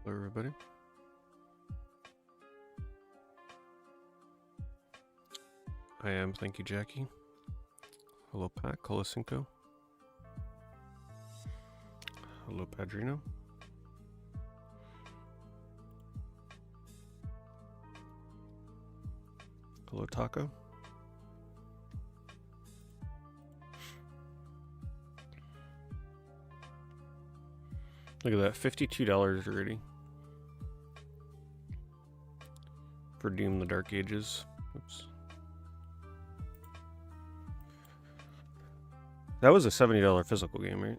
Hello, everybody. I am Thank You, Jackie. Hello, Pac. Hello, Cinco. Hello, Padrino. Hello, Taco. Look at that, $52 already for Doom the Dark Ages. Oops. That was a $70 physical game, right?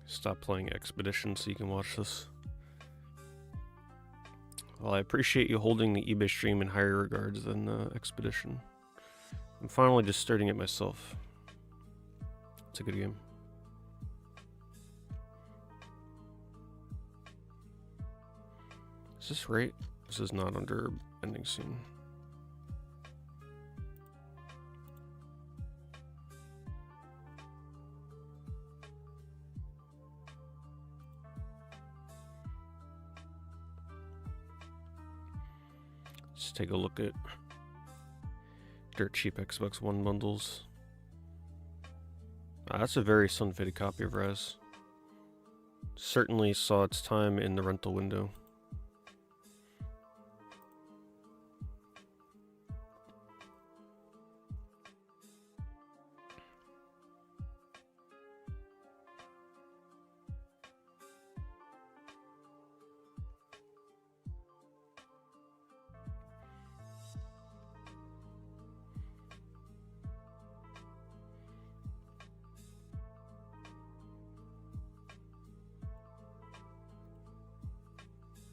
Stop playing Expedition so you can watch this. Well, I appreciate you holding the eBay stream in higher regards than Expedition. I'm finally just starting it myself. It's a good game. Is this right? This is not under ending scene. Let's take a look at dirt cheap Xbox One bundles. That's a very sun-fitted copy of Res. Certainly saw its time in the rental window.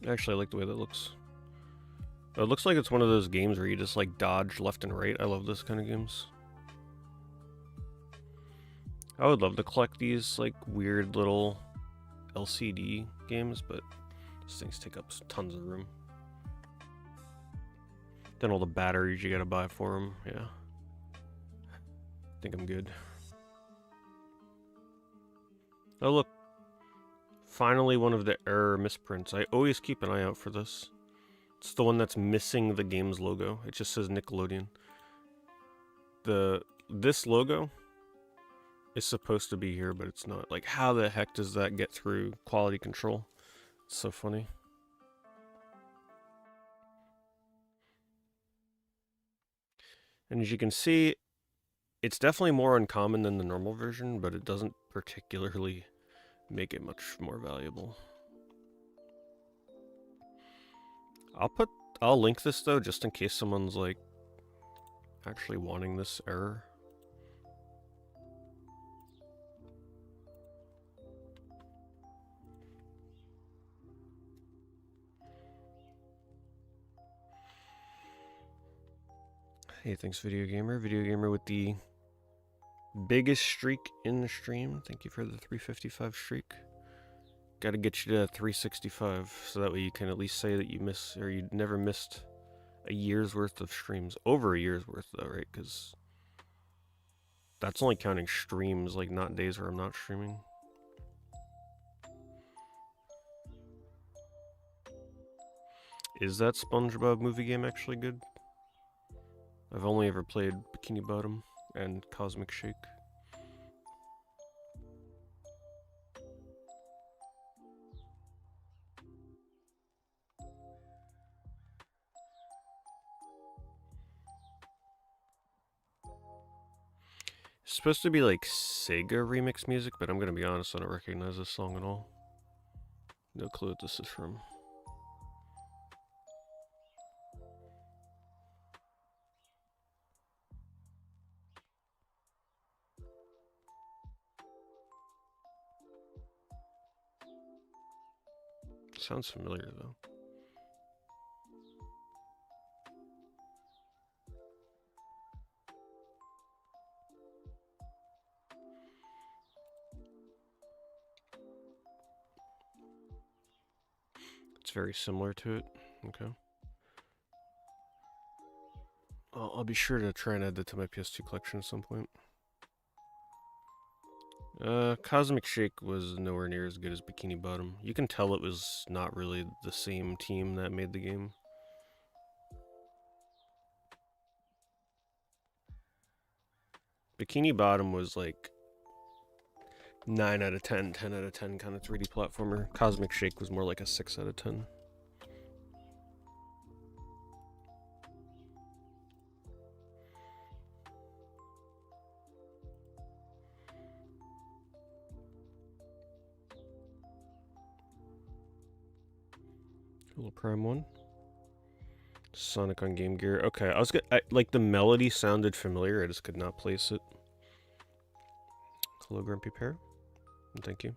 Actually, I like the way that looks. It looks like it's one of those games where you just like dodge left and right. I love this kind of games. I would love to collect these like weird little LCD games, but these things take up tons of room. Then all the batteries you gotta buy for them, yeah. I think I'm good. Oh look, finally one of the error misprints. I always keep an eye out for this. It's the one that's missing the game's logo. It just says Nickelodeon. This logo is supposed to be here, but it's not. Like, how the heck does that get through quality control? It's so funny. And as you can see, it's definitely more uncommon than the normal version, but it doesn't particularly make it much more valuable. I'll link this though, just in case someone's like actually wanting this error. Hey, thanks, Video Gamer. Video Gamer with the biggest streak in the stream. Thank you for the 355 streak. Gotta get you to 365, so that way you can at least say that you never missed a year's worth of streams. Over a year's worth, though, right? Because that's only counting streams, like not days where I'm not streaming. Is that SpongeBob movie game actually good? I've only ever played Bikini Bottom and Cosmic Shake. It's supposed to be like Sega remix music, but I'm gonna be honest, I don't recognize this song at all. No clue what this is from. Sounds familiar though. it's very similar to it. Okay. I'll be sure to try and add that to my PS2 collection at some point. Cosmic Shake was nowhere near as good as Bikini Bottom. You can tell it was not really the same team that made the game. Bikini Bottom was like 9 out of 10, 10 out of 10 kind of 3D platformer. Cosmic Shake was more like a 6 out of 10. Little Prime 1. Sonic on Game Gear. Okay, like the melody sounded familiar, I just could not place it. Hello, Grumpy Pear. Thank you.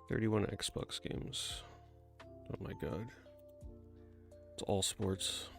"31 Xbox games. Oh my god. It's all sports.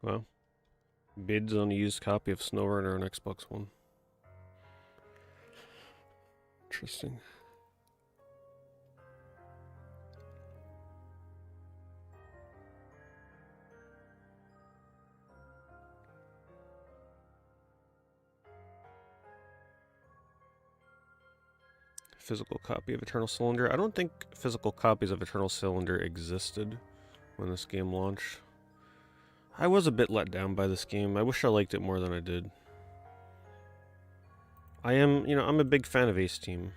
Well, bids on a used copy of SnowRunner on Xbox One. Interesting. Physical copy of Eternal Cylinder. I don't think physical copies of Eternal Cylinder existed when this game launched. I was a bit let down by this game. I wish I liked it more than I did. I'm a big fan of Ace Team.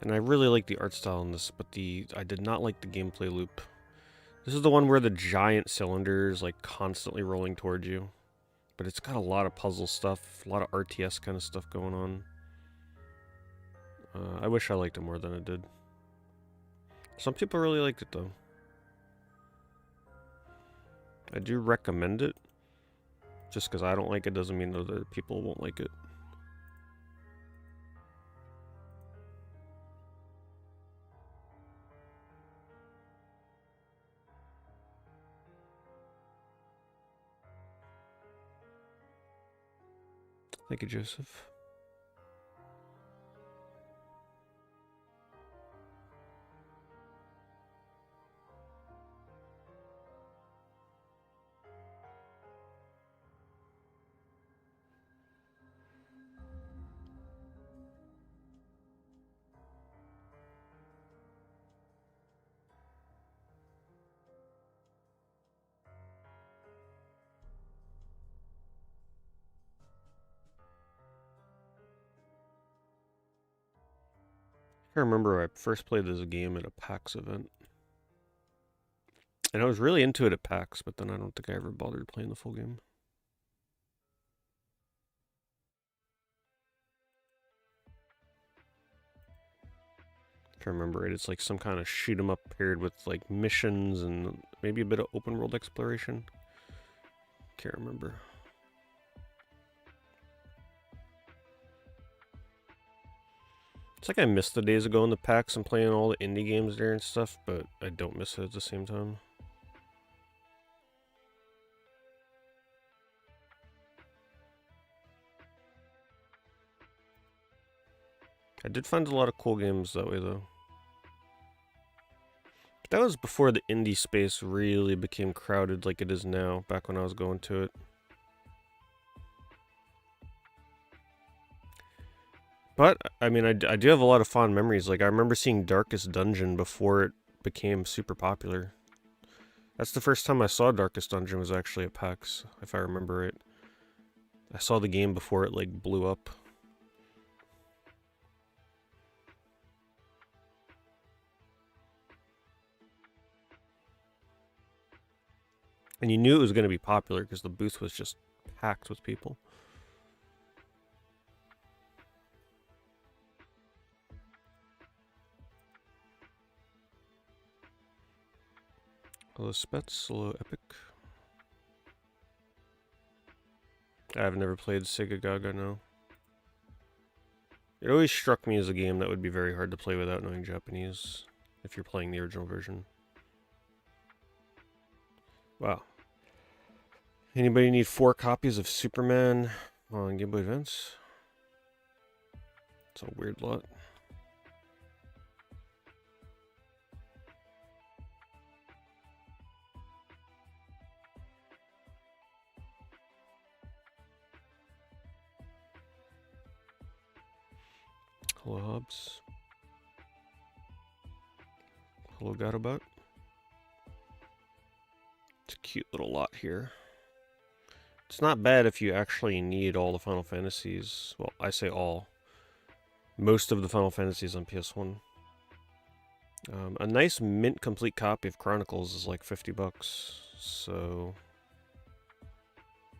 And I really like the art style in this, but I did not like the gameplay loop. This is the one where the giant cylinder is like constantly rolling towards you. But it's got a lot of puzzle stuff, a lot of RTS kind of stuff going on. I wish I liked it more than I did. Some people really liked it though. I do recommend it. Just because I don't like it doesn't mean other people won't like it. Thank you, Joseph. I remember I first played this game at a PAX event. And I was really into it at PAX, but then I don't think I ever bothered playing the full game. If I remember right, it's like some kind of shoot 'em up paired with like missions and maybe a bit of open world exploration. Can't remember. It's like I missed the days ago in the PAX and playing all the indie games there and stuff, but I don't miss it at the same time. I did find a lot of cool games that way though. But that was before the indie space really became crowded like it is now, back when I was going to it. But, I mean, I do have a lot of fond memories. Like, I remember seeing Darkest Dungeon before it became super popular. That's the first time I saw Darkest Dungeon was actually at PAX, if I remember it. I saw the game before it, like, blew up. And you knew it was going to be popular because the booth was just packed with people. Hello, Spets. Hello, Epic. I've never played Sega Gaga, no. It always struck me as a game that would be very hard to play without knowing Japanese, if you're playing the original version. Wow. Anybody need 4 copies of Superman on Game Boy Advance? It's a weird lot. Hello, Hobbs. Hello, Gotobot. It's a cute little lot here. It's not bad if you actually need all the Final Fantasies. Well, I say all. Most of the Final Fantasies on PS1. A nice mint complete copy of Chronicles is like $50, so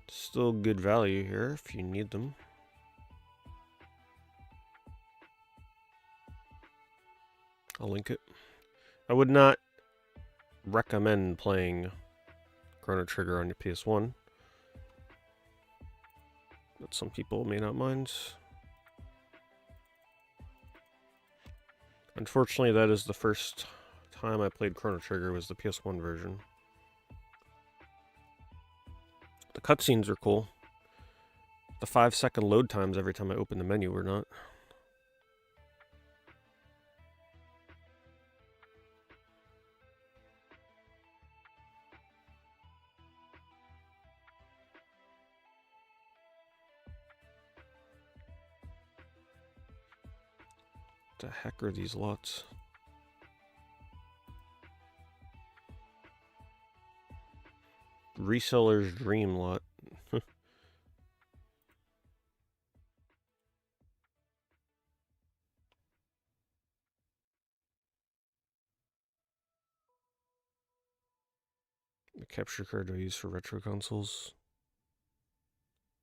still good value here if you need them. I'll link it. I would not recommend playing Chrono Trigger on your PS1, but some people may not mind. Unfortunately, that is the first time I played Chrono Trigger was the PS1 version. The cutscenes are cool. The 5-second load times every time I open the menu were not. What the heck are these lots? Reseller's Dream lot. The capture card I use for retro consoles.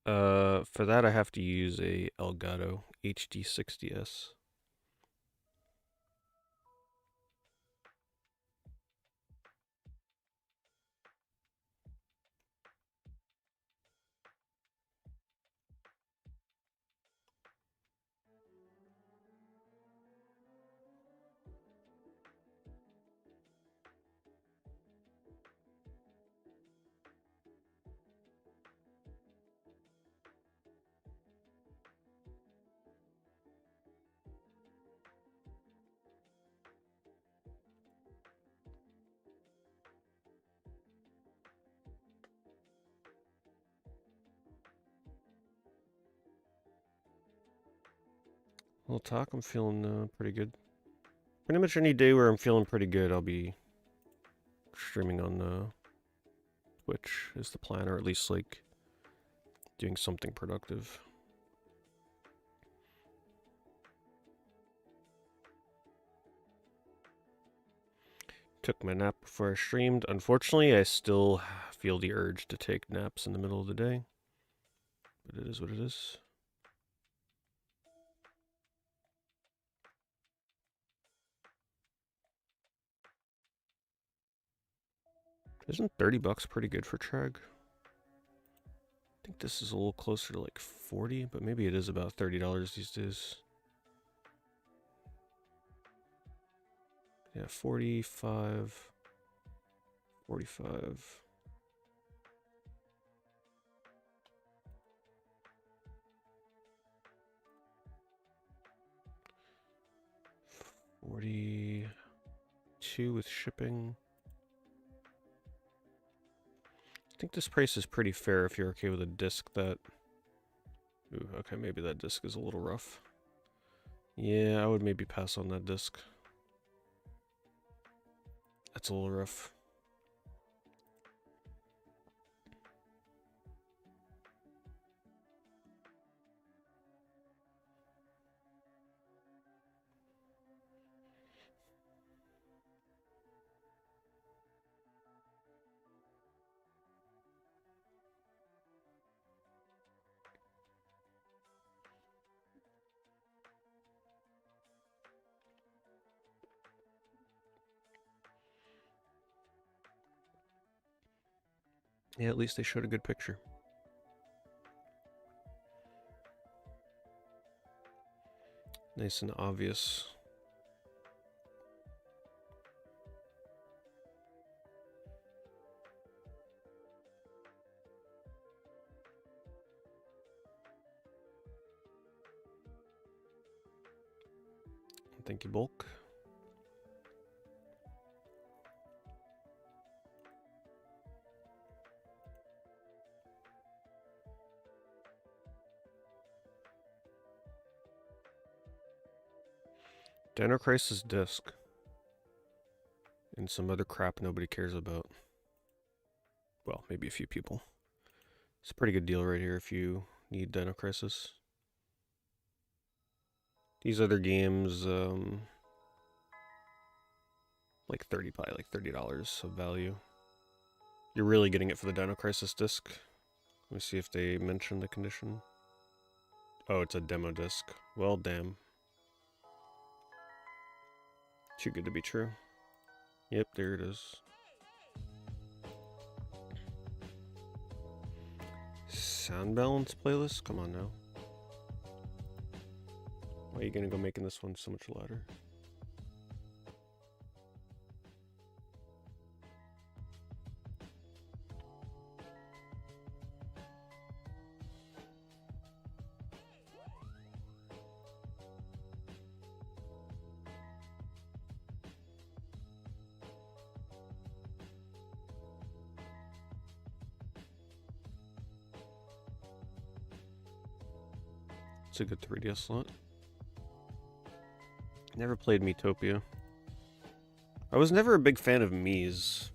For that I have to use a Elgato HD60S. Well, talk, I'm feeling pretty good. Pretty much any day where I'm feeling pretty good, I'll be streaming on Twitch is the plan, or at least like doing something productive. Took my nap before I streamed. Unfortunately, I still feel the urge to take naps in the middle of the day, but it is what it is. Isn't $30 pretty good for Treg? I think this is a little closer to like 40, but maybe it is about $30 these days. Yeah, 45, 45. $42 with shipping. I think this price is pretty fair if you're okay with a disc that... Ooh, okay, maybe that disc is a little rough. Yeah, I would maybe pass on that disc. That's a little rough. Yeah, at least they showed a good picture. Nice and obvious. Thank you, Bulk. Dino Crisis disc. And some other crap nobody cares about. Well, maybe a few people. It's a pretty good deal right here if you need Dino Crisis. These other games, like probably like $30 of value. You're really getting it for the Dino Crisis disc. Let me see if they mention the condition. Oh, it's a demo disc. Well, damn. Too good to be true. Yep, there it is. Sound balance playlist? Come on now. Why are you gonna go making this one so much louder? It's a good 3DS slot. Never played Miitopia. I was never a big fan of Miis.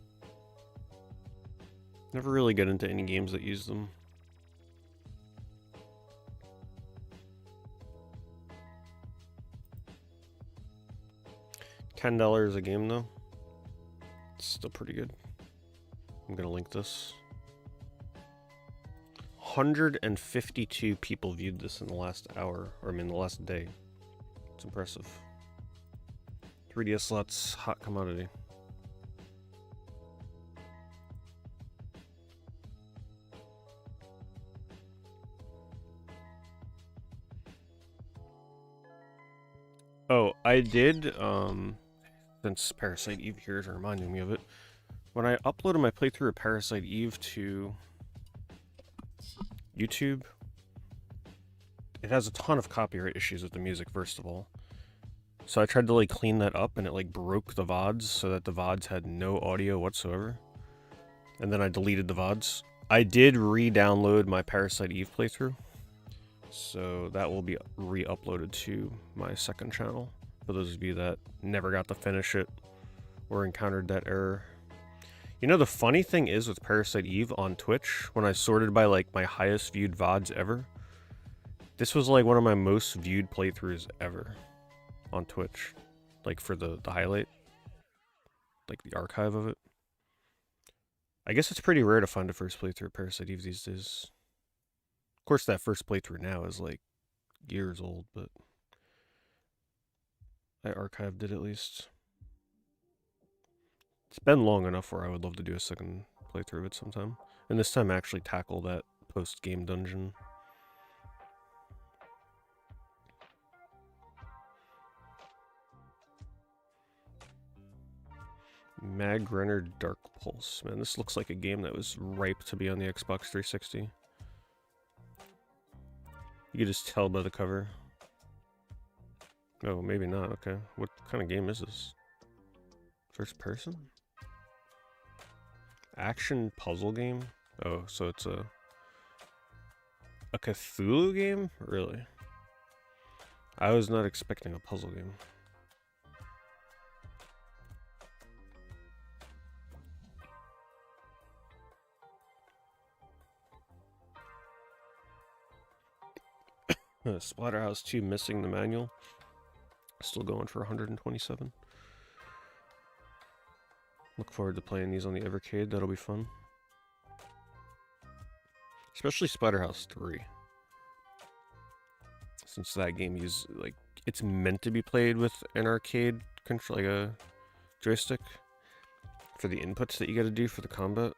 Never really got into any games that use them. $10 a game though. It's still pretty good. I'm gonna link this. 152 people viewed this in the last hour, or I mean the last day. It's impressive. 3DS slots, hot commodity. Oh, I did, since Parasite Eve here is reminding me of it. When I uploaded my playthrough of Parasite Eve to YouTube, it has a ton of copyright issues with the music, first of all. So I tried to like clean that up and it like broke the VODs so that the VODs had no audio whatsoever. And then I deleted the VODs. I did re-download my Parasite Eve playthrough. So that will be re-uploaded to my second channel for those of you that never got to finish it or encountered that error. You know, the funny thing is with Parasite Eve on Twitch, when I sorted by like my highest viewed VODs ever, this was like one of my most viewed playthroughs ever on Twitch. Like for the highlight, like the archive of it. I guess it's pretty rare to find a first playthrough of Parasite Eve these days. Of course, that first playthrough now is like years old, but I archived it at least. It's been long enough where I would love to do a second playthrough of it sometime. And this time actually tackle that post-game dungeon. Mag Runner Dark Pulse. Man, this looks like a game that was ripe to be on the Xbox 360. You can just tell by the cover. Oh, maybe not. Okay. What kind of game is this? First person? Action puzzle game? Oh, so it's a Cthulhu game? Really? I was not expecting a puzzle game. Splatterhouse 2 missing the manual. Still going for 127. Look forward to playing these on the Evercade. That'll be fun. Especially Splatterhouse 3. Since that game is like, it's meant to be played with an arcade control, like a joystick, for the inputs that you gotta do for the combat.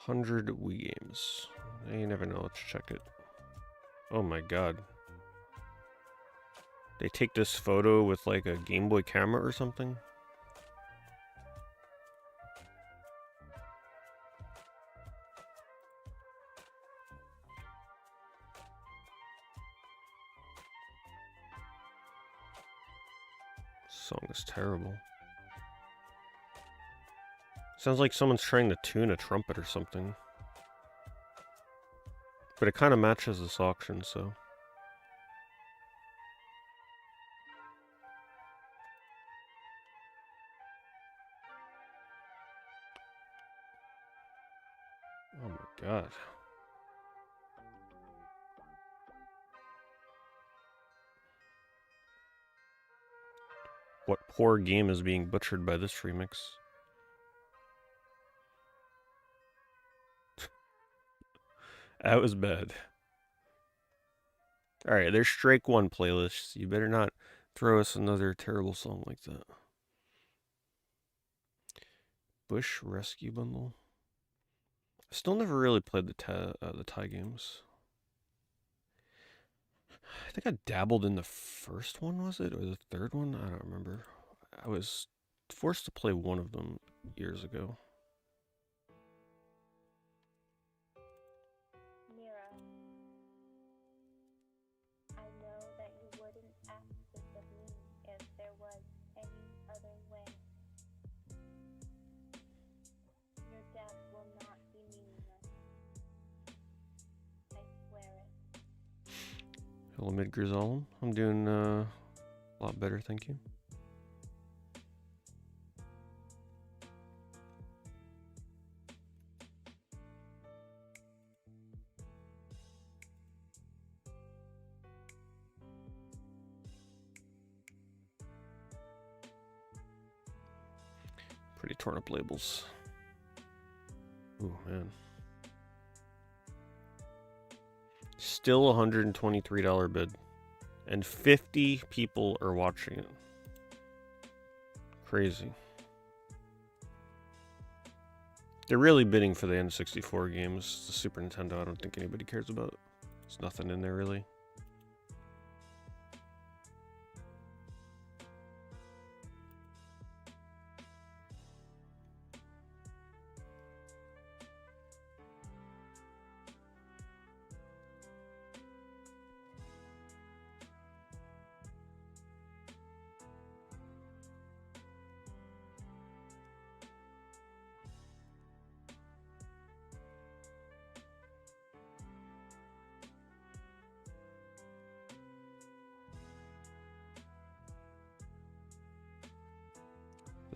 100 Wii games. You never know. Let's check it. Oh my god. They take this photo with like a Game Boy camera or something? This song is terrible. Sounds like someone's trying to tune a trumpet or something. But it kind of matches this auction, so... Oh my god. What poor game is being butchered by this remix? That was bad. Alright, there's Strike 1 playlists. You better not throw us another terrible song like that. Bush Rescue Bundle. I still never really played the Thai games. I think I dabbled in the first one, was it? Or the third one? I don't remember. I was forced to play one of them years ago. Mira, I know that you wouldn't ask this of me if there was any other way. Your death will not be meaningless. I swear it. Hello, Mid Grizzalum. I'm doing a lot better, thank you. Pretty torn up labels. Ooh, man. Still $123 bid. And 50 people are watching it. Crazy. They're really bidding for the N64 games. The Super Nintendo, I don't think anybody cares about. There's nothing in there, really.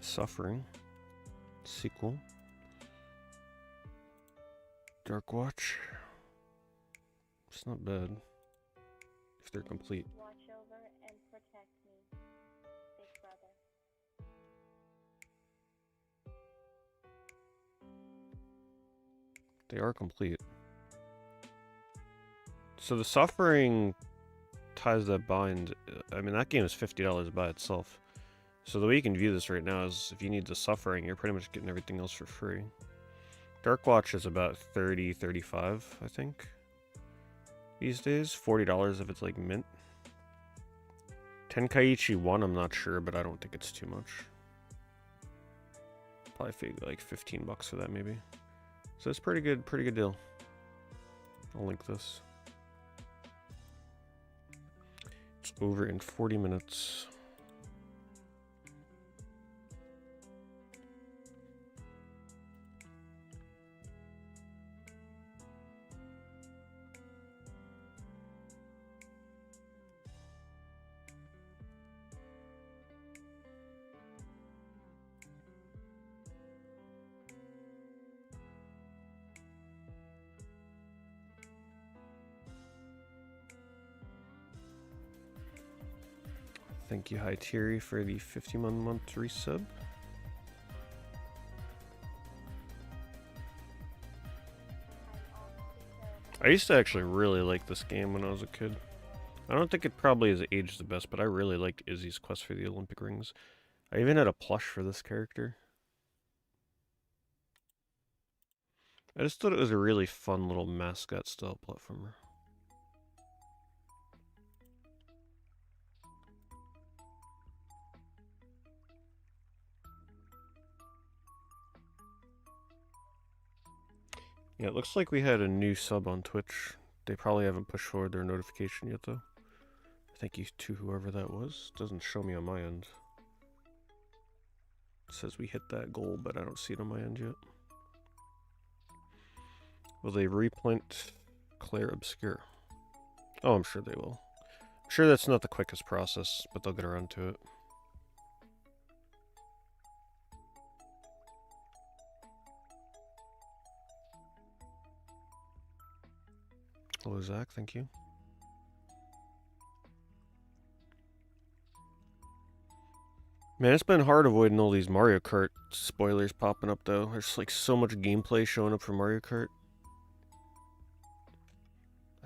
Suffering sequel. Dark Watch. It's not bad if they're complete. Watch over and protect me, big brother. They are complete. So the Suffering Ties That Bind, I mean, that game is $50 by itself. So the way you can view this right now is if you need the Suffering, you're pretty much getting everything else for free. Dark Watch is about $30, $35, I think. These days, $40 if it's like mint. Tenkaichi 1, I'm not sure, but I don't think it's too much. Probably like 15 bucks for that maybe. So it's pretty good deal. I'll link this. It's over in 40 minutes. Thank you, Hi Thierry, for the 51-month resub. I used to actually really like this game when I was a kid. I don't think it probably has aged the best, but I really liked Izzy's quest for the Olympic rings. I even had a plush for this character. I just thought it was a really fun little mascot style platformer. Yeah, it looks like we had a new sub on Twitch. They probably haven't pushed forward their notification yet, though. Thank you to whoever that was. Doesn't show me on my end. It says we hit that goal, but I don't see it on my end yet. Will they reprint Claire Obscure? Oh, I'm sure they will. I'm sure that's not the quickest process, but they'll get around to it. Hello, Zach. Thank you. Man, it's been hard avoiding all these Mario Kart spoilers popping up, though. There's like so much gameplay showing up for Mario Kart.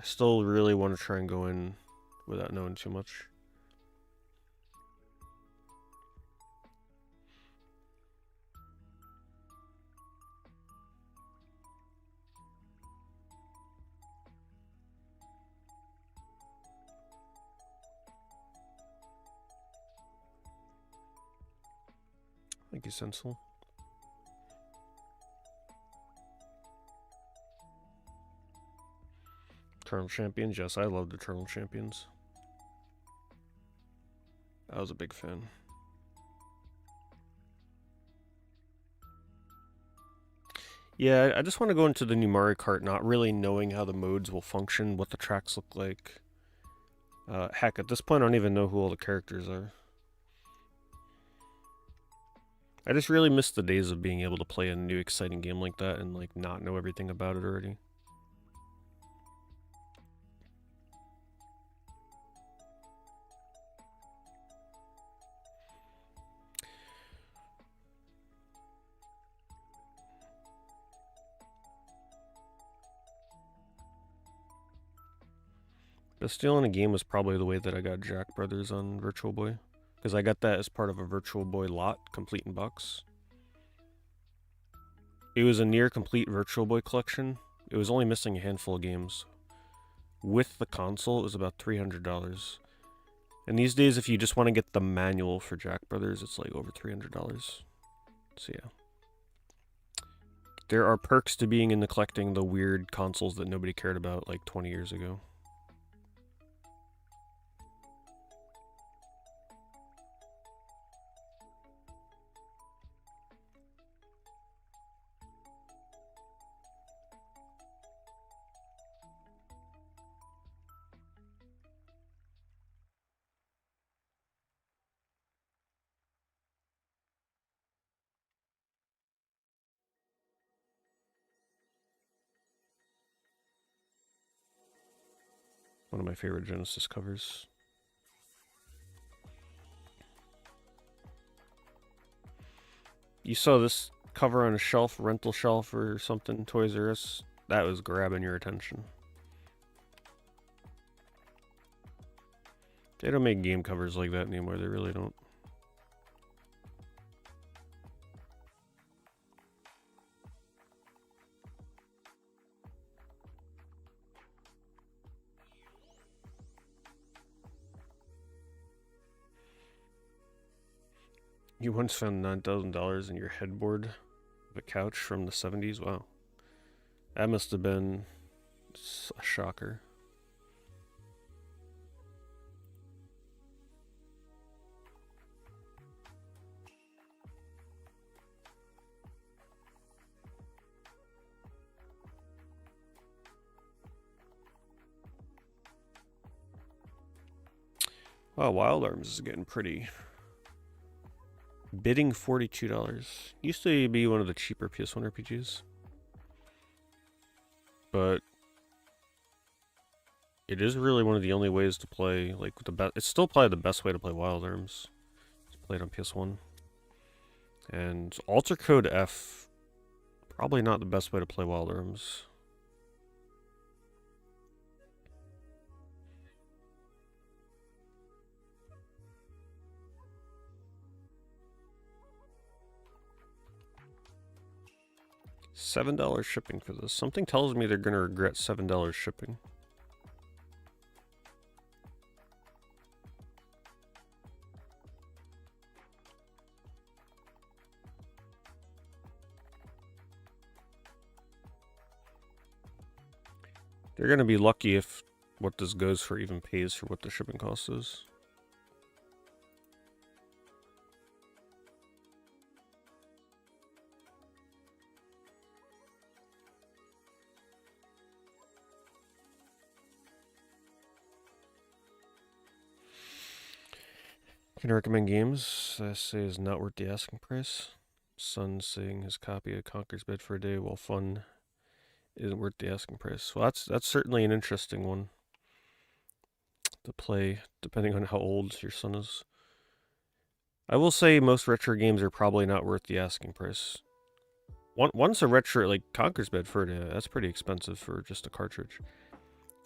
I still really want to try and go in without knowing too much. Thank you, Sensel. Eternal Champions, yes, I loved Eternal Champions. I was a big fan. Yeah, I just want to go into the new Mario Kart not really knowing how the modes will function, what the tracks look like. Heck, at this point I don't even know who all the characters are. I just really miss the days of being able to play a new exciting game like that and like not know everything about it already. But stealing a game was probably the way that I got Jack Brothers on Virtual Boy. Because I got that as part of a Virtual Boy lot, complete in box. It was a near complete Virtual Boy collection. It was only missing a handful of games. With the console, it was about $300. And these days, if you just want to get the manual for Jack Brothers, it's like over $300. So yeah. There are perks to being into collecting the weird consoles that nobody cared about like 20 years ago. One of my favorite Genesis covers. You saw this cover on a shelf, rental shelf or something, Toys R Us. That was grabbing your attention. They don't make game covers like that anymore, they really don't. You once found $9,000 in your headboard of a couch from the 70s? Wow. That must have been a shocker. Wow, Wild Arms is getting pretty. Bidding $42. Used to be one of the cheaper PS1 RPGs. But it is really one of the only ways to play, like, the best. It's still probably the best way to play Wild Arms. It's played on PS1. And Alter Code F, probably not the best way to play Wild Arms. $7 shipping for this. Something tells me they're gonna regret $7 shipping. They're gonna be lucky if what this goes for even pays for what the shipping cost is. Can recommend games. I say is not worth the asking price. Son saying his copy of Conker's Bed for a Day, while fun, isn't worth the asking price. Well, that's certainly an interesting one to play, depending on how old your son is. I will say most retro games are probably not worth the asking price. Once a retro, like Conker's Bed for a Day, that's pretty expensive for just a cartridge.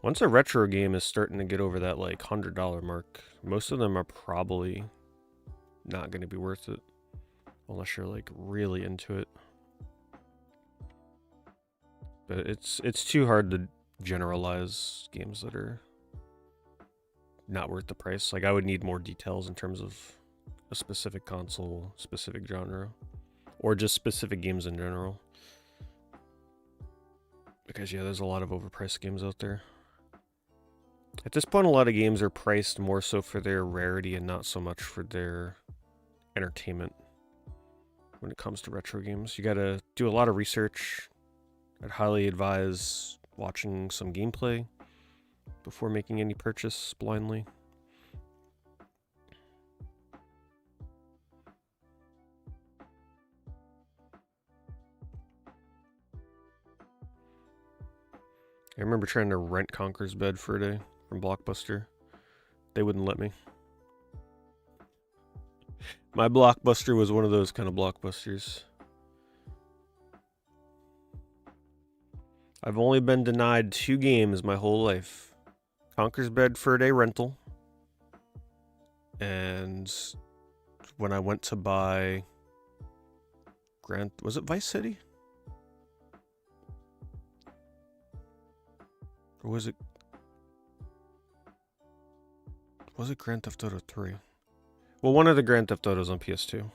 Once a retro game is starting to get over that like $100 mark, most of them are probably not going to be worth it unless you're like really into it. But it's too hard to generalize games that are not worth the price. Like I would need more details in terms of a specific console, specific genre, or just specific games in general. Because yeah, there's a lot of overpriced games out there. At this point, a lot of games are priced more so for their rarity and not so much for their entertainment. When it comes to retro games, you gotta do a lot of research. I'd highly advise watching some gameplay before making any purchase blindly. I remember trying to rent Conker's Bed for a Day from Blockbuster. They wouldn't let me. My Blockbuster was one of those kind of Blockbusters. I've only been denied 2 games my whole life. Conker's Bed for a Day rental. And when I went to buy was it Vice City? Or was it Grand Theft Auto 3? Well, one of the Grand Theft Autos on PS2.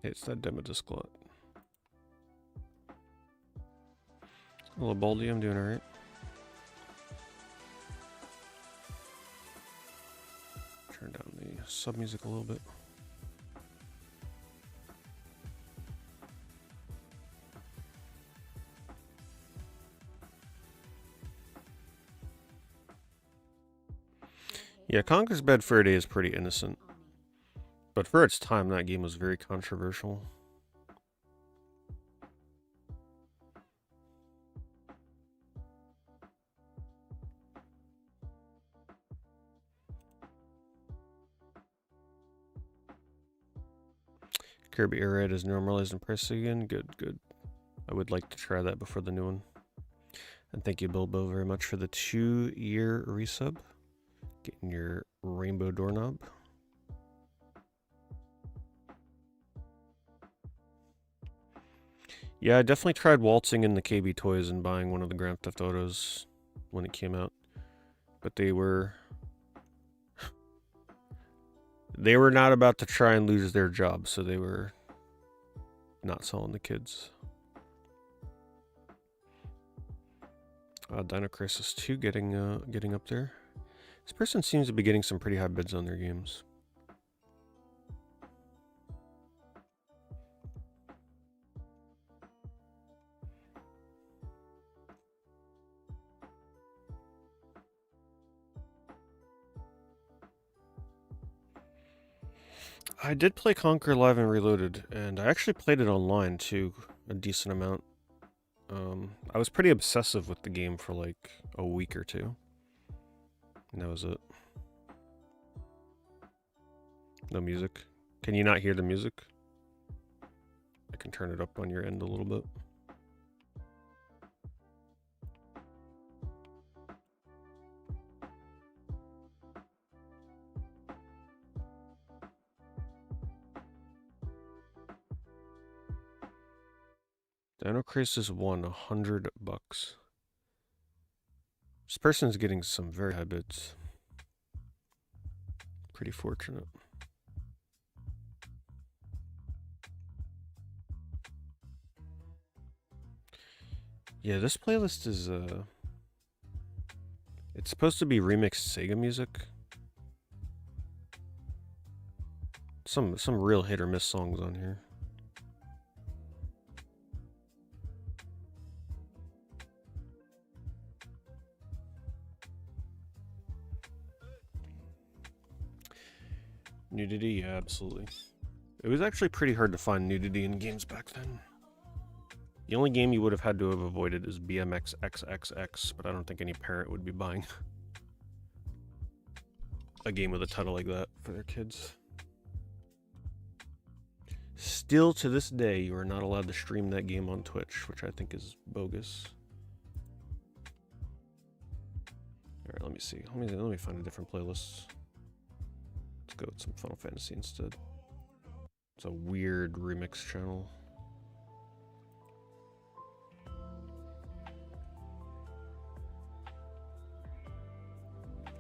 It's that demo disc lot. Hello, Baldy. I'm doing alright. Turn down the sub music a little bit. Yeah, Conker's Bed for a Day is pretty innocent. But for its time, that game was very controversial. Kirby Air Raid is normalized in price again. Good, good. I would like to try that before the new one. And thank you, Bilbo, very much for the 2-year resub. Getting your rainbow doorknob. Yeah, I definitely tried waltzing in the KB Toys and buying one of the Grand Theft Autos when it came out. But they were not about to try and lose their job, so they were not selling the kids. Dino Crisis 2 getting up there. This person seems to be getting some pretty high bids on their games. I did play Conquer Live and Reloaded, and I actually played it online too, a decent amount. I was pretty obsessive with the game for like a week or two. And that was it. No music. Can you not hear the music? can turn it up on your end a little bit. Dino Crisis 1, $100. This person's getting some very high bids. Pretty fortunate. Yeah, this playlist is it's supposed to be remixed Sega music. Some real hit or miss songs on here. Nudity, yeah, absolutely. It was actually pretty hard to find nudity in games back then. The only game you would have had to have avoided is BMX XXX, but I don't think any parent would be buying a game with a title like that for their kids. Still to this day, you are not allowed to stream that game on Twitch, which I think is bogus. Alright, let me see. Let me find a different playlist. Let's go with some Final Fantasy instead. It's a weird remix channel.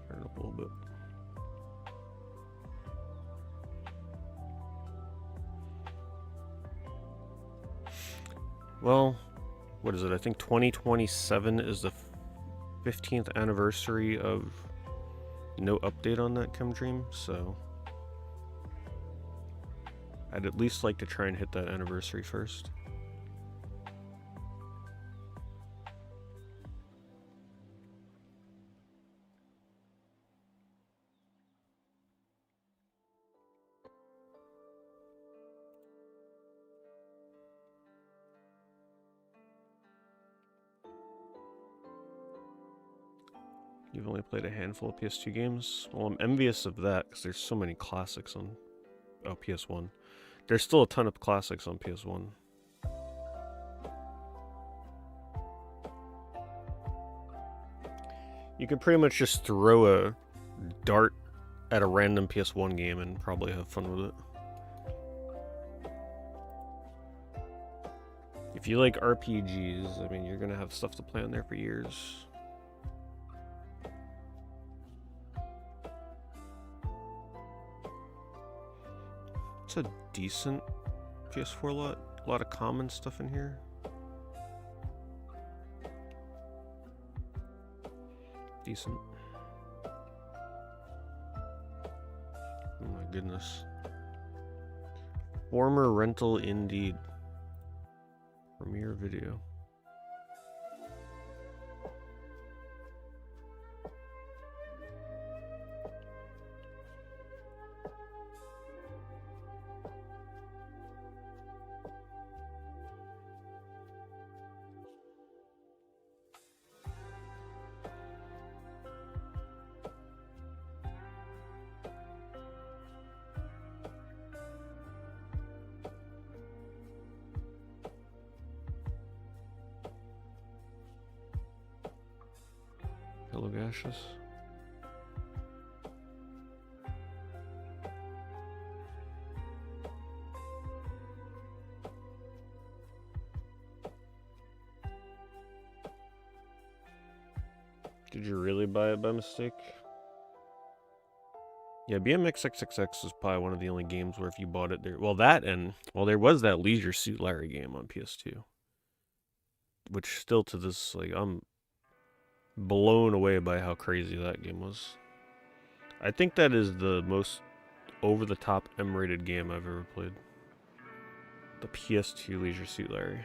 Turn it up a little bit. Well, what is it? I think 2027 is the 15th anniversary of no update on that Chem Dream, so I'd at least like to try and hit that anniversary first. You've only played a handful of PS2 games? Well, I'm envious of that because there's so many classics on PS1. There's still a ton of classics on PS1. You can pretty much just throw a dart at a random PS1 game and probably have fun with it. If you like RPGs, I mean, you're gonna have stuff to play on there for years. It's a decent PS4 lot. A lot of common stuff in here. Decent. Oh my goodness. Former rental indeed. Premiere video. Hello, gaseous. Did you really buy it by mistake? Yeah, BMX XXX is probably one of the only games where if you bought it there... Well, that and... Well, there was that Leisure Suit Larry game on PS2. Which still to this, like, I'm blown away by how crazy that game was. I think that is the most over-the-top M-rated game I've ever played. The PS2 Leisure Suit Larry.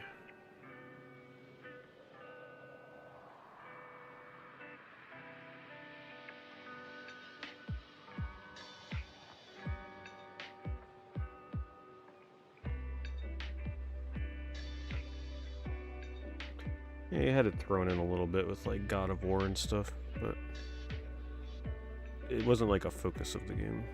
Yeah, you had it thrown in a little bit with like God of War and stuff, but it wasn't like a focus of the game.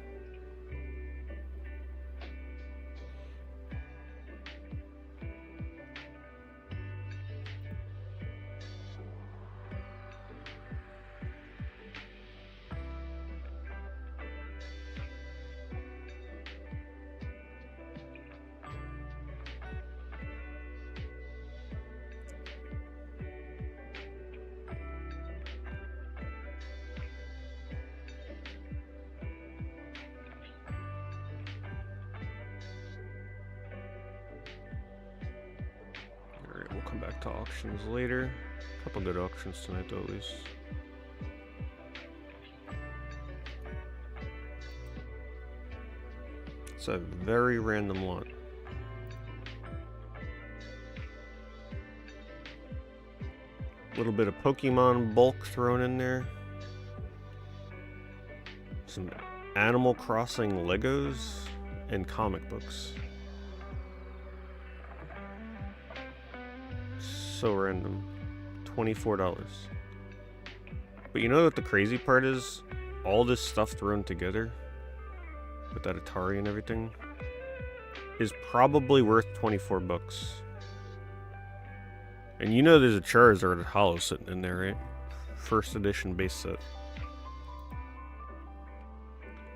come back to auctions later. A couple good auctions tonight, though, at least. It's a very random lot. A little bit of Pokemon bulk thrown in there. Some Animal Crossing Legos and comic books. So random. $24. But you know what the crazy part is? All this stuff thrown together with that Atari and everything is probably worth 24 bucks. And you know there's a Charizard Hollow sitting in there, right? First edition base set.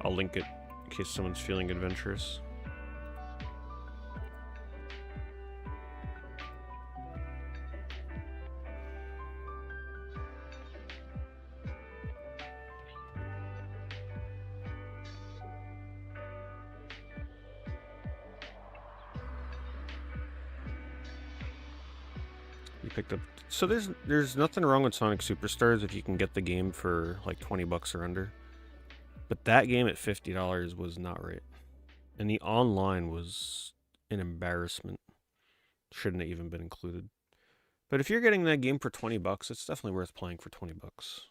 I'll link it in case someone's feeling adventurous. You picked up. So there's nothing wrong with Sonic Superstars if you can get the game for like 20 bucks or under. But that game at $50 was not right. And the online was an embarrassment. Shouldn't have even been included. But if you're getting that game for 20 bucks, it's definitely worth playing for 20 bucks.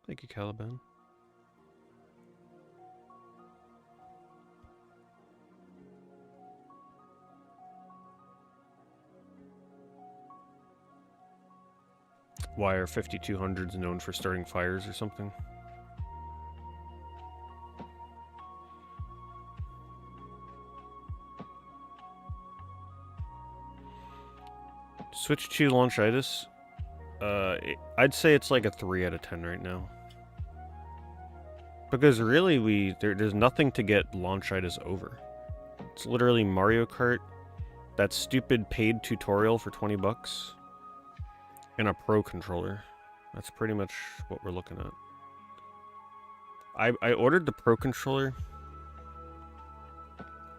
Thank you, Caliban. Why are 5200s known for starting fires or something? Switch 2 launchitis. I'd say it's like a 3 out of 10 right now. Because really, there's nothing to get launchitis over. It's literally Mario Kart, that stupid paid tutorial for 20 bucks, and a Pro controller. That's pretty much what we're looking at. I ordered the Pro controller,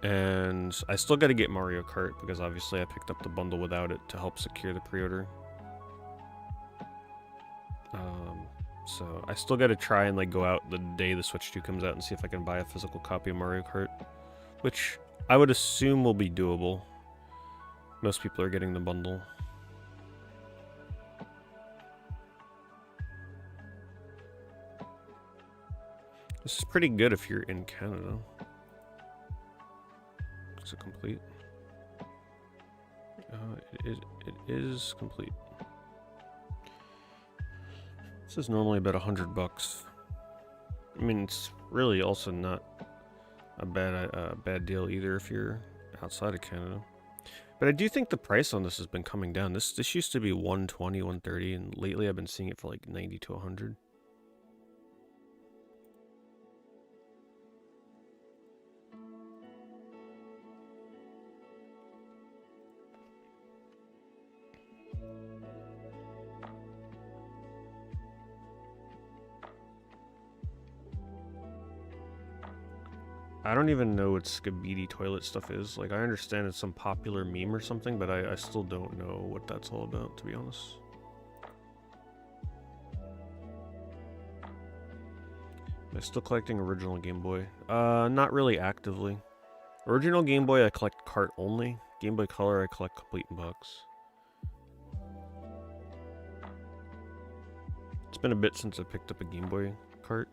and I still got to get Mario Kart because obviously I picked up the bundle without it to help secure the pre-order. So I still got to try and like go out the day the Switch 2 comes out and see if I can buy a physical copy of Mario Kart, which I would assume will be doable. Most people are getting the bundle. This is pretty good if you're in Canada. Is it complete? It is complete. This is normally about $100. I mean, it's really also not a bad deal either if you're outside of Canada. But I do think the price on this has been coming down. This used to be $120, $130, and lately I've been seeing it for like $90 to $100. I don't even know what Skibidi toilet stuff is. Like, I understand it's some popular meme or something, but I still don't know what that's all about, to be honest. Am I still collecting original Game Boy? Not really actively. Original Game Boy, I collect cart only. Game Boy Color, I collect complete in box. It's been a bit since I picked up a Game Boy cart.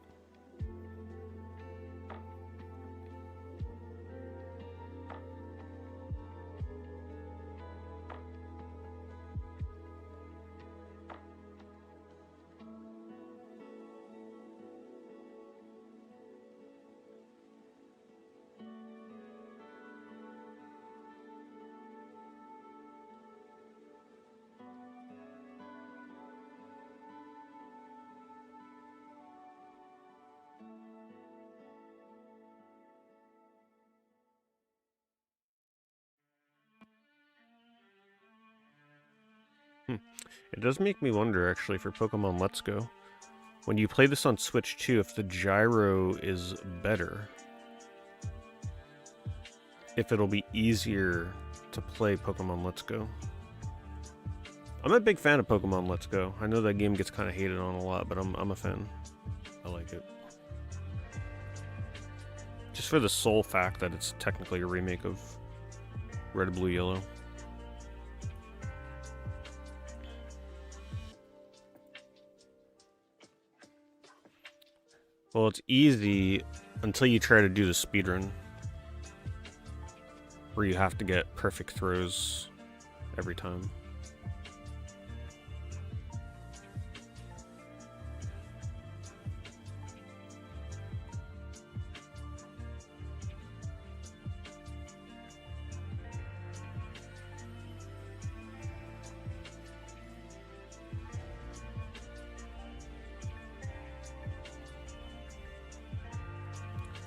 It does make me wonder, actually, for Pokemon Let's Go. When you play this on Switch 2, if the gyro is better. if it'll be easier to play Pokemon Let's Go. I'm a big fan of Pokemon Let's Go. I know that game gets kind of hated on a lot, but I'm a fan. I like it. Just for the sole fact that it's technically a remake of Red, Blue, Yellow. Well, it's easy until you try to do the speedrun, where you have to get perfect throws every time.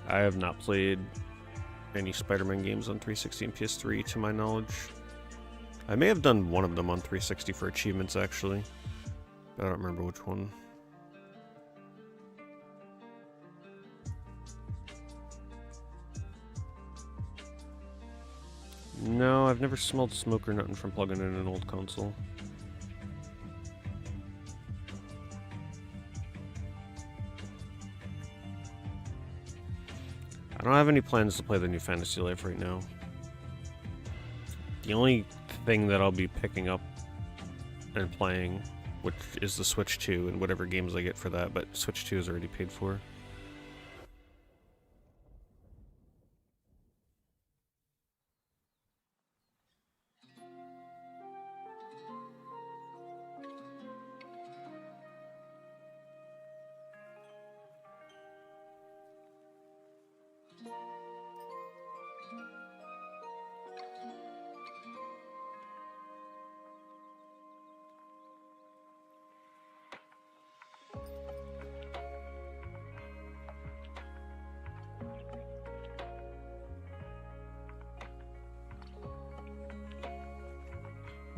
I have not played any Spider-Man games on 360 and PS3 to my knowledge. I may have done one of them on 360 for achievements actually, but I don't remember which one. No, I've never smelled smoke or nothing from plugging in an old console. I don't have any plans to play the new Fantasy Life right now. The only thing that I'll be picking up and playing, which is the Switch 2 and whatever games I get for that, but Switch 2 is already paid for.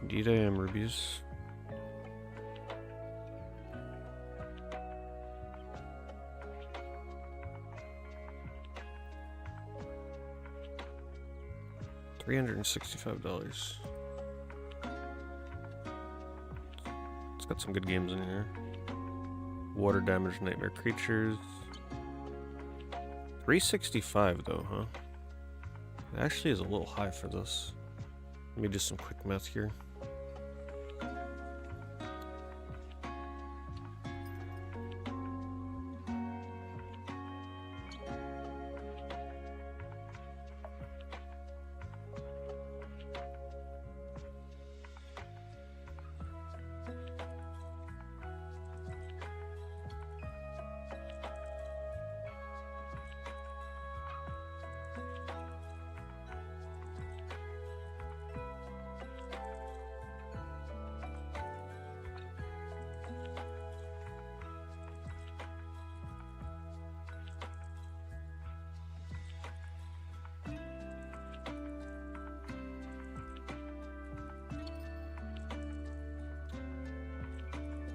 Indeed I am, Rubius. $365. It's got some good games in here. Water Damage Nightmare Creatures. $365 though, huh? It actually is a little high for this. Let me do some quick math here.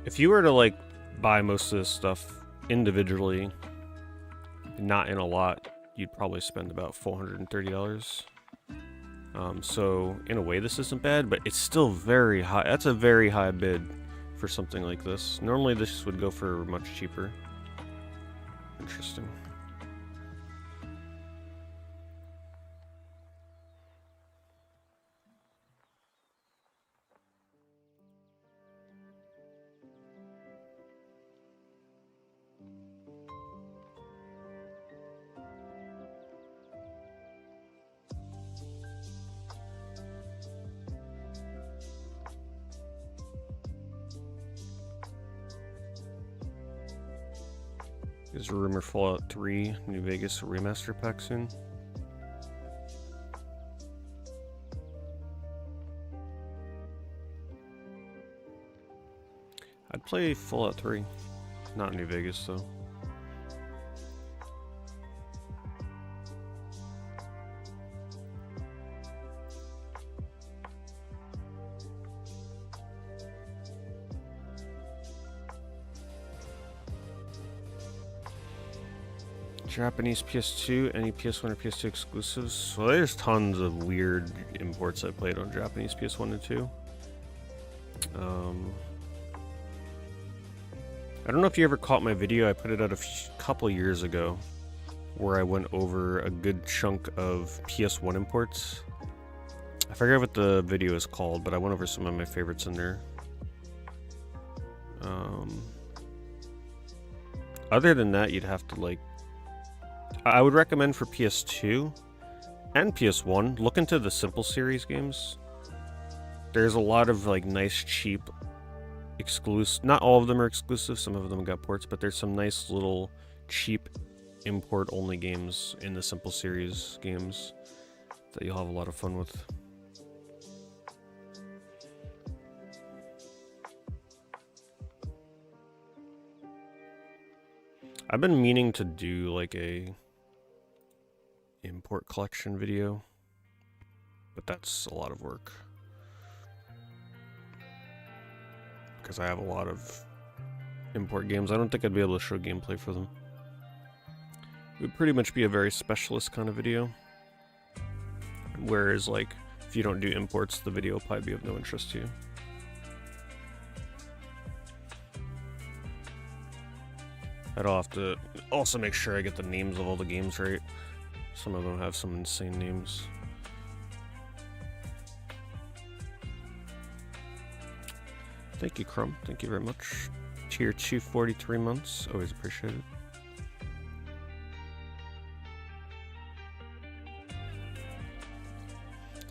If you were to like buy most of this stuff individually, not in a lot, you'd probably spend about $430. So in a way this isn't bad, but it's still very high. That's a very high bid for something like this. Normally this would go for much cheaper. Interesting. There's a rumor Fallout 3 New Vegas remaster pack soon. I'd play Fallout 3, not New Vegas though. Japanese PS2, any PS1 or PS2 exclusives. So there's tons of weird imports I played on Japanese PS1 and 2. I don't know if you ever caught my video. I put it out a couple years ago, where I went over a good chunk of PS1 imports. I forget what the video is called, but I went over some of my favorites in there. Other than that, you'd have to like... I would recommend for PS2 and PS1, look into the Simple Series games. There's a lot of like nice, cheap, exclusive... Not all of them are exclusive, some of them got ports, but there's some nice little cheap import-only games in the Simple Series games that you'll have a lot of fun with. I've been meaning to do like a import collection video, but that's a lot of work because I have a lot of import games. I don't think I'd be able to show gameplay for them. It would pretty much be a very specialist kind of video, whereas like if you don't do imports, the video will probably be of no interest to you. I'd have to also make sure I get the names of all the games right. Some of them have some insane names. Thank you, Crumb. Thank you very much. Tier 2, 43 months. Always appreciate it.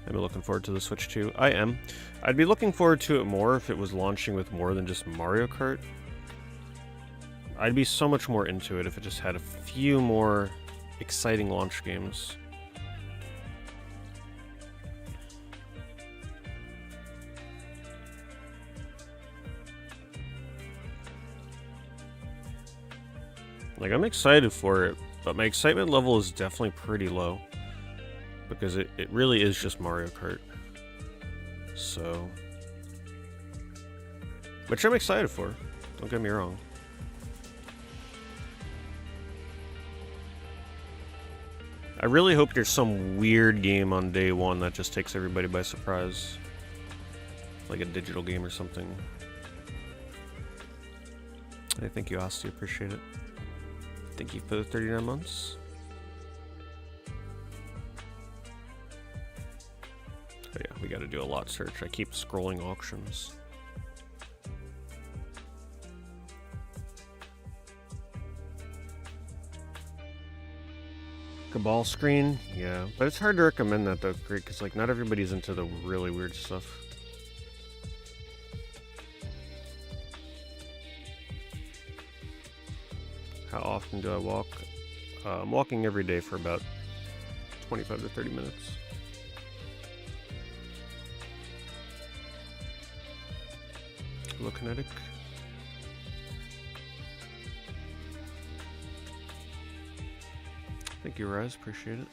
I'm looking forward to the Switch 2. I am. I'd be looking forward to it more if it was launching with more than just Mario Kart. I'd be so much more into it if it just had a few more exciting launch games. Like, I'm excited for it, but my excitement level is definitely pretty low. Because it really is just Mario Kart. So... which I'm excited for, don't get me wrong. I really hope there's some weird game on day one that just takes everybody by surprise. Like a digital game or something. I thank you, Asti. Appreciate it. Thank you for the 39 months. Oh yeah, we gotta do a lot search. I keep scrolling auctions. Cabal screen? Yeah. But it's hard to recommend that though, because like not everybody's into the really weird stuff. How often do I walk? I'm walking every day for about 25 to 30 minutes. Hello, Kinetic. Thank you, Rise. Appreciate it.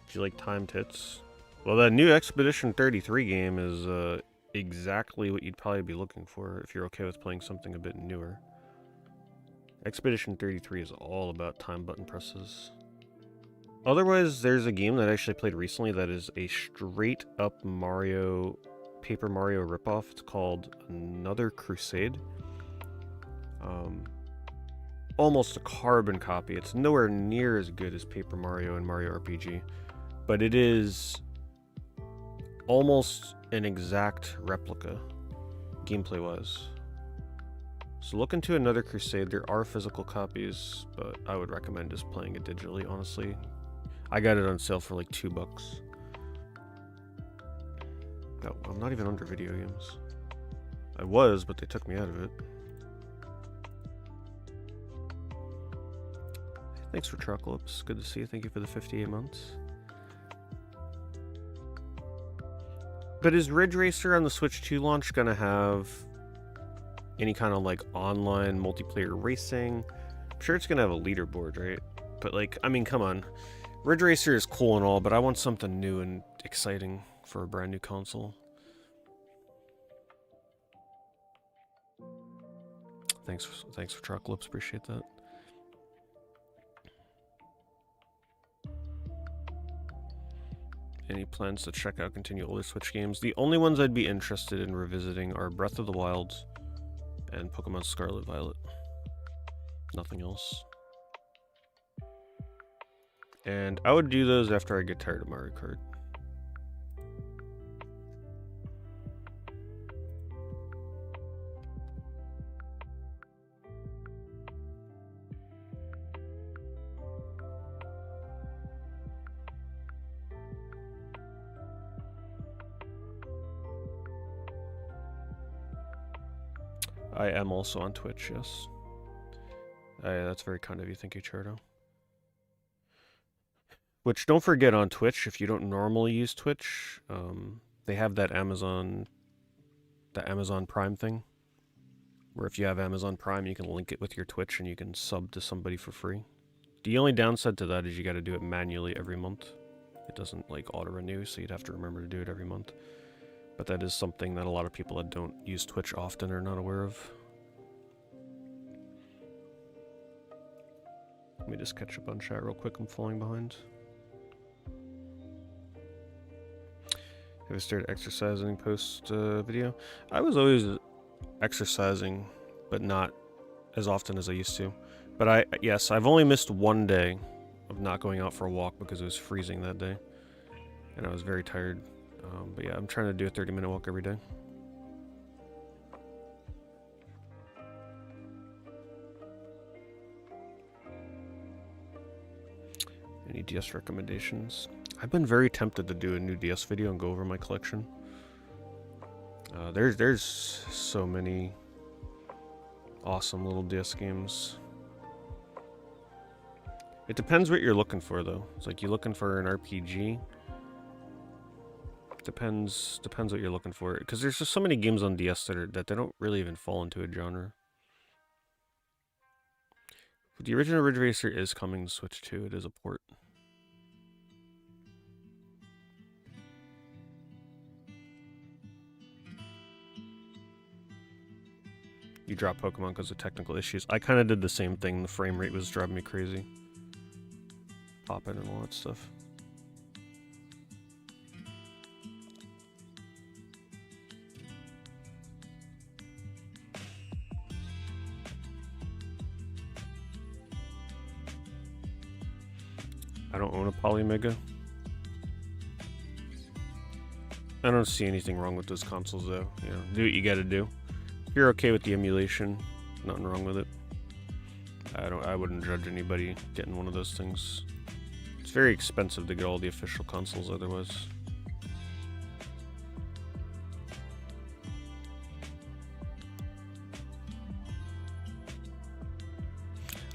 If you like timed hits. Well, that new Expedition 33 game is exactly what you'd probably be looking for if you're okay with playing something a bit newer. Expedition 33 is all about time button presses. Otherwise, there's a game that I actually played recently that is a straight up Paper Mario ripoff. It's called Another Crusade. Almost a carbon copy. It's nowhere near as good as Paper Mario and Mario RPG, but it is almost an exact replica, gameplay-wise. So look into Another Crusade. There are physical copies, but I would recommend just playing it digitally, honestly. I got it on sale for like $2. No, I'm not even under video games. I was, but they took me out of it. Thanks for Troclops. Good to see you. Thank you for the 58 months. But is Ridge Racer on the Switch 2 launch gonna have any kind of like online multiplayer racing? I'm sure it's gonna have a leaderboard, right? But like, I mean, come on. Ridge Racer is cool and all, but I want something new and exciting for a brand new console. Thanks for Truck Lips, appreciate that. Any plans to check out continue older Switch games? The only ones I'd be interested in revisiting are Breath of the Wild and Pokemon Scarlet Violet. Nothing else. And I would do those after I get tired of Mario Kart. I am also on Twitch, yes. That's very kind of you, thank you, Chardo. Which, don't forget, on Twitch, if you don't normally use Twitch, they have that Amazon Prime thing, where if you have Amazon Prime, you can link it with your Twitch and you can sub to somebody for free. The only downside to that is you got to do it manually every month. It doesn't like auto-renew, so you'd have to remember to do it every month. But that is something that a lot of people that don't use Twitch often are not aware of. Let me just catch up on chat real quick, I'm falling behind. Have you started exercising post video? I was always exercising, but not as often as I used to. But yes, I've only missed one day of not going out for a walk because it was freezing that day. And I was very tired. But yeah, I'm trying to do a 30-minute walk every day. Any DS recommendations? I've been very tempted to do a new DS video and go over my collection. There's so many awesome little DS games. It depends what you're looking for, though. It's like you're looking for an RPG. Depends what you're looking for. Because there's just so many games on DS that they don't really even fall into a genre. But the original Ridge Racer is coming to Switch 2. It is a port. You drop Pokemon because of technical issues. I kind of did the same thing. The frame rate was driving me crazy. Popping and all that stuff. I don't own a Polymega. I don't see anything wrong with those consoles, though. You know, do what you gotta do. If you're okay with the emulation, nothing wrong with it. I wouldn't judge anybody getting one of those things. It's very expensive to get all the official consoles otherwise.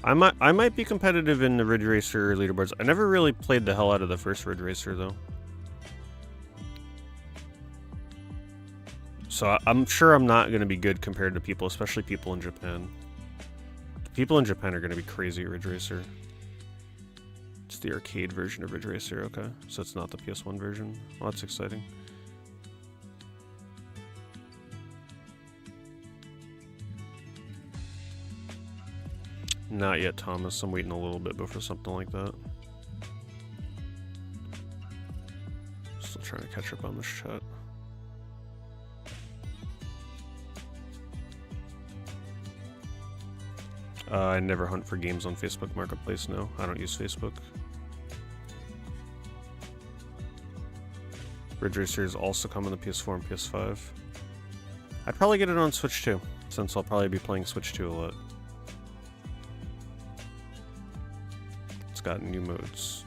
I might be competitive in the Ridge Racer leaderboards. I never really played the hell out of the first Ridge Racer, though. So I'm sure I'm not going to be good compared to people, especially people in Japan. The people in Japan are going to be crazy at Ridge Racer. It's the arcade version of Ridge Racer, okay. So it's not the PS1 version. Well, that's exciting. Not yet, Thomas. I'm waiting a little bit before something like that. Still trying to catch up on this chat. I never hunt for games on Facebook Marketplace, no. I don't use Facebook. Ridge Racer is also coming to PS4 and PS5. I'd probably get it on Switch 2, since I'll probably be playing Switch 2 a lot. It's got new modes.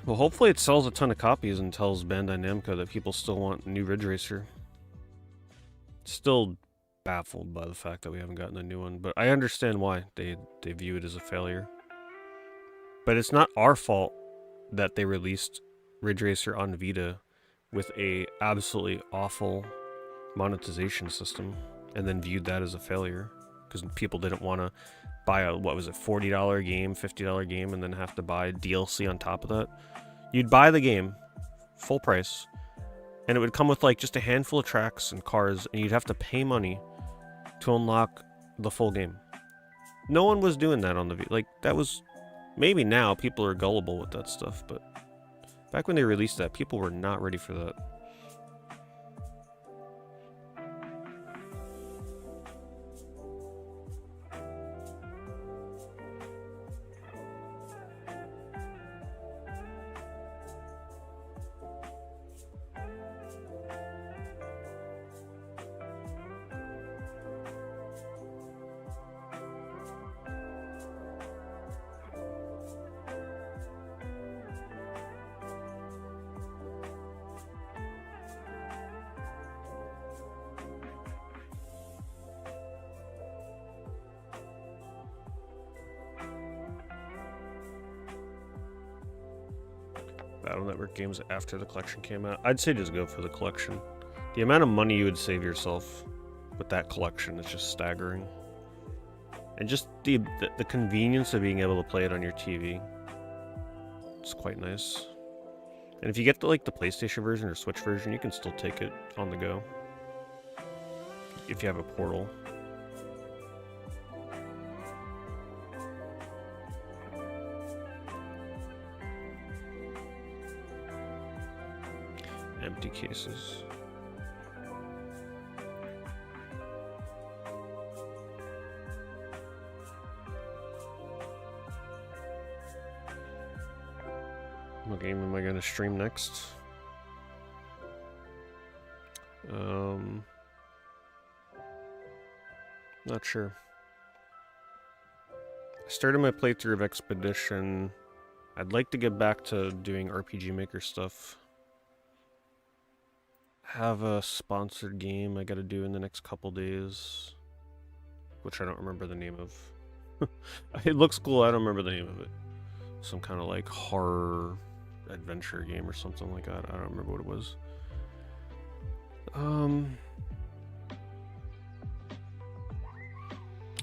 Well, hopefully it sells a ton of copies and tells Bandai Namco that people still want new Ridge Racer. Still baffled by the fact that we haven't gotten a new one, but I understand why they view it as a failure. But it's not our fault that they released Ridge Racer on Vita with a absolutely awful monetization system and then viewed that as a failure. because people didn't want to buy a, what was it, $40 game, $50 game, and then have to buy DLC on top of that. You'd buy the game, full price, and it would come with like just a handful of tracks and cars, and you'd have to pay money to unlock the full game. No one was doing that on the like that was maybe now people are gullible with that stuff, but back when they released that, people were not ready for that. Battle Network games after the collection came out. I'd say just go for the collection. The amount of money you would save yourself with that collection is just staggering. And just the convenience of being able to play it on your TV. It's quite nice. And if you get the PlayStation version or Switch version, you can still take it on the go. If you have a portal. Empty cases. What game am I going to stream next? Not sure. I started my playthrough of Expedition. I'd like to get back to doing RPG Maker stuff. Have a sponsored game I gotta do in the next couple days, which I don't remember the name of. It looks cool, I don't remember the name of it. Some kind of like horror adventure game or something like that. I don't remember what it was.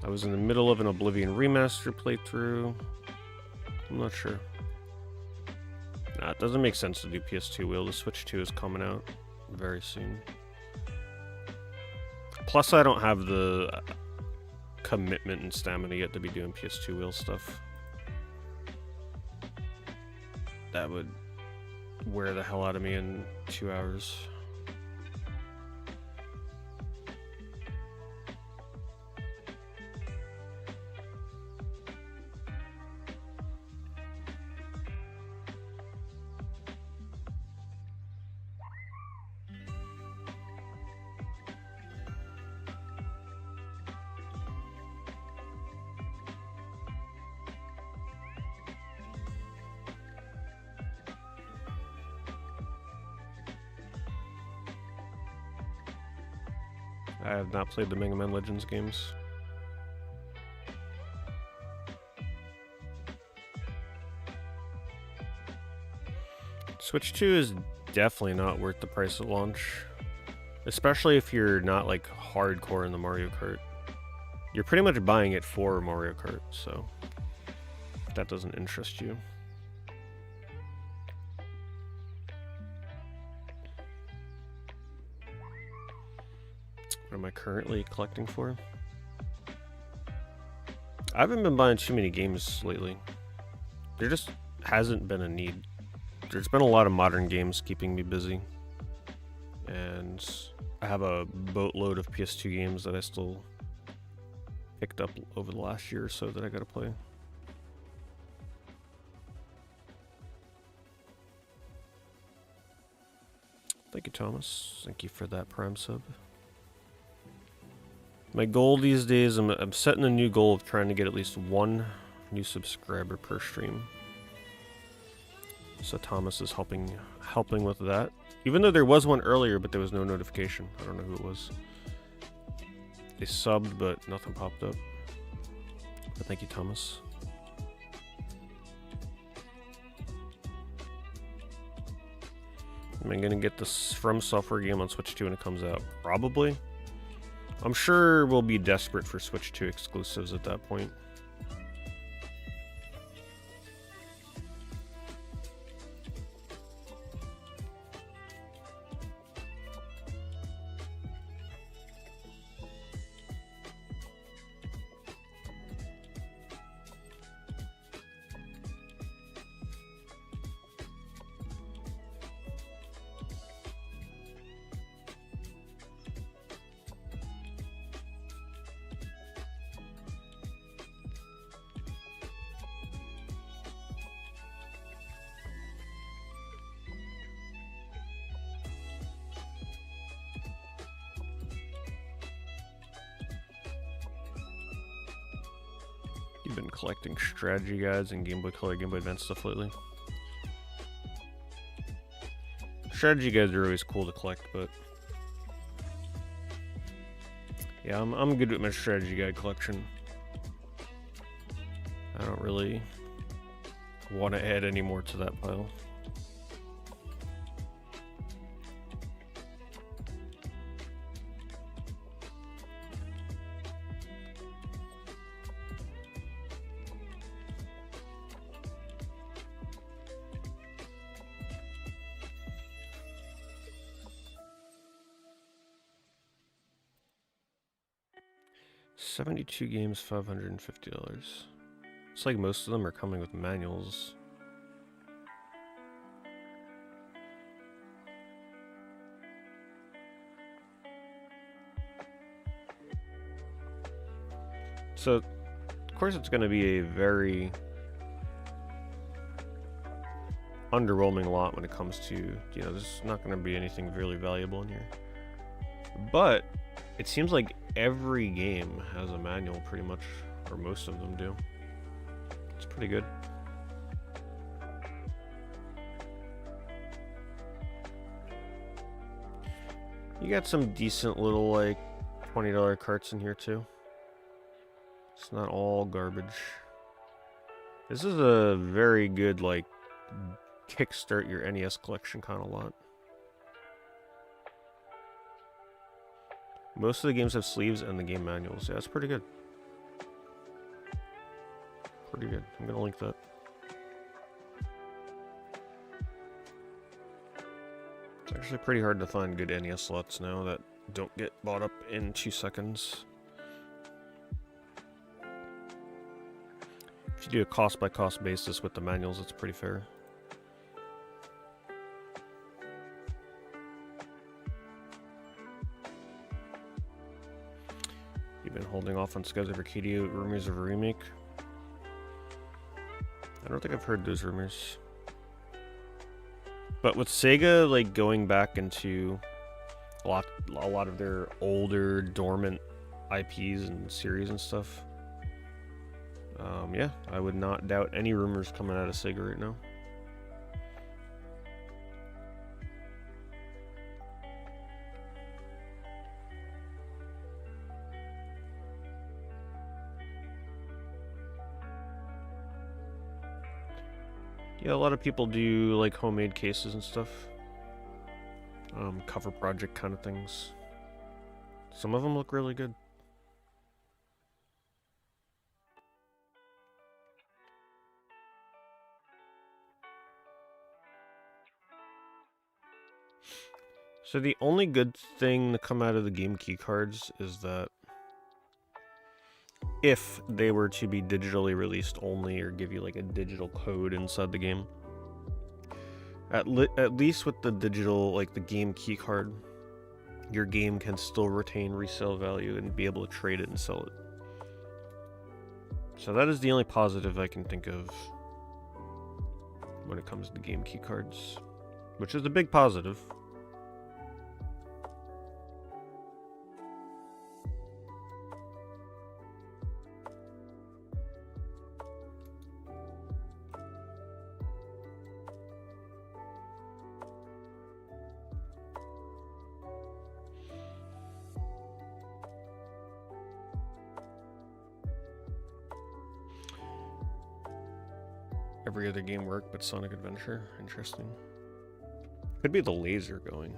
I was in the middle of an Oblivion remaster playthrough. I'm not sure. Nah, it doesn't make sense to do PS2 wheel. The Switch 2 is coming out very soon. Plus, I don't have the commitment and stamina yet to be doing PS2 wheel stuff. That would wear the hell out of me in 2 hours. I have not played the Mega Man Legends games. Switch 2 is definitely not worth the price at launch. Especially if you're not like hardcore in the Mario Kart. You're pretty much buying it for Mario Kart, so if that doesn't interest you. What am I currently collecting for? I haven't been buying too many games lately. There just hasn't been a need. There's been a lot of modern games keeping me busy. And I have a boatload of PS2 games that I still picked up over the last year or so that I gotta play. Thank you, Thomas. Thank you for that Prime sub. My goal these days, I'm setting a new goal of trying to get at least one new subscriber per stream. So Thomas is helping with that. Even though there was one earlier, but there was no notification. I don't know who it was. They subbed, but nothing popped up. But thank you, Thomas. Am I gonna get this From Software game on Switch 2 when it comes out? Probably. I'm sure we'll be desperate for Switch 2 exclusives at that point. You've been collecting strategy guides and Game Boy Color, Game Boy Advance stuff lately. Strategy guides are always cool to collect, but yeah, I'm good with my strategy guide collection. I don't really want to add any more to that pile. $72 games, $550. It's like most of them are coming with manuals. So, of course it's going to be a very underwhelming lot when it comes to, you know, there's not going to be anything really valuable in here. But it seems like every game has a manual pretty much, or most of them do. It's pretty good. You got some decent little like $20 carts in here too. It's not all garbage. This is a very good like kickstart your NES collection kind of lot. Most of the games have sleeves and the game manuals. Yeah, it's pretty good. Pretty good. I'm gonna link that. It's actually pretty hard to find good NES slots now that don't get bought up in 2 seconds. If you do a cost-by-cost basis with the manuals, it's pretty fair. You've been holding off on Skies of Arcadia rumors of a remake. I don't think I've heard those rumors. But with Sega like going back into a lot of their older dormant IPs and series and stuff, yeah, I would not doubt any rumors coming out of Sega right now. Yeah, a lot of people do like homemade cases and stuff. Cover project kind of things. Some of them look really good. So the only good thing to come out of the game key cards is that if they were to be digitally released only or give you like a digital code inside the game, at least with the digital, like the game key card, your game can still retain resale value and be able to trade it and sell it. So that is the only positive I can think of when it comes to game key cards, which is a big positive. Every other game worked, but Sonic Adventure. Interesting. Could be the laser going.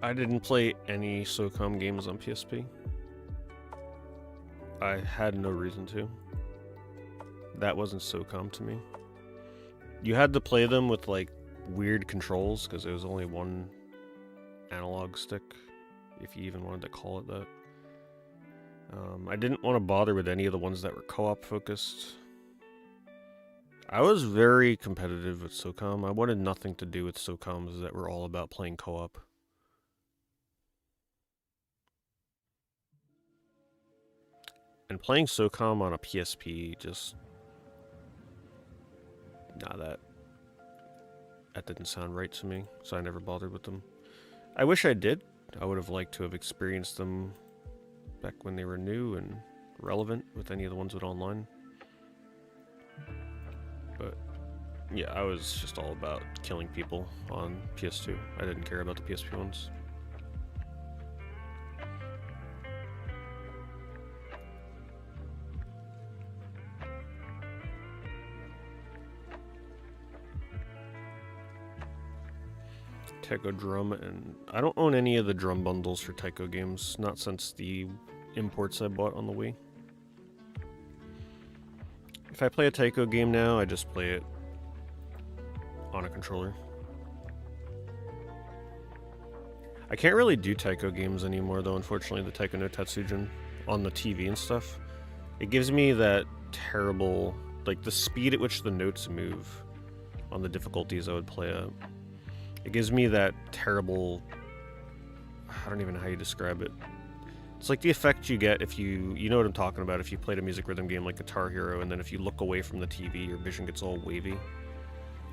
I didn't play any SOCOM games on PSP. I had no reason to. That wasn't SOCOM to me. You had to play them with like weird controls because there was only one analog stick, if you even wanted to call it that. I didn't want to bother with any of the ones that were co-op focused. I was very competitive with SOCOM. I wanted nothing to do with SOCOMs that were all about playing co-op. And playing SOCOM on a PSP just... Nah, that didn't sound right to me, so I never bothered with them. I wish I did. I would have liked to have experienced them back when they were new and relevant with any of the ones with online. But yeah, I was just all about killing people on PS2. I didn't care about the PSP ones. Taiko Drum, and I don't own any of the drum bundles for Taiko games, not since the imports I bought on the Wii. If I play a Taiko game now, I just play it on a controller. I can't really do Taiko games anymore though, unfortunately, the Taiko no Tatsujin on the TV and stuff. It gives me that terrible, like the speed at which the notes move on the difficulties I would play at. It gives me that terrible, I don't even know how you describe it. It's like the effect you get if you know what I'm talking about, if you played a music rhythm game like Guitar Hero, and then if you look away from the TV, your vision gets all wavy.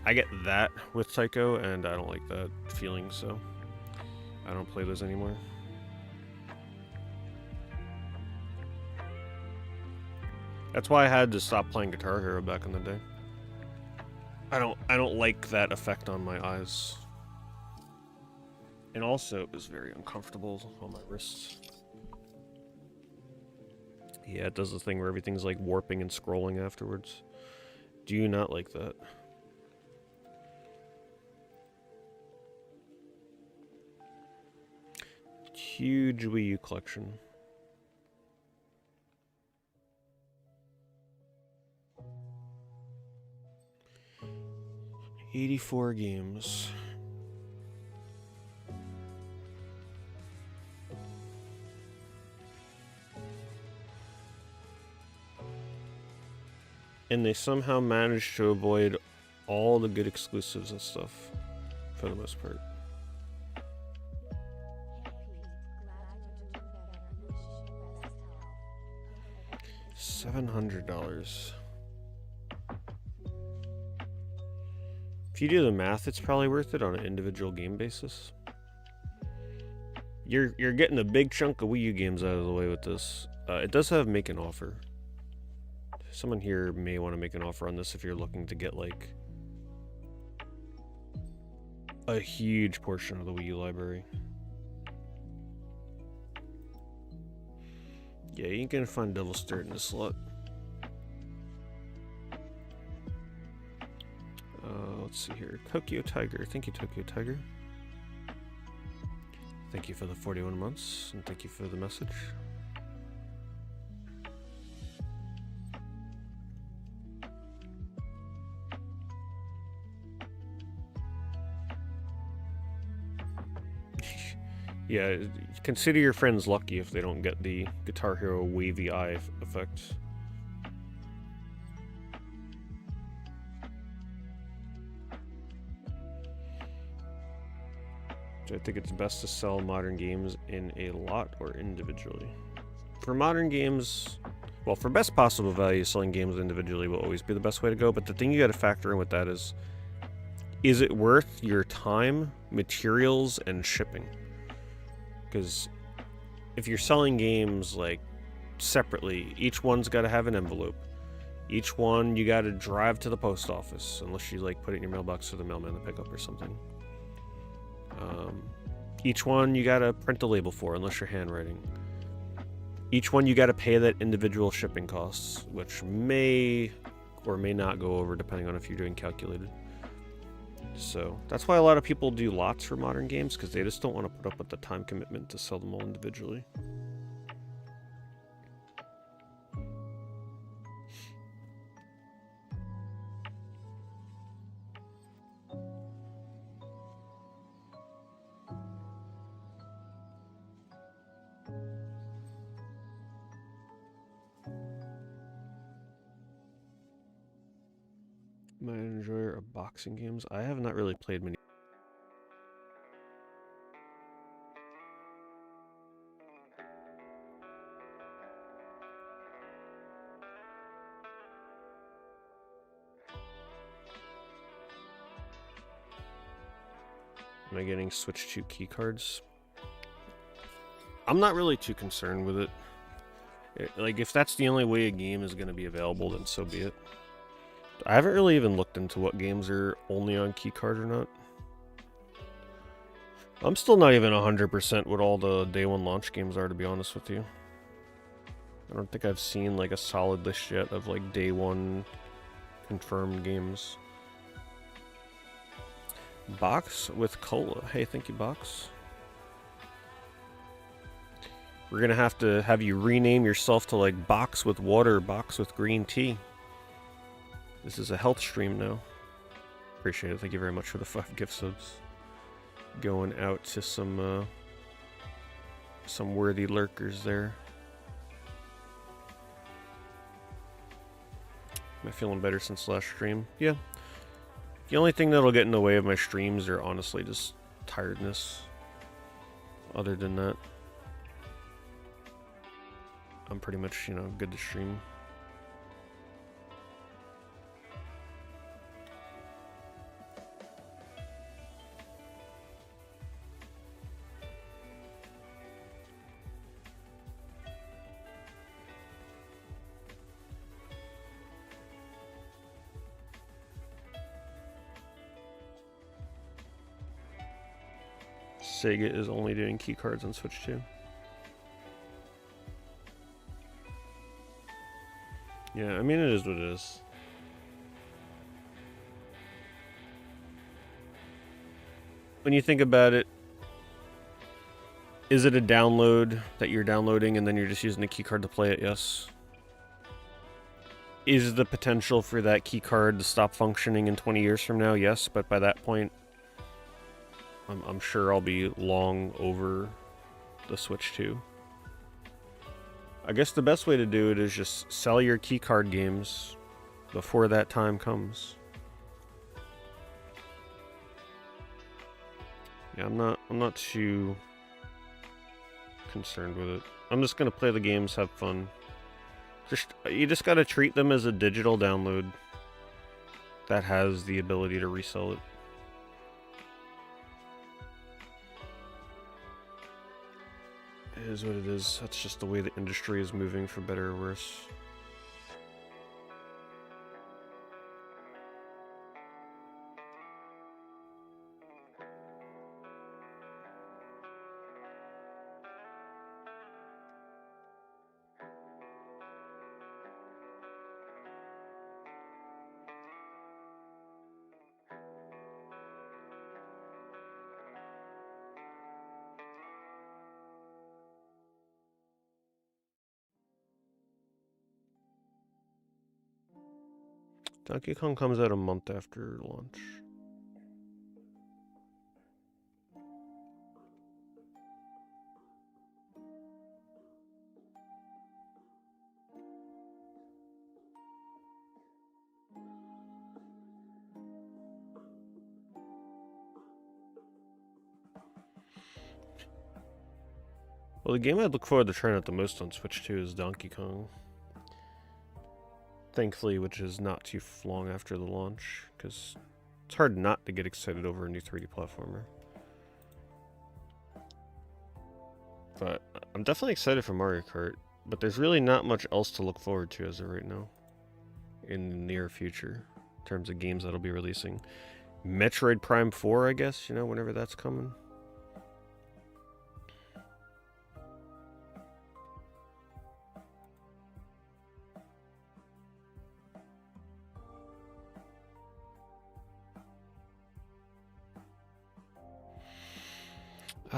I get that with Taiko, and I don't like that feeling, so I don't play those anymore. That's why I had to stop playing Guitar Hero back in the day. I don't like that effect on my eyes. And also, it was very uncomfortable on my wrists. Yeah, it does the thing where everything's like warping and scrolling afterwards. Do you not like that? Huge Wii U collection. $84 games. And they somehow managed to avoid all the good exclusives and stuff, for the most part. $700. If you do the math, it's probably worth it on an individual game basis. You're getting a big chunk of Wii U games out of the way with this. It does have make an offer. Someone here may want to make an offer on this if you're looking to get like a huge portion of the Wii U library. Yeah, you ain't gonna find Devil's Dirt in this slot. Let's see here. Tokyo Tiger. Thank you, Tokyo Tiger. Thank you for the 41 months, and thank you for the message. Yeah, consider your friends lucky if they don't get the Guitar Hero wavy eye effect. So I think it's best to sell modern games in a lot or individually. For modern games, well, for best possible value, selling games individually will always be the best way to go, but the thing you got to factor in with that is it worth your time, materials, and shipping? Because if you're selling games like separately, each one's got to have an envelope. Each one you got to drive to the post office, unless you like put it in your mailbox for the mailman to pick up or something. Each one you got to print the label for, unless you're handwriting. Each one you got to pay that individual shipping costs, which may or may not go over depending on if you're doing calculated. So that's why a lot of people do lots for modern games, because they just don't want to put up with the time commitment to sell them all individually. Am I an enjoyer of boxing games? I have not really played many. Am I getting Switch 2 key cards? I'm not really too concerned with it. Like, if that's the only way a game is going to be available, then so be it. I haven't really even looked into what games are only on keycard or not. I'm still not even 100% what all the day one launch games are, to be honest with you. I don't think I've seen like a solid list yet of like day one confirmed games. Box with cola. Hey, thank you, Box. We're gonna have to have you rename yourself to like Box with water, Box with green tea. This is a health stream now. Appreciate it. Thank you very much for the 5 gift subs. Going out to some worthy lurkers there. Am I feeling better since last stream? Yeah. The only thing that'll get in the way of my streams are honestly just tiredness. Other than that, I'm pretty much, good to stream. Sega is only doing keycards on Switch 2. Yeah, I mean, it is what it is. When you think about it, is it a download that you're downloading and then you're just using the keycard to play it? Yes. Is the potential for that keycard to stop functioning in 20 years from now? Yes, but by that point, I'm sure I'll be long over the Switch 2. I guess the best way to do it is just sell your keycard games before that time comes. Yeah, I'm not too concerned with it. I'm just gonna play the games, have fun. You just gotta treat them as a digital download that has the ability to resell it. It is what it is. That's just the way the industry is moving, for better or worse. Donkey Kong comes out a month after launch. Well, the game I'd look forward to trying out the most on Switch 2 is Donkey Kong. Thankfully, which is not too long after the launch, because it's hard not to get excited over a new 3D platformer. But I'm definitely excited for Mario Kart, but there's really not much else to look forward to as of right now in the near future in terms of games that'll be releasing. Metroid Prime 4, I guess, whenever that's coming.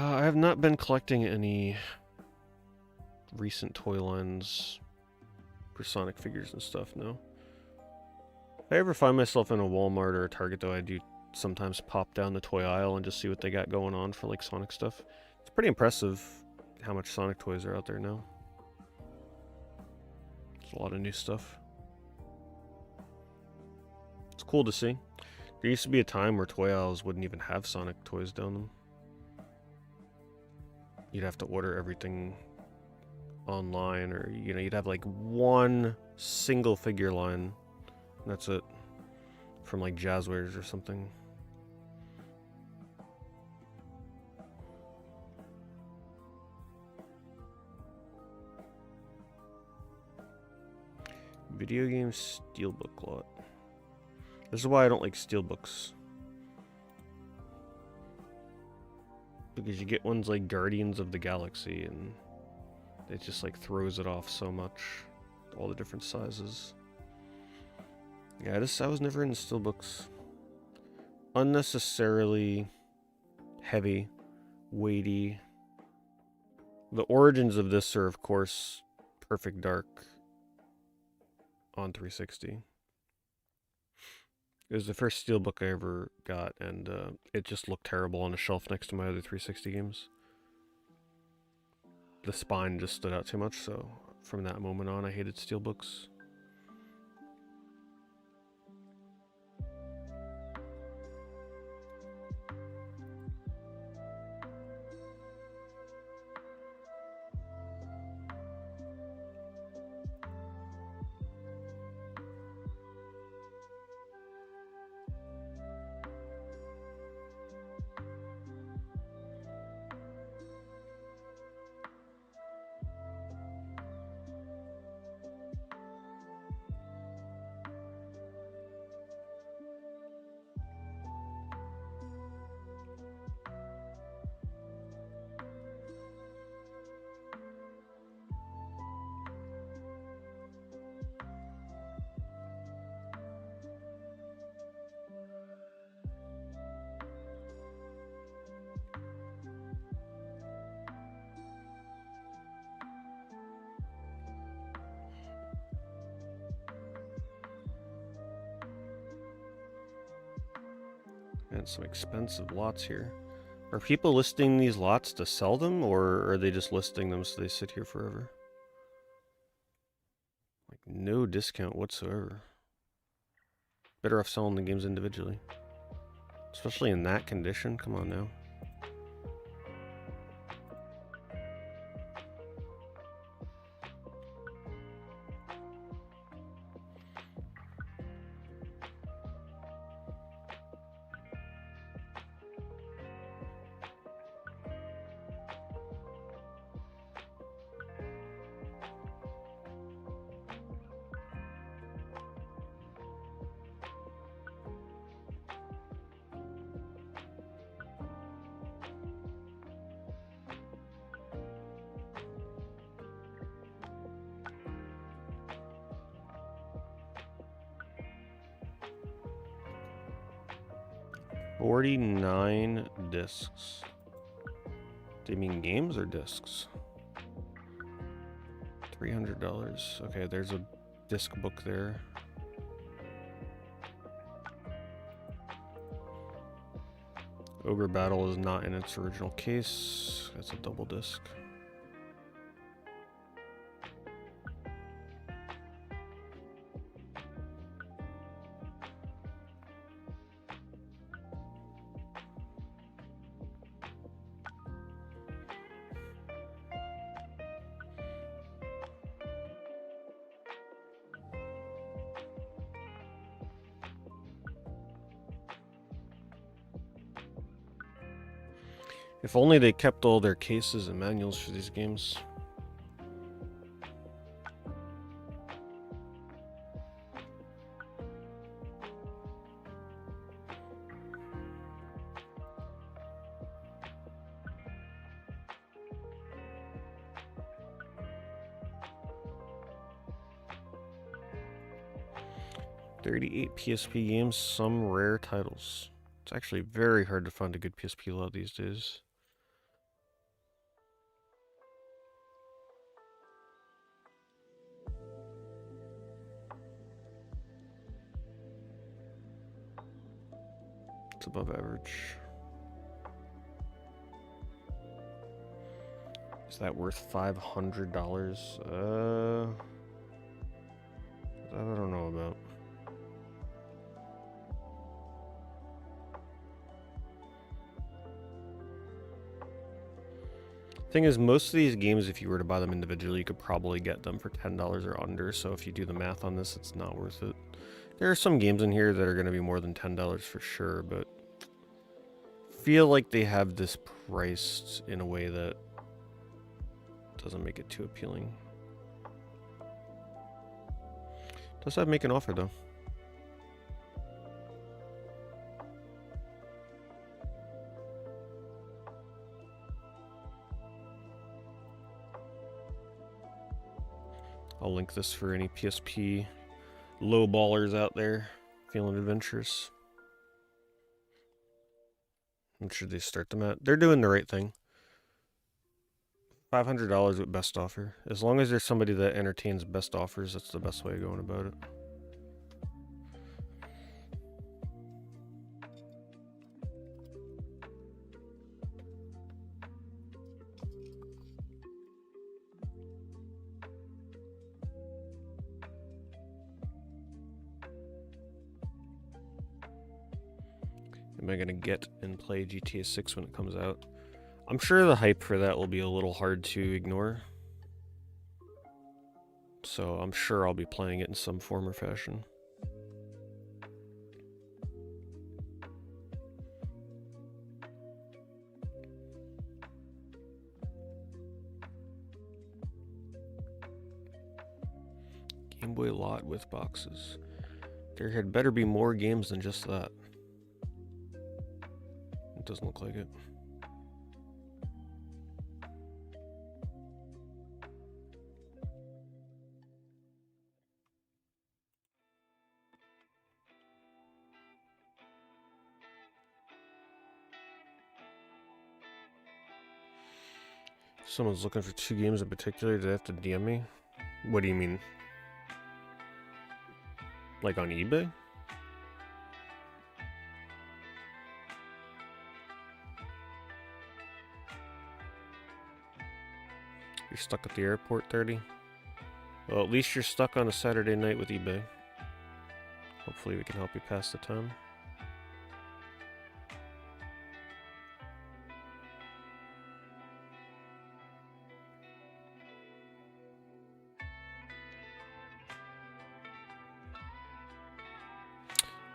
I have not been collecting any recent toy lines for Sonic figures and stuff, no. If I ever find myself in a Walmart or a Target, though, I do sometimes pop down the toy aisle and just see what they got going on for, like, Sonic stuff. It's pretty impressive how much Sonic toys are out there now. There's a lot of new stuff. It's cool to see. There used to be a time where toy aisles wouldn't even have Sonic toys down them. You'd have to order everything online, or, you know, you'd have like one single figure line. That's it. From like Jazzwares or something. Video game steelbook lot. This is why I don't like steelbooks. Because you get ones like Guardians of the Galaxy and it just like throws it off so much. All the different sizes. Yeah, I was never into steelbooks. Unnecessarily heavy, weighty. The origins of this are, of course, Perfect Dark on 360. It was the first steelbook I ever got, and it just looked terrible on a shelf next to my other 360 games. The spine just stood out too much, so from that moment on, I hated steelbooks. And some expensive lots here. Are people listing these lots to sell them, or are they just listing them so they sit here forever? Like, no discount whatsoever. Better off selling the games individually. Especially in that condition, come on now. $49 discs. Do you mean games or discs? $300. Okay, there's a disc book there. Ogre Battle is not in its original case. That's a double disc. If only they kept all their cases and manuals for these games. $38 PSP games, some rare titles. It's actually very hard to find a good PSP lot these days. It's above average. Is that worth $500? That I don't know about. Thing is, most of these games, if you were to buy them individually, you could probably get them for $10 or under. So if you do the math on this, it's not worth it. There are some games in here that are going to be more than $10 for sure, but feel like they have this priced in a way that doesn't make it too appealing. Does that make an offer though? I'll link this for any PSP low ballers out there feeling adventurous. What should they start them at? They're doing the right thing. $500 with best offer. As long as there's somebody that entertains best offers, that's the best way of going about it. Am I going to get and play GTA 6 when it comes out? I'm sure the hype for that will be a little hard to ignore. So I'm sure I'll be playing it in some form or fashion. Game Boy lot with boxes. There had better be more games than just that. It doesn't look like it. Someone's looking for 2 games in particular. Do they have to DM me? What do you mean? Like on eBay? You're stuck at the airport, 30? Well, at least you're stuck on a Saturday night with eBay. Hopefully we can help you pass the time.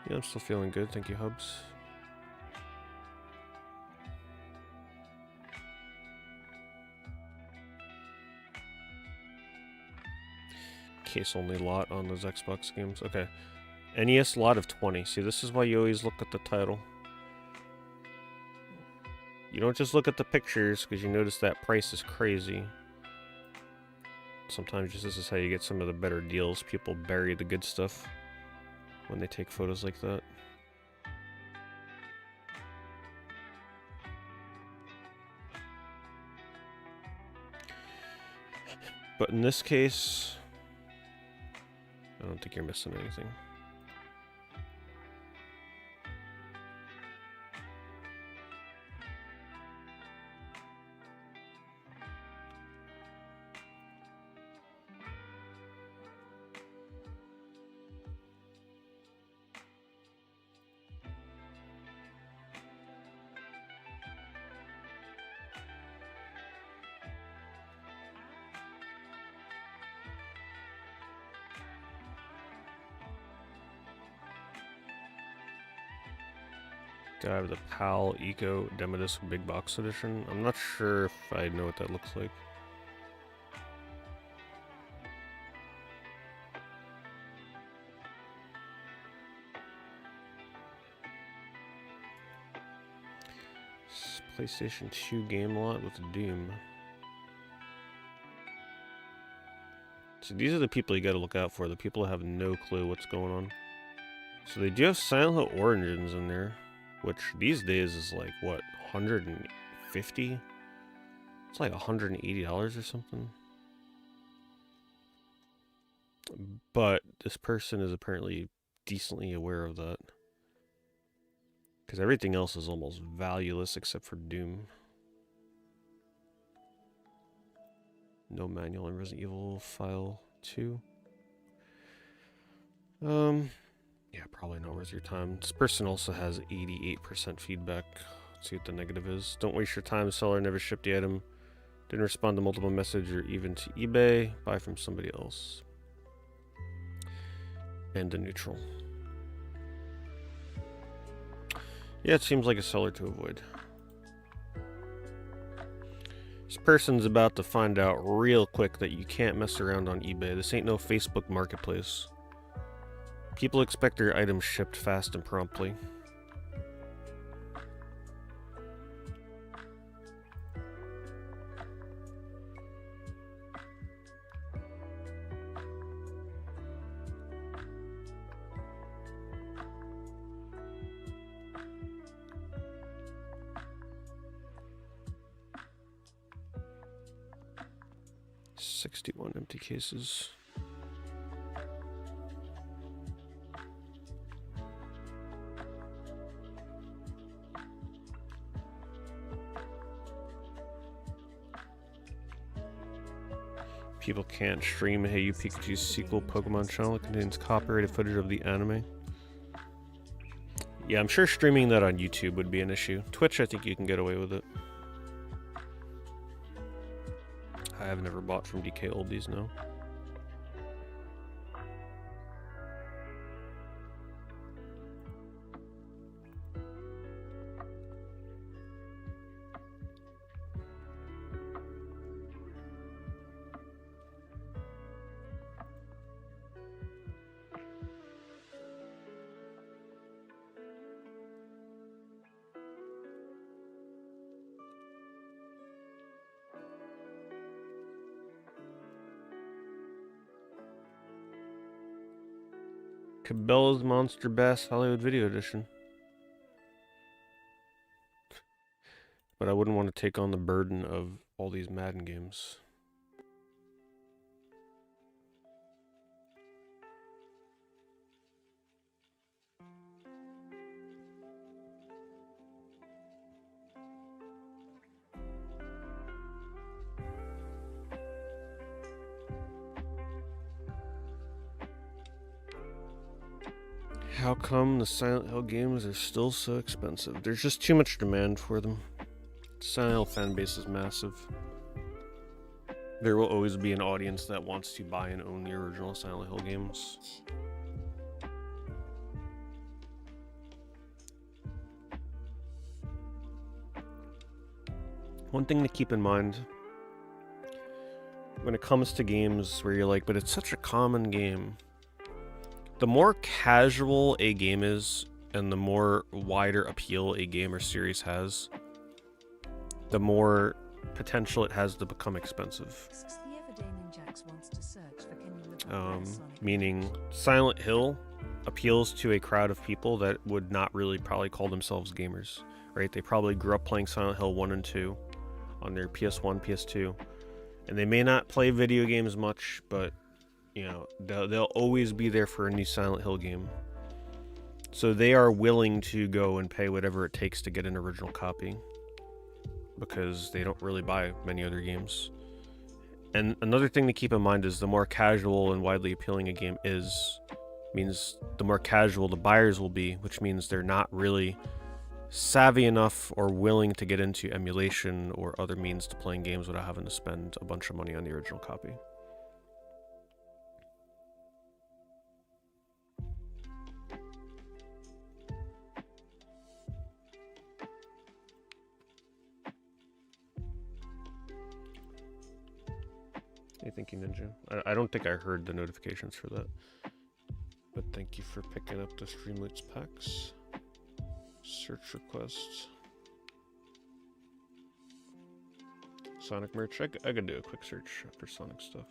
Yeah, I'm still feeling good. Thank you, Hubs. Case only lot on those Xbox games. Okay. NES lot of 20. See, this is why you always look at the title. You don't just look at the pictures because you notice that price is crazy. Sometimes just this is how you get some of the better deals. People bury the good stuff when they take photos like that. But in this case, I don't think you're missing anything. I have the PAL Eco Demodisc Big Box Edition. I'm not sure if I know what that looks like. PlayStation 2 game lot with Doom. So these are the people you gotta look out for. The people who have no clue what's going on. So they do have Silent Hill Origins in there, which these days is like, what, 150? It's like $180 or something. But this person is apparently decently aware of that. Because everything else is almost valueless except for Doom. No manual in Resident Evil File 2. Yeah, probably not worth your time. This person also has 88% feedback. Let's see what the negative is. Don't waste your time. Seller never shipped the item. Didn't respond to multiple messages or even to eBay. Buy from somebody else. And a neutral. Yeah, it seems like a seller to avoid. This person's about to find out real quick that you can't mess around on eBay. This ain't no Facebook marketplace. People expect their items shipped fast and promptly. $61 empty cases. People can't stream Hey You Pikachu's sequel Pokemon channel. It contains copyrighted footage of the anime. Yeah, I'm sure streaming that on YouTube would be an issue. Twitch, I think you can get away with it. I have never bought from DK Oldies, no. Cabela's Monster Bass Hollywood Video Edition. But I wouldn't want to take on the burden of all these Madden games. How come the Silent Hill games are still so expensive? There's just too much demand for them. The Silent Hill fan base is massive. There will always be an audience that wants to buy and own the original Silent Hill games. One thing to keep in mind when it comes to games where you're like, but it's such a common game. The more casual a game is, and the more wider appeal a game or series has, the more potential it has to become expensive. Meaning, Silent Hill appeals to a crowd of people that would not really probably call themselves gamers, right? They probably grew up playing Silent Hill 1 and 2 on their PS1, PS2, and they may not play video games much, but you know, they'll always be there for a new Silent Hill game. So they are willing to go and pay whatever it takes to get an original copy, because they don't really buy many other games. And another thing to keep in mind is the more casual and widely appealing a game is, means the more casual the buyers will be, which means they're not really savvy enough or willing to get into emulation or other means to playing games without having to spend a bunch of money on the original copy. Hey, thank you, Ninja. I don't think I heard the notifications for that. But thank you for picking up the Streamloots packs. Search requests. Sonic merch. I could do a quick search for Sonic stuff.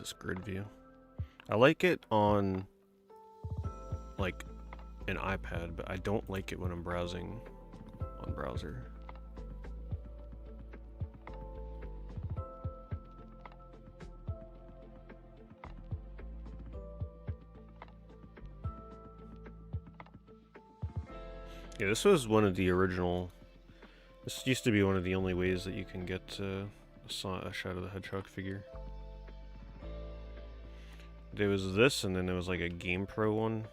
this grid view. I like it on like an iPad, but I don't like it when I'm browsing on browser. Yeah, this was one of the original. This used to be one of the only ways that you can get a Shadow the Hedgehog figure. There was this, and then there was like a GamePro one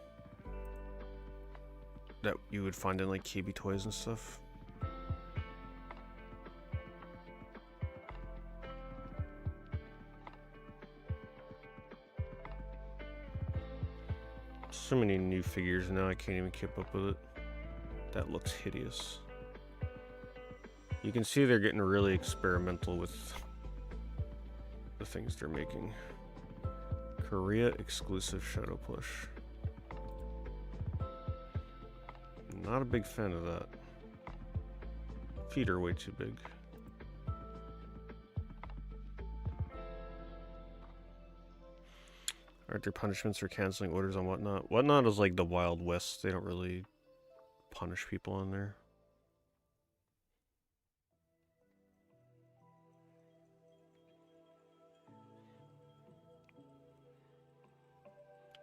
that you would find in like KB Toys and stuff. So many new figures now, I can't even keep up with it. That looks hideous. You can see they're getting really experimental with the things they're making. Korea exclusive Shadow Plush. Not a big fan of that. Feet are way too big. Aren't there punishments for canceling orders on Whatnot? Whatnot is like the Wild West. They don't really punish people on there.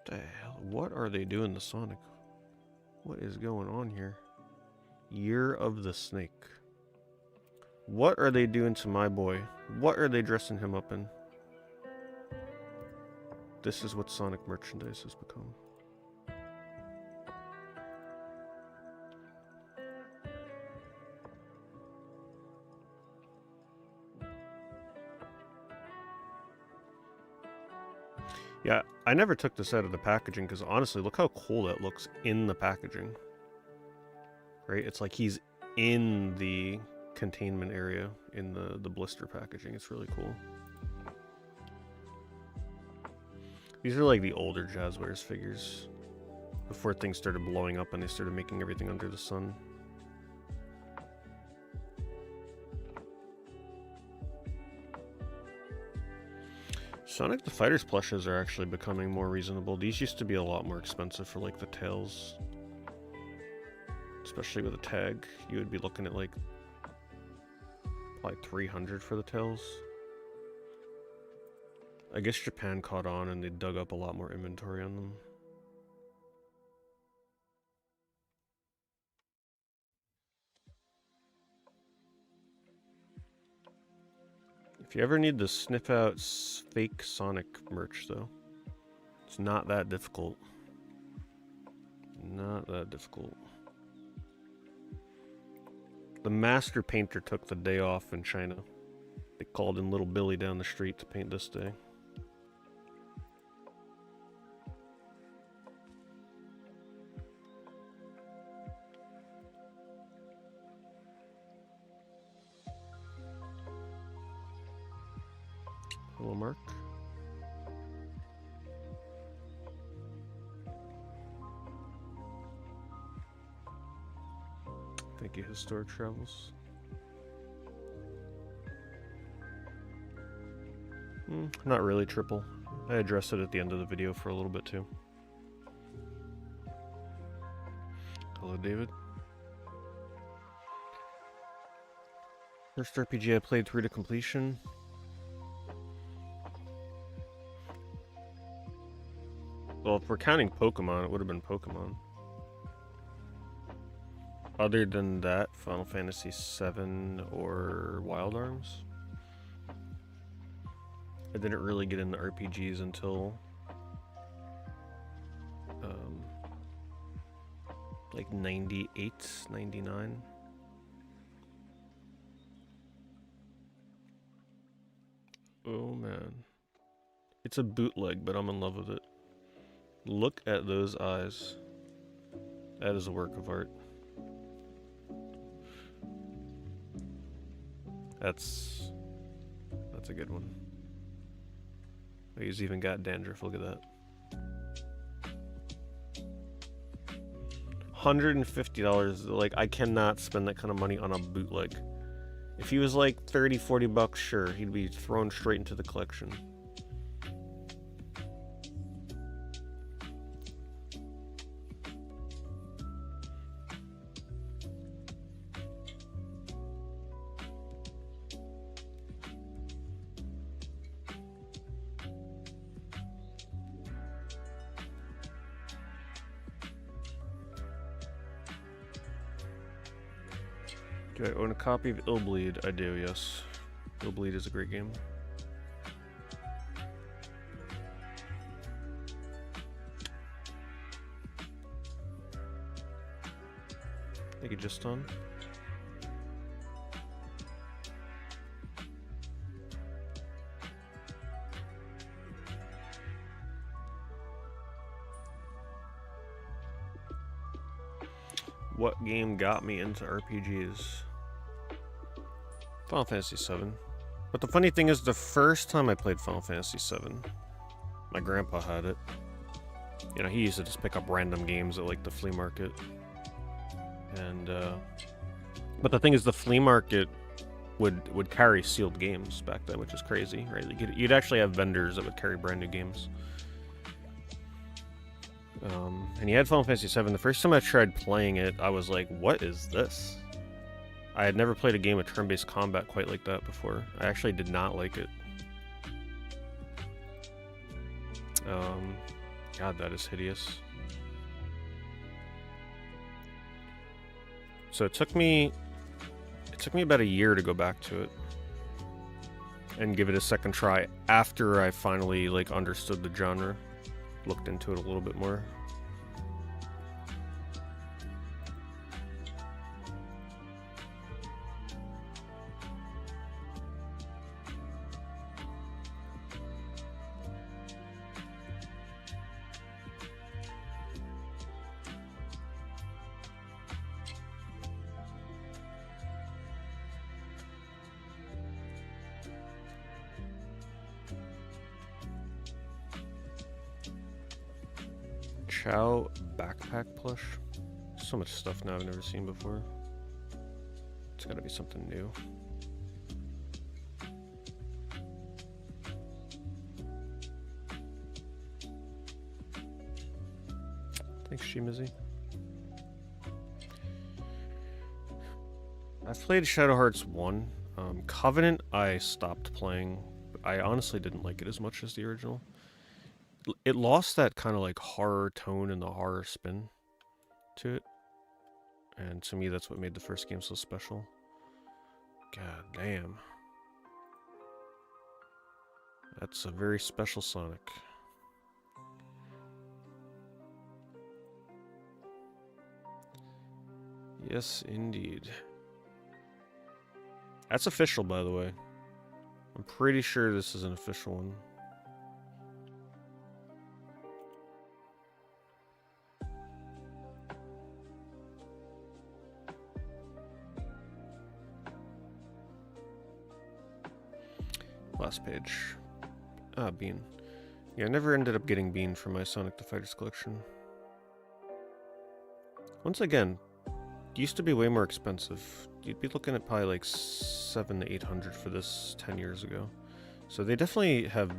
The hell? What are they doing to Sonic? What is going on here? Year of the Snake. What are they doing to my boy? What are they dressing him up in? This is what Sonic merchandise has become. Yeah, I never took this out of the packaging because honestly, look how cool that looks in the packaging. Right? It's like he's in the containment area in the blister packaging. It's really cool. These are like the older Jazzwares figures. Before things started blowing up and they started making everything under the sun. Sonic the Fighter's plushes are actually becoming more reasonable. These used to be a lot more expensive for like the tails. Especially with a tag. You would be looking at like probably 300 for the tails. I guess Japan caught on and they dug up a lot more inventory on them. If you ever need to sniff out fake Sonic merch though, it's not that difficult. Not that difficult. The master painter took the day off in China. They called in little Billy down the street to paint this day. Hello, Mark. Thank you, Historic Travels. Not really triple. I addressed it at the end of the video for a little bit too. Hello, David. First RPG I played through to completion. Well, if we're counting Pokemon, it would have been Pokemon. Other than that, Final Fantasy VII or Wild Arms. I didn't really get into RPGs until like 98, 99. Oh man. It's a bootleg, but I'm in love with it. Look at those eyes. That is a work of art. That's a good one. He's even got dandruff, look at that. $150, like I cannot spend that kind of money on a bootleg. If he was like 30, 40 bucks, sure, he'd be thrown straight into the collection. Do I own a copy of Illbleed? I do, yes. Illbleed is a great game. Thank you, just on. What game got me into RPGs? Final Fantasy VII. But the funny thing is, the first time I played Final Fantasy VII, my grandpa had it. You know, he used to just pick up random games at like the flea market. And but the thing is, the flea market would carry sealed games back then, which is crazy, right? You'd actually have vendors that would carry brand new games. And he had Final Fantasy VII. The first time I tried playing it, I was like, what is this? I had never played a game of turn-based combat quite like that before. I actually did not like it. God, that is hideous. So it took me about a year to go back to it and give it a second try after I finally like understood the genre, looked into it a little bit more. Chow backpack plush. So much stuff now I've never seen before. It's gotta be something new. Thanks, Shimizu. I've played Shadow Hearts 1. Covenant I stopped playing. I honestly didn't like it as much as the original. It lost that kind of like horror tone and the horror spin to it. And to me, that's what made the first game so special. God damn. That's a very special Sonic. Yes, indeed. That's official, by the way. I'm pretty sure this is an official one. Last page. Ah, Bean. Yeah, I never ended up getting Bean for my Sonic the Fighters collection. Once again, it used to be way more expensive. You'd be looking at probably like $700 to $800 for this 10 years ago. So they definitely have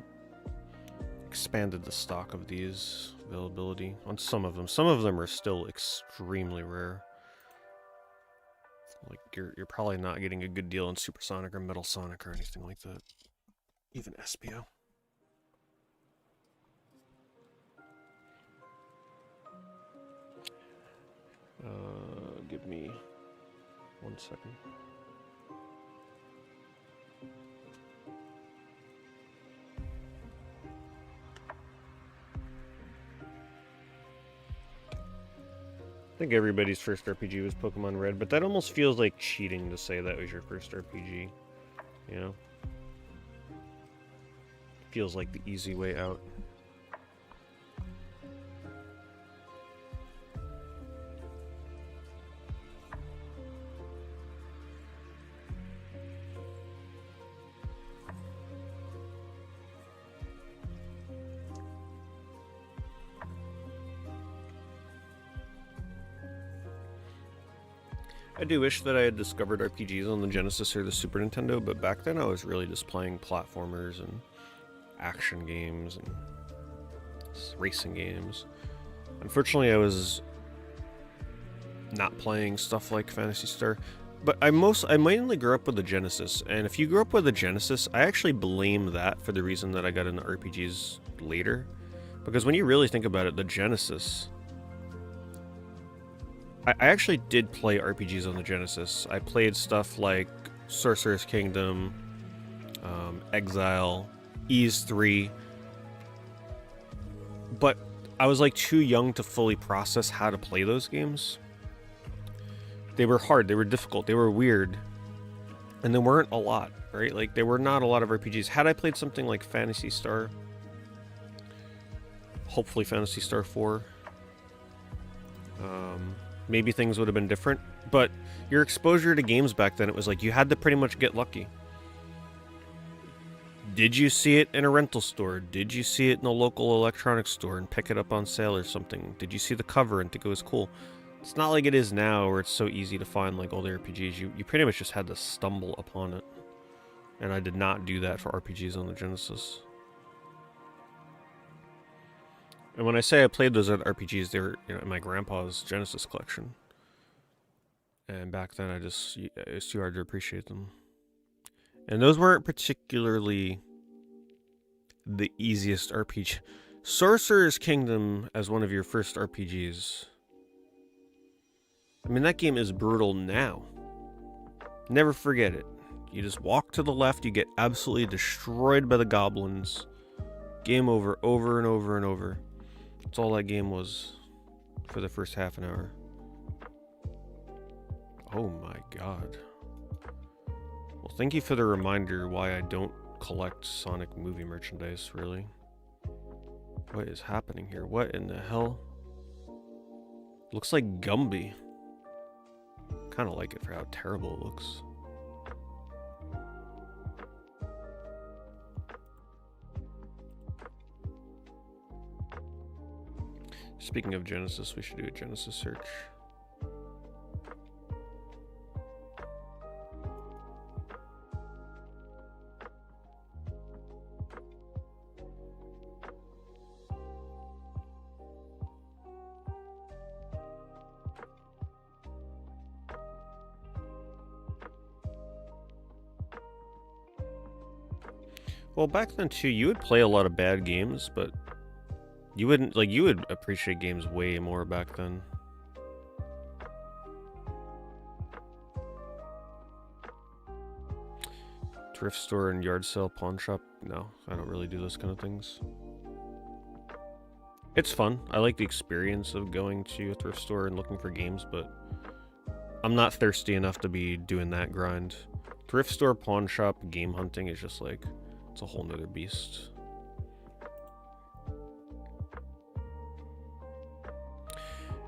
expanded the stock of these availability on some of them. Some of them are still extremely rare. Like you're probably not getting a good deal on Super Sonic or Metal Sonic or anything like that. Even Espio. Give me 1 second. I think everybody's first RPG was Pokemon Red, but that almost feels like cheating to say that was your first RPG, you know? Feels like the easy way out. I do wish that I had discovered RPGs on the Genesis or the Super Nintendo, but back then I was really just playing platformers and action games and racing games. Unfortunately, I was not playing stuff like Phantasy Star, but I mainly grew up with the Genesis, and if you grew up with the Genesis, I actually blame that for the reason that I got into RPGs later, because when you really think about it, the Genesis I actually did play RPGs on the Genesis. I played stuff like Sorcerer's Kingdom, Exile, Ys 3, but I was like too young to fully process how to play those games. They were hard, they were difficult, they were weird, and there weren't a lot, right? Like, there were not a lot of RPGs. Had I played something like Phantasy Star, hopefully Phantasy Star 4, maybe things would have been different, but your exposure to games back then, it was like you had to pretty much get lucky. Did you see it in a rental store? Did you see it in a local electronics store and pick it up on sale or something? Did you see the cover and think it was cool? It's not like it is now where it's so easy to find like old RPGs. You pretty much just had to stumble upon it. And I did not do that for RPGs on the Genesis. And when I say I played those other RPGs, they were, in my grandpa's Genesis collection. And back then, it was too hard to appreciate them. And those weren't particularly the easiest RPG. Sorcerer's Kingdom as one of your first RPGs. I mean, that game is brutal now. Never forget it. You just walk to the left, you get absolutely destroyed by the goblins. Game over, over and over and over. That's all that game was for the first half an hour. Oh my god. Well, thank you for the reminder why I don't collect Sonic movie merchandise, really. What is happening here? What in the hell? Looks like Gumby. Kind of like it for how terrible it looks. Speaking of Genesis, we should do a Genesis search. Well, back then too, you would play a lot of bad games, but you wouldn't, like, you would appreciate games way more back then. Thrift store and yard sale, pawn shop? No, I don't really do those kind of things. It's fun. I like the experience of going to a thrift store and looking for games, but I'm not thirsty enough to be doing that grind. Thrift store, pawn shop, game hunting is just like, it's a whole nother beast.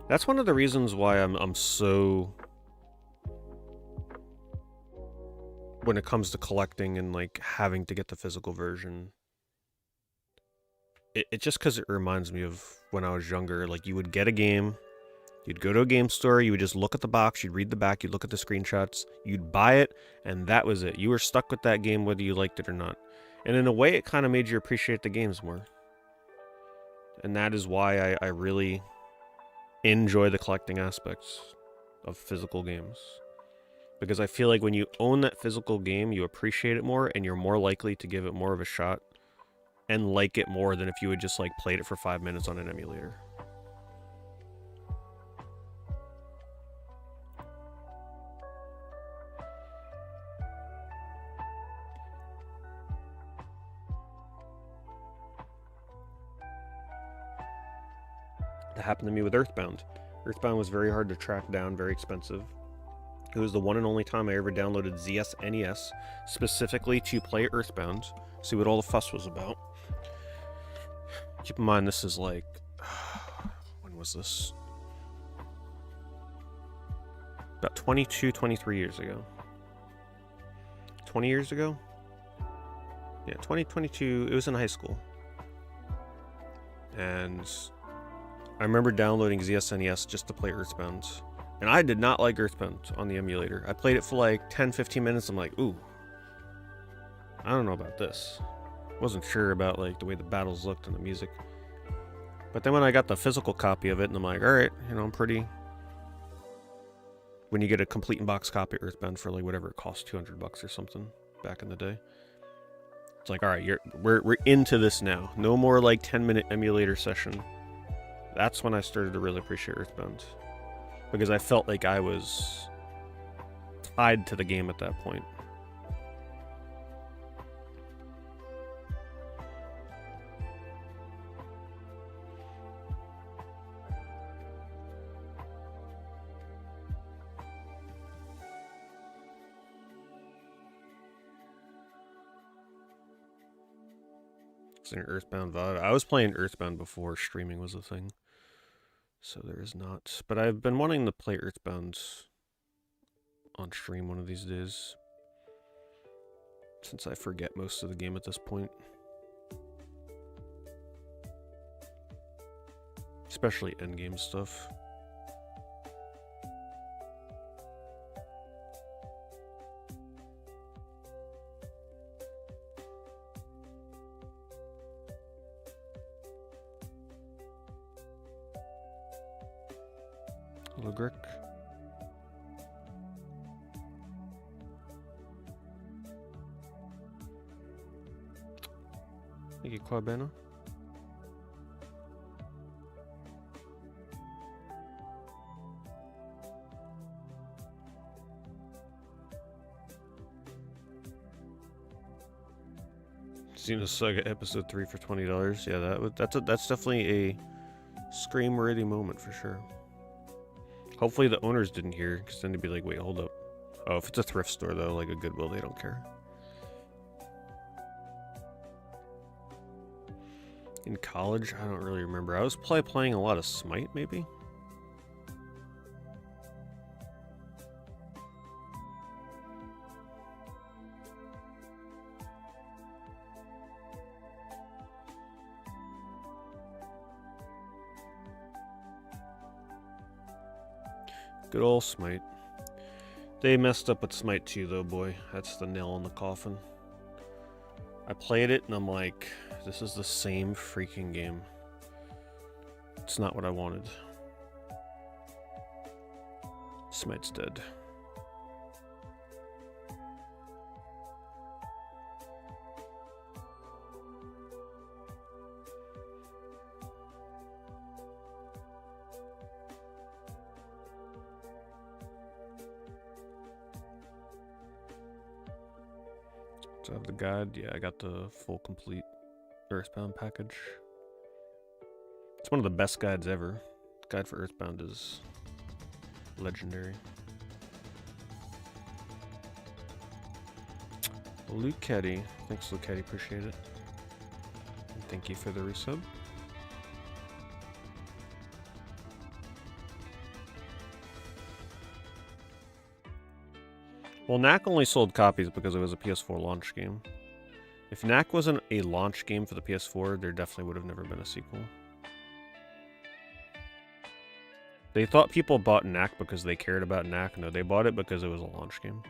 That's one of the reasons why I'm so, when it comes to collecting and like having to get the physical version, it just because it reminds me of when I was younger. Like, you would get a game, you'd go to a game store, you would just look at the box, you'd read the back, you'd look at the screenshots, you'd buy it, and that was it. You were stuck with that game whether you liked it or not. And in a way, it kind of made you appreciate the games more. And that is why I really enjoy the collecting aspects of physical games. Because I feel like when you own that physical game, you appreciate it more, and you're more likely to give it more of a shot and like it more than if you had just like played it for 5 minutes on an emulator. That happened to me with Earthbound. Earthbound was very hard to track down, very expensive. It was the one and only time I ever downloaded ZSNES specifically to play Earthbound, see what all the fuss was about. Keep in mind, this is like, when was this? About 22, 23 years ago. 20 years ago? Yeah, 2022, it was in high school. And I remember downloading ZSNES just to play Earthbound. And I did not like Earthbound on the emulator. I played it for like 10-15 minutes. I'm like, ooh, I don't know about this. Wasn't sure about like the way the battles looked and the music. But then when I got the physical copy of it, and I'm like, alright, I'm pretty... When you get a complete in-box copy of Earthbound for like whatever it cost, $200 or something back in the day. It's like, alright, we're into this now. No more like 10-minute emulator session. That's when I started to really appreciate Earthbound. because I felt like I was tied to the game at that point. It's an Earthbound VOD. I was playing Earthbound before streaming was a thing. So there is not. But I've been wanting to play Earthbound on stream one of these days, since I forget most of the game at this point. Especially endgame stuff. Lurk. Thank you, Quabana. Xenosaga episode 3 for $20. Yeah, that's definitely a scream-worthy moment for sure. Hopefully the owners didn't hear, because then they'd be like, wait, hold up. Oh, if it's a thrift store though, like a Goodwill, they don't care. In college, I don't really remember. I was probably playing a lot of Smite, maybe? Good old Smite. They messed up with Smite 2 though, boy. That's the nail in the coffin. I played it and I'm like, this is the same freaking game. It's not what I wanted. Smite's dead. So I have the guide. Yeah, I got the full complete Earthbound package. It's one of the best guides ever. The guide for Earthbound is legendary. Luketti. Thanks, Luketti. Appreciate it. And thank you for the resub. Well, Knack only sold copies because it was a PS4 launch game. If Knack wasn't a launch game for the PS4, there definitely would have never been a sequel. They thought people bought Knack because they cared about Knack. No, they bought it because it was a launch game.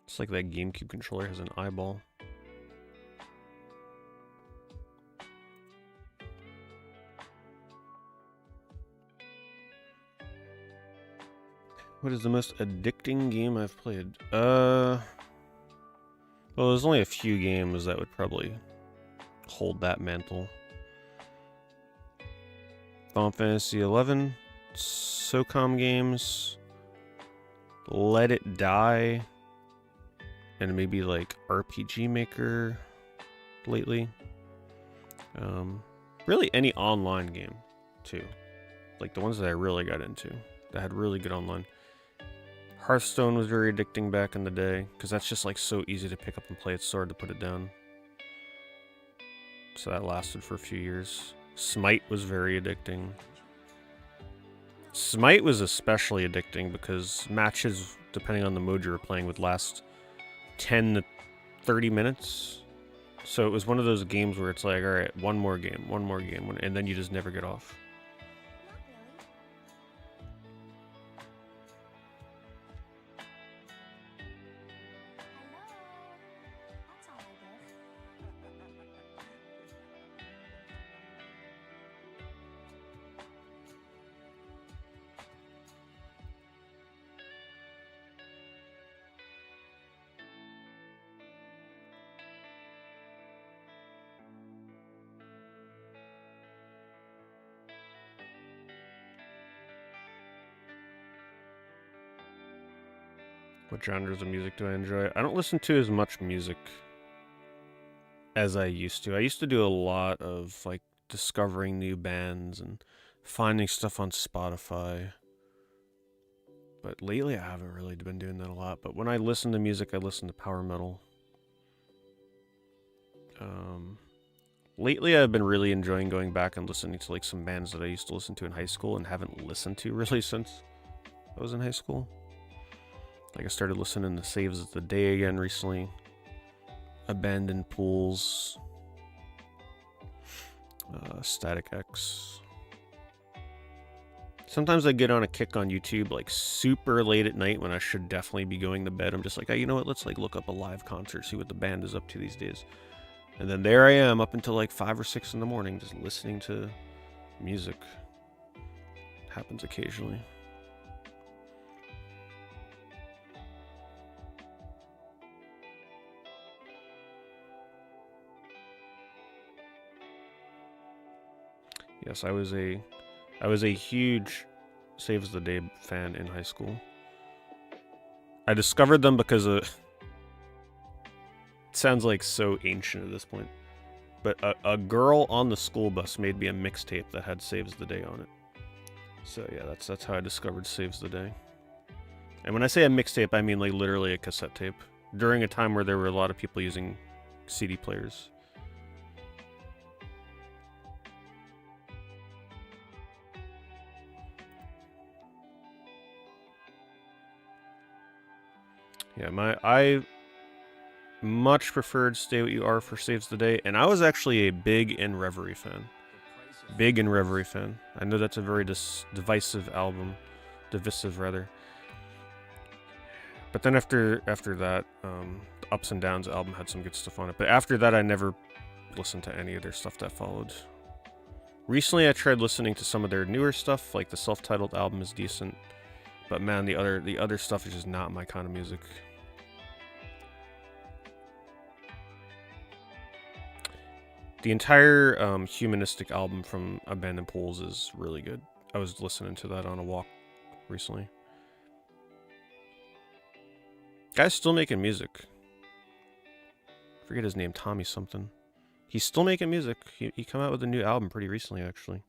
It's like that GameCube controller has an eyeball. What is the most addicting game I've played? Well, there's only a few games that would probably hold that mantle. Final Fantasy XI, SOCOM games, Let It Die, and maybe like RPG Maker lately. Really any online game too. Like the ones that I really got into that had really good online. Hearthstone was very addicting back in the day because that's just like so easy to pick up and play. It's hard to put it down. So that lasted for a few years. Smite was very addicting. Smite was especially addicting because matches, depending on the mode you were playing, would last 10 to 30 minutes. So it was one of those games where it's like, all right, one more game, and then you just never get off. What genres of music do I enjoy? I don't listen to as much music as I used to. I used to do a lot of like discovering new bands and finding stuff on Spotify. But lately I haven't really been doing that a lot. But when I listen to music, I listen to power metal. Lately I've been really enjoying going back and listening to like some bands that I used to listen to in high school and haven't listened to really since I was in high school. Like I started listening to Saves of the Day again recently. Abandoned Pools. Static X. Sometimes I get on a kick on YouTube like super late at night when I should definitely be going to bed. I'm just like, hey, you know what? Let's like look up a live concert, see what the band is up to these days. And then there I am up until like 5 or 6 in the morning just listening to music. Happens occasionally. Yes, I was a huge Saves the Day fan in high school. I discovered them because of... It sounds like so ancient at this point. But a girl on the school bus made me a mixtape that had Saves the Day on it. So yeah, that's how I discovered Saves the Day. And when I say a mixtape, I mean like literally a cassette tape. During a time where there were a lot of people using CD players. Yeah, I much preferred Stay What You Are for Saves the Day, and I was actually a big In Reverie fan. Big In Reverie fan. I know that's a very divisive album. Divisive, rather. But then after that, the Ups and Downs album had some good stuff on it. But after that, I never listened to any of their stuff that followed. Recently, I tried listening to some of their newer stuff, like the self-titled album is decent. But man, the other stuff is just not my kind of music. The entire Humanistic album from Abandoned Pools is really good. I was listening to that on a walk recently. Guy's still making music. I forget his name, Tommy something. He's still making music. He came out with a new album pretty recently, actually.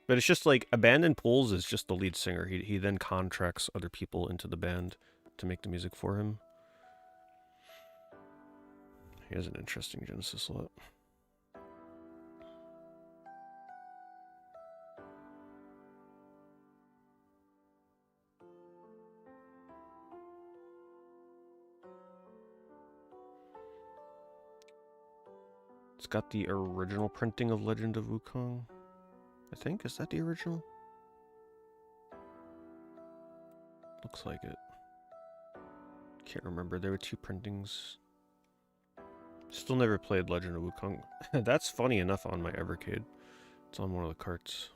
But it's just like, Abandoned Pools is just the lead singer. He then contracts other people into the band to make the music for him. He has an interesting Genesis lot. It's got the original printing of Legend of Wukong. I think, is that the original? Looks like it. Can't remember, there were 2 printings. Still never played Legend of Wukong. That's funny enough on my Evercade. It's on one of the carts.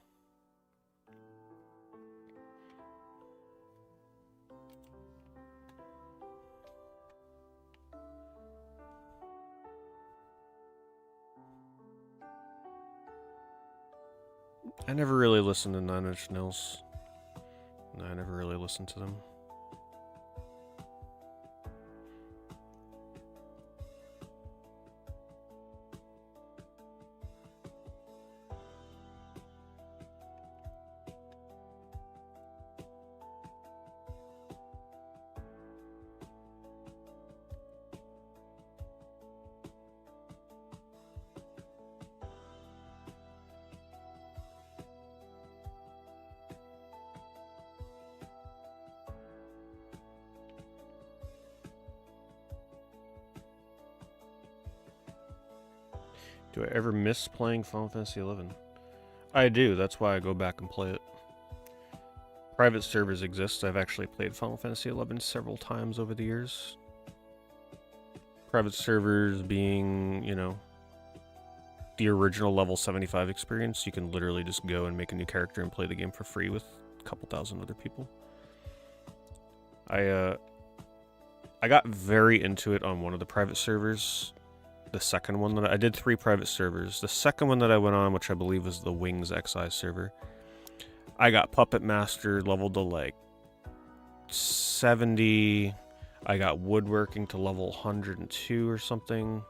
I never really listened to Nine Inch Nails. No, I never really listened to them. Do I ever miss playing Final Fantasy XI? I do, that's why I go back and play it. Private servers exist. I've actually played Final Fantasy XI several times over the years. Private servers being, you know, the original level 75 experience. You can literally just go and make a new character and play the game for free with a couple thousand other people. I got very into it on one of the private servers. The second one that I did 3 private servers. The second one that I went on, which I believe was the Wings XI server, I got Puppet Master leveled to like 70. I got woodworking to level 102 or something.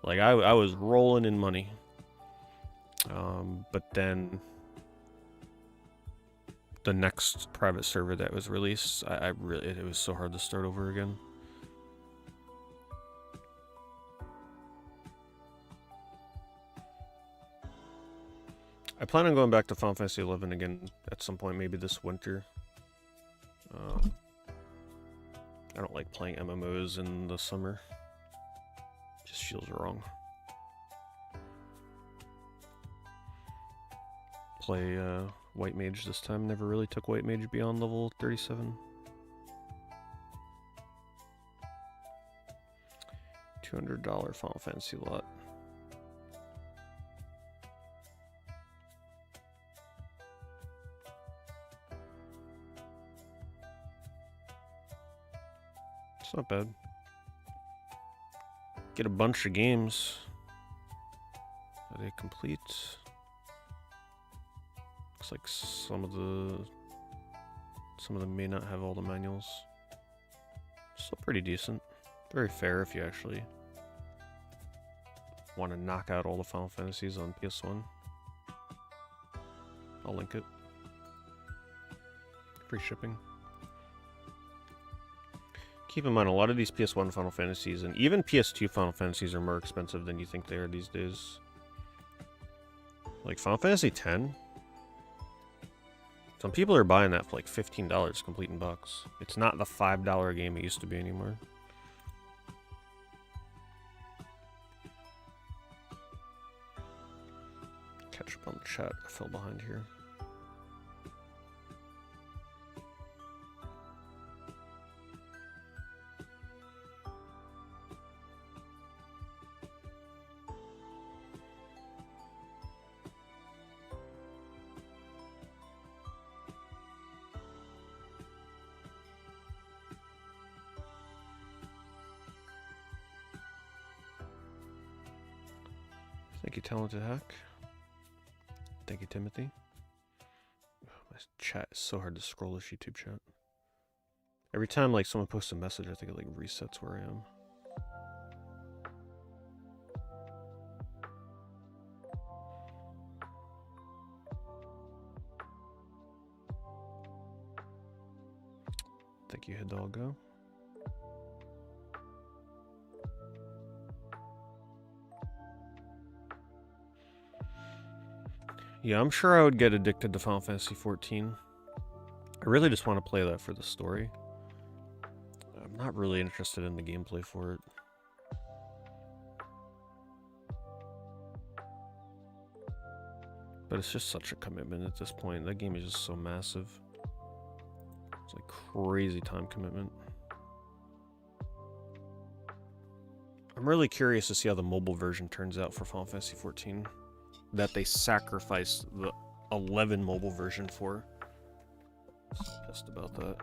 Like, I was rolling in money. But then the next private server that was released, I really, it was so hard to start over again. I plan on going back to Final Fantasy XI again at some point, maybe this winter. I don't like playing MMOs in the summer. Just feels wrong. Play White Mage this time. Never really took White Mage beyond level 37. $200 Final Fantasy lot. It's not bad. Get a bunch of games. Are they complete? Looks like some of them may not have all the manuals. Still pretty decent. Very fair if you actually want to knock out all the Final Fantasies on PS1. I'll link it. Free shipping. Keep in mind, a lot of these PS1 Final Fantasies and even PS2 Final Fantasies are more expensive than you think they are these days. Like Final Fantasy X. Some people are buying that for like $15 complete in box. It's not the $5 game it used to be anymore. Catch up on the chat. I fell behind here. Thank you, Talented Hack. Thank you, Timothy. My chat is so hard to scroll this YouTube chat. Every time like someone posts a message, I think it like resets where I am. Thank you, Hidalgo. Yeah, I'm sure I would get addicted to Final Fantasy XIV. I really just want to play that for the story. I'm not really interested in the gameplay for it. But it's just such a commitment at this point. That game is just so massive. It's like crazy time commitment. I'm really curious to see how the mobile version turns out for Final Fantasy XIV. That they sacrificed the 11 mobile version for. So pissed about that.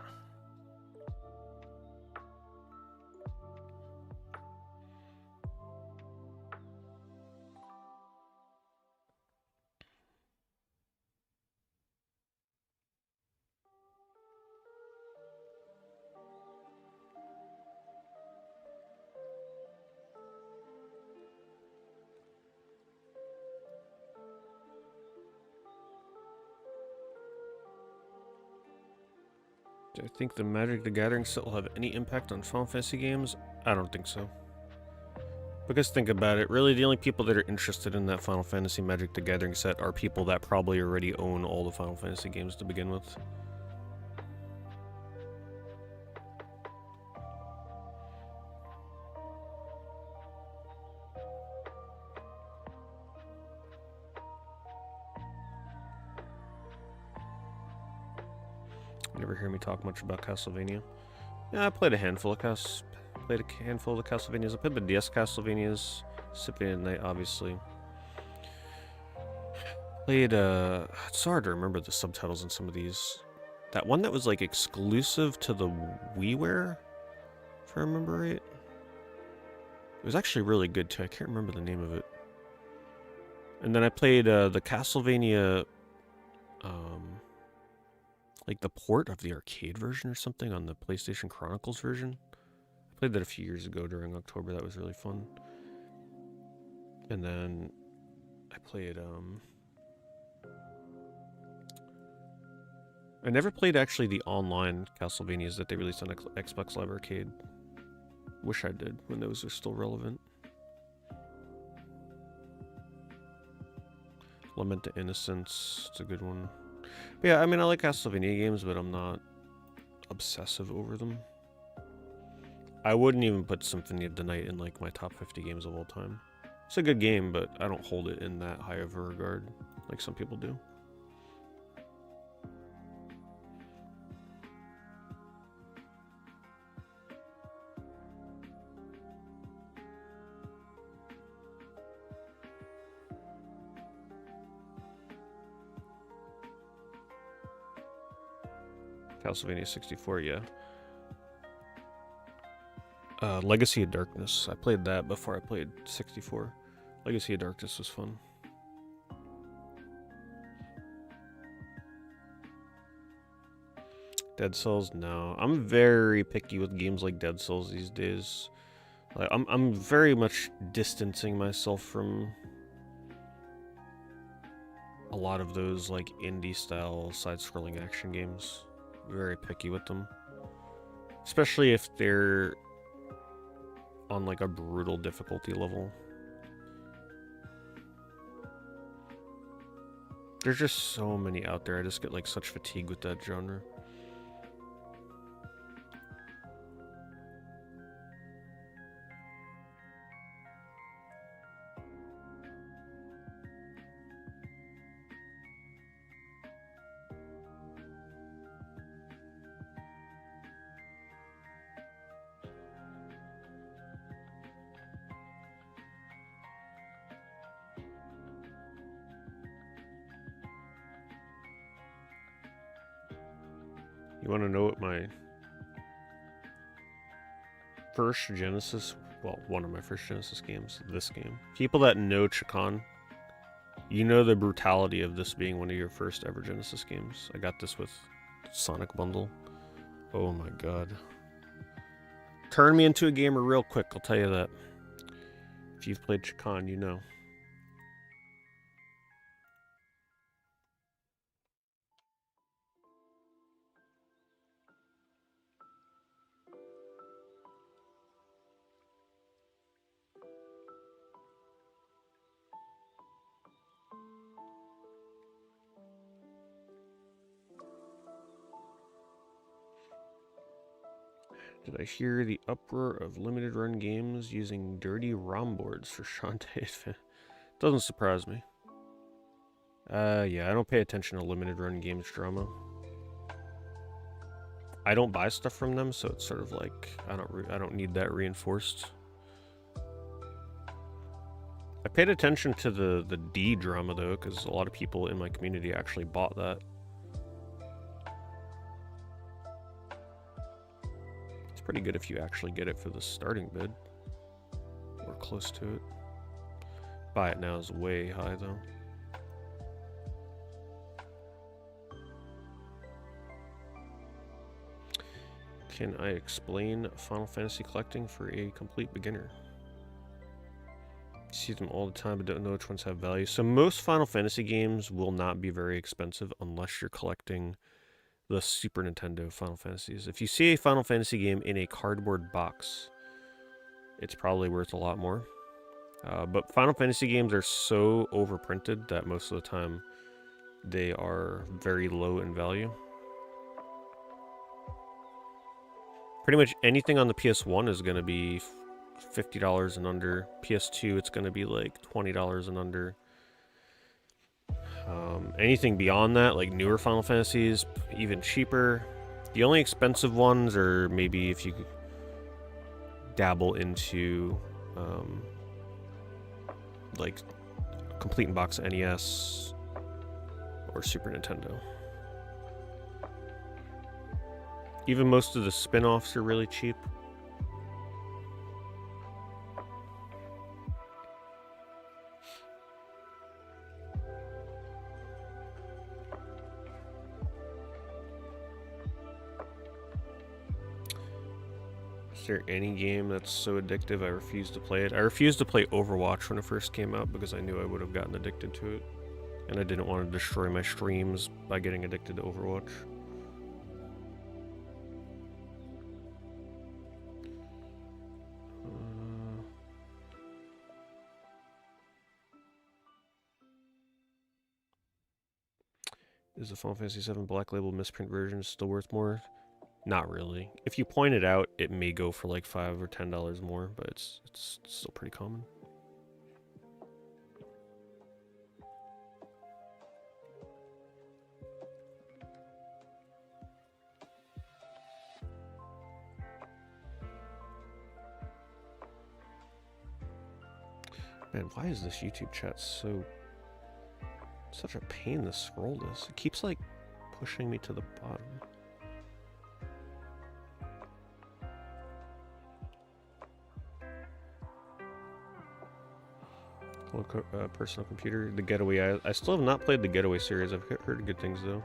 Do I think the Magic the Gathering set will have any impact on Final Fantasy games? I don't think so. Because think about it, really the only people that are interested in that Final Fantasy Magic the Gathering set are people that probably already own all the Final Fantasy games to begin with. Never hear me talk much about Castlevania. Yeah, I played a handful of the Castlevanias. I played the DS Castlevanias, Symphony of the Night, obviously. Played it's hard to remember the subtitles in some of these. That one that was like exclusive to the WiiWare, if I remember right. It was actually really good too. I can't remember the name of it. And then I played the Castlevania, like the port of the arcade version or something on the PlayStation Chronicles version. Played that a few years ago during October. That was really fun. And then I played I never played actually the online Castlevanias that they released on Xbox Live Arcade. Wish I did when those are still relevant. Lament to Innocence, it's a good one. But yeah, I mean, I like Castlevania games, but I'm not obsessive over them. I wouldn't even put Symphony of the Night in like my top 50 games of all time. It's a good game, but I don't hold it in that high of a regard like some people do. Castlevania 64, yeah. Legacy of Darkness. I played that before I played 64. Legacy of Darkness was fun. Dead Cells, no. I'm very picky with games like Dead Cells these days. Like, I'm very much distancing myself from a lot of those like indie style side-scrolling action games. Very picky with them, especially if they're on like a brutal difficulty level. There's just so many out there. I just get like such fatigue with that genre. You want to know what my first Genesis, well, one of my first Genesis games, this game. People that know Chacon, you know the brutality of this being one of your first ever Genesis games. I got this with Sonic Bundle. Oh my god. Turned me into a gamer real quick, I'll tell you that. If you've played Chacon, you know. Did I hear the uproar of limited run games using dirty ROM boards for Shantae? Doesn't surprise me. Yeah, I don't pay attention to limited run games drama. I don't buy stuff from them, so it's sort of like I don't need that reinforced. I paid attention to the D drama though, because a lot of people in my community actually bought that. It's pretty good if you actually get it for the starting bid. Or close to it. Buy it now is way high though. Can I explain Final Fantasy collecting for a complete beginner? See them all the time but don't know which ones have value. So most Final Fantasy games will not be very expensive unless you're collecting the Super Nintendo Final Fantasies. If you see a Final Fantasy game in a cardboard box, it's probably worth a lot more. But Final Fantasy games are so overprinted that most of the time they are very low in value. Pretty much anything on the PS1 is going to be $50 and under. PS2, it's going to be like $20 and under. Anything beyond that, like newer Final Fantasies, even cheaper. The only expensive ones are maybe if you dabble into like complete in box NES or Super Nintendo. Even most of the spin-offs are really cheap. Is there any game that's so addictive I refuse to play it? I refused to play Overwatch when it first came out because I knew I would have gotten addicted to it. And I didn't want to destroy my streams by getting addicted to Overwatch. Is the Final Fantasy VII Black Label misprint version still worth more? Not really. If you point it out, it may go for like $5 or $10 more, but it's still pretty common. Man, why is this YouTube chat such a pain to scroll this? It keeps like pushing me to the bottom. Personal computer, the Getaway. I still have not played the Getaway series. I've heard good things though.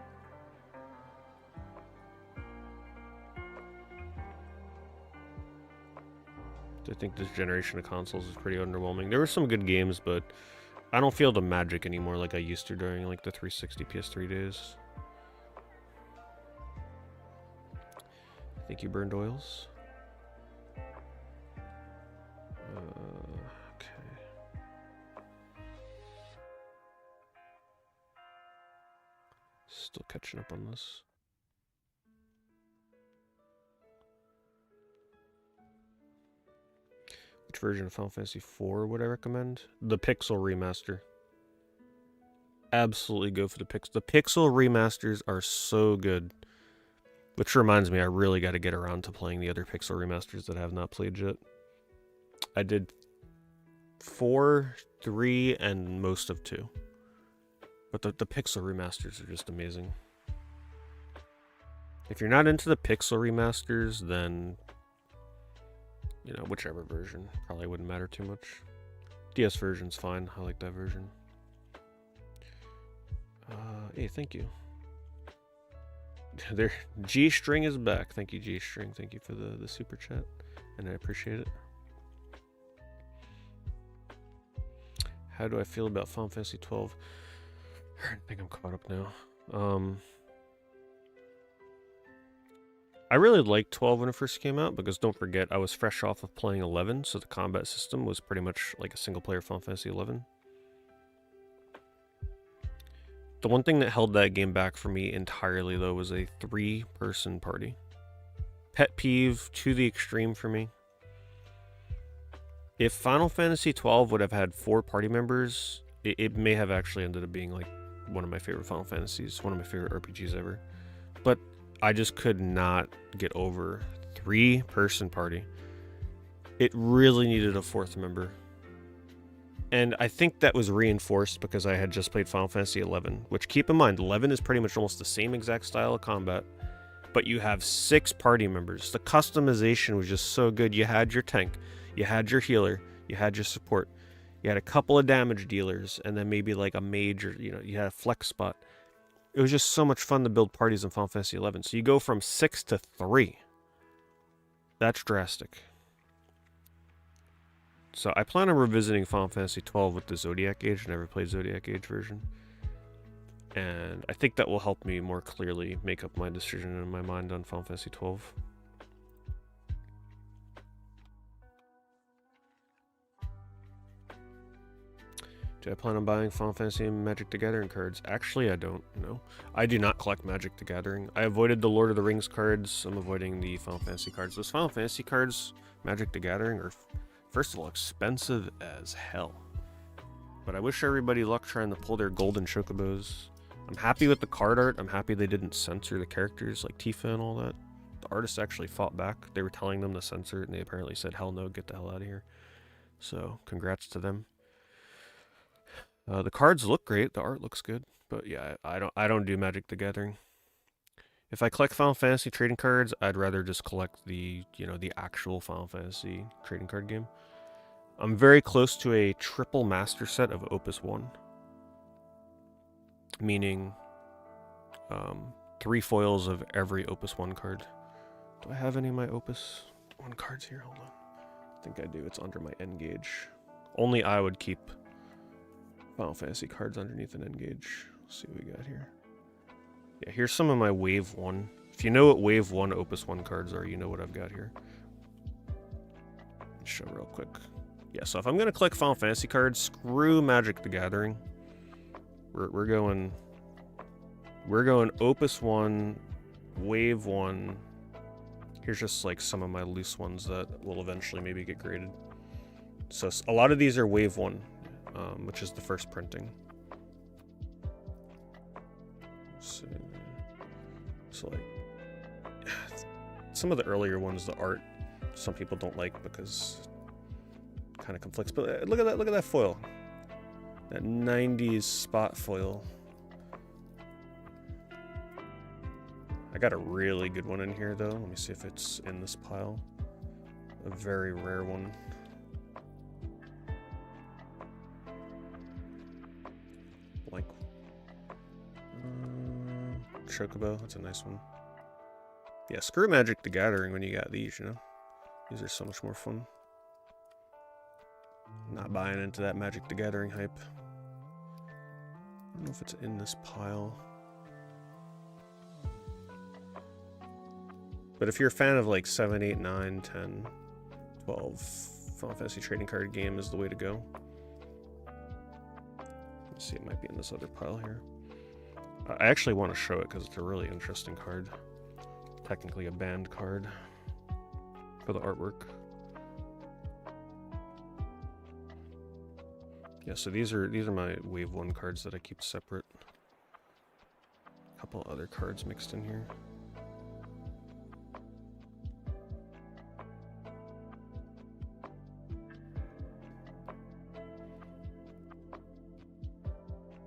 I think this generation of consoles is pretty underwhelming. There were some good games, but I don't feel the magic anymore like I used to during like the 360 PS3 days. Thank you, Burned Oils. Okay. Still catching up on this. Which version of Final Fantasy IV would I recommend? The Pixel Remaster. Absolutely go for the Pixel. The Pixel Remasters are so good. Which reminds me, I really got to get around to playing the other Pixel Remasters that I have not played yet. I did 4, 3, and most of 2. But the Pixel Remasters are just amazing. If you're not into the Pixel Remasters, then you know, whichever version probably wouldn't matter too much. DS version's fine. I like that version. Hey, thank you. There, G String is back. Thank you, G String. Thank you for the super chat, and I appreciate it. How do I feel about Final Fantasy 12? I think I'm caught up now. I really liked 12 when it first came out, because don't forget, I was fresh off of playing 11, so the combat system was pretty much like a single-player Final Fantasy 11. The one thing that held that game back for me entirely, though, was a 3-person party. Pet peeve to the extreme for me. If Final Fantasy 12 would have had 4 party members, it may have actually ended up being like one of my favorite Final Fantasies, one of my favorite RPGs ever. But I just could not get over 3-person party. It really needed a 4th member. And I think that was reinforced because I had just played Final Fantasy 11, which, keep in mind, 11 is pretty much almost the same exact style of combat, but you have 6 party members. The customization was just so good. You had your tank, you had your healer, you had your support, you had a couple of damage dealers, and then maybe like a mage, or you had a flex spot. It was just so much fun to build parties in Final Fantasy 11. So you go from 6 to 3. That's drastic. So I plan on revisiting Final Fantasy 12 with the Zodiac Age. I never played Zodiac Age version. And I think that will help me more clearly make up my decision in my mind on Final Fantasy 12. Do I plan on buying Final Fantasy and Magic the Gathering cards? Actually, I don't know. I do not collect Magic the Gathering. I avoided the Lord of the Rings cards. I'm avoiding the Final Fantasy cards. Those Final Fantasy cards, Magic the Gathering, are, first of all, expensive as hell. But I wish everybody luck trying to pull their golden chocobos. I'm happy with the card art. I'm happy they didn't censor the characters like Tifa and all that. The artists actually fought back. They were telling them to censor it, and they apparently said, hell no, get the hell out of here. So, congrats to them. The cards look great. The art looks good. But yeah, I don't do Magic the Gathering. If I collect Final Fantasy trading cards, I'd rather just collect the actual Final Fantasy trading card game. I'm very close to a triple master set of Opus 1. Meaning 3 foils of every Opus 1 card. Do I have any of my Opus? 1 card's here. Hold on. I think I do. It's under my N gauge. Only I would keep Final Fantasy cards underneath an N gauge. Let's see what we got here. Yeah, here's some of my Wave 1. If you know what Wave 1 Opus 1 cards are, you know what I've got here. Show real quick. Yeah, so if I'm gonna collect Final Fantasy cards, screw Magic the Gathering. We're going Opus 1, Wave 1. Here's just like some of my loose ones that will eventually maybe get graded. So a lot of these are Wave 1, which is the first printing. So like some of the earlier ones, the art, some people don't like because it kind of conflicts. But look at that foil, that 90s spot foil. I got a really good one in here though. Let me see if it's in this pile. A very rare one. Like Chocobo, that's a nice one. Yeah, screw Magic the Gathering when you got these, you know? These are so much more fun. Not buying into that Magic the Gathering hype. I don't know if it's in this pile. But if you're a fan of like 7, 8, 9, 10, 12, Final Fantasy trading card game is the way to go. Let's see, it might be in this other pile here. I actually want to show it because it's a really interesting card. Technically a banned card for the artwork. Yeah, so these are my Wave 1 cards that I keep separate. A couple other cards mixed in here.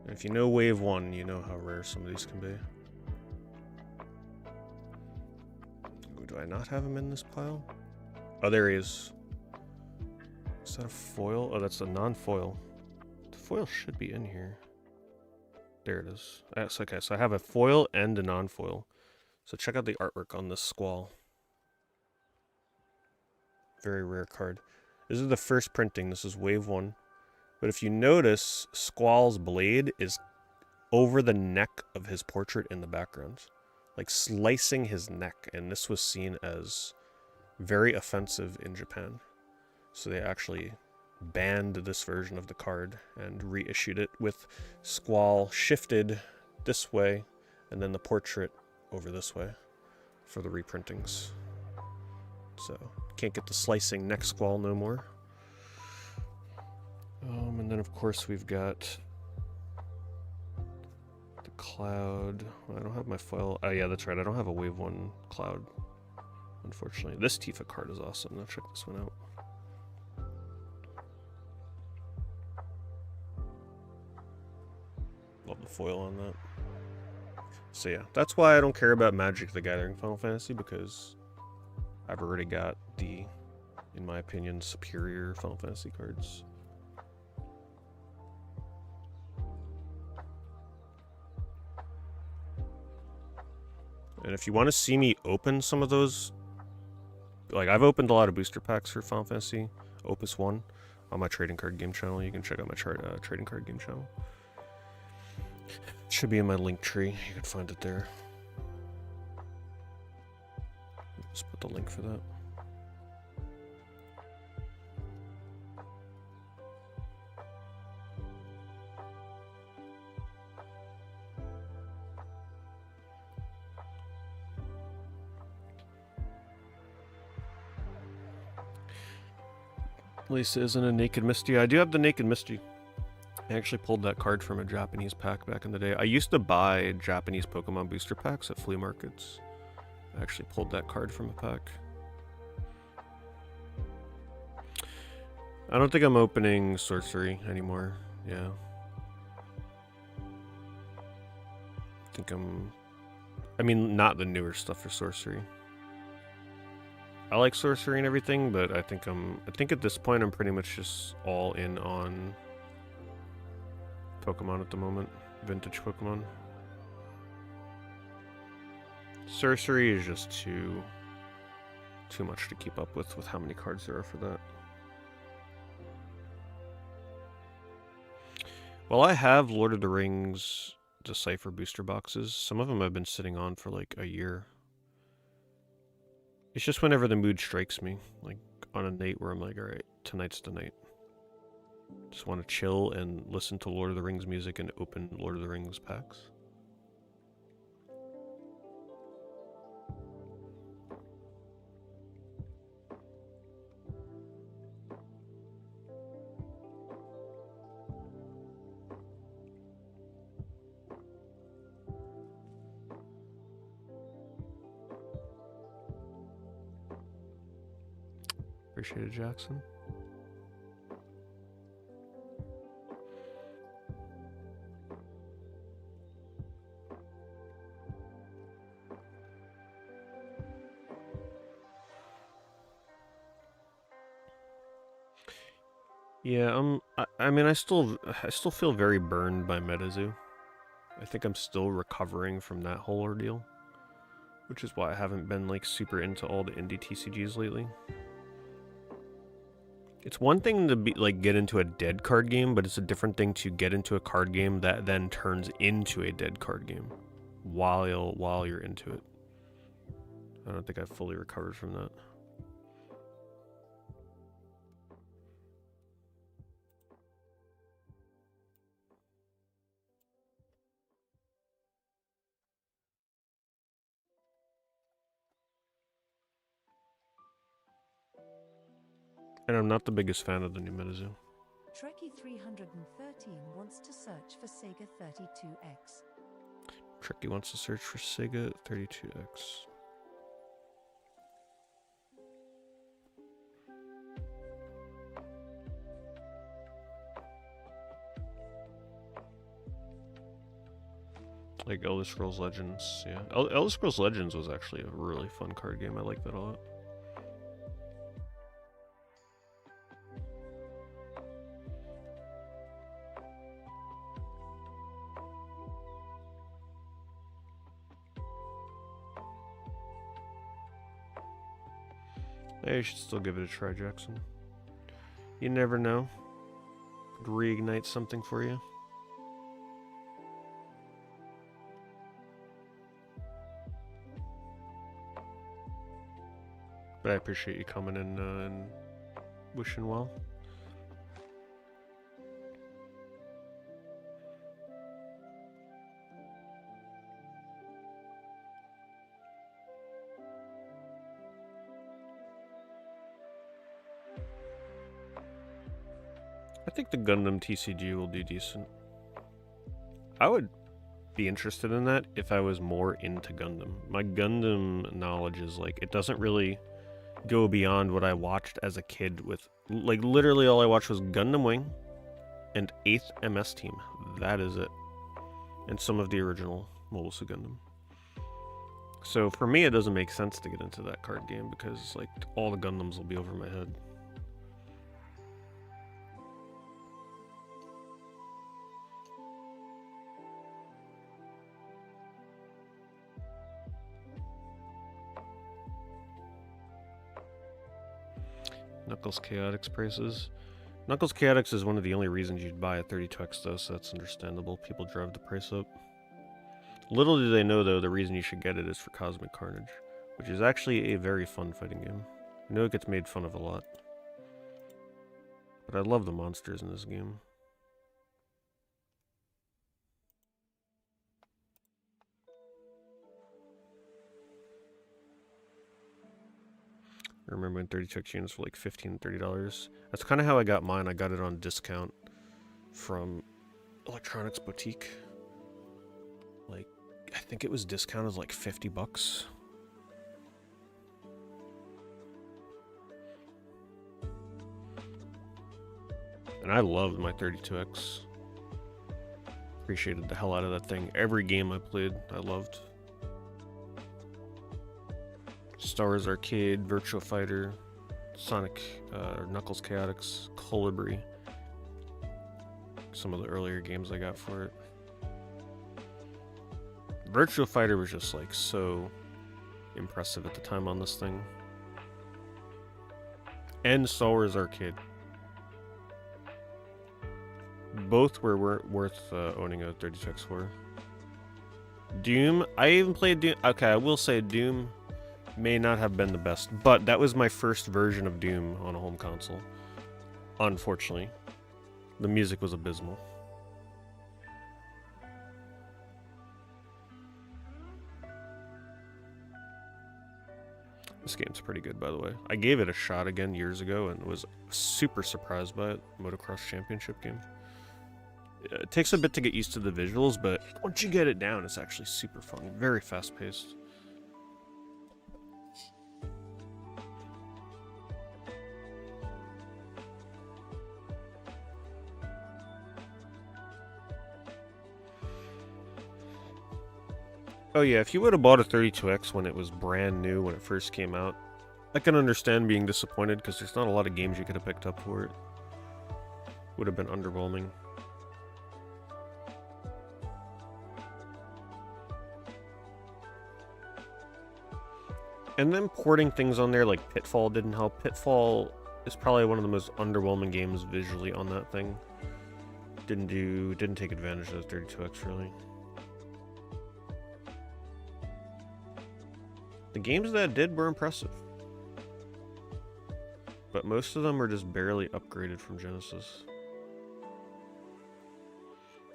If you know Wave 1, you know how rare some of these can be. Ooh, do I not have him in this pile? Oh, there he is. Is that a foil? Oh, that's a non-foil. The foil should be in here. There it is. That's okay, so I have a foil and a non-foil. So check out the artwork on this Squall. Very rare card. This is the first printing. This is Wave 1. But if you notice, Squall's blade is over the neck of his portrait in the background. Like slicing his neck. And this was seen as very offensive in Japan. So they actually banned this version of the card and reissued it with Squall shifted this way and then the portrait over this way for the reprintings. So can't get the slicing neck Squall no more. And then of course we've got the Cloud. Well, I don't have my foil. Oh yeah, that's right. I don't have a Wave 1 Cloud, unfortunately. This Tifa card is awesome. Now check this one out. Love the foil on that. So yeah, that's why I don't care about Magic the Gathering Final Fantasy, because I've already got the, in my opinion, superior Final Fantasy cards. And if you want to see me open some of those, like I've opened a lot of booster packs for Final Fantasy Opus 1 on my trading card game channel. You can check out my trading card game channel. It should be in my link tree. You can find it there. Just put the link for that. Lisa isn't a Naked Misty. I do have the Naked Misty. I actually pulled that card from a Japanese pack back in the day. I used to buy Japanese Pokemon booster packs at flea markets. I actually pulled that card from a pack. I don't think I'm opening Sorcery anymore. Yeah. I mean, not the newer stuff for Sorcery. I like Sorcery and everything, but I think at this point I'm pretty much just all in on Pokemon at the moment. Vintage Pokemon. Sorcery is just too too much to keep up with how many cards there are for that. Well, I have Lord of the Rings Decipher booster boxes. Some of them I've been sitting on for like a year. It's just whenever the mood strikes me, like on a night where I'm like, alright, tonight's the night. Just want to chill and listen to Lord of the Rings music and open Lord of the Rings packs. Appreciate it, Jackson. Yeah, I mean, I still feel very burned by MetaZoo. I think I'm still recovering from that whole ordeal, which is why I haven't been like super into all the indie TCGs lately. It's one thing to be like get into a dead card game, but it's a different thing to get into a card game that then turns into a dead card game while you're into it. I don't think I've fully recovered from that. And I'm not the biggest fan of the new MetaZoo. Trekkie 313 wants to search for Sega 32X. Trekkie wants to search for Sega 32X. Like Elder Scrolls Legends, yeah. Elder Scrolls Legends was actually a really fun card game. I like that a lot. Yeah, you should still give it a try, Jackson. You never know. Could reignite something for you. But I appreciate you coming in and wishing well. I think the Gundam TCG will do decent. I would be interested in that if I was more into Gundam. My Gundam knowledge is like, it doesn't really go beyond what I watched as a kid with, like, literally all I watched was Gundam Wing and 8th MS Team. That is it. And some of the original Mobile Suit Gundam. So for me, it doesn't make sense to get into that card game because, like, all the Gundams will be over my head. Knuckles Chaotix prices. Knuckles Chaotix is one of the only reasons you'd buy a 32X though, so that's understandable. People drive the price up. Little do they know though, the reason you should get it is for Cosmic Carnage, which is actually a very fun fighting game. I know it gets made fun of a lot, but I love the monsters in this game. I remember when 32X units were like $15, $30. That's kind of how I got mine. I got it on discount from Electronics Boutique. Like, I think it was discounted like $50. And I loved my 32X. Appreciated the hell out of that thing. Every game I played, I loved. Star Wars Arcade, Virtua Fighter, Sonic, Knuckles Chaotix, Colibri. Some of the earlier games I got for it. Virtua Fighter was just like so impressive at the time on this thing. and Star Wars Arcade. Both were worth owning a 32X for. Doom, I even played Doom. Okay, I will say Doom may not have been the best, but that was my first version of Doom on a home console. Unfortunately, the music was abysmal. This game's pretty good, by the way. I gave it a shot again years ago and was super surprised by it. Motocross Championship game. It takes a bit to get used to the visuals, but once you get it down, it's actually super fun. Very fast-paced. Oh yeah, if you would have bought a 32X when it was brand new, when it first came out, I can understand being disappointed because there's not a lot of games you could have picked up for it. Would have been underwhelming. And then porting things on there like Pitfall didn't help. Pitfall is probably one of the most underwhelming games visually on that thing. Didn't take advantage of the 32X really. The games that did were impressive. But most of them were just barely upgraded from Genesis.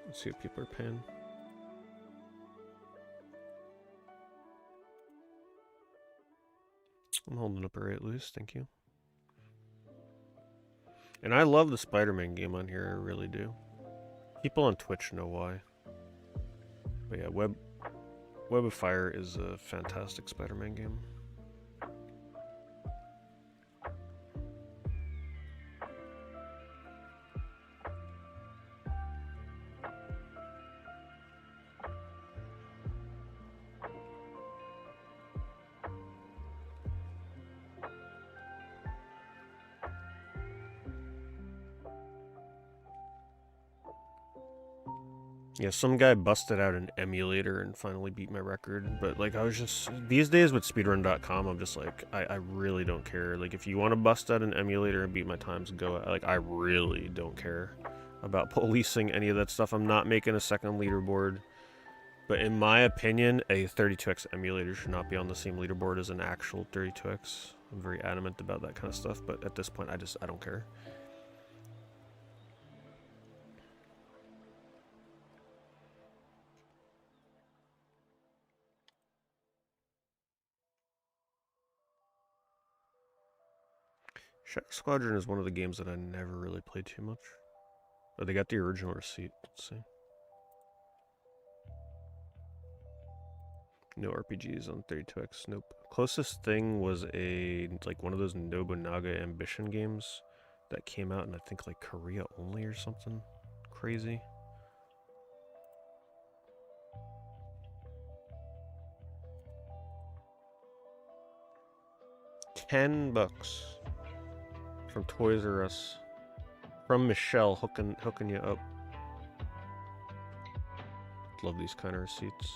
Let's see what people are paying. I'm holding up a right loose, thank you. And I love the Spider-Man game on here, I really do. People on Twitch know why. But yeah, Web of Fire is a fantastic Spider-Man game. Yeah, some guy busted out an emulator and finally beat my record, but like I was just, these days with speedrun.com, I'm just like, I really don't care. Like if you want to bust out an emulator and beat my times, go. Like I really don't care about policing any of that stuff. I'm not making a second leaderboard, but in my opinion, a 32X emulator should not be on the same leaderboard as an actual 32X. I'm very adamant about that kind of stuff, but at this point, I don't care. Shadow Squadron is one of the games that I never really played too much. Oh, they got the original receipt. Let's see. No RPGs on 32X. Nope. Closest thing was like one of those Nobunaga Ambition games that came out in I think like Korea only or something crazy. $10 from Toys R Us. From Michelle hooking you up. Love these kind of receipts.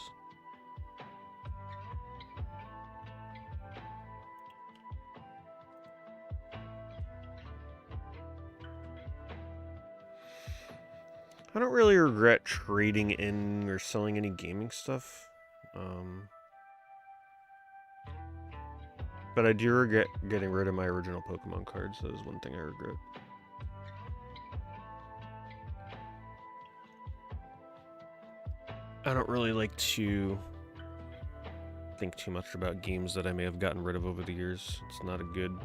I don't really regret trading in or selling any gaming stuff. But I do regret getting rid of my original Pokemon cards. That is one thing I regret. I don't really like to think too much about games that I may have gotten rid of over the years. It's not a good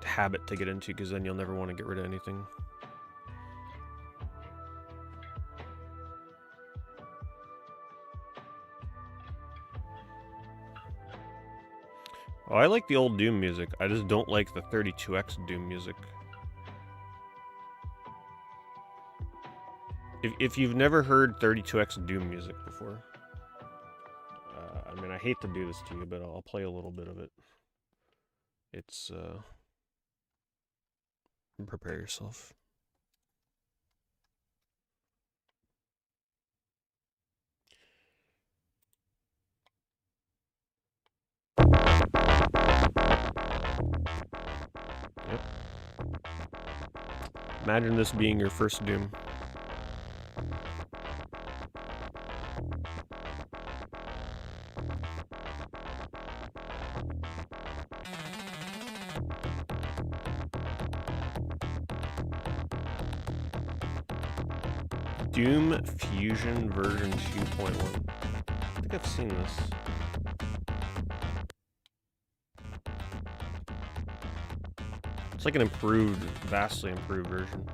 habit to get into because then you'll never want to get rid of anything. Oh, I like the old Doom music. I just don't like the 32X Doom music. If you've never heard 32X Doom music before, I mean, I hate to do this to you, but I'll play a little bit of it. It's, prepare yourself. Imagine this being your first Doom. Doom Fusion version 2.1. I think I've seen this. It's like an improved, vastly improved version.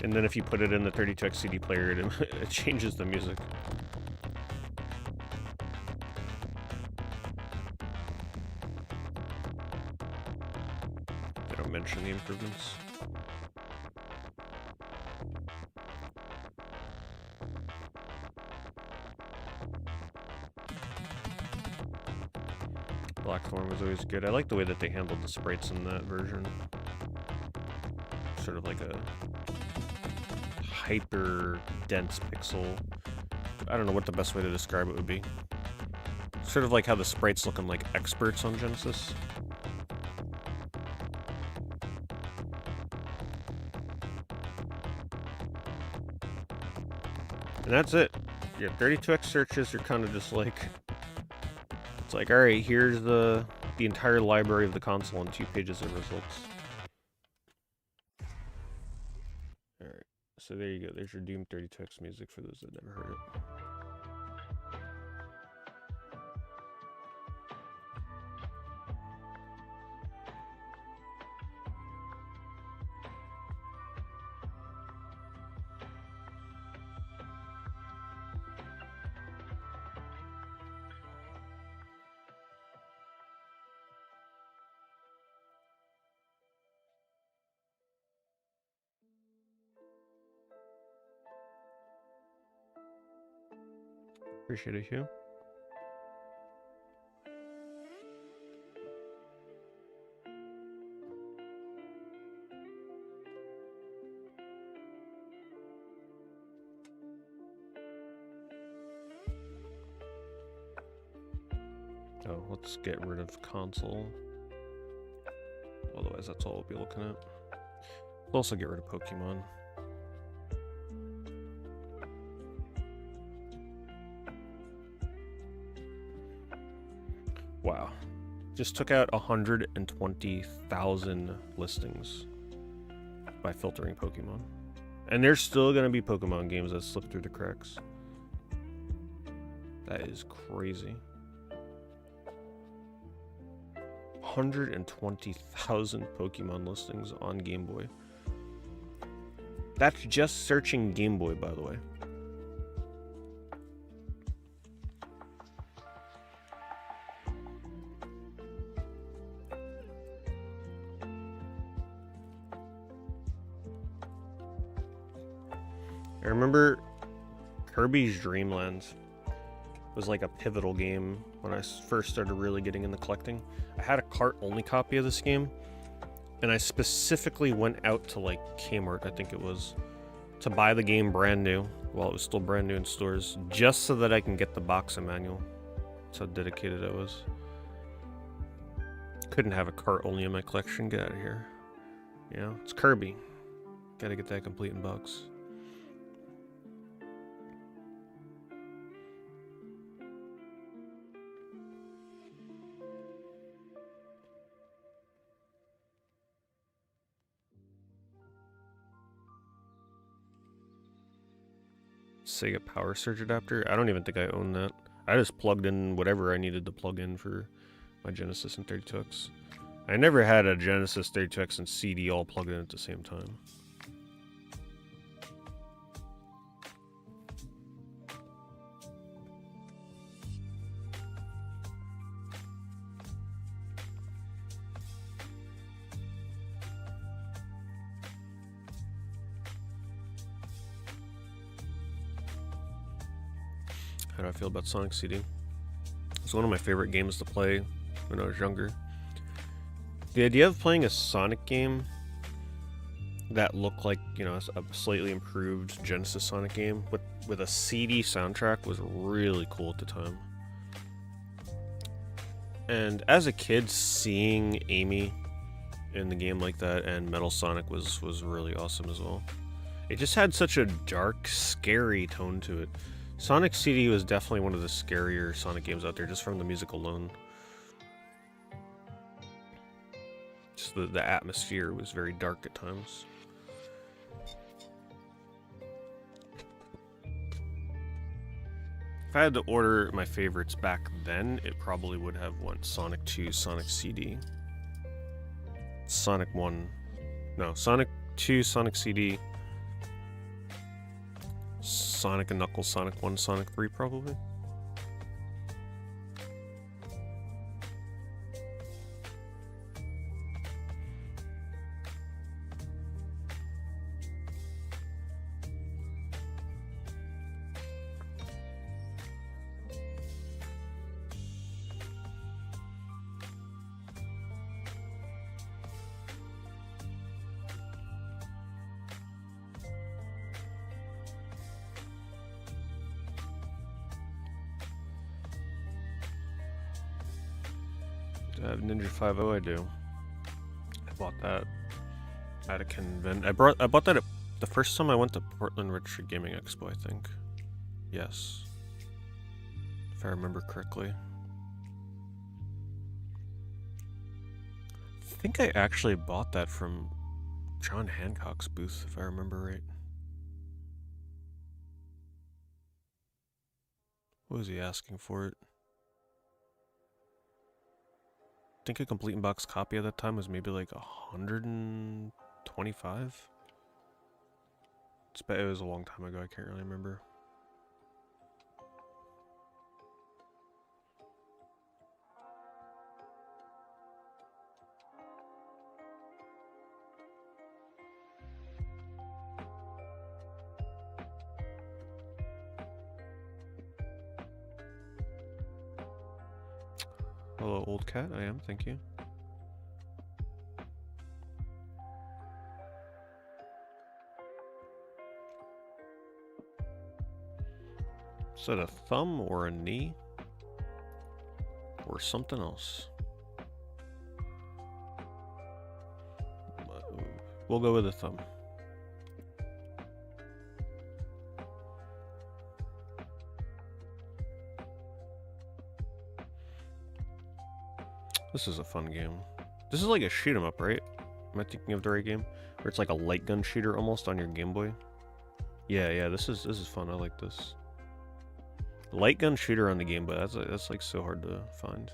And then if you put it in the 32X CD player, it changes the music. They don't mention the improvements. Blackthorn was always good. I like the way that they handled the sprites in that version. Sort of like a hyper dense pixel. I don't know what the best way to describe it would be. Sort of like how the sprites looking like experts on Genesis. And that's it. Your 32X searches are kind of just like, it's like, alright, here's the entire library of the console and 2 pages of results. Alright, so there you go. There's your Doom 32X music for those that never heard it. Appreciate it, Hugh. Oh, let's get rid of console. Otherwise, that's all we'll be looking at. We'll also get rid of Pokemon. Wow. Just took out 120,000 listings by filtering Pokemon. And there's still going to be Pokemon games that slip through the cracks. That is crazy. 120,000 Pokemon listings on Game Boy. That's just searching Game Boy, by the way. I remember Kirby's Dream Land was like a pivotal game when I first started really getting into collecting. I had a cart-only copy of this game, and I specifically went out to like Kmart, I think it was, to buy the game brand new while it was still brand new in stores, just so that I can get the box and manual. That's how dedicated I was. Couldn't have a cart-only in my collection. Get out of here. You know, it's Kirby. Gotta get that complete in box. Sega Power Surge adapter. I don't even think I own that. I just plugged in whatever I needed to plug in for my Genesis and 32X. I never had a Genesis, 32X, and CD all plugged in at the same time. How do I feel about Sonic CD? It's one of my favorite games to play when I was younger. The idea of playing a Sonic game that looked like, you know, a slightly improved Genesis Sonic game with a CD soundtrack was really cool at the time. And as a kid, seeing Amy in the game like that, and Metal Sonic was really awesome as well. It just had such a dark, scary tone to it. Sonic CD was definitely one of the scarier Sonic games out there, just from the music alone. Just the atmosphere was very dark at times. If I had to order my favorites back then, it probably would have won Sonic 2, Sonic CD. Sonic 1. No, Sonic 2, Sonic CD. Sonic and Knuckles, Sonic 1, Sonic 3 probably. Ninja 5.0 I do. I bought that at a convention. I bought that at the first time I went to Portland Retro Gaming Expo, I think. Yes. If I remember correctly. I think I actually bought that from John Hancock's booth, if I remember right. What was he asking for it? I think a complete in box copy at that time was maybe like 125. It was a long time ago, I can't really remember. Hello, old cat. I am, thank you. Is that a thumb or a knee? Or something else? We'll go with a thumb. This is a fun game. This is like a shoot 'em up, right? Am I thinking of the right game? Where it's like a light gun shooter almost on your Game Boy. Yeah. This is fun. I like this. Light gun shooter on the Game Boy. That's like so hard to find.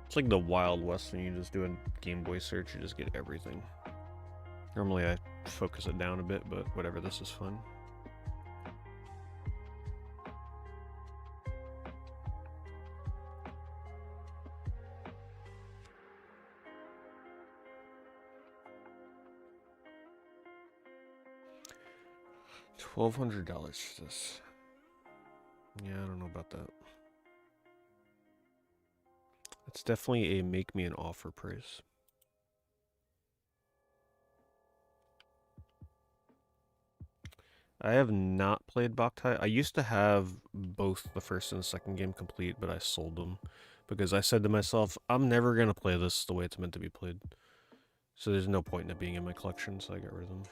It's like the Wild West when you just do a Game Boy search, you just get everything. Normally I focus it down a bit, but whatever, this is fun. $1,200 for this. Yeah, I don't know about that. It's definitely a make me an offer price. I have not played Boktai. I used to have both the first and the second game complete, but I sold them because I said to myself, I'm never going to play this the way it's meant to be played. So there's no point in it being in my collection, so I got rid of them.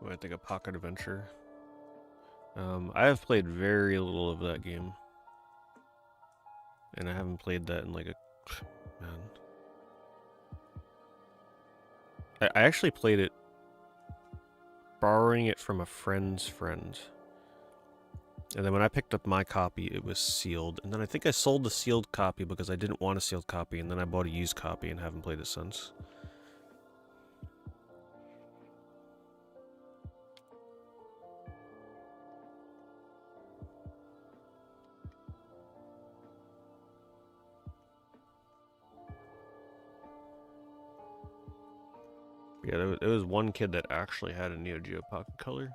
I think a Pocket Adventure. I have played very little of that game. And I haven't played that in like a... man. I actually played it borrowing it from a friend's friend. And then when I picked up my copy, it was sealed. And then I think I sold the sealed copy because I didn't want a sealed copy. And then I bought a used copy and haven't played it since. Yeah, there was one kid that actually had a Neo Geo Pocket Color.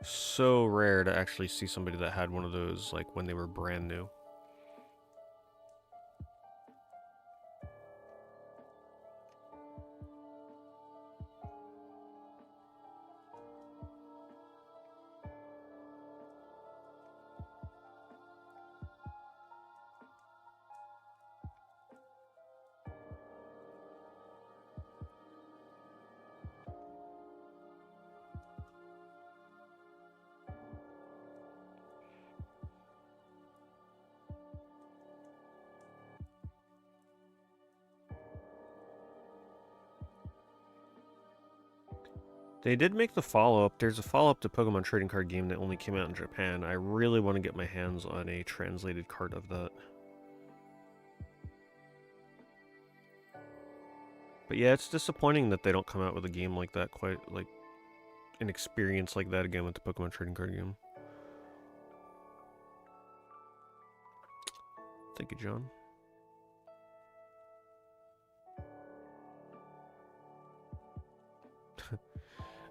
So rare to actually see somebody that had one of those, like, when they were brand new. They did make the follow-up. There's a follow-up to Pokemon Trading Card Game that only came out in Japan. I really want to get my hands on a translated card of that. But yeah, it's disappointing that they don't come out with a game like that, quite like an experience like that again with the Pokemon Trading Card Game. Thank you, John.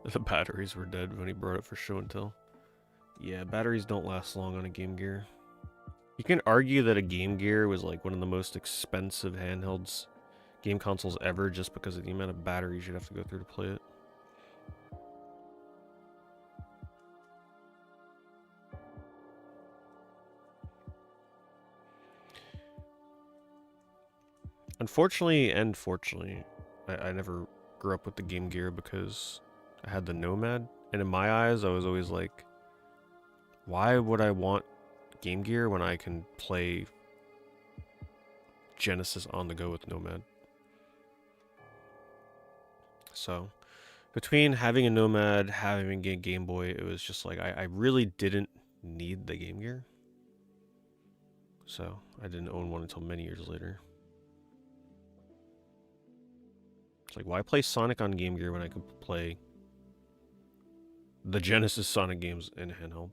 The batteries were dead when he brought it for show and tell. Yeah, batteries don't last long on a Game Gear. You can argue that a Game Gear was like one of the most expensive handhelds, game consoles ever, just because of the amount of batteries you'd have to go through to play it. Unfortunately and fortunately, I never grew up with the Game Gear because I had the Nomad, and in my eyes, I was always like, why would I want Game Gear when I can play Genesis on the go with Nomad? So, between having a Nomad, having a Game Boy, it was just like, I really didn't need the Game Gear. So, I didn't own one until many years later. It's like, why play Sonic on Game Gear when I could play the Genesis Sonic games in handheld?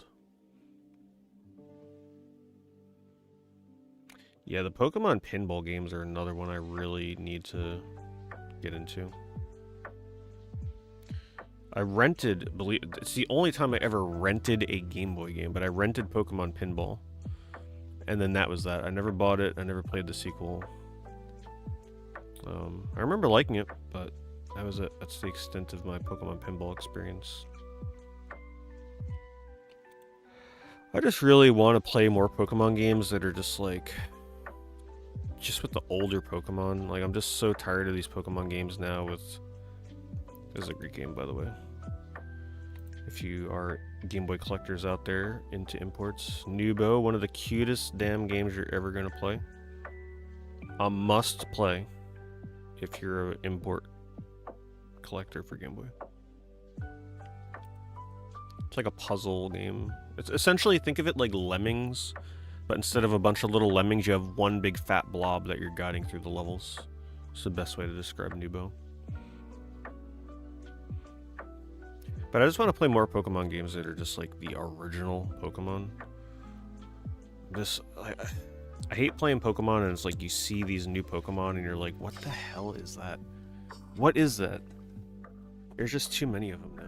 Yeah, the Pokemon pinball games are another one I really need to get into. I rented, it's the only time I ever rented a Game Boy game, but I rented Pokemon Pinball. And then that was that. I never bought it, I never played the sequel. I remember liking it, but that's the extent of my Pokemon Pinball experience. I just really want to play more Pokemon games that are just like, just with the older Pokemon. Like, I'm just so tired of these Pokemon games now with... This is a great game, by the way. If you are Game Boy collectors out there into imports. Nubo, one of the cutest damn games you're ever going to play. A must play if you're an import collector for Game Boy. It's like a puzzle game. It's essentially, think of it like Lemmings, but instead of a bunch of little lemmings, you have one big fat blob that you're guiding through the levels. It's the best way to describe Nubo. But I just want to play more Pokemon games that are just like the original Pokemon. I hate playing Pokemon and it's like you see these new Pokemon and you're like, what the hell is that? What is that? There's just too many of them now.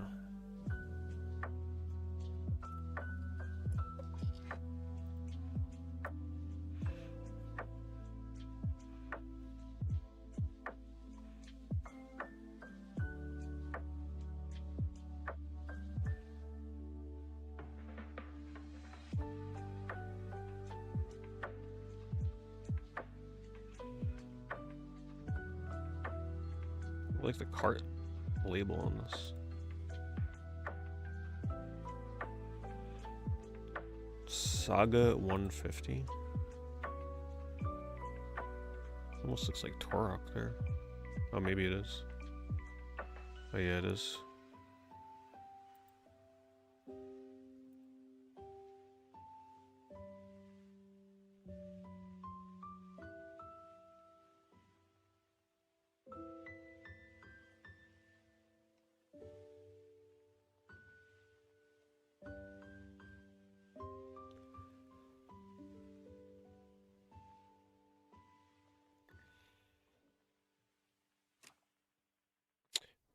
I like the cart label on this. Saga 150. Almost looks like Torok there. Oh, maybe it is. Oh yeah, it is.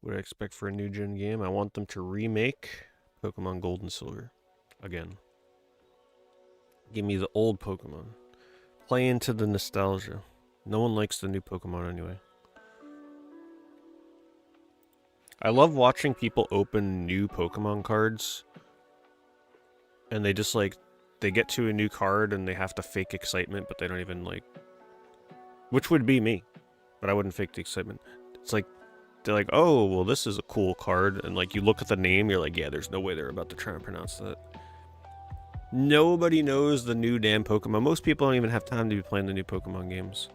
What do I expect for a new gen game? I want them to remake Pokemon Gold and Silver again. Give me the old Pokemon. Play into the nostalgia. No one likes the new Pokemon anyway. I love watching people open new Pokemon cards and they just like, they get to a new card and they have to fake excitement, but they don't even like, which would be me, but I wouldn't fake the excitement. It's like, they're like, oh, well, this is a cool card. And like, you look at the name, you're like, yeah, there's no way they're about to try and pronounce that. Nobody knows the new damn Pokemon. Most people don't even have time to be playing the new Pokemon games.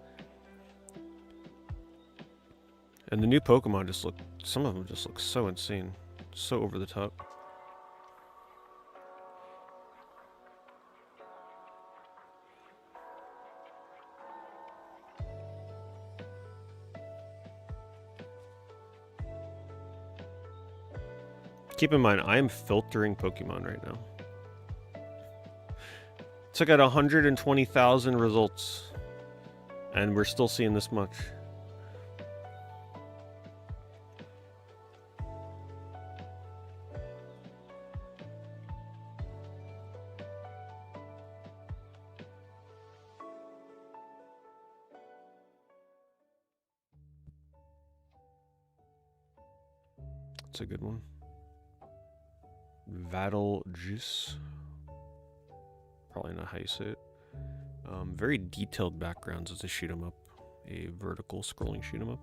And the new Pokemon just look, some of them just look so insane. So over the top. Keep in mind, I am filtering Pokemon right now. Took out 120,000 results. And we're still seeing this much. That's a good one. Vattle Juice. Probably not how you say it. Very detailed backgrounds as a shoot 'em up. A vertical scrolling shoot 'em up.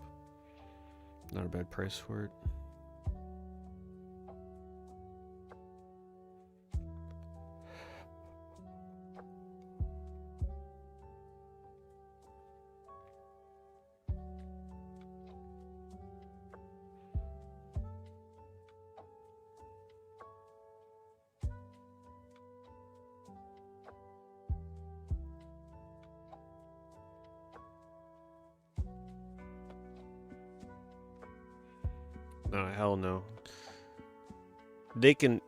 Not a bad price for it. No, hell no. They can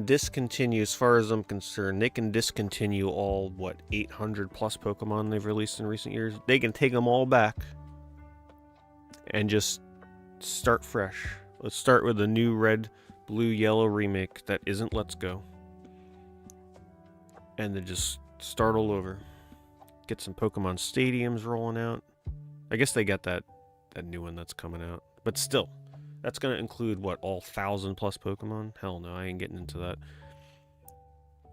discontinue, as far as I'm concerned, they can discontinue all, what, 800 plus Pokemon they've released in recent years. They can take them all back and just start fresh. Let's start with a new red, blue, yellow remake that isn't Let's Go. And then just start all over. Get some Pokemon stadiums rolling out. I guess they got that new one that's coming out. But still, that's going to include, what, all 1,000 plus Pokemon? Hell no, I ain't getting into that.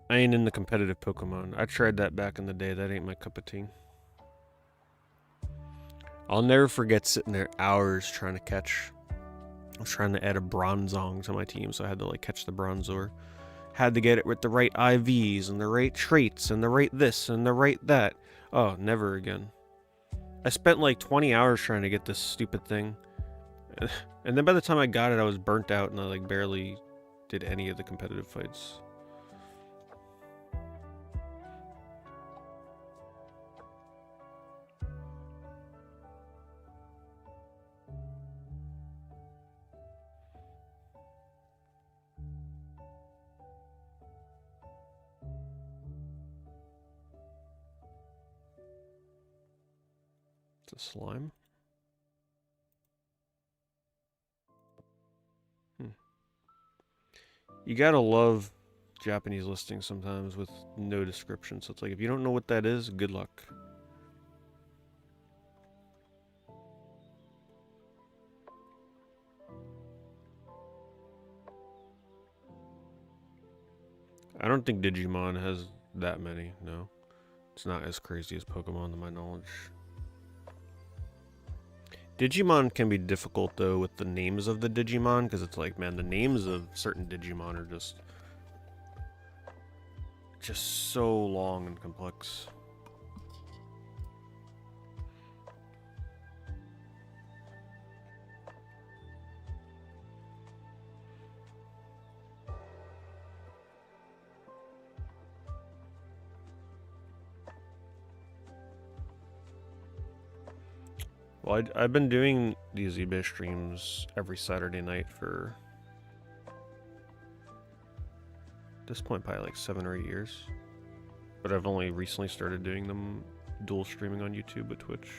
I ain't in the competitive Pokemon. I tried that back in the day. That ain't my cup of tea. I'll never forget sitting there hours trying to catch. I was trying to add a Bronzong to my team, so I had to like catch the Bronzor. Had to get it with the right IVs and the right traits and the right this and the right that. Oh, never again. I spent like 20 hours trying to get this stupid thing. And then by the time I got it, I was burnt out and I like barely did any of the competitive fights. It's a slime. You gotta love Japanese listings sometimes with no description. So it's like, if you don't know what that is, good luck. I don't think Digimon has that many, no. It's not as crazy as Pokemon to my knowledge. Digimon can be difficult though with the names of the Digimon, because it's like, man, the names of certain Digimon are just so long and complex. Well, I've been doing these eBay streams every Saturday night for, at this point, probably like 7 or 8 years. But I've only recently started doing them dual streaming on YouTube with Twitch.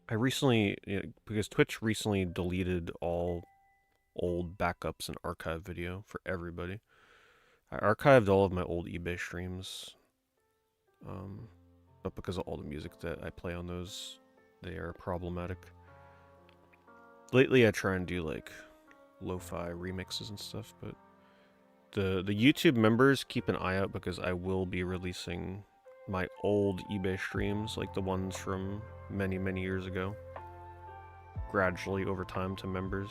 I recently, because Twitch recently deleted all old backups and archive video for everybody. I archived all of my old eBay streams, but because of all the music that I play on those, they are problematic. Lately I try and do like lo-fi remixes and stuff, but the YouTube members keep an eye out because I will be releasing my old eBay streams, like the ones from many years ago, gradually over time to members.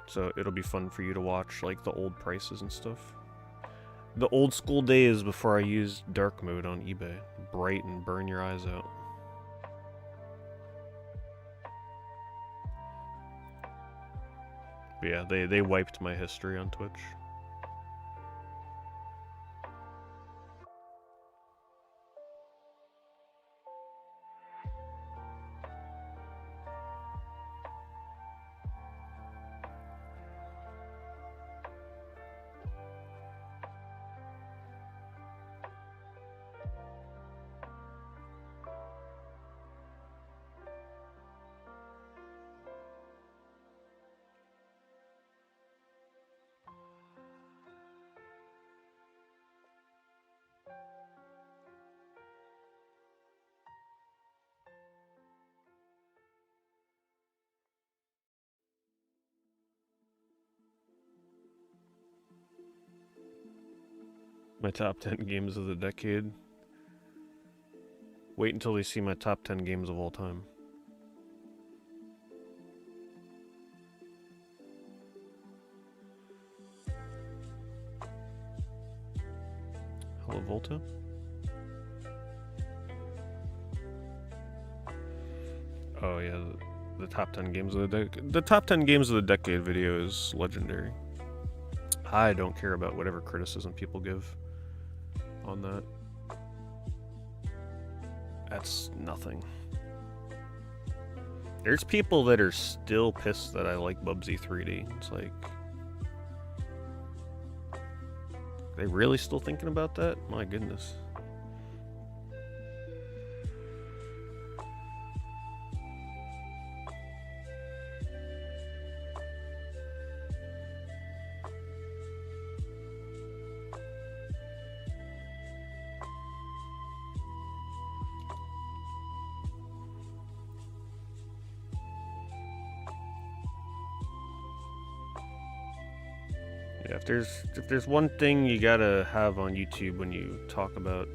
So it'll be fun for you to watch, like the old prices and stuff. The old school days before I used dark mode on eBay. Bright and burn your eyes out. But yeah, they wiped my history on Twitch. My top 10 games of the decade. Wait until they see my top 10 games of all time. Hello, Volta? Oh yeah, the top 10 games of the decade. The top 10 games of the decade video is legendary. I don't care about whatever criticism people give on that. That's nothing. There's people that are still pissed that I like Bubsy 3D. It's like, they really still thinking about that? My goodness. Yeah, if there's one thing you gotta have on YouTube when you talk about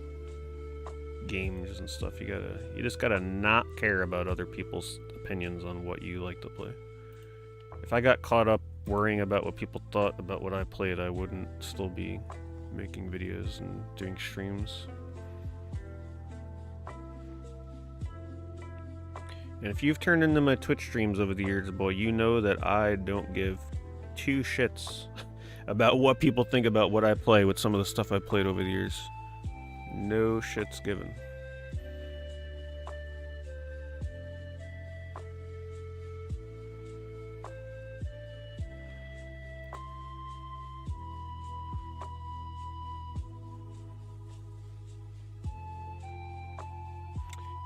games and stuff, you just gotta not care about other people's opinions on what you like to play. If I got caught up worrying about what people thought about what I played, I wouldn't still be making videos and doing streams. And if you've turned into my Twitch streams over the years, boy, you know that I don't give two shits about what people think about what I play with some of the stuff I've played over the years. No shit's given.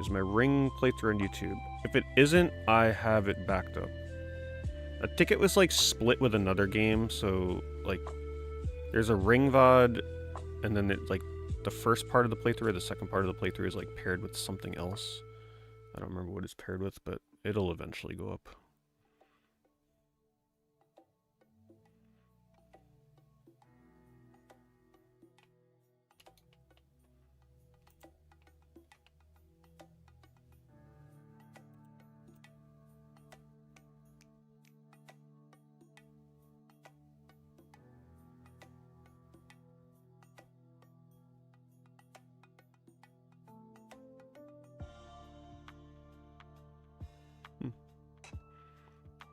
Is my Ring playthrough on YouTube? If it isn't, I have it backed up. I think it was like split with another game, so like there's a Ring VOD, and then it like the first part of the playthrough or the second part of the playthrough is like paired with something else. I don't remember what it's paired with, but it'll eventually go up.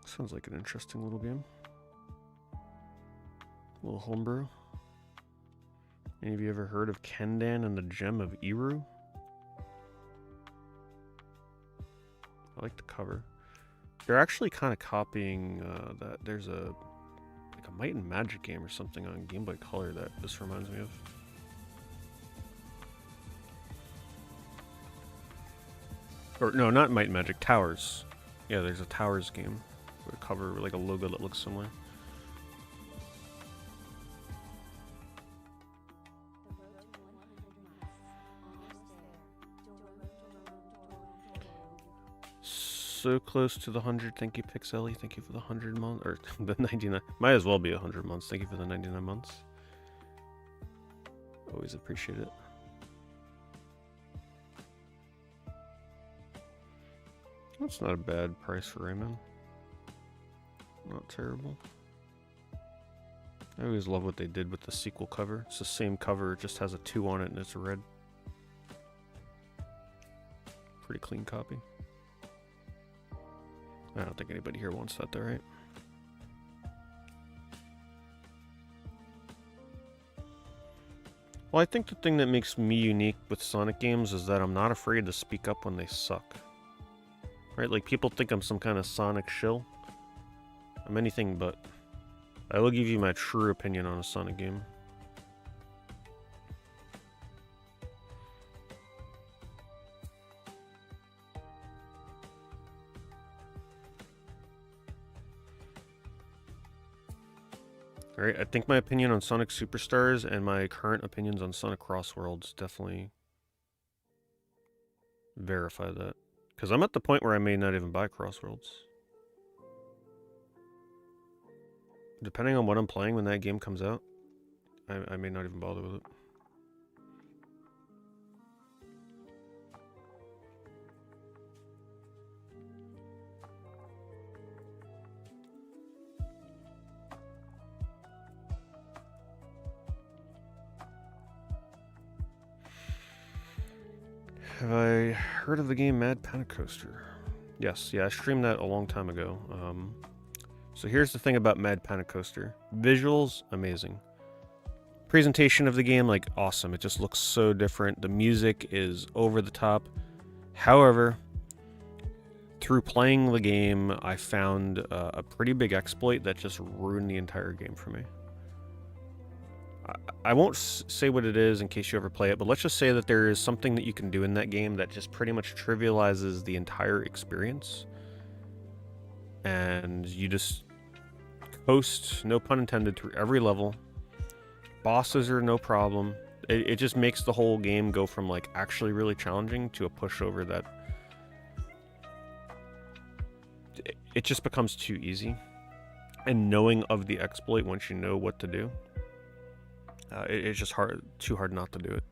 Sounds like an interesting little game. A little homebrew. Any of you ever heard of Kendan and the Gem of Eru? I like the cover. They're actually kind of copying that. There's a Might and Magic game or something on Game Boy Color that this reminds me of. Or no, not Might and Magic, Towers. Yeah, there's a Towers game with a cover with like a logo that looks similar. So close to the 100. Thank you, Pixelly. Thank you for the 100 months. Or the 99. Might as well be 100 months. Thank you for the 99 months. Always appreciate it. That's not a bad price for Rayman. Not terrible. I always love what they did with the sequel cover. It's the same cover, it just has a 2 on it and it's red. Pretty clean copy. I don't think anybody here wants that though, right? Well, I think the thing that makes me unique with Sonic games is that I'm not afraid to speak up when they suck. Right? Like, people think I'm some kind of Sonic shill. I'm anything but. I will give you my true opinion on a Sonic game. Alright, I think my opinion on Sonic Superstars and my current opinions on Sonic Crossworlds definitely verify that. Because I'm at the point where I may not even buy Crossworlds. Depending on what I'm playing when that game comes out, I may not even bother with it. Have I heard of the game Mad Panic Coaster? Yes, yeah, I streamed that a long time ago. So here's the thing about Mad Panic Coaster. Visuals, amazing. Presentation of the game, like, awesome. It just looks so different. The music is over the top. However, through playing the game, I found a pretty big exploit that just ruined the entire game for me. I won't say what it is in case you ever play it, but let's just say that there is something that you can do in that game that just pretty much trivializes the entire experience. And you just coast, no pun intended, through every level. Bosses are no problem. It just makes the whole game go from like actually really challenging to a pushover that it just becomes too easy. And knowing of the exploit once you know what to do, it's just too hard not to do it.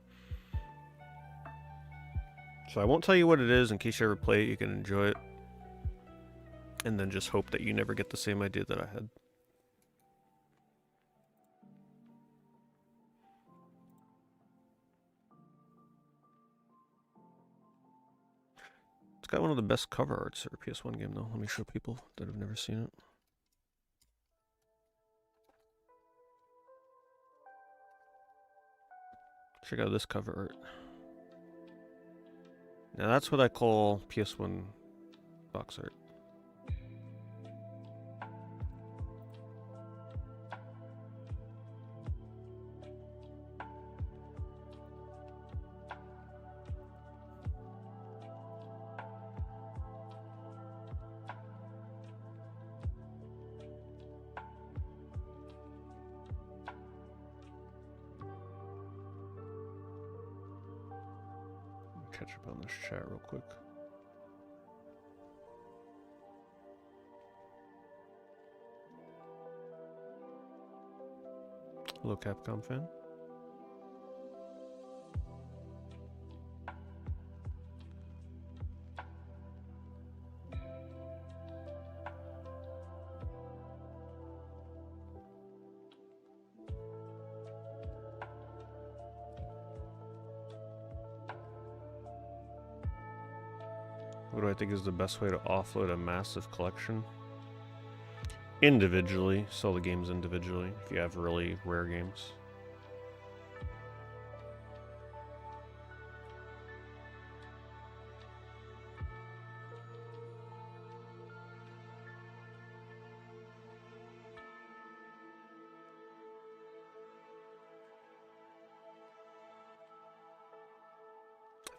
So I won't tell you what it is in case you ever play it. You can enjoy it, and then just hope that you never get the same idea that I had. It's got one of the best cover arts for a PS1 game, though. Let me show people that have never seen it. Check out this cover art. Now that's what I call PS1 box art. Catch up on this chat real quick. Hello, Capcom fan. What do I think is the best way to offload a massive collection? Individually. Sell the games individually if you have really rare games.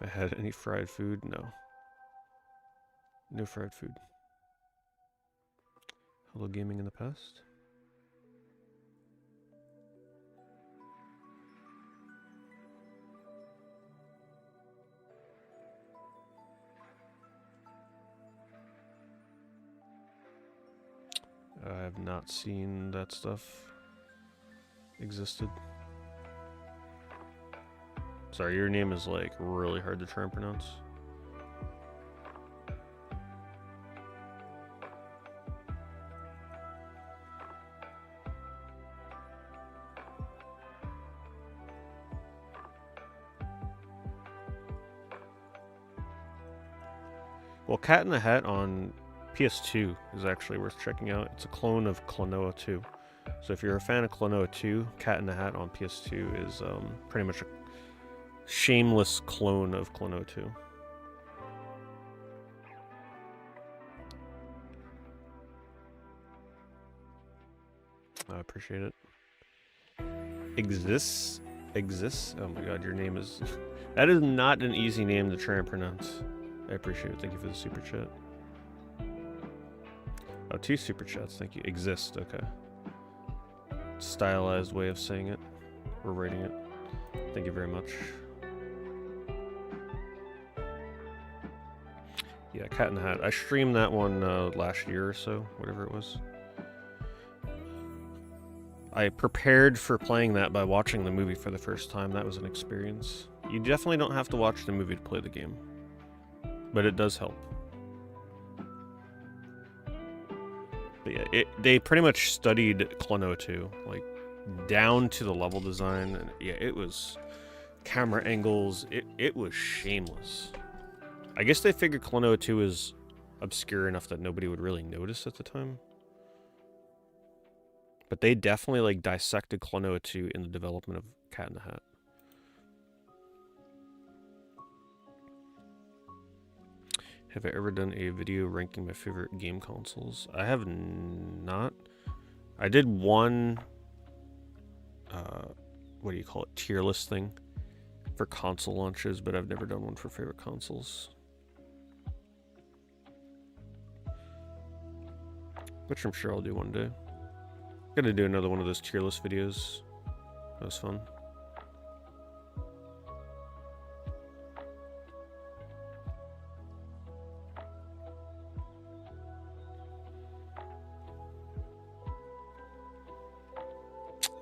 Have I had any fried food? No. No fried food. Hello gaming in the past. I have not seen that stuff existed. Sorry, your name is like really hard to try and pronounce. Well, Cat in the Hat on PS2 is actually worth checking out. It's a clone of Klonoa 2. So if you're a fan of Klonoa 2, Cat in the Hat on PS2 is pretty much a shameless clone of Klonoa 2. I appreciate it. Exists? Oh my god, your name is... That is not an easy name to try and pronounce. I appreciate it. Thank you for the super chat. Oh, 2 super chats. Thank you. Exist. Okay. Stylized way of saying it. Or writing it. Thank you very much. Yeah, Cat in the Hat. I streamed that one last year or so. Whatever it was. I prepared for playing that by watching the movie for the first time. That was an experience. You definitely don't have to watch the movie to play the game. But it does help. But yeah, they pretty much studied Klonoa 2, like down to the level design, and yeah, it was camera angles. It was shameless. I guess they figured Klonoa 2 is obscure enough that nobody would really notice at the time. But they definitely like dissected Klonoa 2 in the development of Cat in the Hat. Have I ever done a video ranking my favorite game consoles? I have not. I did one, what do you call it, tier list thing for console launches, but I've never done one for favorite consoles. Which I'm sure I'll do one day. Gonna do another one of those tier list videos. That was fun.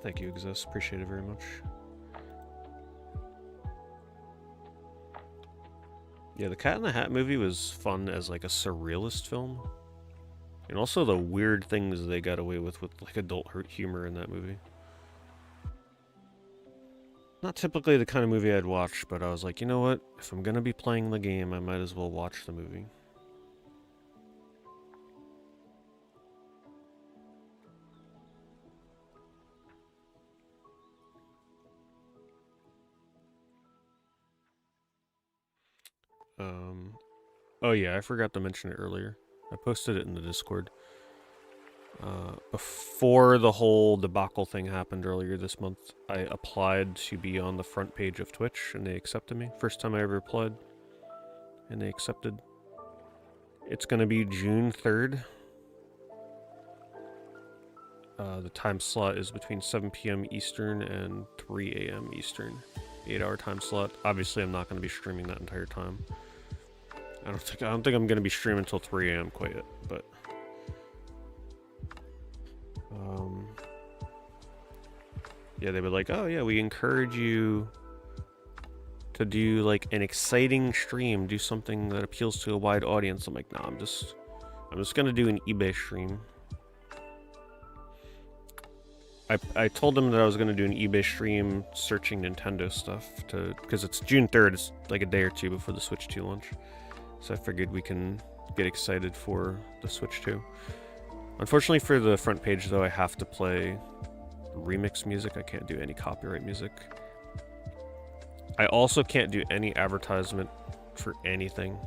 Thank you, Exist. Appreciate it very much. Yeah, the Cat in the Hat movie was fun as like a surrealist film. And also the weird things they got away with like adult humor in that movie. Not typically the kind of movie I'd watch, but I was like, you know what? If I'm gonna be playing the game, I might as well watch the movie. Oh yeah, I forgot to mention it earlier. I posted it in the Discord. Before the whole debacle thing happened earlier this month, I applied to be on the front page of Twitch, and they accepted me. First time I ever applied, and they accepted. It's gonna be June 3rd. The time slot is between 7 p.m. Eastern and 3 a.m. Eastern. 8-hour time slot. Obviously, I'm not going to be streaming that entire time. I don't think I'm going to be streaming until 3 a.m. quite yet, but yeah, they were like, "Oh yeah, we encourage you to do like an exciting stream, do something that appeals to a wide audience." I'm like, "No, I'm just going to do an eBay stream." I told them that I was going to do an eBay stream searching Nintendo stuff because it's June 3rd. It's like a day or two before the Switch 2 launch. So I figured we can get excited for the Switch 2. Unfortunately for the front page though, I have to play remix music. I can't do any copyright music. I also can't do any advertisement for anything.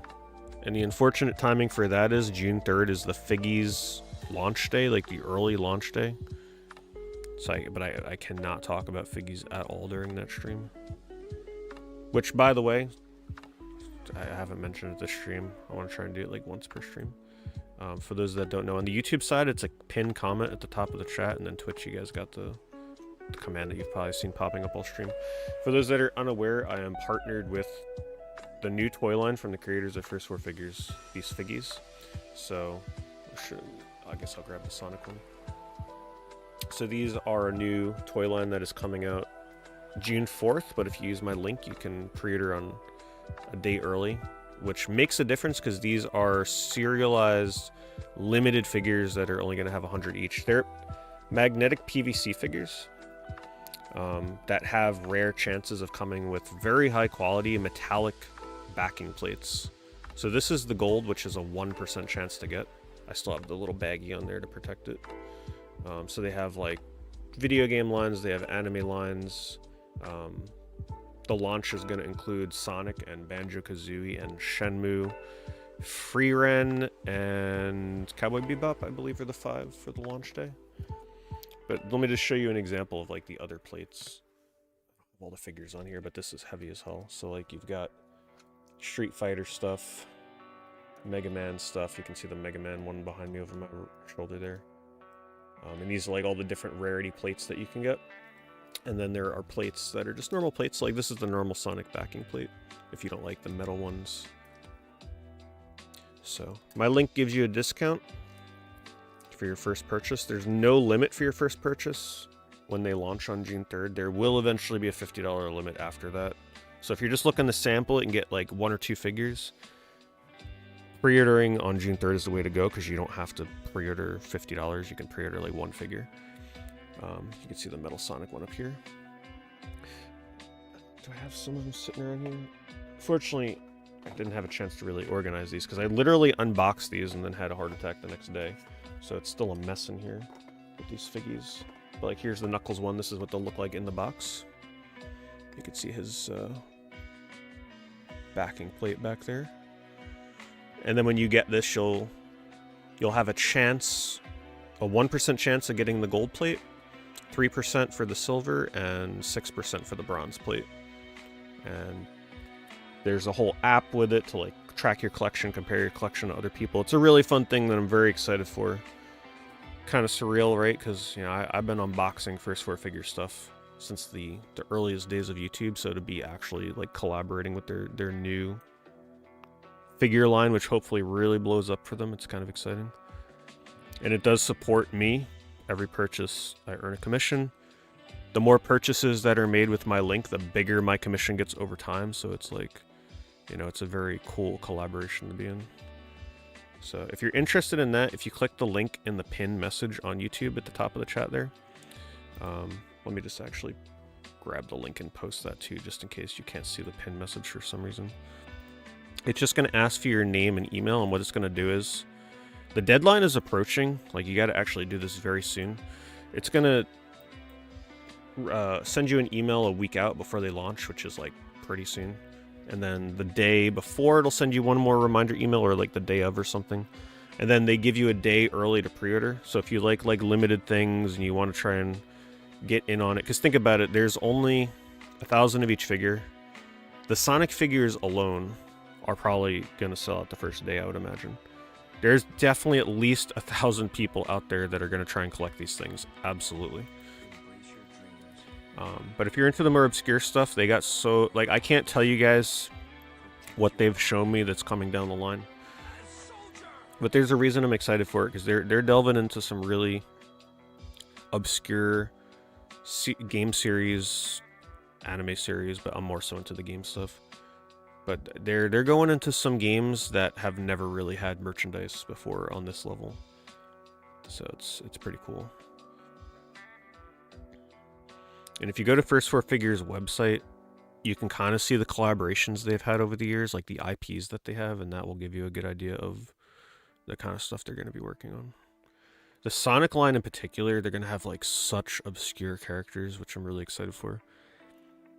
And the unfortunate timing for that is June 3rd is the Figgies launch day, like the early launch day. So I cannot talk about Figgies at all during that stream. Which, by the way, I haven't mentioned it this stream. I want to try and do it like once per stream. For those that don't know, on the YouTube side, it's a pinned comment at the top of the chat, and then Twitch, you guys got the command that you've probably seen popping up all stream. For those that are unaware, I am partnered with the new toy line from the creators of First Four Figures, these Figgies. So, I guess I'll grab the Sonic one. So these are a new toy line that is coming out June 4th, but if you use my link, you can pre-order on a day early, which makes a difference because these are serialized, limited figures that are only going to have 100 each. They're magnetic PVC figures that have rare chances of coming with very high quality metallic backing plates. So this is the gold, which is a 1% chance to get. I still have the little baggie on there to protect it. So they have like video game lines, they have anime lines. The launch is going to include Sonic and Banjo-Kazooie and Shenmue, Frieren, and Cowboy Bebop, I believe, are the 5 for the launch day. But let me just show you an example of like the other plates of all the figures on here, but this is heavy as hell. So like you've got Street Fighter stuff, Mega Man stuff. You can see the Mega Man one behind me over my shoulder there. And these are like all the different rarity plates that you can get. And then there are plates that are just normal plates. Like this is the normal Sonic backing plate, if you don't like the metal ones. So my link gives you a discount for your first purchase. There's no limit for your first purchase when they launch on June 3rd. There will eventually be a $50 limit after that. So if you're just looking to sample it and get like 1 or 2 figures, pre-ordering on June 3rd is the way to go because you don't have to pre-order $50. You can pre-order like 1 figure. You can see the metal Sonic one up here. Do I have some of them sitting around here? Fortunately, I didn't have a chance to really organize these because I literally unboxed these and then had a heart attack the next day. So it's still a mess in here with these figgies. But like here's the Knuckles one. This is what they'll look like in the box. You can see his backing plate back there. And then when you get this, you'll have a chance, a 1% chance of getting the gold plate, 3% for the silver, and 6% for the bronze plate. And there's a whole app with it to like track your collection, compare your collection to other people. It's a really fun thing that I'm very excited for. Kind of surreal, right? Because you know I've been unboxing First Four Figure stuff since the earliest days of YouTube. So to be actually like collaborating with their new figure line, which hopefully really blows up for them, it's kind of exciting. And it does support me. Every purchase, I earn a commission. The more purchases that are made with my link, the bigger my commission gets over time. So it's like, you know, it's a very cool collaboration to be in. So if you're interested in that, if you click the link in the pinned message on YouTube at the top of the chat there, let me just actually grab the link and post that too, just in case you can't see the pinned message for some reason. It's just going to ask for your name and email, and what it's going to do is, the deadline is approaching. Like, you got to actually do this very soon. It's going to send you an email a week out before they launch, which is like pretty soon. And then the day before, it'll send you one more reminder email, or like the day of or something. And then they give you a day early to pre-order. So if you like limited things and you want to try and get in on it, because think about it, there's only 1,000 of each figure. The Sonic figures alone are probably going to sell out the first day, I would imagine. There's definitely at least 1,000 people out there that are going to try and collect these things. Absolutely. But if you're into the more obscure stuff, they got so... Like, I can't tell you guys what they've shown me that's coming down the line. But there's a reason I'm excited for it, because they're delving into some really obscure game series, anime series, but I'm more so into the game stuff. But they're going into some games that have never really had merchandise before on this level. So it's pretty cool. And if you go to First Four Figures website, you can kind of see the collaborations they've had over the years, like the IPs that they have, and that will give you a good idea of the kind of stuff they're going to be working on. The Sonic line in particular, they're going to have like such obscure characters, which I'm really excited for,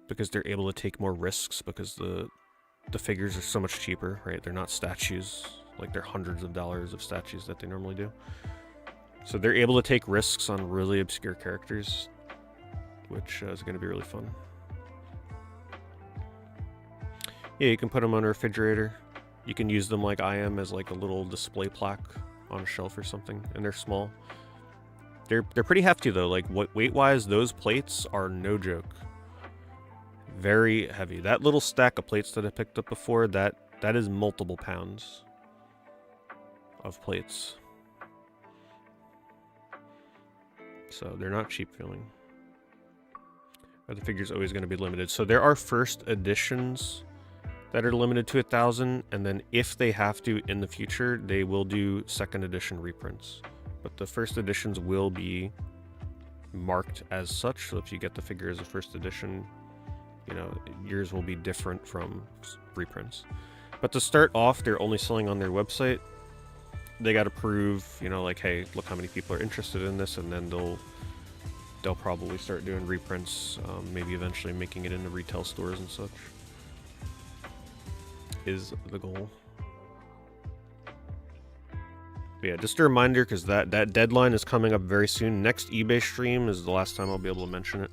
because they're able to take more risks, because the figures are so much cheaper, right? They're not statues, like they're hundreds of dollars of statues that they normally do. So they're able to take risks on really obscure characters, which is going to be really fun. Yeah, you can put them on a refrigerator. You can use them like I am as like a little display plaque on a shelf or something, and they're small. They're pretty hefty though. Like weight-wise, those plates are no joke. Very heavy. That little stack of plates that I picked up before, that is multiple pounds of plates. So they're not cheap feeling. Are the figures always going to be limited? So there are first editions that are limited to 1,000, and then if they have to in the future, they will do second edition reprints. But the first editions will be marked as such, so if you get the figure as a first edition, you know, yours will be different from reprints. But to start off, they're only selling on their website. They got to prove, you know, like, hey, look how many people are interested in this, and then they'll probably start doing reprints, maybe eventually making it into retail stores and such. Is the goal. But yeah, just a reminder, because that deadline is coming up very soon. Next eBay stream is the last time I'll be able to mention it.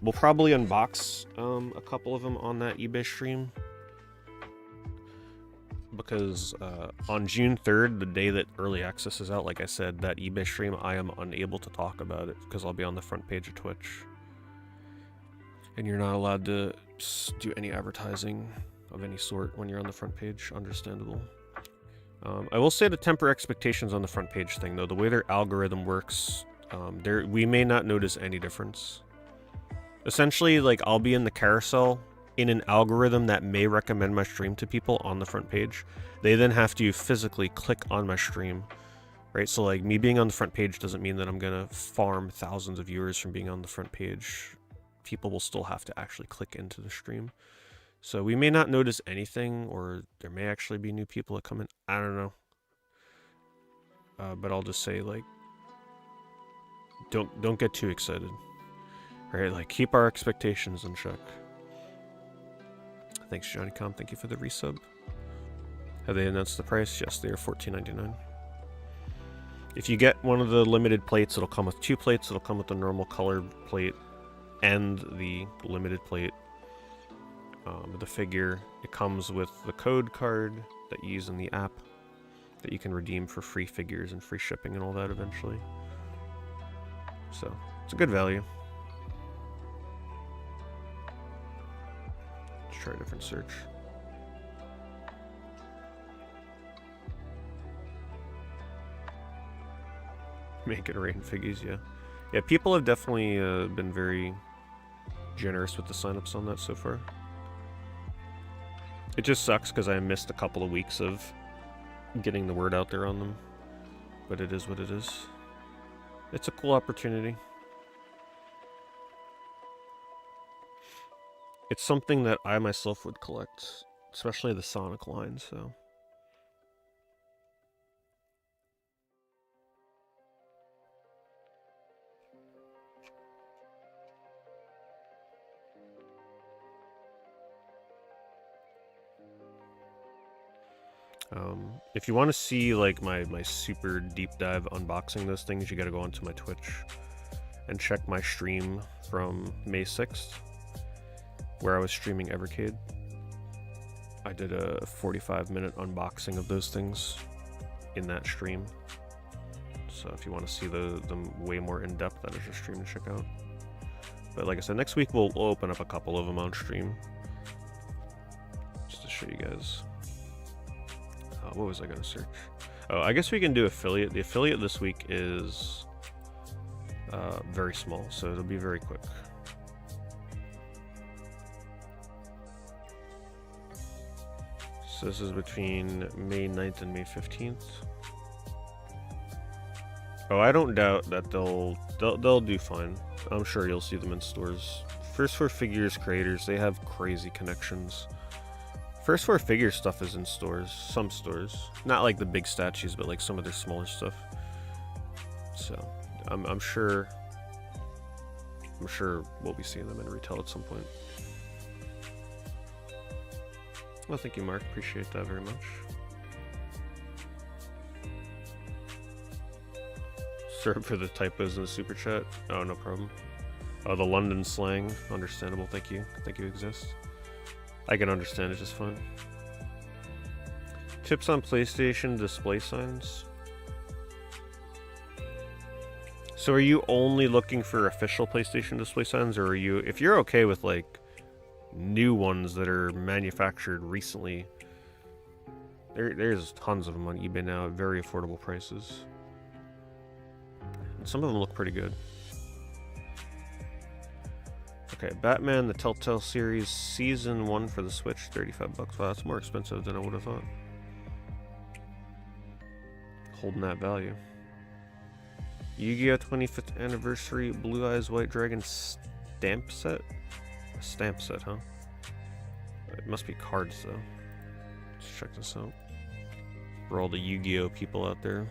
We'll probably unbox a couple of them on that eBay stream, because on June 3rd, the day that early access is out, like I said, that eBay stream, I am unable to talk about it because I'll be on the front page of Twitch, and you're not allowed to do any advertising of any sort when you're on the front page. Understandable. I will say to temper expectations on the front page thing, though. The way their algorithm works, we may not notice any difference. Essentially, like, I'll be in the carousel in an algorithm that may recommend my stream to people on the front page. They then have to physically click on my stream, right? So, like, me being on the front page doesn't mean that I'm gonna farm thousands of viewers from being on the front page. People will still have to actually click into the stream. So we may not notice anything, or there may actually be new people that come in. I don't know. But I'll just say, like, don't get too excited. Right? Like, keep our expectations in check. Thanks, Johnny Com. Thank you for the resub. Have they announced the price? Yes, they are $14.99. If you get one of the limited plates, it'll come with 2 plates. It'll come with the normal colored plate and the limited plate. The figure, it comes with the code card that you use in the app that you can redeem for free figures and free shipping and all that eventually. So, it's a good value. Let's try a different search. Make it rain figures, yeah. Yeah, people have definitely been very generous with the signups on that so far. It just sucks because I missed a couple of weeks of getting the word out there on them. But it is what it is. It's a cool opportunity. It's something that I myself would collect, especially the Sonic line, so... if you want to see, like, my super deep dive unboxing those things, you gotta go onto my Twitch and check my stream from May 6th, where I was streaming Evercade. I did a 45-minute unboxing of those things in that stream. So if you want to see them way more in-depth, that is a stream to check out. But like I said, next week we'll open up a couple of them on stream, just to show you guys. What was I going to search? Oh, I guess we can do affiliate. The affiliate this week is very small, so it'll be very quick. So this is between May 9th and May 15th. Oh, I don't doubt that they'll do fine. I'm sure you'll see them in stores. First 4 Figures creators, they have crazy connections. First 4 Figures stuff is in stores, some stores. Not like the big statues, but like some of their smaller stuff. So, I'm sure we'll be seeing them in retail at some point. Well, thank you, Mark. Appreciate that very much. Sorry for the typos in the super chat. Oh, no problem. Oh, the London slang. Understandable. Thank you. Thank you, Exist. I can understand it just fine. Tips on PlayStation display signs. So are you only looking for official PlayStation display signs, or are you, if you're okay with like new ones that are manufactured recently, there's tons of them on eBay now at very affordable prices. And some of them look pretty good. Okay, Batman the Telltale series season 1 for the Switch, 35 bucks. Wow, that's more expensive than I would have thought. Holding that value. Yu-Gi-Oh! 25th Anniversary Blue Eyes White Dragon stamp set? A stamp set, huh? It must be cards, though. Let's check this out. For all the Yu-Gi-Oh! People out there.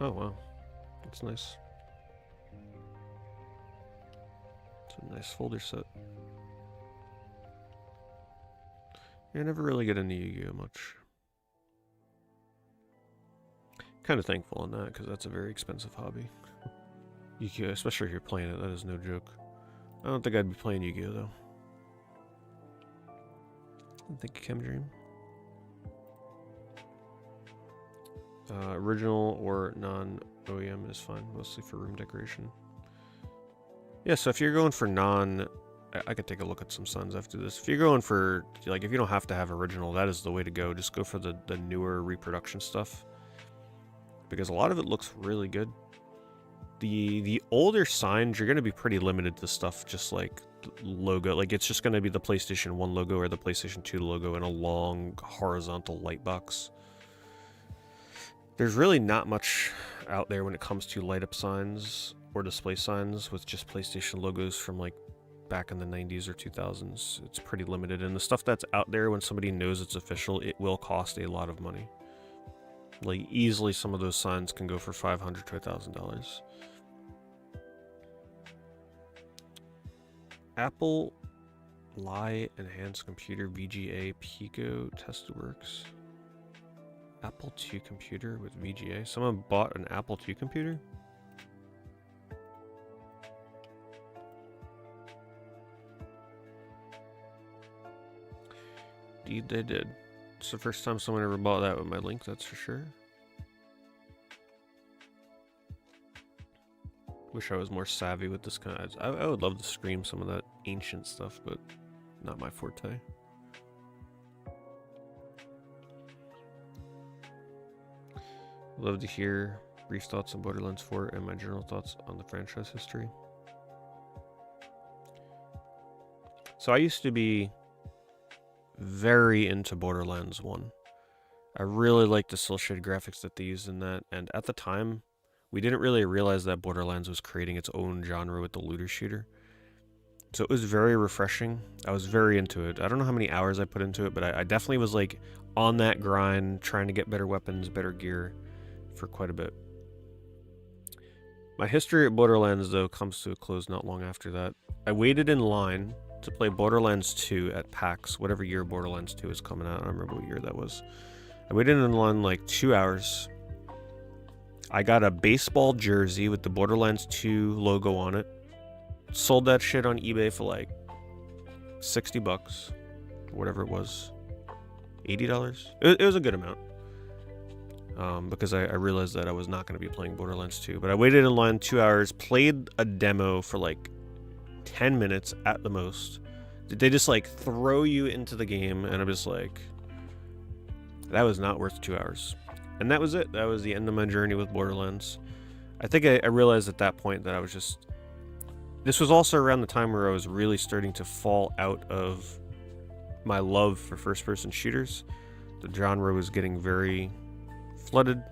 Oh, wow. That's nice. It's a nice folder set. I never really get into Yu-Gi-Oh! Much. Kind of thankful on that, because that's a very expensive hobby. Yu-Gi-Oh! Especially if you're playing it, that is no joke. I don't think I'd be playing Yu-Gi-Oh! though. Thank you, Chemdream. Original or non-OEM is fine, mostly for room decoration. Yeah, so if you're going for I could take a look at some Suns after this. If you're going for, like, if you don't have to have original, that is the way to go. Just go for the newer reproduction stuff. Because a lot of it looks really good. The older signs, you're going to be pretty limited to stuff just like logo. Like, it's just going to be the PlayStation 1 logo or the PlayStation 2 logo in a long horizontal light box. There's really not much out there when it comes to light up signs or display signs with just PlayStation logos from like back in the 90s or 2000s. It's pretty limited, and the stuff that's out there, when somebody knows it's official, it will cost a lot of money. Like, easily some of those signs can go for $500 to $1,000. Apple Lie Enhanced Computer VGA Pico Testworks. Apple II computer with VGA. Someone bought an Apple II computer? Indeed they did. It's the first time someone ever bought that with my link, that's for sure. Wish I was more savvy with this kind of... I would love to stream some of that ancient stuff, but not my forte. Love to hear brief thoughts on Borderlands 4 and my general thoughts on the franchise history. So I used to be very into Borderlands 1. I really liked the cel shaded graphics that they used in that, and at the time, we didn't really realize that Borderlands was creating its own genre with the looter shooter. So it was very refreshing. I was very into it. I don't know how many hours I put into it, but I definitely was like on that grind, trying to get better weapons, better gear for quite a bit. My history at Borderlands, though, comes to a close not long after that. I waited in line to play Borderlands 2 at PAX, whatever year Borderlands 2 is coming out. I don't remember what year that was. I waited in line like 2 hours. I got a baseball jersey with the Borderlands 2 logo on it. Sold that shit on eBay for like 60 bucks, whatever it was. $80? It was a good amount. Because I realized that I was not going to be playing Borderlands 2. But I waited in line 2 hours, played a demo for like 10 minutes at the most. They just like throw you into the game, and I'm just like, that was not worth 2 hours. And that was it. That was the end of my journey with Borderlands. I think I realized at that point that I was just... This was also around the time where I was really starting to fall out of my love for first-person shooters. The genre was getting very flooded,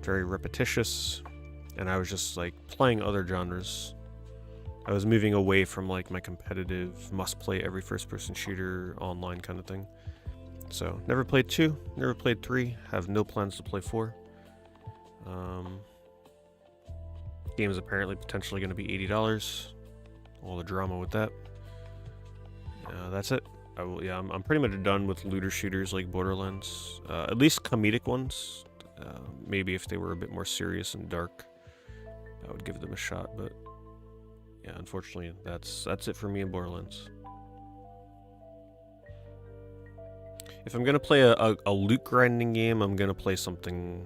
very repetitious, and I was just like playing other genres. I was moving away from like my competitive, must-play every first-person shooter online kind of thing. So, never played 2, never played 3, have no plans to play 4. Game is apparently potentially going to be $80. All the drama with that. That's it. I'm pretty much done with looter shooters like Borderlands. At least comedic ones. Maybe if they were a bit more serious and dark, I would give them a shot, but Yeah, unfortunately, that's it for me in Borderlands. If I'm gonna play a loot grinding game, I'm gonna play something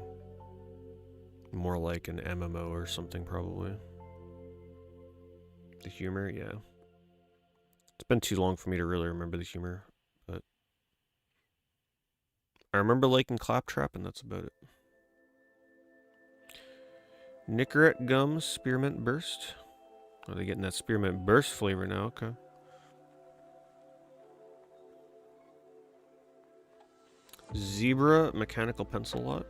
more like an MMO or something, probably. The humor, yeah. It's been too long for me to really remember the humor, but I remember liking Claptrap, and that's about it. Nicorette Gums Spearmint Burst. Oh, they're getting that Spearmint Burst flavor now, okay. Zebra Mechanical Pencil Lot.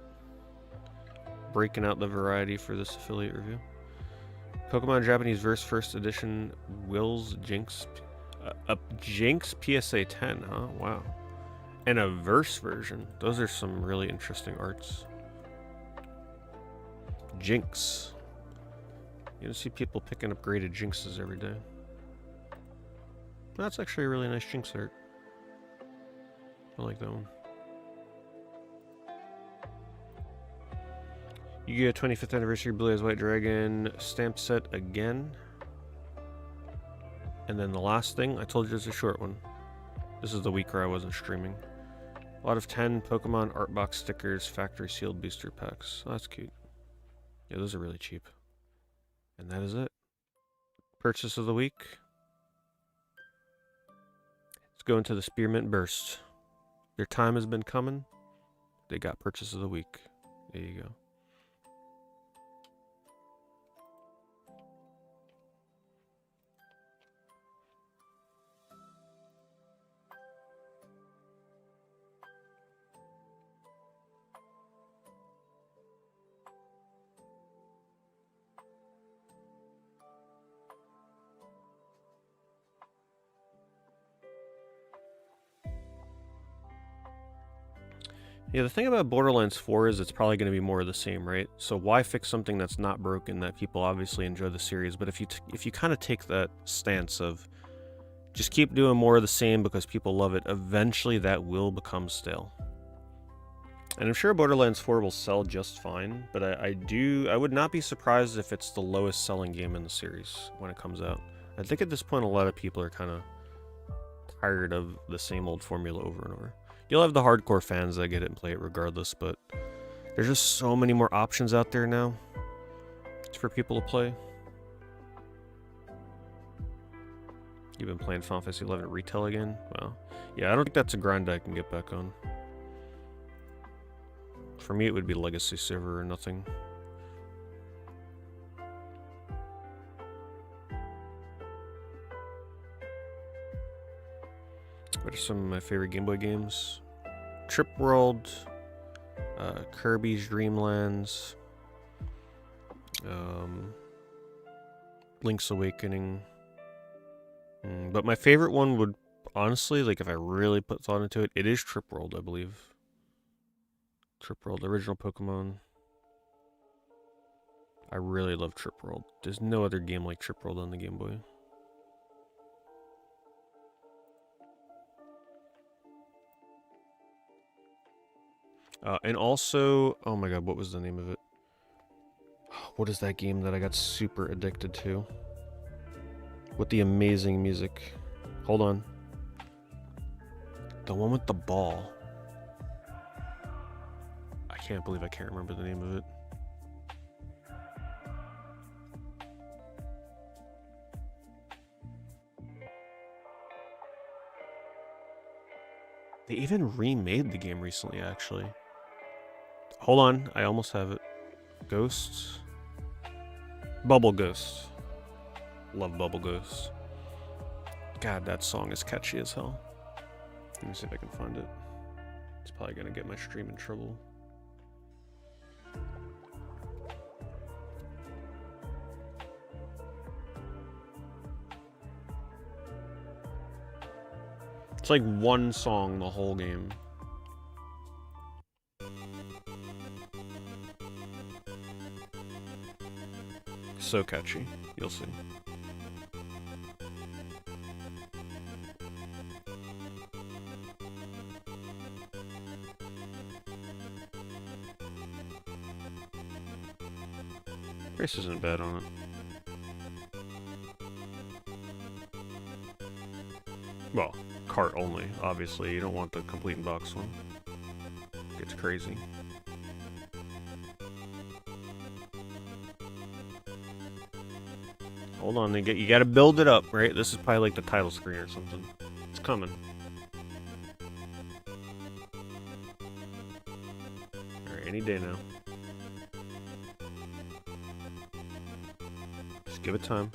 Breaking out the variety for this affiliate review. Pokemon Japanese Verse First Edition Will's Jinx. A Jinx PSA 10, huh? Wow. And a Verse version. Those are some really interesting arts. Jinx. You don't see people picking up graded Jinxes every day. That's actually a really nice Jinx art. I like that one. You get a 25th anniversary Blue Eyes White Dragon stamp set again. And then the last thing, I told you it's a short one. This is the week where I wasn't streaming. A lot of 10 Pokemon art box stickers, factory sealed booster packs. Oh, that's cute. Yeah, those are really cheap. And that is it. Purchase of the week. Let's go into the Spearmint Burst. Their time has been coming. They got purchase of the week. There you go. Yeah, the thing about Borderlands 4 is it's probably going to be more of the same, right? So why fix something that's not broken that people obviously enjoy the series? But if you kind of take that stance of just keep doing more of the same because people love it, eventually that will become stale. And I'm sure Borderlands 4 will sell just fine, but I would not be surprised if it's the lowest selling game in the series when it comes out. I think at this point a lot of people are kind of tired of the same old formula over and over. You'll have the hardcore fans that get it and play it regardless, but there's just so many more options out there now for people to play. You've been playing Final Fantasy 11 retail again? Well, yeah, I don't think that's a grind I can get back on. For me, it would be Legacy Server or nothing. What are some of my favorite Game Boy games? Trip World, Kirby's Dream Lands, Link's Awakening. But my favorite one would, honestly, like if I really put thought into it, it is Trip World, I believe. Trip World, original Pokemon. I really love Trip World. There's no other game like Trip World on the Game Boy. And also, oh my god, what was the name of it? What is that game that I got super addicted to? With the amazing music. Hold on. The one with the ball. I can't believe I can't remember the name of it. They even remade the game recently, actually. Hold on, I almost have it. Ghosts? Bubble Ghost. Love Bubble Ghost. God, that song is catchy as hell. Let me see if I can find it. It's probably gonna get my stream in trouble. It's like one song the whole game. So catchy. You'll see. Grace isn't bad on it. Well, cart only, obviously. You don't want the complete box one. Gets crazy. Hold on, you gotta build it up, right? This is probably like the title screen or something. It's coming. Alright, any day now. Just give it time.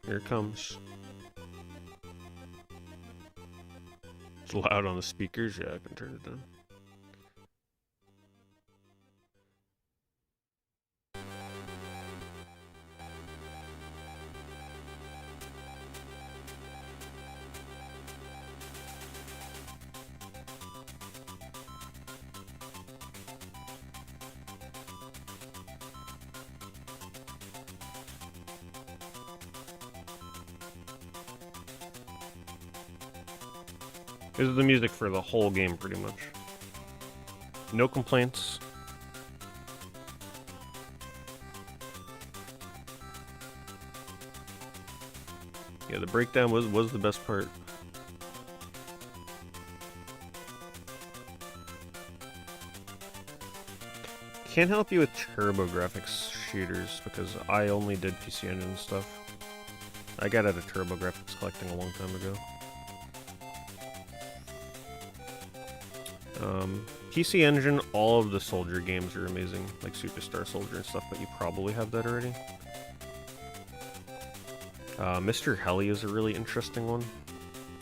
Here it comes. It's loud on the speakers. Yeah, I can turn it down. This is the music for the whole game, pretty much. No complaints. Yeah, the breakdown was the best part. Can't help you with TurboGrafx shooters because I only did PC Engine stuff. I got out of TurboGrafx collecting a long time ago. PC Engine, all of the Soldier games are amazing, like Superstar Soldier and stuff, but you probably have that already. Mr. Heli is a really interesting one.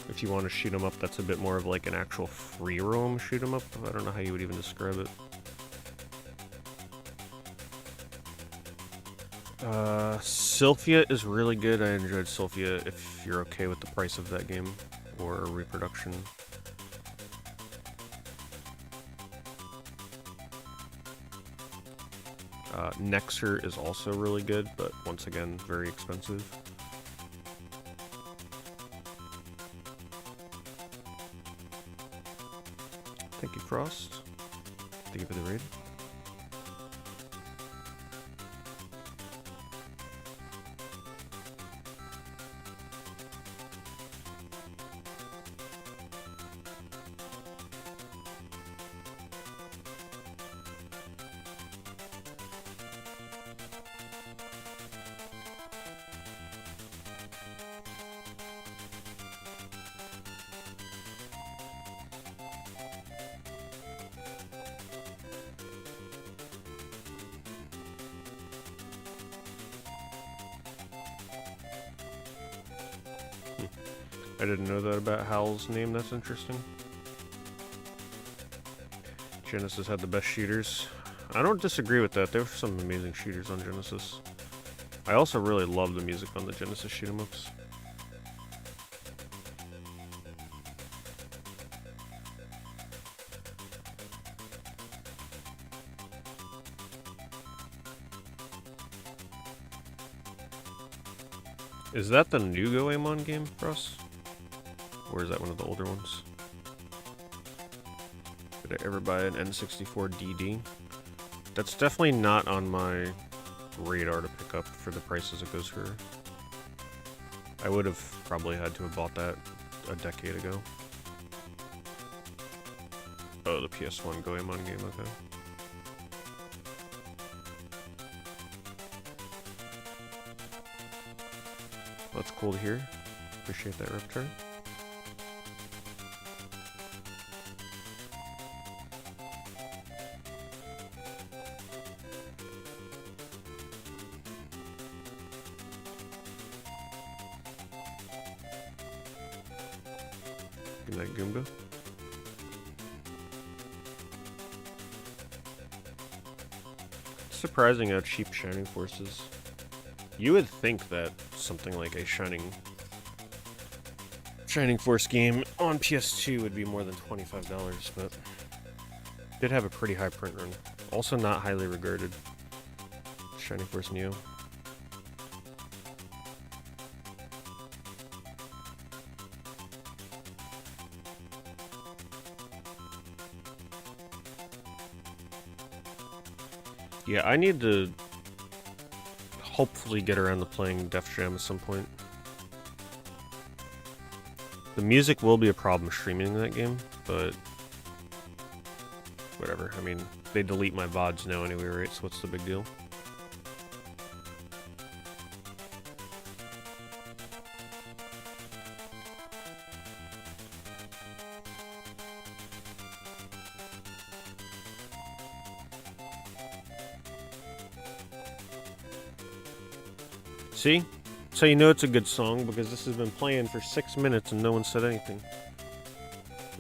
If you want to shoot 'em up, that's a bit more of like an actual free roam shoot 'em up. I don't know how you would even describe it. Sylphia is really good. I enjoyed Sylphia if you're okay with the price of that game or a reproduction. Nexer is also really good, but once again, very expensive. Thank you, Frost. Thank you for the raid. I didn't know that about Hal's name, that's interesting. Genesis had the best shooters. I don't disagree with that, there were some amazing shooters on Genesis. I also really love the music on the Genesis shoot 'em ups. Is that the new Goemon game for us? Or is that one of the older ones? Did I ever buy an N64 DD? That's definitely not on my radar to pick up for the prices it goes for. I would have probably had to have bought that a decade ago. Oh, the PS1 Goemon game, okay. That's cool to hear. Appreciate that, Reptar. Good night, Goomba. It's surprising how cheap Shining Force is. You would think that something like a Shining Force game on PS2 would be more than $25, but did have a pretty high print run. Also not highly regarded. Shining Force Neo. Yeah, I need to hopefully get around to playing Def Jam at some point. The music will be a problem streaming that game, but whatever. I mean, they delete my VODs now anyway, right? So what's the big deal? See? So you know it's a good song because this has been playing for 6 minutes and no one said anything.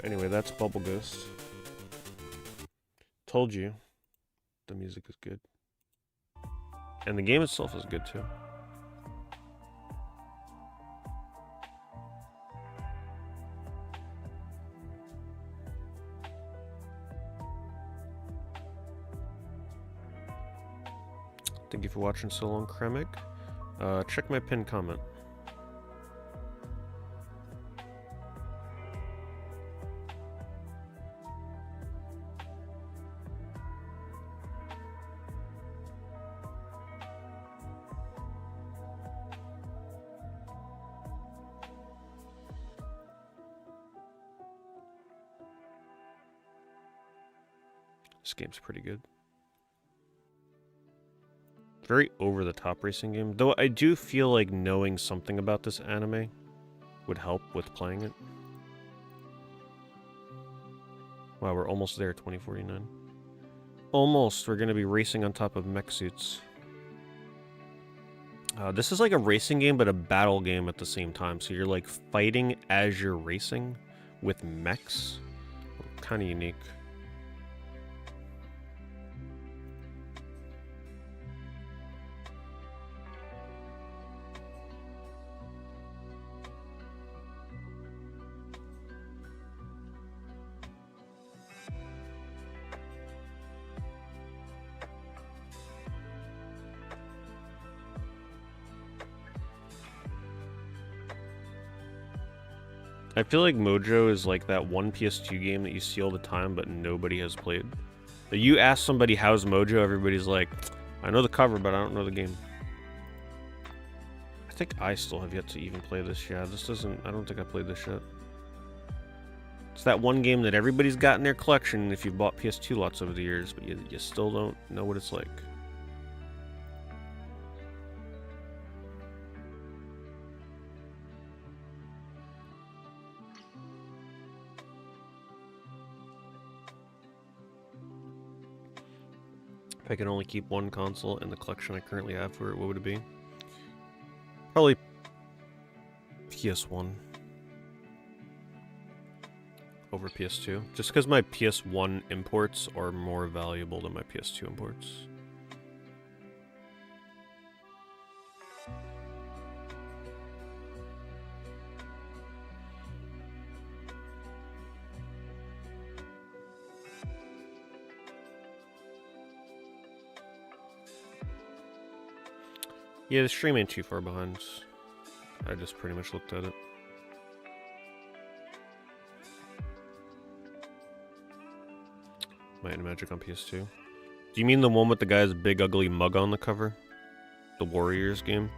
Anyway, that's Bubble Ghost. Told you the music is good. And the game itself is good too. Thank you for watching so long, Kremik. Check my pinned comment. This game's pretty good. Very over-the-top racing game, though I do feel like knowing something about this anime would help with playing it. Wow, we're almost there, 2049. Almost, we're gonna be racing on top of mech suits. This is like a racing game, but a battle game at the same time, so you're like fighting as you're racing with mechs. Kind of unique. I feel like Mojo is like that one PS2 game that you see all the time, but nobody has played. You ask somebody how's Mojo, everybody's like, I know the cover, but I don't know the game. I think I still have yet to even play this. Yeah, this doesn't. I don't think I played this yet. It's that one game that everybody's got in their collection if you've bought PS2 lots over the years, but you still don't know what it's like. If I could only keep one console in the collection I currently have for it, what would it be? Probably PS1 over PS2. Just because my PS1 imports are more valuable than my PS2 imports. Yeah, the stream ain't too far behind. I just pretty much looked at it. Might and Magic on PS2. Do you mean the one with the guy's big ugly mug on the cover? The Warriors game?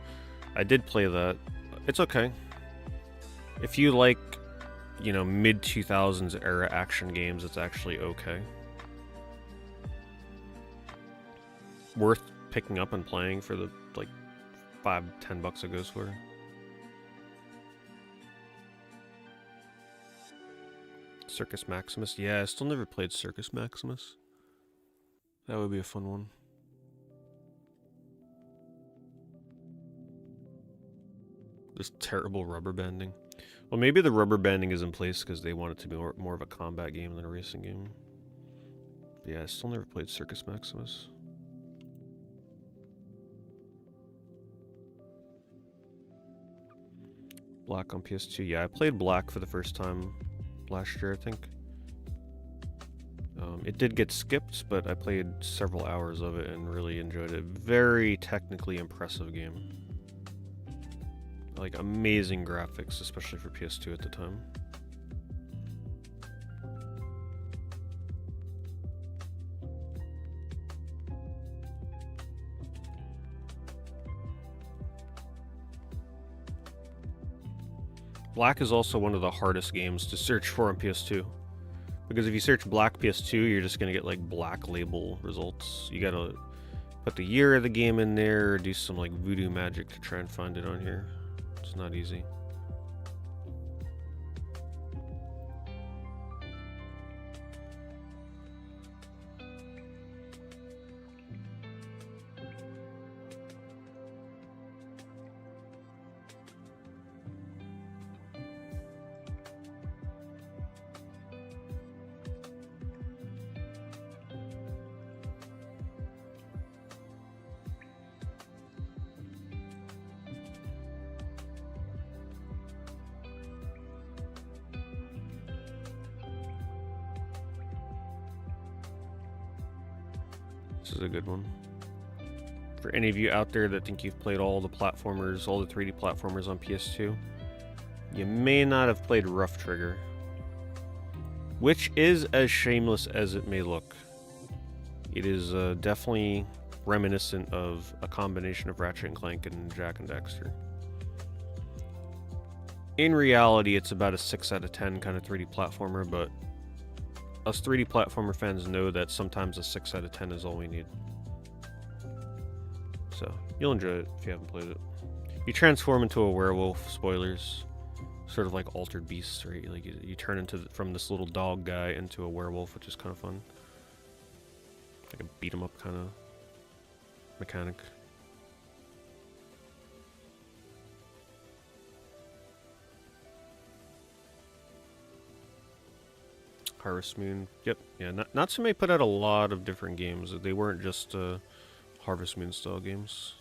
I did play that. It's okay. If you like, you know, mid-2000s era action games, it's actually okay. Worth picking up and playing for the, like, $5-10 it goes for. Circus Maximus? Yeah, I still never played Circus Maximus. That would be a fun one. This terrible rubber banding. Well, maybe the rubber banding is in place because they want it to be more of a combat game than a racing game. But yeah, I still never played Circus Maximus. Black on PS2. Yeah, I played Black for the first time last year, I think. It did get skipped, but I played several hours of it and really enjoyed it. Very technically impressive game. Like, amazing graphics, especially for PS2 at the time. Black is also one of the hardest games to search for on PS2. Because if you search Black PS2, you're just gonna get like Black label results. You gotta put the year of the game in there, or do some like voodoo magic to try and find it on here. It's not easy. This is a good one. For any of you out there that think you've played all the platformers, all the 3D platformers on PS2, you may not have played Rough Trigger, which is as shameless as it may look. It is definitely reminiscent of a combination of Ratchet and Clank and Jak and Daxter. In reality, it's about a 6 out of 10 kind of 3D platformer, but us 3D platformer fans know that sometimes a 6 out of 10 is all we need. So, you'll enjoy it if you haven't played it. You transform into a werewolf, spoilers. Sort of like Altered Beasts, right? Like you turn from this little dog guy into a werewolf, which is kind of fun. Like a beat 'em up kind of mechanic. Harvest Moon. Yep. Yeah, Natsume put out a lot of different games. They weren't just Harvest Moon style games.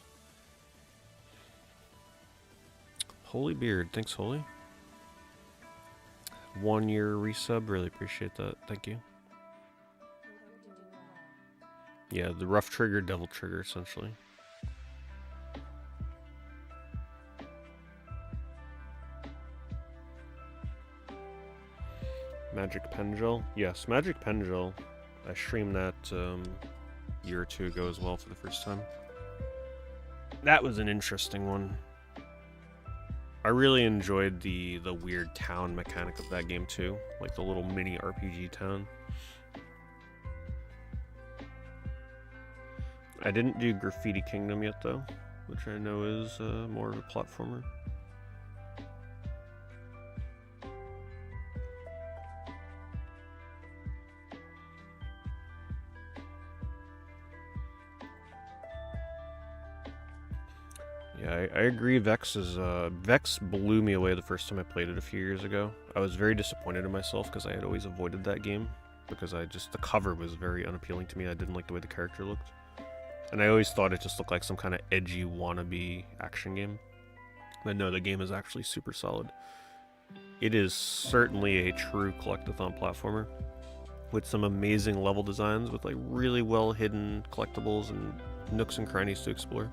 Holy Beard. Thanks, Holy. 1 year resub. Really appreciate that. Thank you. Yeah, the Rough Trigger, Devil Trigger, essentially. Magic Pen-Gel? Yes, Magic Pen-Gel. I streamed that a year or two ago as well for the first time. That was an interesting one. I really enjoyed the weird town mechanic of that game too. Like the little mini RPG town. I didn't do Graffiti Kingdom yet though, which I know is more of a platformer. Yeah, I agree. Vex blew me away the first time I played it a few years ago. I was very disappointed in myself because I had always avoided that game because the cover was very unappealing to me. I didn't like the way the character looked, and I always thought it just looked like some kind of edgy wannabe action game. But no, the game is actually super solid. It is certainly a true collectathon platformer with some amazing level designs with like really well hidden collectibles and nooks and crannies to explore.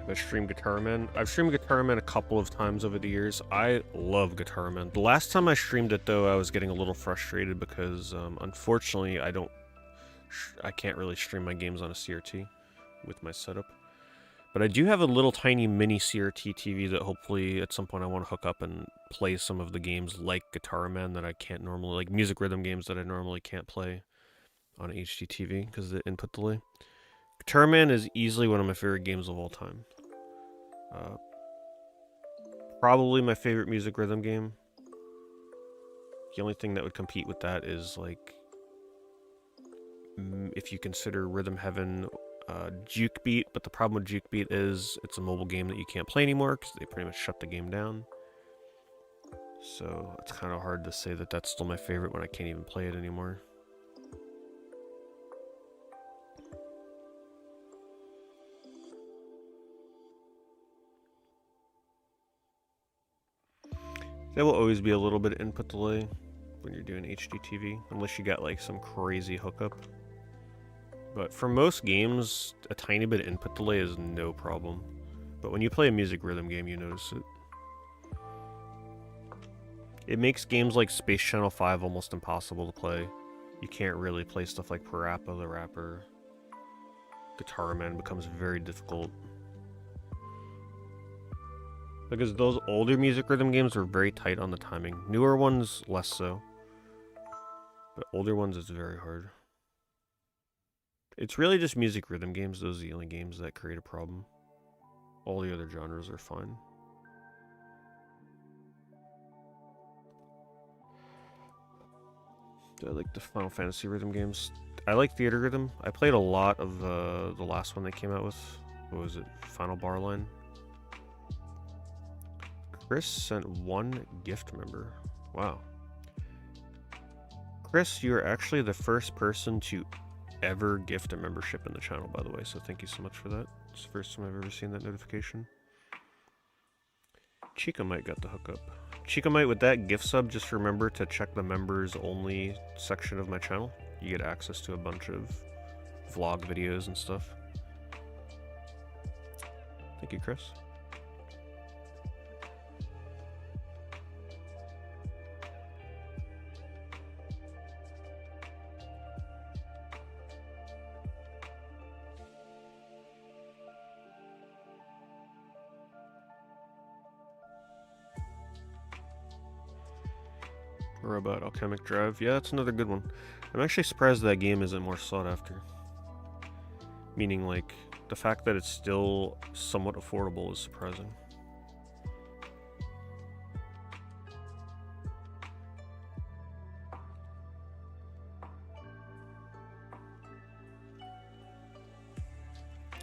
I streamed Guitar Man. I've streamed Guitar Man a couple of times over the years. I love Guitar Man. The last time I streamed it though, I was getting a little frustrated because unfortunately I can't really stream my games on a CRT with my setup. But I do have a little tiny mini CRT TV that hopefully at some point I want to hook up and play some of the games like Guitar Man that I can't normally, like music rhythm games that I normally can't play on HD TV because of the input delay. Guitar Man is easily one of my favorite games of all time. Probably my favorite music rhythm game. The only thing that would compete with that is like, if you consider Rhythm Heaven, Juke Beat, but the problem with Juke Beat is it's a mobile game that you can't play anymore because they pretty much shut the game down. So it's kind of hard to say that that's still my favorite when I can't even play it anymore. There will always be a little bit of input delay when you're doing HD TV, unless you got like some crazy hookup. But for most games, a tiny bit of input delay is no problem. But when you play a music rhythm game, you notice it. It makes games like Space Channel 5 almost impossible to play. You can't really play stuff like Parappa the Rapper. Guitar Man becomes very difficult. Because those older music rhythm games are very tight on the timing. Newer ones, less so. But older ones, it's very hard. It's really just music rhythm games, those are the only games that create a problem. All the other genres are fine. I like the Final Fantasy rhythm games. I like Theater Rhythm. I played a lot of the last one they came out with. What was it? Final Bar Line? Chris sent one gift member. Wow. Chris, you're actually the first person to ever gift a membership in the channel, by the way, so thank you so much for that. It's the first time I've ever seen that notification. Chica-Mite got the hookup. Chica-Mite, with that gift sub, just remember to check the members only section of my channel. You get access to a bunch of vlog videos and stuff. Thank you, Chris. Robot Alchemic Drive. Yeah, that's another good one. I'm actually surprised that game isn't more sought after. Meaning, like, the fact that it's still somewhat affordable is surprising.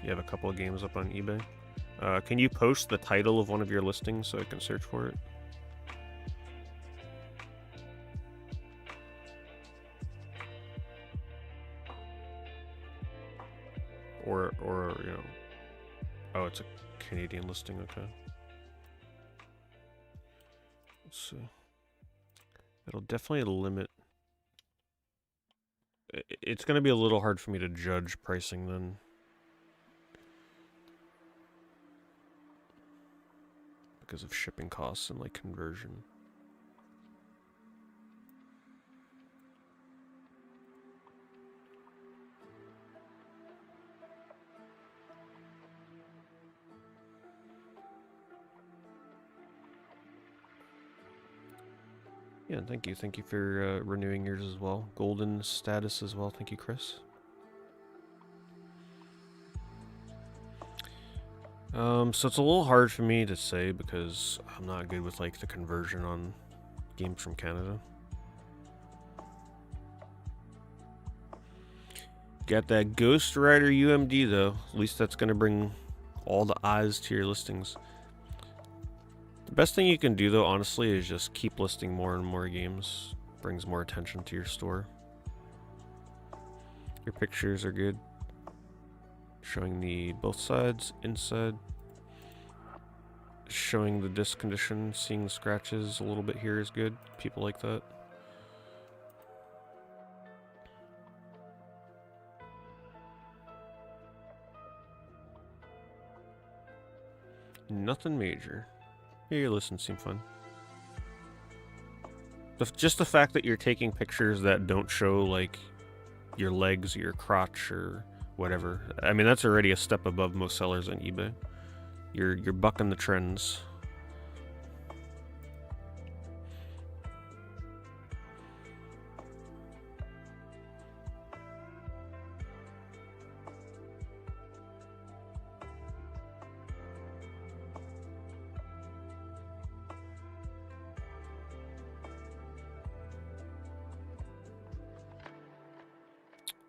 You have a couple of games up on eBay. Can you post the title of one of your listings so I can search for it? Or you know, oh, it's a Canadian listing. Okay. Let's see. It'll definitely limit. It's going to be a little hard for me to judge pricing then. Because of shipping costs and like conversion. Yeah, thank you. Thank you for renewing yours as well. Golden status as well. Thank you, Chris. So it's a little hard for me to say because I'm not good with like the conversion on games from Canada. Got that Ghost Rider UMD though. At least that's gonna bring all the eyes to your listings. The best thing you can do though, honestly, is just keep listing more and more games. Brings more attention to your store. Your pictures are good. Showing the both sides, inside. Showing the disc condition, seeing the scratches a little bit here is good. People like that. Nothing major. Yeah, your listens seem fun. Just the fact that you're taking pictures that don't show like your legs, or your crotch, or whatever. I mean, that's already a step above most sellers on eBay. You're bucking the trends.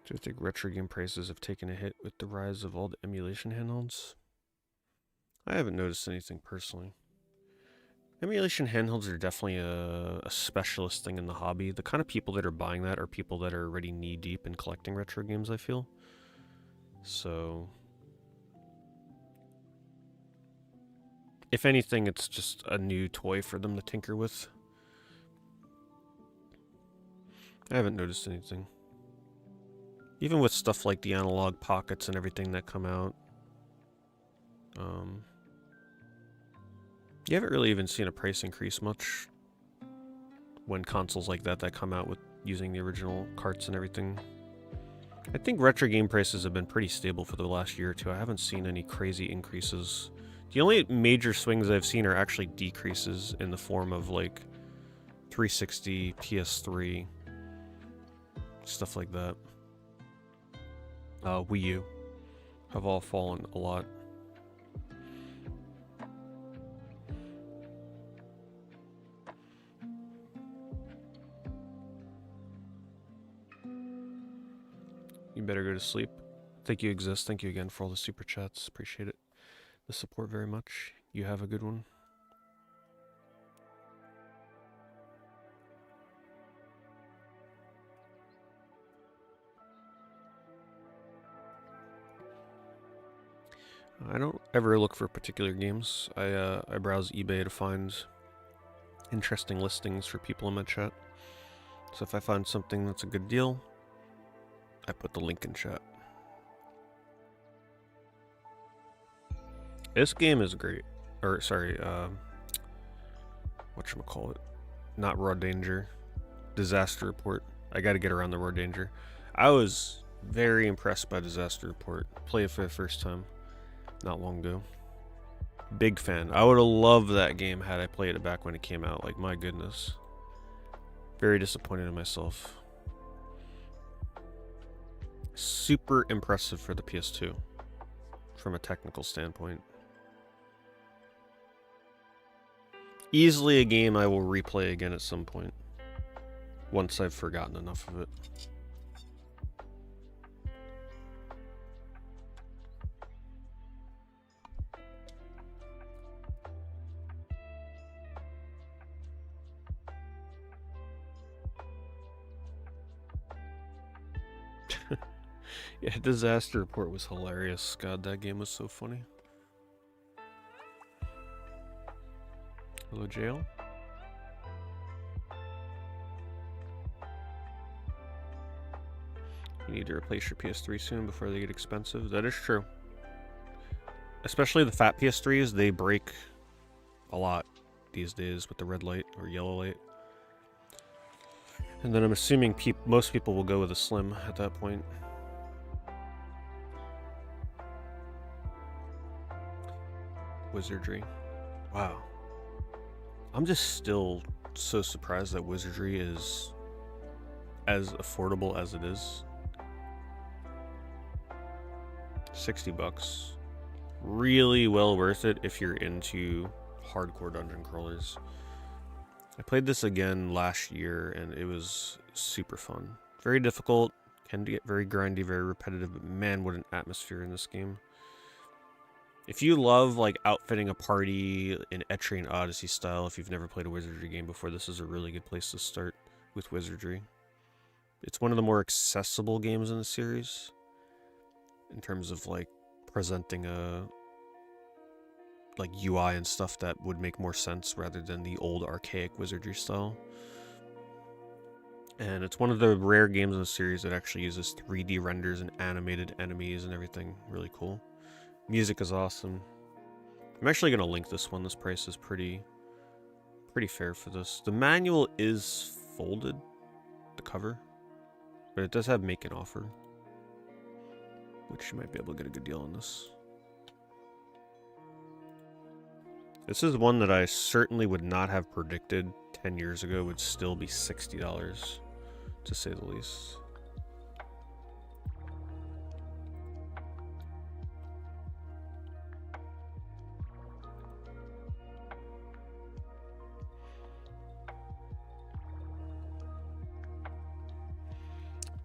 Do you think retro game prices have taken a hit with the rise of all the emulation handhelds? I haven't noticed anything personally. Emulation handhelds are definitely a specialist thing in the hobby. The kind of people that are buying that are people that are already knee-deep in collecting retro games, I feel. So, if anything, it's just a new toy for them to tinker with. I haven't noticed anything. Even with stuff like the analog pockets and everything that come out. You haven't really even seen a price increase much. when consoles like that come out with using the original carts and everything. I think retro game prices have been pretty stable for the last year or two. I haven't seen any crazy increases. The only major swings I've seen are actually decreases in the form of like 360, PS3, stuff like that. Wii U have all fallen a lot. You better go to sleep. Thank you, Exist. Thank you again for all the super chats. Appreciate it. The support very much. You have a good one. I don't ever look for particular games. I browse eBay to find interesting listings for people in my chat. So if I find something that's a good deal, I put the link in chat. This game is great. Or sorry, whatchamacallit? Not Raw Danger. Disaster Report. I gotta get around the Raw Danger. I was very impressed by Disaster Report. Played it for the first time not long ago. Big fan. I would have loved that game had I played it back when it came out. Like, my goodness. Very disappointed in myself. Super impressive for the PS2 from a technical standpoint. Easily a game I will replay again at some point once I've forgotten enough of it. Yeah, Disaster Report was hilarious. God, that game was so funny. Hello, Jail. You need to replace your PS3 soon before they get expensive. That is true. Especially the fat PS3s, they break a lot these days with the red light or yellow light. And then I'm assuming most people will go with a slim at that point. Wizardry. Wow. I'm just still so surprised that Wizardry is as affordable as it is. $60. Really well worth it if you're into hardcore dungeon crawlers. I played this again last year and it was super fun. Very difficult, can get very grindy, very repetitive, but man, what an atmosphere in this game. If you love like outfitting a party in Etrian Odyssey style, if you've never played a Wizardry game before, this is a really good place to start with Wizardry. It's one of the more accessible games in the series in terms of like presenting a like UI and stuff that would make more sense rather than the old archaic Wizardry style. And it's one of the rare games in the series that actually uses 3D renders and animated enemies and everything. Really cool. Music is awesome. I'm actually going to link this one. This price is pretty fair for this. The manual is folded, the cover, but it does have make an offer, which you might be able to get a good deal on this. This is one that I certainly would not have predicted 10 years ago would still be $60, to say the least.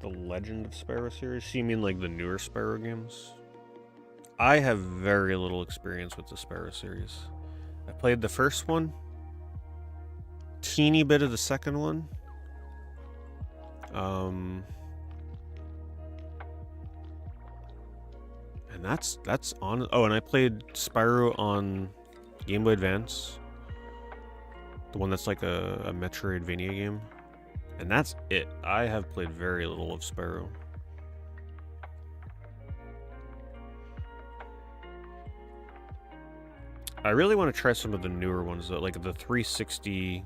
The Legend of Spyro series? So you mean like the newer Spyro games? I have very little experience with the Spyro series. I played the first one, teeny bit of the second one. And that's on. Oh, and I played Spyro on Game Boy Advance, the one that's like a Metroidvania game. And that's it. I have played very little of Spyro. I really want to try some of the newer ones though, like the 360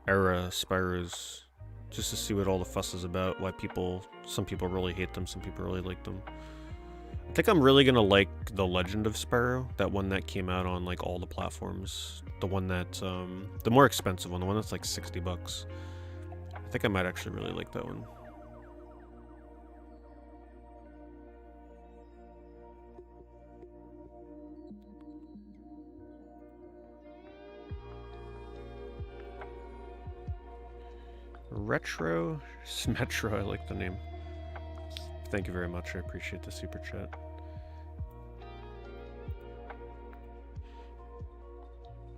era Spyros, just to see what all the fuss is about, why some people really hate them, some people really like them. I think I'm really gonna like The Legend of Spyro, that one that came out on like all the platforms. The one that, the more expensive one, the one that's like 60 bucks. I think I might actually really like that one. Retro Smetro, I like the name. Thank you very much, I appreciate the super chat.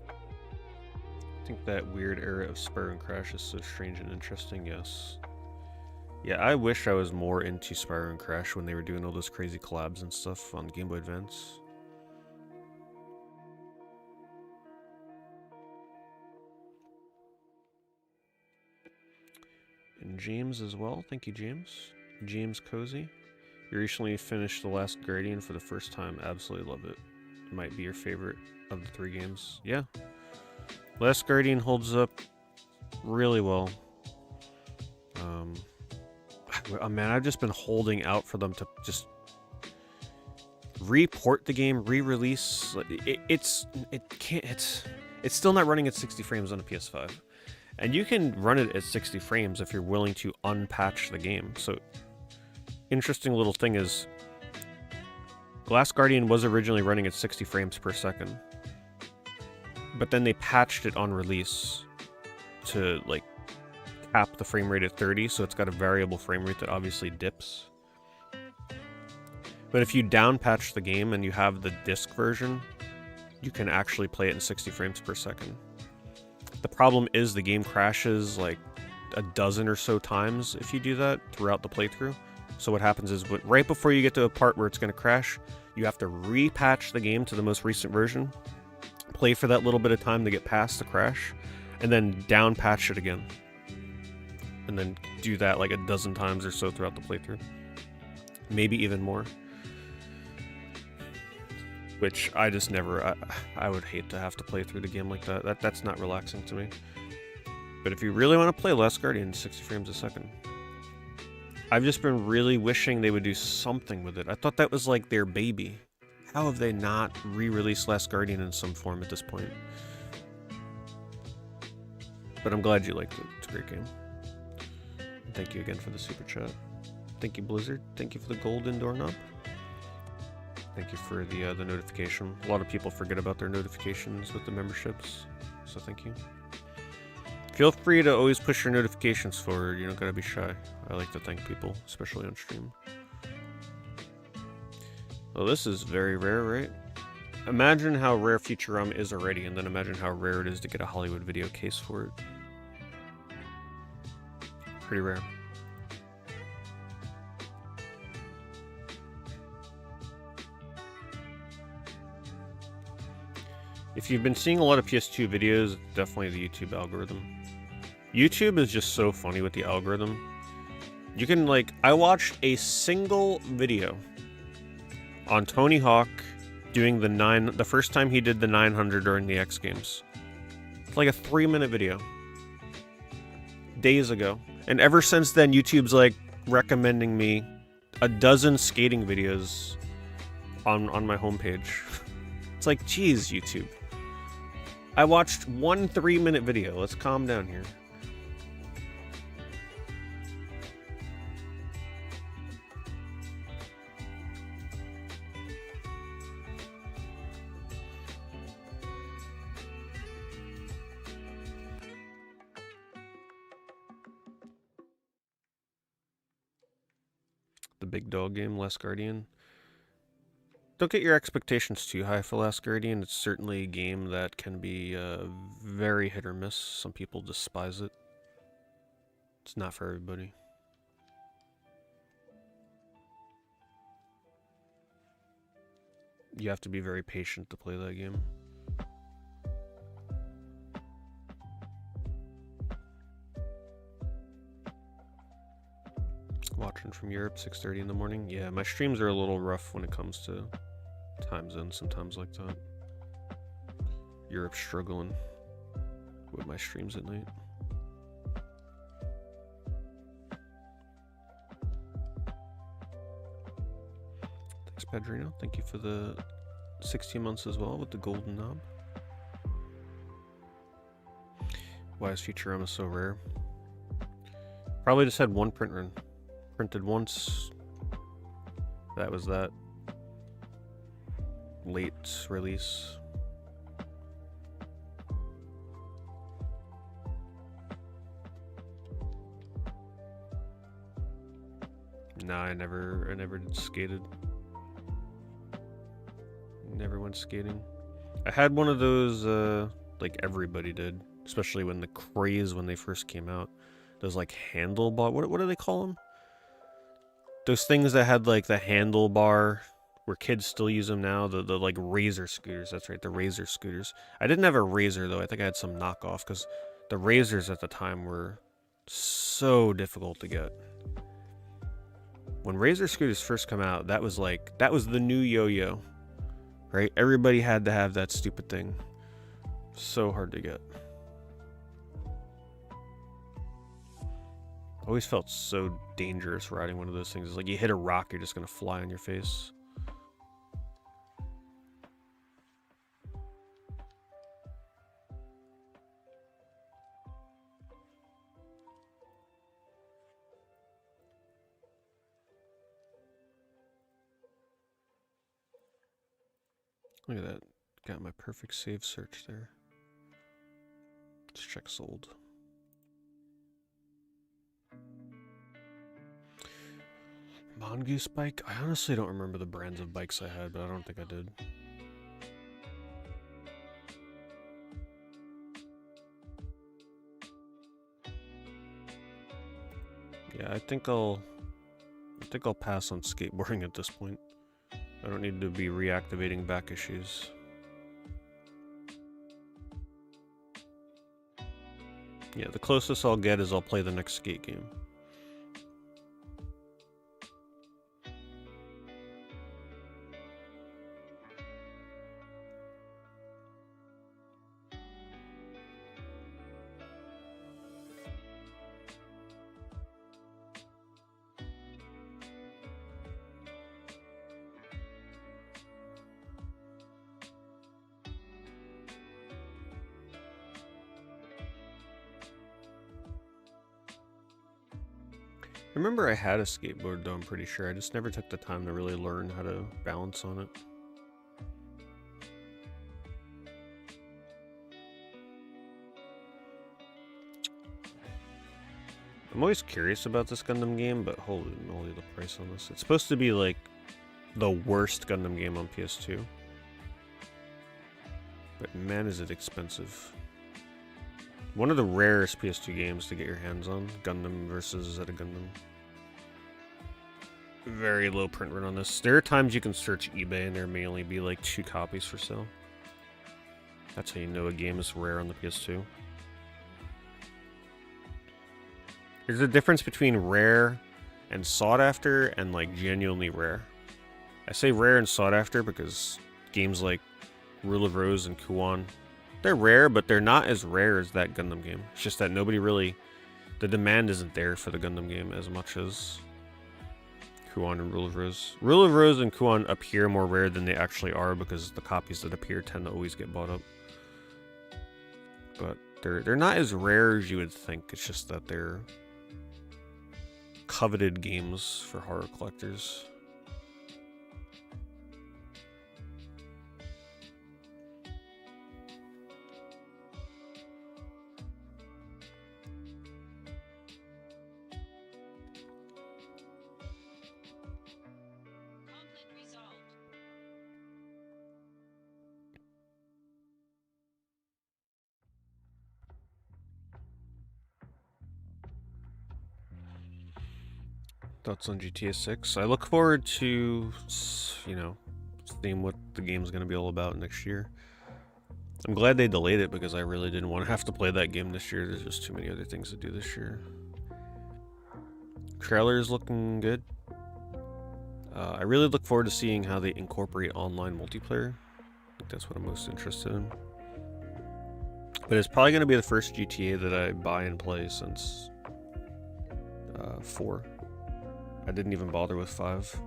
I think that weird era of Spyro and Crash is so strange and interesting, yes. Yeah, I wish I was more into Spyro and Crash when they were doing all those crazy collabs and stuff on Game Boy Advance. And James as well. Thank you, James. James Cozy. You recently finished The Last Guardian for the first time. Absolutely love it. It might be your favorite of the 3 games. Yeah. Last Guardian holds up really well. Oh man, I've just been holding out for them to just report the game, re-release. It's still not running at 60 frames on a PS5. And you can run it at 60 frames if you're willing to unpatch the game. So, interesting little thing is, Last Guardian was originally running at 60 frames per second. But then they patched it on release to, like, cap the frame rate at 30, so it's got a variable frame rate that obviously dips. But if you downpatch the game and you have the disc version, you can actually play it in 60 frames per second. The problem is the game crashes like a dozen or so times if you do that throughout the playthrough. So what happens is right before you get to a part where it's going to crash, you have to repatch the game to the most recent version, play for that little bit of time to get past the crash, and then down patch it again. And then do that like a dozen times or so throughout the playthrough. Maybe even more. Which I just never, I would hate to have to play through the game like that. That's not relaxing to me. But if you really want to play Last Guardian 60 frames a second, I've just been really wishing they would do something with it. I thought that was like their baby. How have they not re-released Last Guardian in some form at this point? But I'm glad you liked it. It's a great game. And thank you again for the super chat. Thank you, Blizzard. Thank you for the golden doorknob. Thank you for the notification. A lot of people forget about their notifications with the memberships, so thank you. Feel free to always push your notifications forward. You don't gotta be shy. I like to thank people, especially on stream. Well, this is very rare, right? Imagine how rare Futurama is already, and then imagine how rare it is to get a Hollywood video case for it. Pretty rare. If you've been seeing a lot of PS2 videos, definitely the YouTube algorithm. YouTube is just so funny with the algorithm. You can, like, I watched a single video on Tony Hawk doing the first time he did the 900 during the X Games. It's like a 3-minute video. Days ago. And ever since then, YouTube's, like, recommending me a dozen skating videos on my homepage. It's like, geez, YouTube. I watched one 3-minute video. Let's calm down here. The big dog game, Last Guardian. Don't get your expectations too high for Last Guardian. It's certainly a game that can be very hit or miss. Some people despise it. It's not for everybody. You have to be very patient to play that game. Watching from Europe, 6:30 in the morning. Yeah, my streams are a little rough when it comes to time zones sometimes like that. Europe's struggling with my streams at night. Thanks, Padrino. Thank you for the 16 months as well with the golden knob. Why is Futurama so rare? Probably just had one print run. Printed once. That was that. Late release. Nah, I never skated. Never went skating. I had one of those, like everybody did, especially when the craze when they first came out. Those like handlebar. What do they call them? Those things that had like the handlebar, where kids still use them now. The like Razor scooters. That's right, the Razor scooters. I didn't have a Razor though. I think I had some knockoff because the Razors at the time were so difficult to get. When Razor scooters first come out, that was the new yo-yo, right? Everybody had to have that stupid thing. So hard to get. Always felt so dangerous riding one of those things. It's like you hit a rock, you're just gonna fly on your face. Look at that. Got my perfect save search there. Let's check sold. Mongoose bike? I honestly don't remember the brands of bikes I had, but I don't think I did. Yeah, I think I'll pass on skateboarding at this point. I don't need to be reactivating back issues. Yeah, the closest I'll get is I'll play the next skate game. I remember I had a skateboard though, I'm pretty sure. I just never took the time to really learn how to balance on it. I'm always curious about this Gundam game, but holy moly, the price on this. It's supposed to be like the worst Gundam game on PS2. But man, is it expensive. One of the rarest PS2 games to get your hands on. Gundam versus Zeta Gundam. Very low print run on this. There are times you can search eBay and there may only be like 2 copies for sale. That's how you know a game is rare on the PS2. There's a difference between rare and sought after and like genuinely rare. I say rare and sought after because games like Rule of Rose and Kuon, they're rare, but they're not as rare as that Gundam game. It's just that nobody really, the demand isn't there for the Gundam game as much as Kuon and Rule of Rose. Rule of Rose and Kuon appear more rare than they actually are because the copies that appear tend to always get bought up. But they're not as rare as you would think. It's just that they're coveted games for horror collectors. Thoughts on GTA 6? I look forward to, you know, seeing what the game's going to be all about next year. I'm glad they delayed it because I really didn't want to have to play that game this year. There's just too many other things to do this year. Trailer's looking good. I really look forward to seeing how they incorporate online multiplayer. I think that's what I'm most interested in. But it's probably going to be the first GTA that I buy and play since 4. I didn't even bother with 5.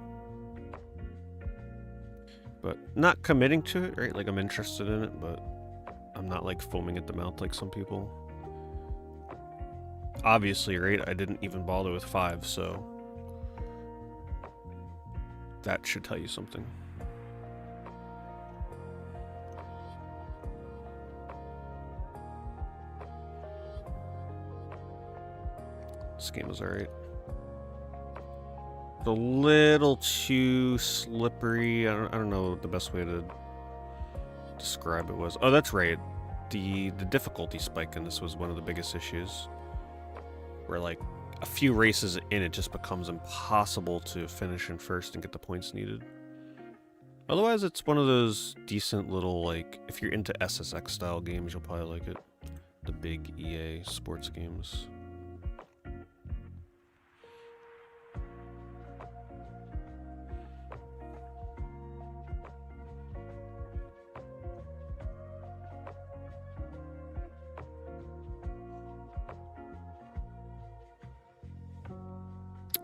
but not committing to it, right? Like, I'm interested in it, but I'm not like foaming at the mouth like some people. Obviously, right? I didn't even bother with 5, so that should tell you something. This game is alright. A little too slippery. I don't know what the best way to describe it was. Oh, that's right. The difficulty spike in this was one of the biggest issues. Where like a few races in, it just becomes impossible to finish in first and get the points needed. Otherwise, it's one of those decent little, like, if you're into SSX style games, you'll probably like it. The big EA sports games.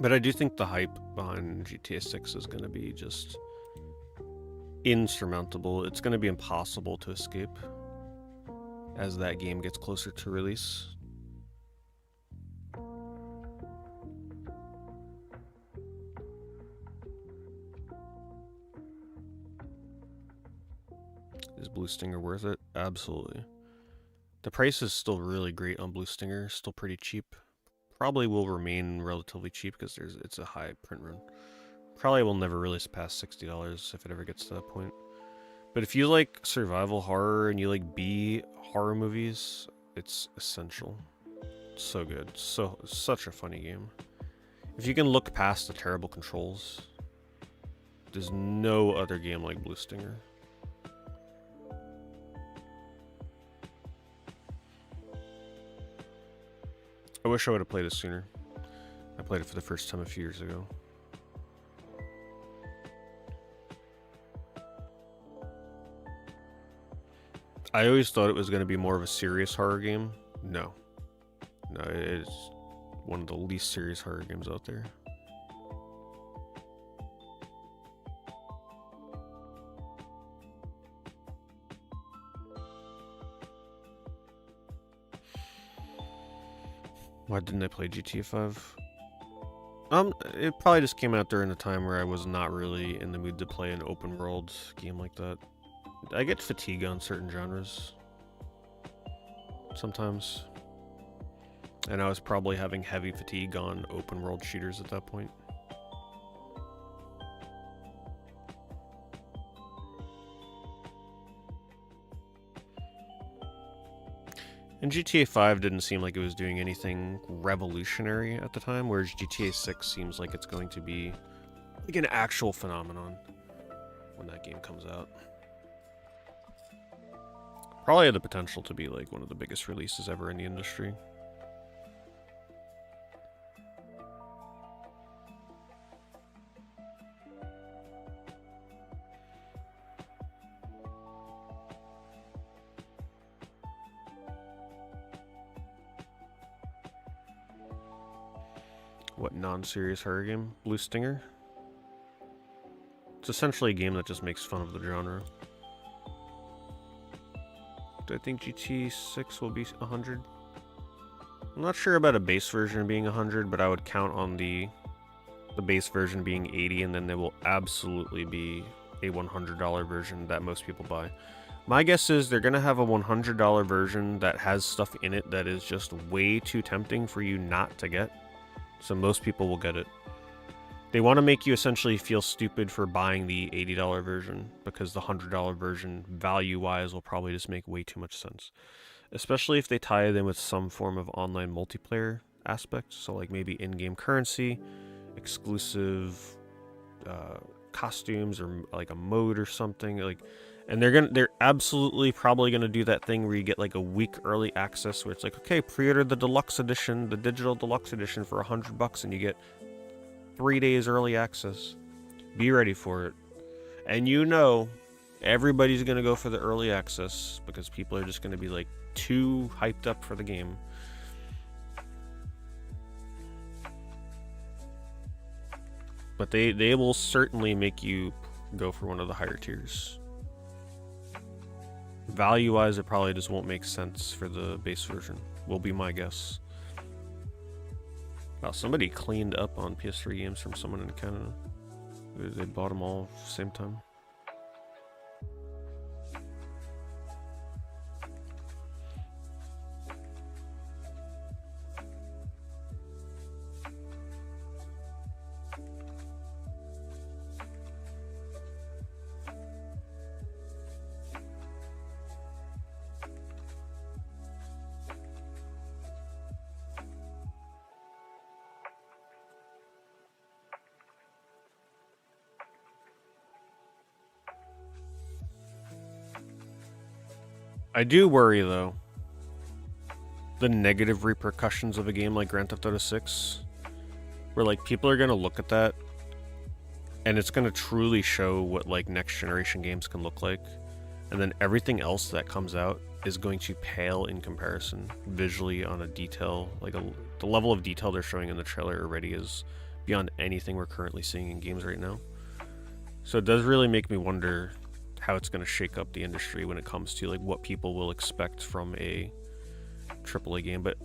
But I do think the hype behind GTA 6 is going to be just insurmountable. It's going to be impossible to escape as that game gets closer to release. Is Blue Stinger worth it? Absolutely. The price is still really great on Blue Stinger, still pretty cheap. Probably will remain relatively cheap because it's a high print run. Probably will never really surpass $60 if it ever gets to that point. But if you like survival horror and you like B horror movies, it's essential. It's so good. Such a funny game. If you can look past the terrible controls, there's no other game like Blue Stinger. I wish I would have played it sooner. I played it for the first time a few years ago. I always thought it was going to be more of a serious horror game. No. No, it's one of the least serious horror games out there. Why didn't I play GTA 5? It probably just came out during a time where I was not really in the mood to play an open world game like that. I get fatigue on certain genres. Sometimes. And I was probably having heavy fatigue on open world shooters at that point. And GTA 5 didn't seem like it was doing anything revolutionary at the time, whereas GTA 6 seems like it's going to be like an actual phenomenon when that game comes out. Probably had the potential to be like one of the biggest releases ever in the industry. What non-serious horror game? Blue Stinger? It's essentially a game that just makes fun of the genre. Do I think GT 6 will be 100? I'm not sure about a base version being 100, but I would count on the base version being 80, and then there will absolutely be a $100 version that most people buy. My guess is they're going to have a $100 version that has stuff in it that is just way too tempting for you not to get. So most people will get it. They want to make you essentially feel stupid for buying the $80 version because the $100 version, value-wise, will probably just make way too much sense. Especially if they tie it in with some form of online multiplayer aspect. So like maybe in-game currency, exclusive costumes, or like a mode or something. Like, and they're absolutely probably gonna do that thing where you get like a week early access where it's like, okay, pre-order the deluxe edition, the digital deluxe edition for $100 and you get 3 days early access. Be ready for it. And you know, everybody's gonna go for the early access because people are just gonna be like too hyped up for the game. But they will certainly make you go for one of the higher tiers. Value-wise, it probably just won't make sense for the base version, will be my guess. Wow, somebody cleaned up on PS3 games from someone in Canada. They bought them all at the same time. I do worry, though, the negative repercussions of a game like Grand Theft Auto 6, where, like, people are going to look at that, and it's going to truly show what, like, next generation games can look like, and then everything else that comes out is going to pale in comparison, visually, on a detail, like, the level of detail they're showing in the trailer already is beyond anything we're currently seeing in games right now. So it does really make me wonder how it's going to shake up the industry when it comes to like what people will expect from a AAA game. But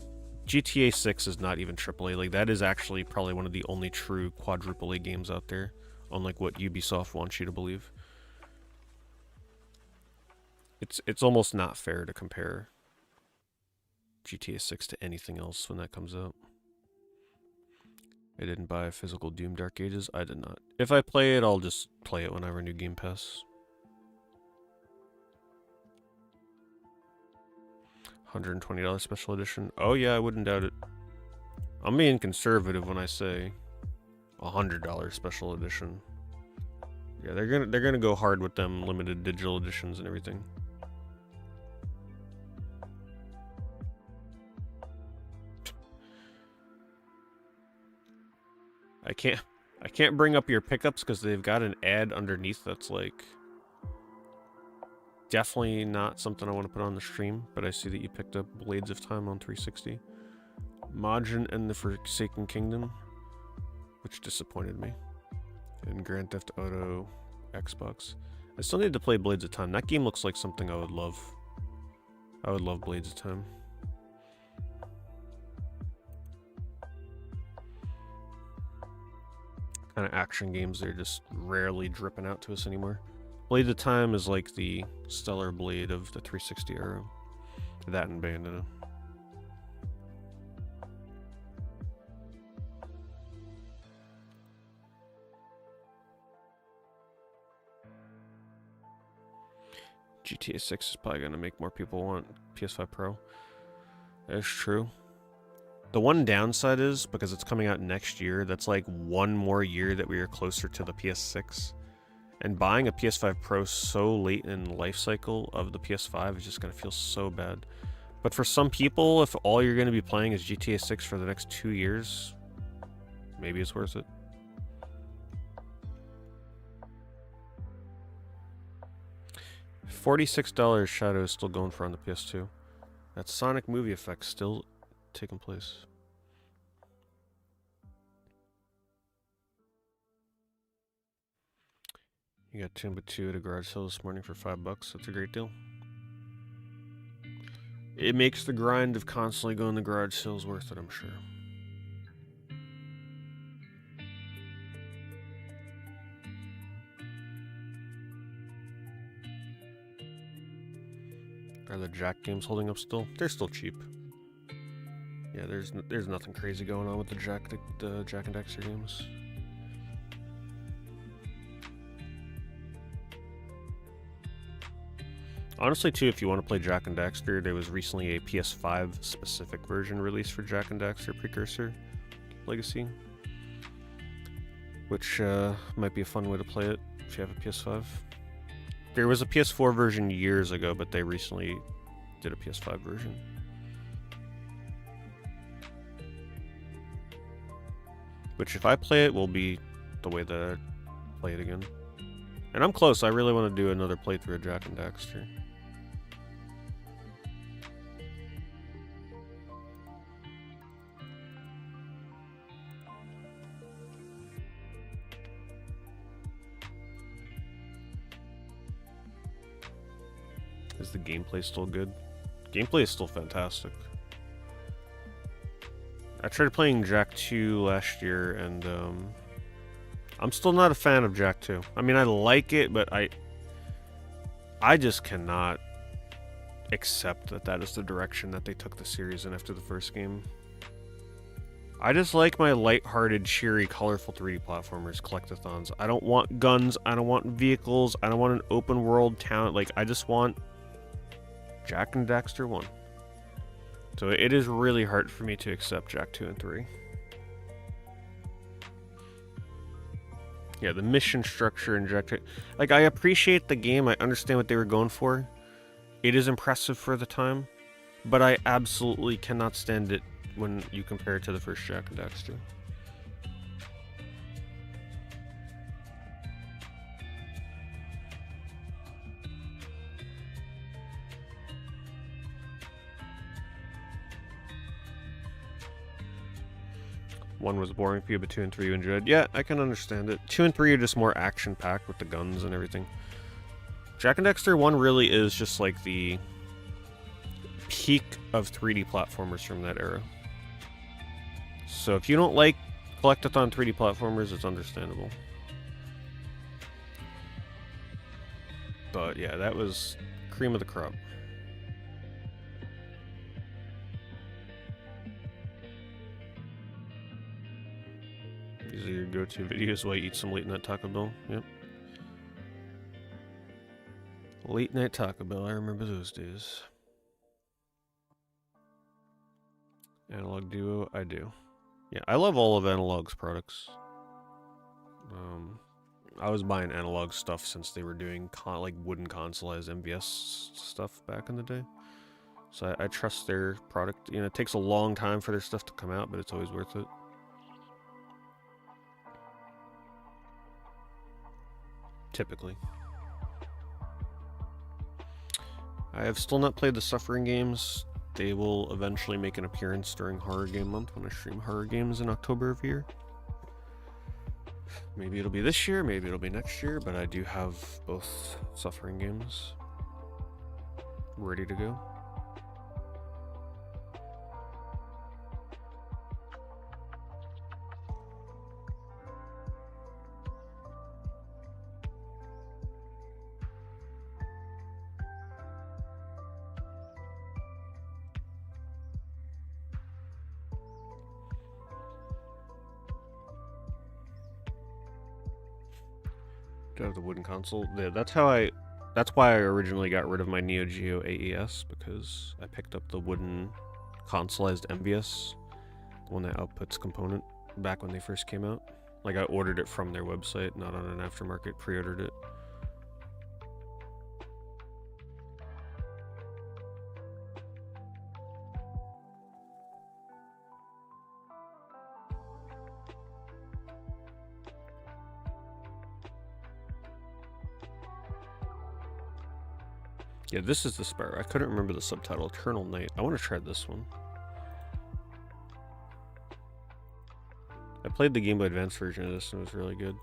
GTA 6 is not even AAA. Like, that is actually probably one of the only true quadruple A games out there, unlike what Ubisoft wants you to believe. It's almost not fair to compare GTA 6 to anything else when that comes out. I didn't buy a physical Doom Dark Ages. I did not. If I play it, I'll just play it whenever new Game Pass. $120 special edition. Oh yeah, I wouldn't doubt it. I'm being conservative when I say $100 special edition. Yeah, they're gonna go hard with them limited digital editions and everything. I can't bring up your pickups because they've got an ad underneath that's like definitely not something I want to put on the stream, but I see that you picked up Blades of Time on 360. Majin and the Forsaken Kingdom, which disappointed me. And Grand Theft Auto Xbox. I still need to play Blades of Time. That game looks like something I would love. I would love Blades of Time. Kind of action games, they're just rarely dripping out to us anymore. Blade of Time is like the Stellar Blade of the 360 era. That and Bayonetta. GTA 6 is probably going to make more people want PS5 Pro. That's true. The one downside is, because it's coming out next year, that's like one more year that we are closer to the PS6. And buying a PS5 Pro so late in the life cycle of the PS5 is just going to feel so bad. But for some people, if all you're going to be playing is GTA 6 for the next 2 years, maybe it's worth it. $46 Shadow is still going for on the PS2. That Sonic movie effect still taking place. You got Timbuktu at a garage sale this morning for $5. That's a great deal. It makes the grind of constantly going to garage sales worth it, I'm sure. Are the Jack games holding up still? They're still cheap. Yeah, there's nothing crazy going on with the Jack and Dexter games. Honestly, too, if you want to play Jack and Daxter, there was recently a PS5 specific version released for Jack and Daxter Precursor Legacy, which might be a fun way to play it if you have a PS5. There was a PS4 version years ago, but they recently did a PS5 version. Which, if I play it, will be the way that I play it again. And I'm close. I really want to do another playthrough of Jack and Daxter. Is the gameplay still good? Gameplay is still fantastic. I tried playing Jak 2 last year, and I'm still not a fan of Jak 2. I mean, I like it, but I just cannot accept that that is the direction that they took the series in after the first game. I just like my light-hearted, cheery, colorful 3D platformers, collectathons. I don't want guns, I don't want vehicles, I don't want an open world town. Like, I just want Jak and Daxter 1. So it is really hard for me to accept Jak 2 and 3. Yeah, the mission structure in Jak 2... Like, I appreciate the game, I understand what they were going for. It is impressive for the time, but I absolutely cannot stand it when you compare it to the first Jak and Daxter. One was boring for you, but 2 and 3 you enjoyed. Yeah, I can understand it. 2 and 3 are just more action-packed with the guns and everything. Jak and Daxter 1 really is just like the peak of 3D platformers from that era. So if you don't like collectathon 3D platformers, it's understandable. But yeah, that was cream of the crop. These are your go-to videos while you eat some late night Taco Bell. Yep. Late night Taco Bell, I remember those days. Analog Duo, I do. Yeah, I love all of Analog's products. I was buying Analog stuff since they were doing like wooden consoleized MVS stuff back in the day. So I trust their product. You know, it takes a long time for their stuff to come out, but it's always worth it. Typically. I have still not played the Suffering games. They will eventually make an appearance during Horror Game Month when I stream horror games in October of year. Maybe it'll be this year, maybe it'll be next year, but I do have both Suffering games ready to go. Do I have the wooden console? Yeah, that's why I originally got rid of my Neo Geo AES, because I picked up the wooden consoleized MVS, the one that outputs component, back when they first came out. Like, I ordered it from their website, not on an aftermarket, pre-ordered it. Yeah, this is the Sparrow. I couldn't remember the subtitle. Eternal Night. I want to try this one. I played the Game Boy Advance version of this and it was really good.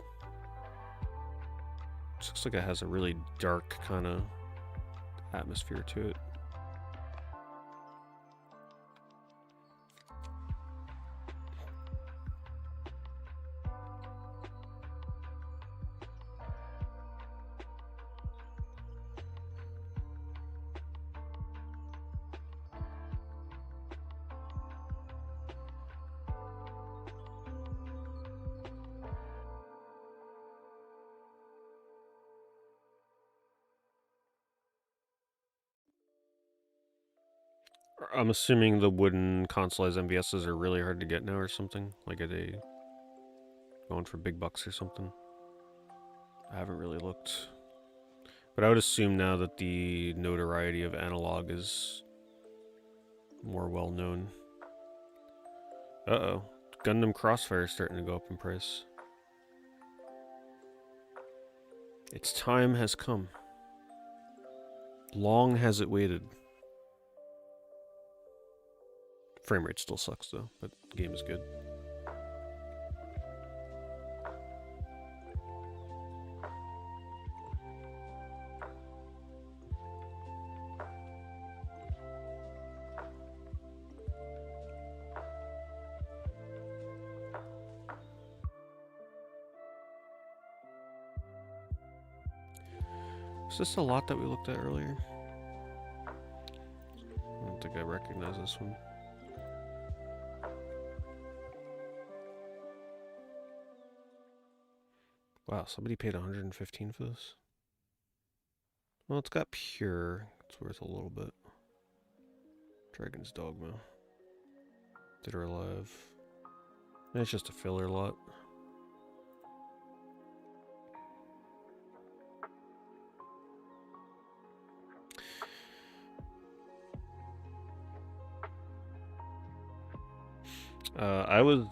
It looks like it has a really dark kind of atmosphere to it. I'm assuming the wooden consoleized MVSs are really hard to get now or something. Like, are they going for big bucks or something? I haven't really looked. But I would assume now that the notoriety of analog is more well known. Uh-oh. Gundam Crossfire is starting to go up in price. Its time has come. Long has it waited. Frame rate still sucks though, but the game is good. this a lot that we looked at earlier? I don't think I recognize this one. Wow, somebody paid 115 for this. Well, it's got pure. It's worth a little bit. Dragon's Dogma. Dead or Alive. It's just a filler lot. I was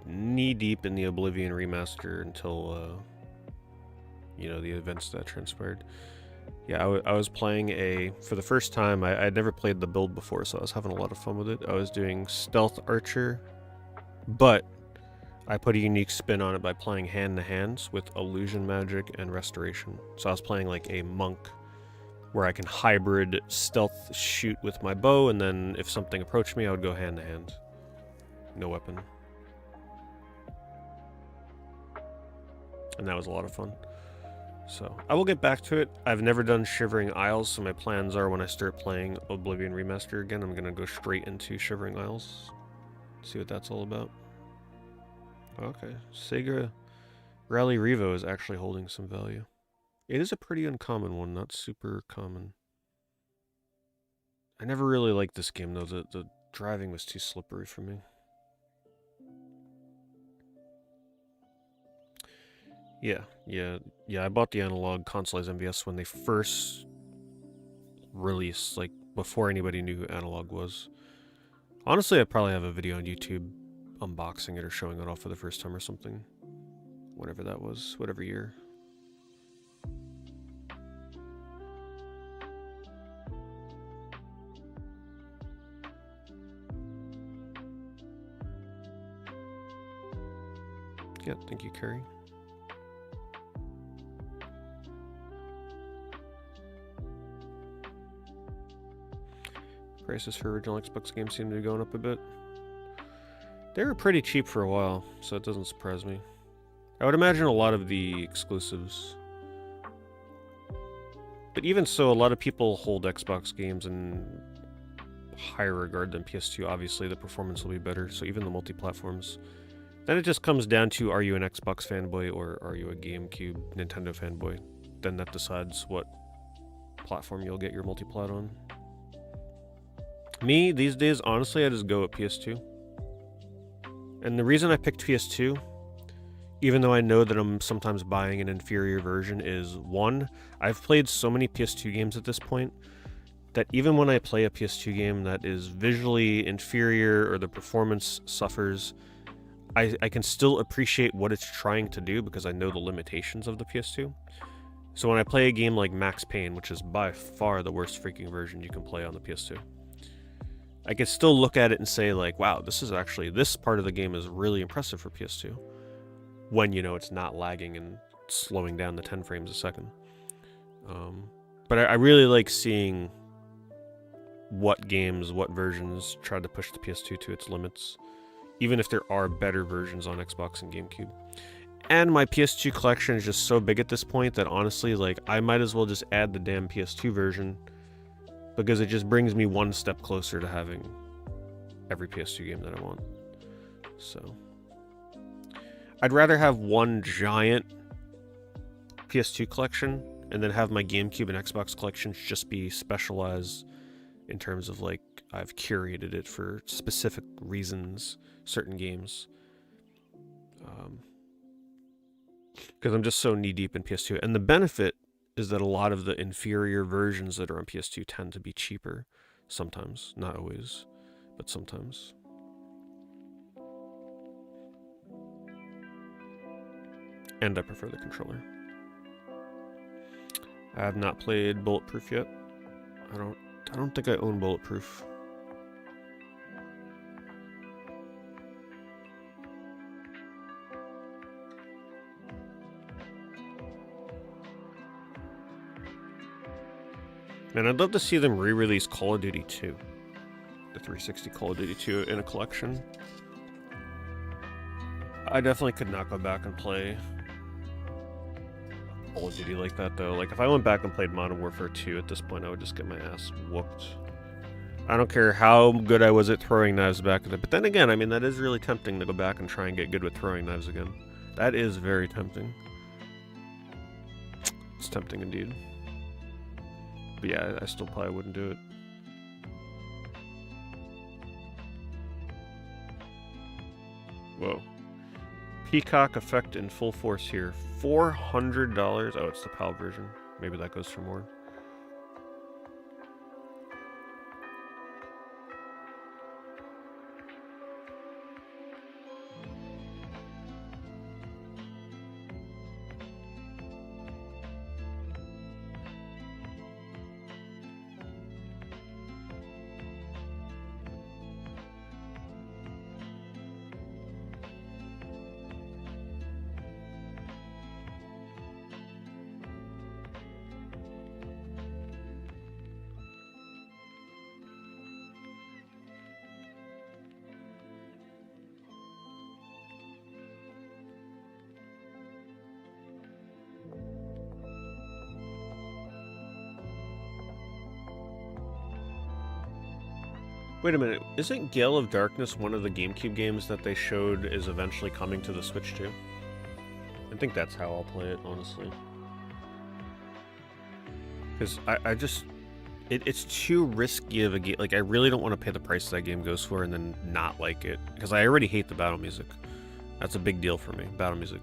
knee deep in the Oblivion remaster until, you know, the events that transpired. Yeah, I was playing for the first time, I'd never played the build before, so I was having a lot of fun with it. I was doing Stealth Archer, but I put a unique spin on it by playing hand-to-hands with Illusion Magic and Restoration. So I was playing like a monk, where I can hybrid stealth shoot with my bow, and then if something approached me, I would go hand-to-hand. No weapon. And that was a lot of fun. So, I will get back to it. I've never done Shivering Isles, so my plans are when I start playing Oblivion Remaster again, I'm going to go straight into Shivering Isles. See what that's all about. Okay, Sega Rally Revo is actually holding some value. It is a pretty uncommon one, not super common. I never really liked this game, though. The driving was too slippery for me. Yeah, I bought the analog consoles MVS when they first released, like, before anybody knew who analog was. Honestly, I probably have a video on YouTube unboxing it or showing it off for the first time or something. Whatever that was, whatever year. Yeah, thank you, Carrie. Prices for original Xbox games seem to be going up a bit. They were pretty cheap for a while, so it doesn't surprise me. I would imagine a lot of the exclusives. But even so, a lot of people hold Xbox games in higher regard than PS2. Obviously, the performance will be better, so even the multi-platforms. Then it just comes down to, are you an Xbox fanboy or are you a GameCube, Nintendo fanboy? Then that decides what platform you'll get your multi-plat on. Me, these days, honestly, I just go with PS2. And the reason I picked PS2, even though I know that I'm sometimes buying an inferior version, is one, I've played so many PS2 games at this point that even when I play a PS2 game that is visually inferior or the performance suffers, I can still appreciate what it's trying to do because I know the limitations of the PS2. So when I play a game like Max Payne, which is by far the worst freaking version you can play on the PS2, I can still look at it and say, like, wow, this part of the game is really impressive for PS2. When, you know, it's not lagging and slowing down to 10 frames a second. But I really like seeing what games, what versions try to push the PS2 to its limits. Even if there are better versions on Xbox and GameCube. And my PS2 collection is just so big at this point that honestly, like, I might as well just add the damn PS2 version, because it just brings me one step closer to having every PS2 game that I want. So, I'd rather have one giant PS2 collection and then have my GameCube and Xbox collections just be specialized in terms of, like, I've curated it for specific reasons, certain games. Because I'm just so knee-deep in PS2. And the benefit is that a lot of the inferior versions that are on PS2 tend to be cheaper. Sometimes. Not always, but sometimes. And I prefer the controller. I have not played Bulletproof yet. I don't think I own Bulletproof. Man, I'd love to see them re-release Call of Duty 2. The 360 Call of Duty 2 in a collection. I definitely could not go back and play Call of Duty like that, though. Like, if I went back and played Modern Warfare 2 at this point, I would just get my ass whooped. I don't care how good I was at throwing knives back then. But then again, I mean, that is really tempting to go back and try and get good with throwing knives again. That is very tempting. It's tempting indeed. But yeah, I still probably wouldn't do it. Whoa. Peacock effect in full force here. $400. Oh, it's the PAL version. Maybe that goes for more. Wait a minute, isn't Gale of Darkness one of the GameCube games that they showed is eventually coming to the Switch too? I think that's how I'll play it, honestly. Because I just... It's too risky of a game. Like, I really don't want to pay the price that game goes for and then not like it. Because I already hate the battle music. That's a big deal for me, battle music.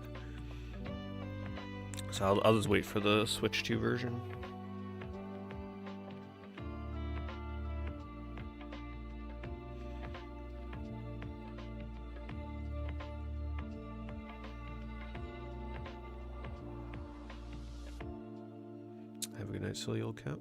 So I'll just wait for the Switch 2 version. Have a good night, silly old cat.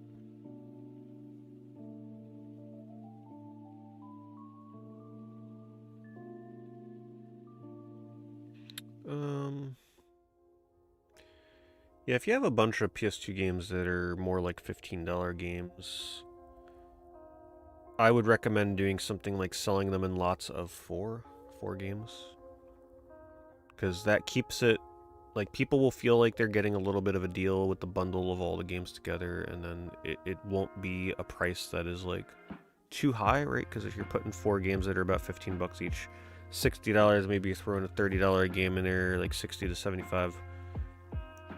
Yeah, if you have a bunch of PS2 games that are more like $15 games, I would recommend doing something like selling them in lots of four games. Because that keeps it, like, people will feel like they're getting a little bit of a deal with the bundle of all the games together, and then it won't be a price that is, like, too high, right? Because if you're putting 4 games that are about 15 bucks each, $60, maybe you're throwing a $30 game in there, like 60 to 75.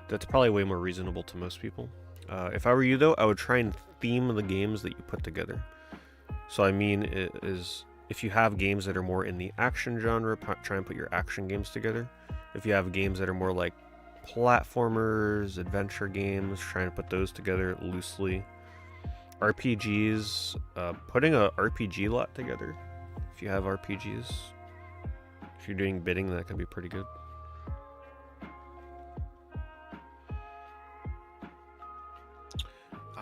That's probably way more reasonable to most people. If I were you, though, I would try and theme the games that you put together. So I mean, is if you have games that are more in the action genre, try and put your action games together. If you have games that are more like platformers, adventure games, trying to put those together loosely. RPGs, putting a RPG lot together. If you have RPGs, if you're doing bidding, that could be pretty good.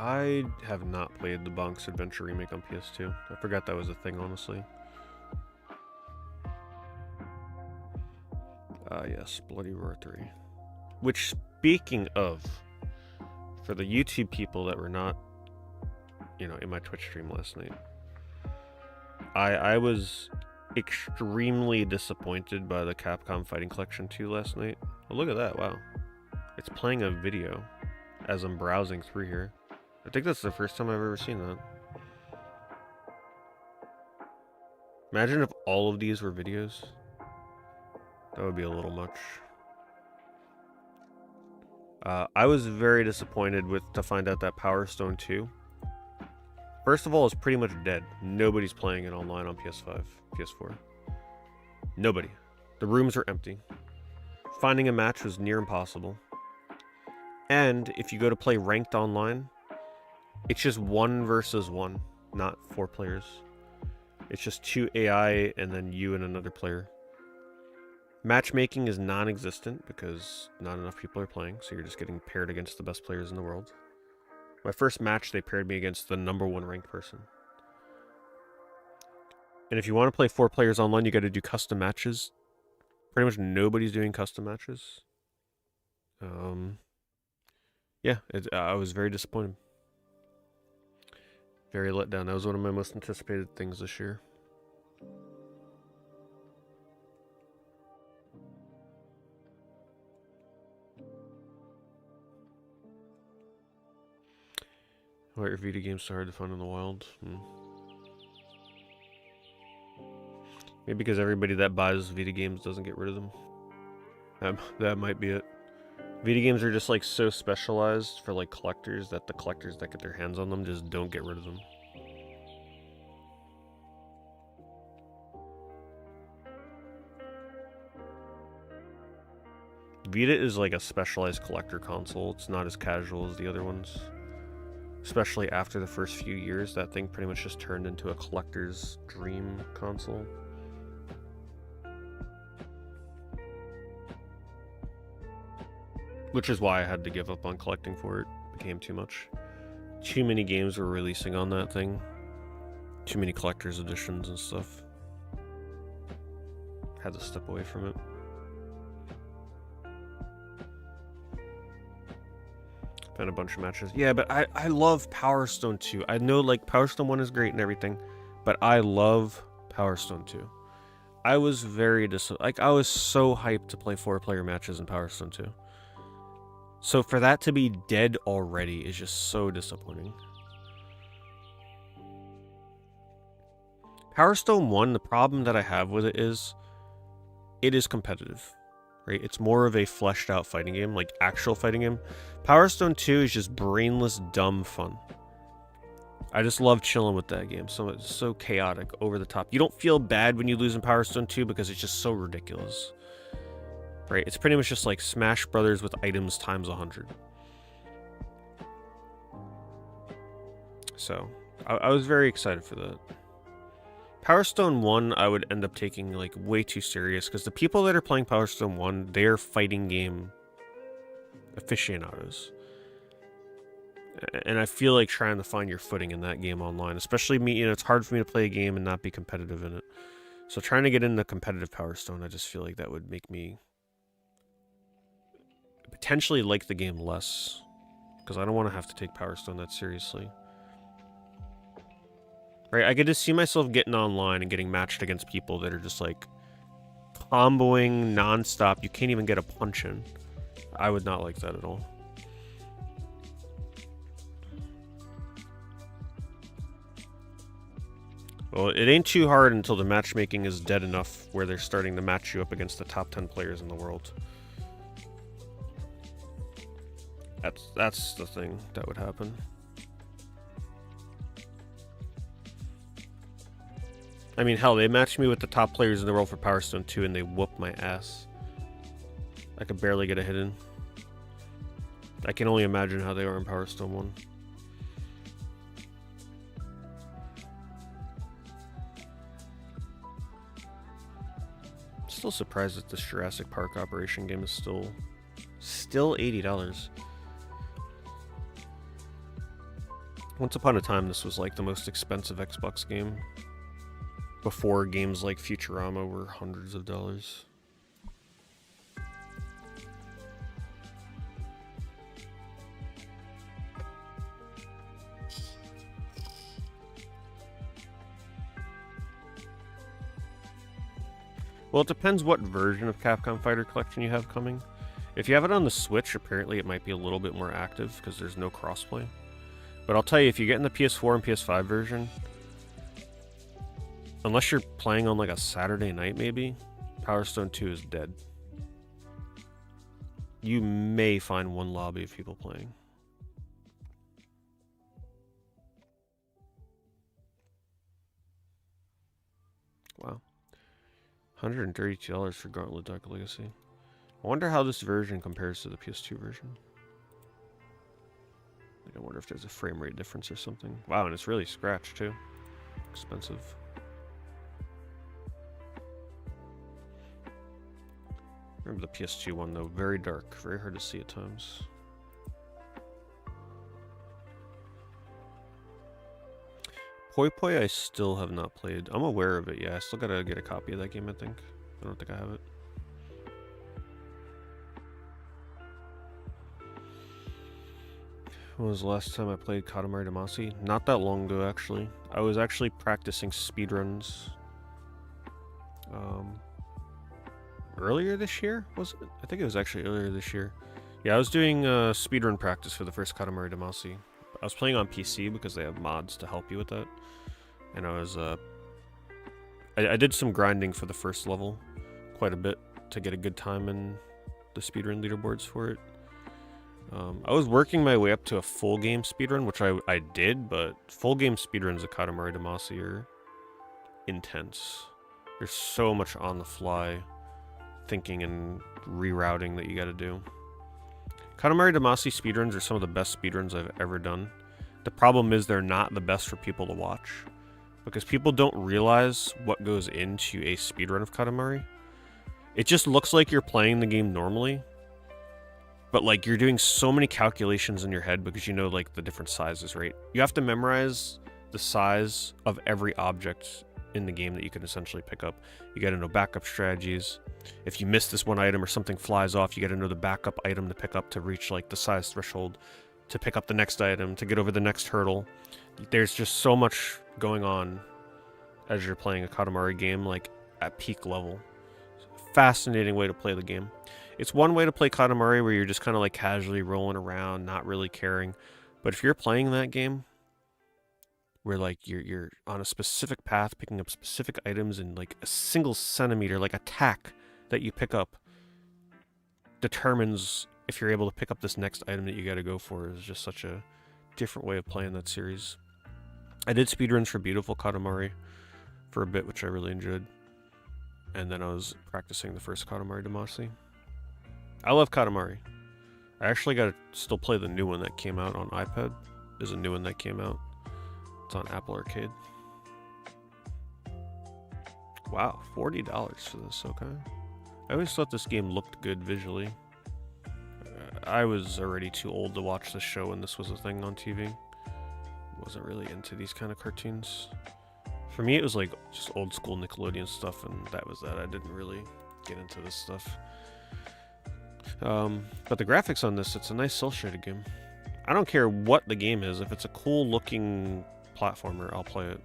I have not played the Bonk's Adventure remake on PS2. I forgot that was a thing, honestly. Yes, Bloody Roar 3. Which, speaking of, for the YouTube people that were not, in my Twitch stream last night, I was extremely disappointed by the Capcom Fighting Collection 2 last night. Oh, look at that, wow. It's playing a video as I'm browsing through here. I think that's the first time I've ever seen that. Imagine if all of these were videos. That would be a little much. I was very disappointed to find out that Power Stone 2, first of all, is pretty much dead. Nobody's playing it online on PS5, PS4. Nobody. The rooms are empty. Finding a match was near impossible. And if you go to play ranked online, it's just 1 versus 1, not 4 players. It's just 2 AI and then you and another player. Matchmaking is non-existent because not enough people are playing, so you're just getting paired against the best players in the world. My first match, they paired me against the #1 ranked person. And if you want to play 4 players online, you got to do custom matches. Pretty much nobody's doing custom matches. Yeah, I was very disappointed. Very let down. That was one of my most anticipated things this year. Why are Vita games so hard to find in the wild? Maybe because everybody that buys Vita games doesn't get rid of them. That might be it. Vita games are just like so specialized for like collectors that the collectors that get their hands on them just don't get rid of them. Vita is like a specialized collector console. It's not as casual as the other ones. Especially after the first few years, that thing pretty much just turned into a collector's dream console. Which is why I had to give up on collecting for it. It became too much. Too many games were releasing on that thing. Too many collector's editions and stuff. Had to step away from it. Found a bunch of matches. Yeah, but I love Power Stone 2. I know like Power Stone 1 is great and everything, but I love Power Stone 2. I was I was so hyped to play 4-player matches in Power Stone 2. So for that to be dead already is just so disappointing. Power Stone 1, the problem that I have with it is competitive. Right? It's more of a fleshed out fighting game, like actual fighting game. Power Stone 2 is just brainless, dumb fun. I just love chilling with that game. So it's so chaotic, over the top. You don't feel bad when you lose in Power Stone 2 because it's just so ridiculous. Right? It's pretty much just like Smash Brothers with items times 100. So, I was very excited for that. Power Stone 1, I would end up taking like way too serious because the people that are playing Power Stone 1, they're fighting game aficionados. And I feel like trying to find your footing in that game online, especially me, you know, it's hard for me to play a game and not be competitive in it. So trying to get into competitive Power Stone, I just feel like that would make me potentially like the game less because I don't want to have to take Power Stone that seriously. Right, I get to see myself getting online and getting matched against people that are just like comboing nonstop. You can't even get a punch in. I would not like that at all. Well, it ain't too hard until the matchmaking is dead enough where they're starting to match you up against the top 10 players in the world. That's the thing that would happen. I mean, hell, they matched me with the top players in the world for Power Stone 2 and they whooped my ass. I could barely get a hit in. I can only imagine how they were in Power Stone 1. Still surprised that this Jurassic Park Operation game is still $80. Once upon a time, this was like the most expensive Xbox game. Before games like Futurama were hundreds of dollars. Well, it depends what version of Capcom Fighter Collection you have coming. If you have it on the Switch, apparently it might be a little bit more active because there's no crossplay. But I'll tell you, if you get in the PS4 and PS5 version, unless you're playing on like a Saturday night maybe, Power Stone 2 is dead. You may find one lobby of people playing. Wow. $132 for Gauntlet Dark Legacy. I wonder how this version compares to the PS2 version. I wonder if there's a frame rate difference or something. Wow, and it's really scratched too. Expensive. Remember the PS2 one though, very dark, very hard to see at times. Poi Poi I still have not played. I'm aware of it, yeah. I still gotta get a copy of that game, I think. I don't think I have it. When was the last time I played Katamari Damacy? Not that long ago, actually. I was actually practicing speedruns. Earlier this year? Was it? I think it was actually earlier this year. Yeah, I was doing speedrun practice for the first Katamari Damacy. I was playing on PC because they have mods to help you with that. And I was, I did some grinding for the first level, quite a bit, to get a good time in the speedrun leaderboards for it. I was working my way up to a full game speedrun, which I did, but full game speedruns of Katamari Damacy are intense. There's so much on the fly thinking and rerouting that you gotta do. Katamari Damacy speedruns are some of the best speedruns I've ever done. The problem is they're not the best for people to watch, because people don't realize what goes into a speedrun of Katamari. It just looks like you're playing the game normally, but like you're doing so many calculations in your head because you know like the different sizes, right? You have to memorize the size of every object in the game that you can essentially pick up. You gotta know backup strategies. If you miss this one item or something flies off, you gotta know the backup item to pick up to reach like the size threshold, to pick up the next item, to get over the next hurdle. There's just so much going on as you're playing a Katamari game, like at peak level. Fascinating way to play the game. It's one way to play Katamari where you're just kind of like casually rolling around, not really caring. But if you're playing that game where like you're on a specific path, picking up specific items, and like a single centimeter, like a tack that you pick up determines if you're able to pick up this next item that you got to go for, is just such a different way of playing that series. I did speedruns for Beautiful Katamari for a bit, which I really enjoyed. And then I was practicing the first Katamari Damacy. I love Katamari. I actually got to still play the new one that came out on iPad. There's a new one that came out. It's on Apple Arcade. Wow, $40 for this, okay. I always thought this game looked good visually. I was already too old to watch this show when this was a thing on TV. Wasn't really into these kind of cartoons. For me, it was like just old school Nickelodeon stuff, and that was that. I didn't really get into this stuff. But the graphics on this, it's a nice cel-shaded game. I don't care what the game is. If it's a cool looking platformer, I'll play it.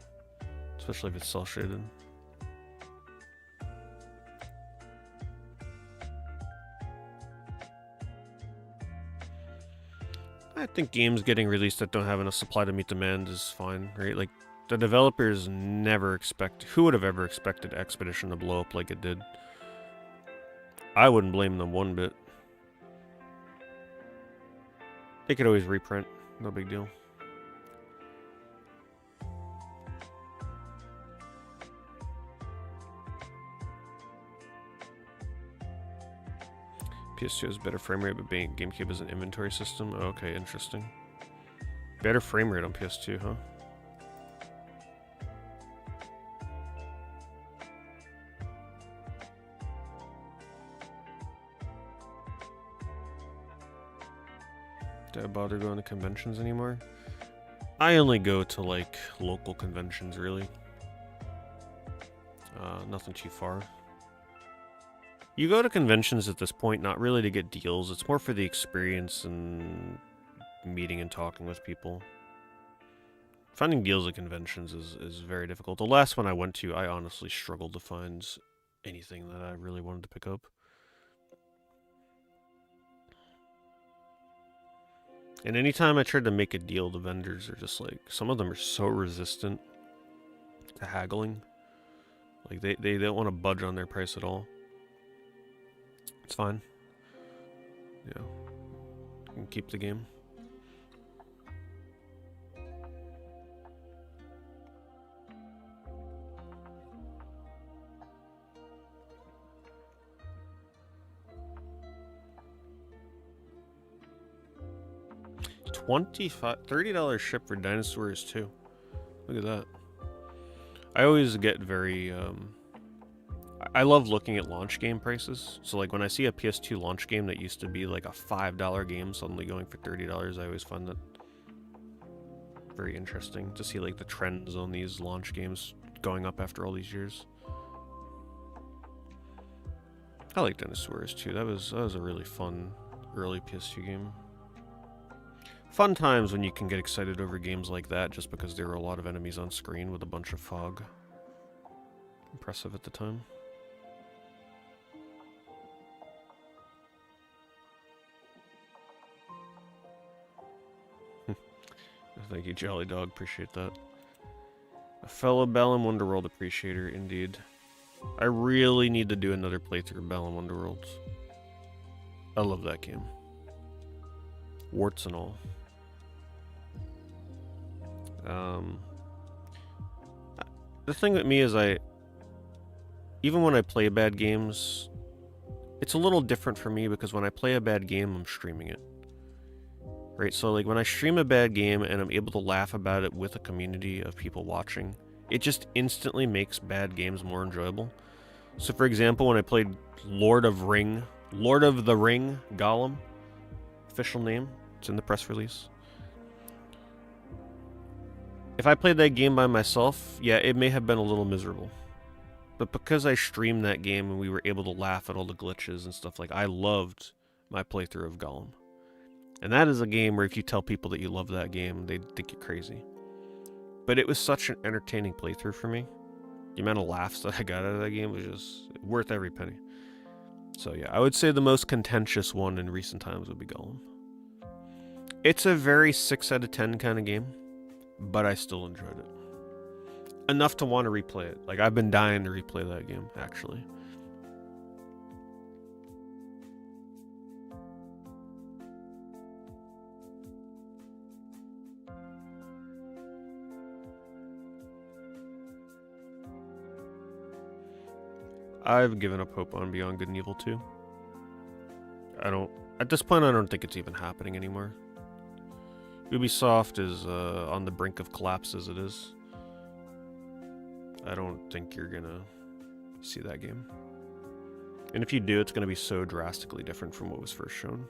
Especially if it's cel-shaded. I think games getting released that don't have enough supply to meet demand is fine, right? Like, the developers never expect... Who would have ever expected Expedition to blow up like it did? I wouldn't blame them one bit. They could always reprint. No big deal. PS2 has better frame rate, but GameCube is an inventory system. Okay, interesting. Better frame rate on PS2, huh? Do I bother going to conventions anymore? I only go to like local conventions, really. Nothing too far. You go to conventions at this point not really to get deals, it's more for the experience and meeting and talking with people. Finding deals at conventions is very difficult. The last one I went to, I honestly struggled to find anything that I really wanted to pick up. And anytime I tried to make a deal, the vendors are just like, some of them are so resistant to haggling. Like, they don't want to budge on their price at all. It's fine. Yeah. You can keep the game. $30 ship for Dinosaurs too. Look at that. I always get very I love looking at launch game prices. So like when I see a PS2 launch game that used to be like a $5 game suddenly going for $30, I always find that very interesting to see like the trends on these launch games going up after all these years. I like Dinosaurs too. That was a really fun early PS2 game. Fun times when you can get excited over games like that just because there were a lot of enemies on screen with a bunch of fog. Impressive at the time. Thank you, Jolly Dog. Appreciate that. A fellow Balan Wonderworld appreciator, indeed. I really need to do another playthrough of Balan Wonderworlds. I love that game. Warts and all. The thing with me is even when I play bad games, it's a little different for me because when I play a bad game, I'm streaming it. Right, so like when I stream a bad game and I'm able to laugh about it with a community of people watching, it just instantly makes bad games more enjoyable. So for example, when I played Lord of the Ring, Gollum, official name, it's in the press release. If I played that game by myself, yeah, it may have been a little miserable. But because I streamed that game and we were able to laugh at all the glitches and stuff, like, I loved my playthrough of Gollum. And that is a game where if you tell people that you love that game, they'd think you're crazy. But it was such an entertaining playthrough for me. The amount of laughs that I got out of that game was just worth every penny. So yeah, I would say the most contentious one in recent times would be Gollum. It's a very 6 out of 10 kind of game, but I still enjoyed it. Enough to want to replay it. Like, I've been dying to replay that game, actually. I've given up hope on Beyond Good and Evil 2. At this point, I don't think it's even happening anymore. Ubisoft is on the brink of collapse as it is. I don't think you're gonna see that game. And if you do, it's gonna be so drastically different from what was first shown.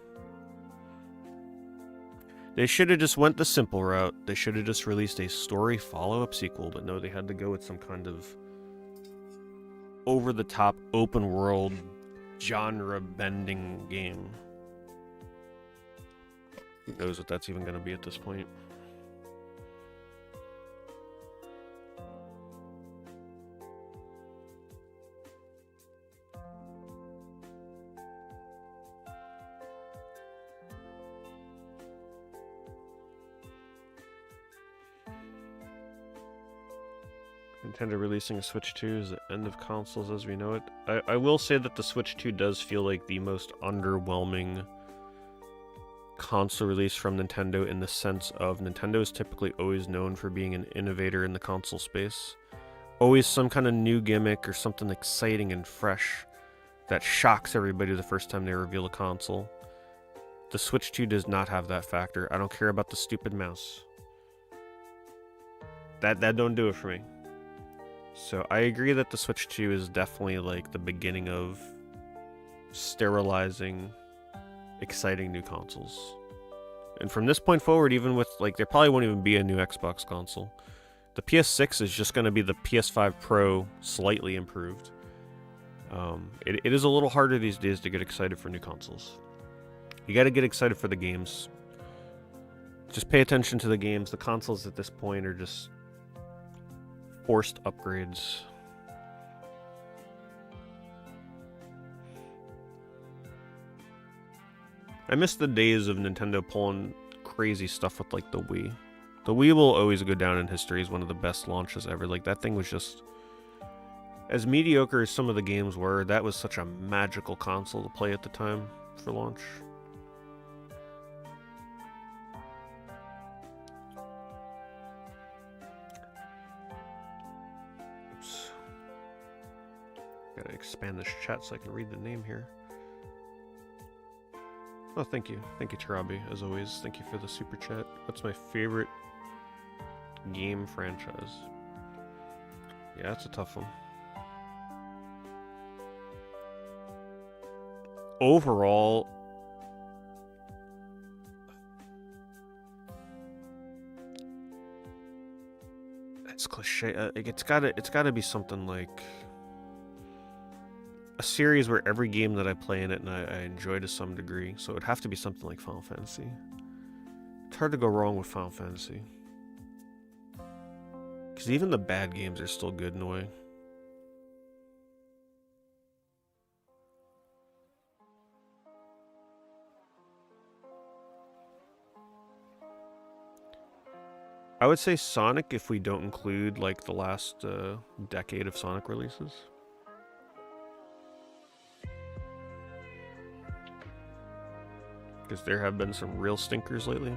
They should have just went the simple route. They should have just released a story follow-up sequel, but no, they had to go with some kind of over-the-top, open-world, genre-bending game. Who knows what that's even going to be at this point. Nintendo releasing a Switch 2 is the end of consoles as we know it. I will say that the Switch 2 does feel like the most underwhelming console release from Nintendo, in the sense of Nintendo is typically always known for being an innovator in the console space. Always some kind of new gimmick or something exciting and fresh that shocks everybody the first time they reveal a console. The Switch 2 does not have that factor. I don't care about the stupid mouse. That don't do it for me. So I agree that the Switch 2 is definitely like the beginning of sterilizing exciting new consoles. And from this point forward, even with, like, there probably won't even be a new Xbox console. The PS6 is just going to be the PS5 Pro slightly improved. It is a little harder these days to get excited for new consoles. You got to get excited for the games. Just pay attention to the games. The consoles at this point are just forced upgrades. I miss the days of Nintendo pulling crazy stuff with, like, the Wii. The Wii will always go down in history as one of the best launches ever. Like, that thing was just... as mediocre as some of the games were, that was such a magical console to play at the time for launch. Oops. Gotta expand this chat so I can read the name here. Oh, thank you. Thank you, Tarabi, as always. Thank you for the super chat. What's my favorite game franchise? Yeah, that's a tough one. Overall, it's cliche. It's gotta be something like a series where every game that I play in it and I enjoy to some degree. So it'd have to be something like Final Fantasy. It's hard to go wrong with Final Fantasy. Because even the bad games are still good in a way. I would say Sonic if we don't include like the last decade of Sonic releases. Because there have been some real stinkers lately.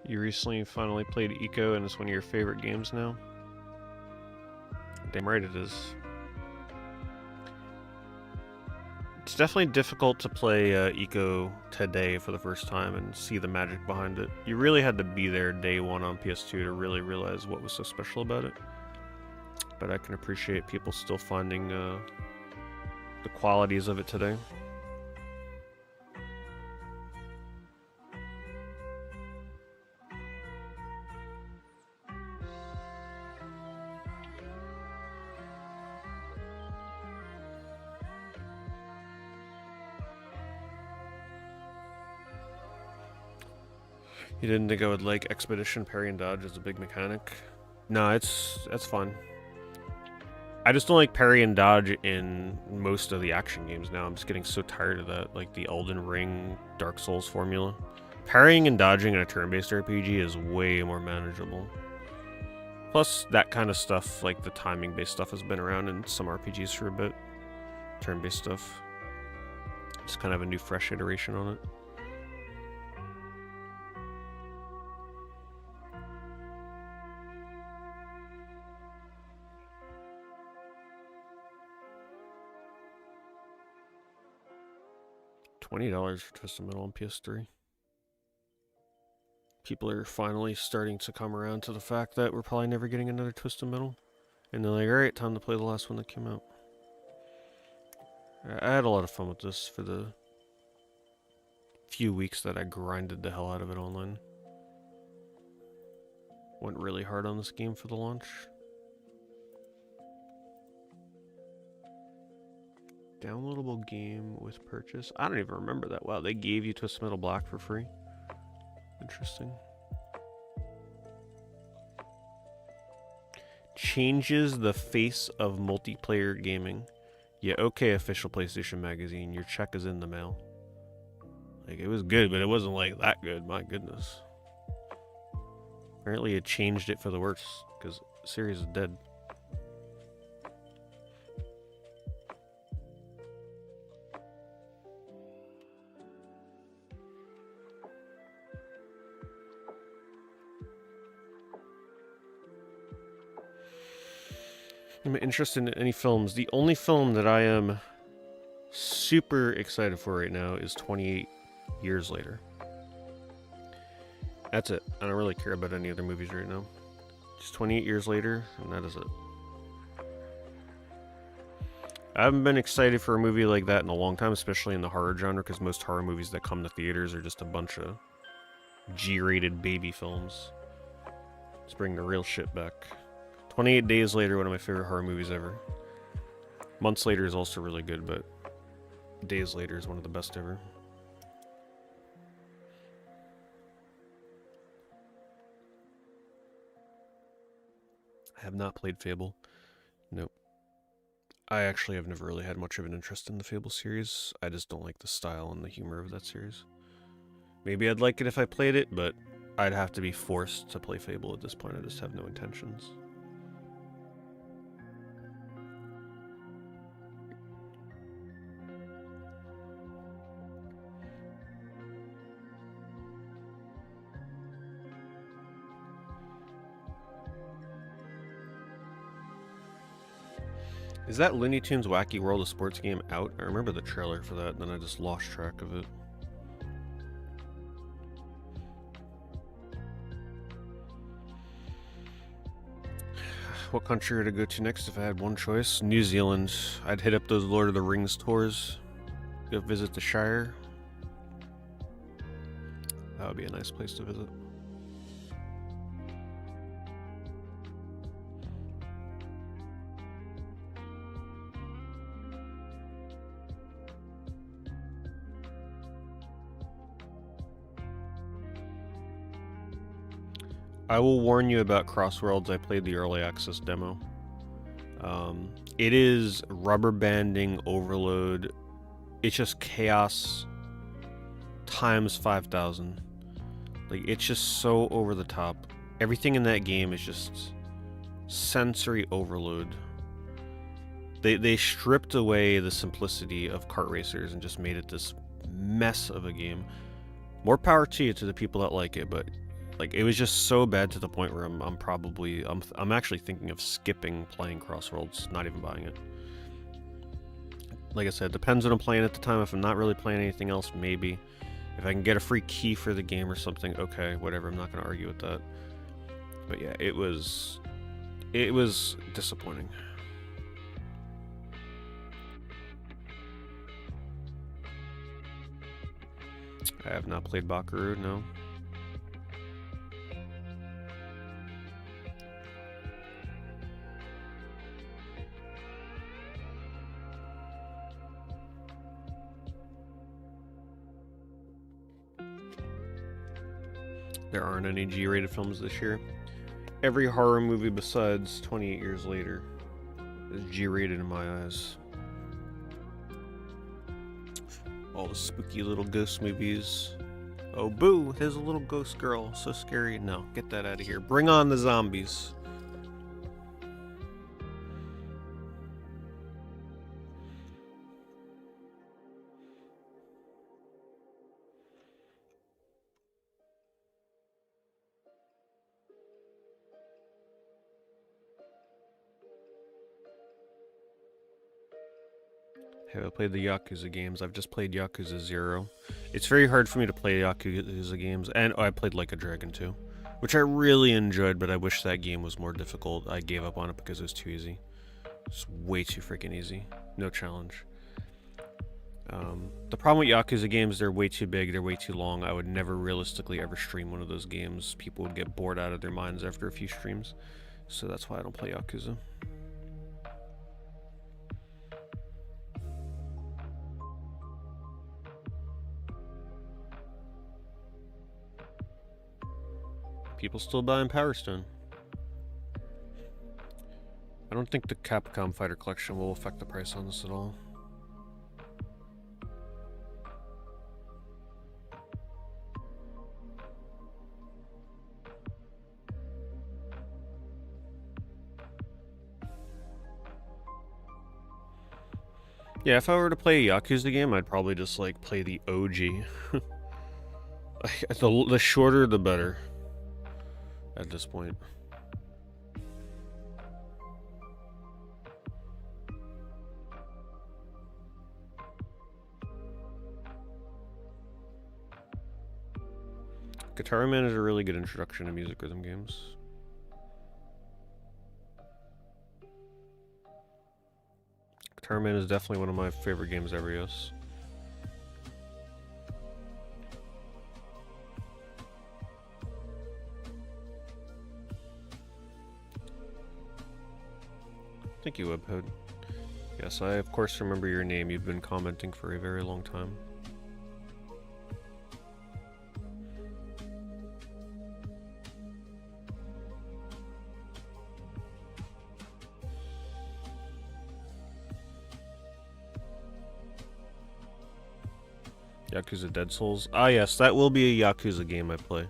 You recently finally played Eco and it's one of your favorite games now? Damn right it is. It's definitely difficult to play Eco today for the first time and see the magic behind it. You really had to be there day one on PS2 to really realize what was so special about it. But I can appreciate people still finding the qualities of it today. You didn't think I would like Expedition Parry and Dodge as a big mechanic? No, that's fun. I just don't like parry and dodge in most of the action games now. I'm just getting so tired of that, like the Elden Ring, Dark Souls formula. Parrying and dodging in a turn-based RPG is way more manageable. Plus, that kind of stuff, like the timing-based stuff, has been around in some RPGs for a bit. Turn-based stuff. Just kind of a new, fresh iteration on it. $20 for Twisted Metal on PS3. People are finally starting to come around to the fact that we're probably never getting another Twisted Metal. And they're like, alright, time to play the last one that came out. I had a lot of fun with this for the few weeks that I grinded the hell out of it online. Went really hard on this game for the launch. Downloadable game with purchase. I don't even remember that. Wow, they gave you Twisted Metal Black for free. Interesting. Changes the face of multiplayer gaming. Yeah, okay, official PlayStation Magazine. Your check is in the mail. Like, it was good, but it wasn't like that good. My goodness. Apparently it changed it for the worse, because the series is dead. I'm interested in any films. The only film that I am super excited for right now is 28 Years Later. That's it. I don't really care about any other movies right now. Just 28 Years Later, and that is it. I haven't been excited for a movie like that in a long time, especially in the horror genre, because most horror movies that come to theaters are just a bunch of G-rated baby films. Let's bring the real shit back. 28 Days Later, one of my favorite horror movies ever. Months Later is also really good, but Days Later is one of the best ever. I have not played Fable. Nope. I actually have never really had much of an interest in the Fable series. I just don't like the style and the humor of that series. Maybe I'd like it if I played it, but I'd have to be forced to play Fable at this point. I just have no intentions. Is that Looney Tunes Wacky World of Sports game out? I remember the trailer for that, and then I just lost track of it. What country would I go to next if I had one choice? New Zealand. I'd hit up those Lord of the Rings tours. Go visit the Shire. That would be a nice place to visit. I will warn you about Crossworlds. I played the early access demo. It is rubber banding overload. It's just chaos times 5,000. Like, it's just so over the top. Everything in that game is just sensory overload. They stripped away the simplicity of kart racers and just made it this mess of a game. More power to you, to the people that like it, but like, it was just so bad to the point where I'm actually thinking of skipping playing Crossworlds, not even buying it. Like I said, depends what I'm playing at the time. If I'm not really playing anything else, maybe. If I can get a free key for the game or something, okay, whatever. I'm not going to argue with that. But yeah, it was disappointing. I have not played Bakaru, no. There aren't any G-rated films this year. Every horror movie besides 28 Years Later is G-rated in my eyes. All the spooky little ghost movies. Oh, boo, there's a little ghost girl. So scary. No, get that out of here. Bring on the zombies. Have I played the Yakuza games? I've just played Yakuza 0. It's very hard for me to play Yakuza games, and I played Like a Dragon 2, which I really enjoyed, but I wish that game was more difficult. I gave up on it because it was too easy. It's way too freaking easy. No challenge. The problem with Yakuza games, they're way too big, they're way too long. I would never realistically ever stream one of those games. People would get bored out of their minds after a few streams. So that's why I don't play Yakuza. People still buying Power Stone. I don't think the Capcom Fighter Collection will affect the price on this at all. Yeah, if I were to play a Yakuza game, I'd probably just like play the OG. The shorter the better at this point. Guitar Man is a really good introduction to music rhythm games. Guitar Man is definitely one of my favorite games ever, yes. Thank you, Webhead. Yes, I of course remember your name. You've been commenting for a very long time. Yakuza Dead Souls. Ah yes, that will be a Yakuza game I play.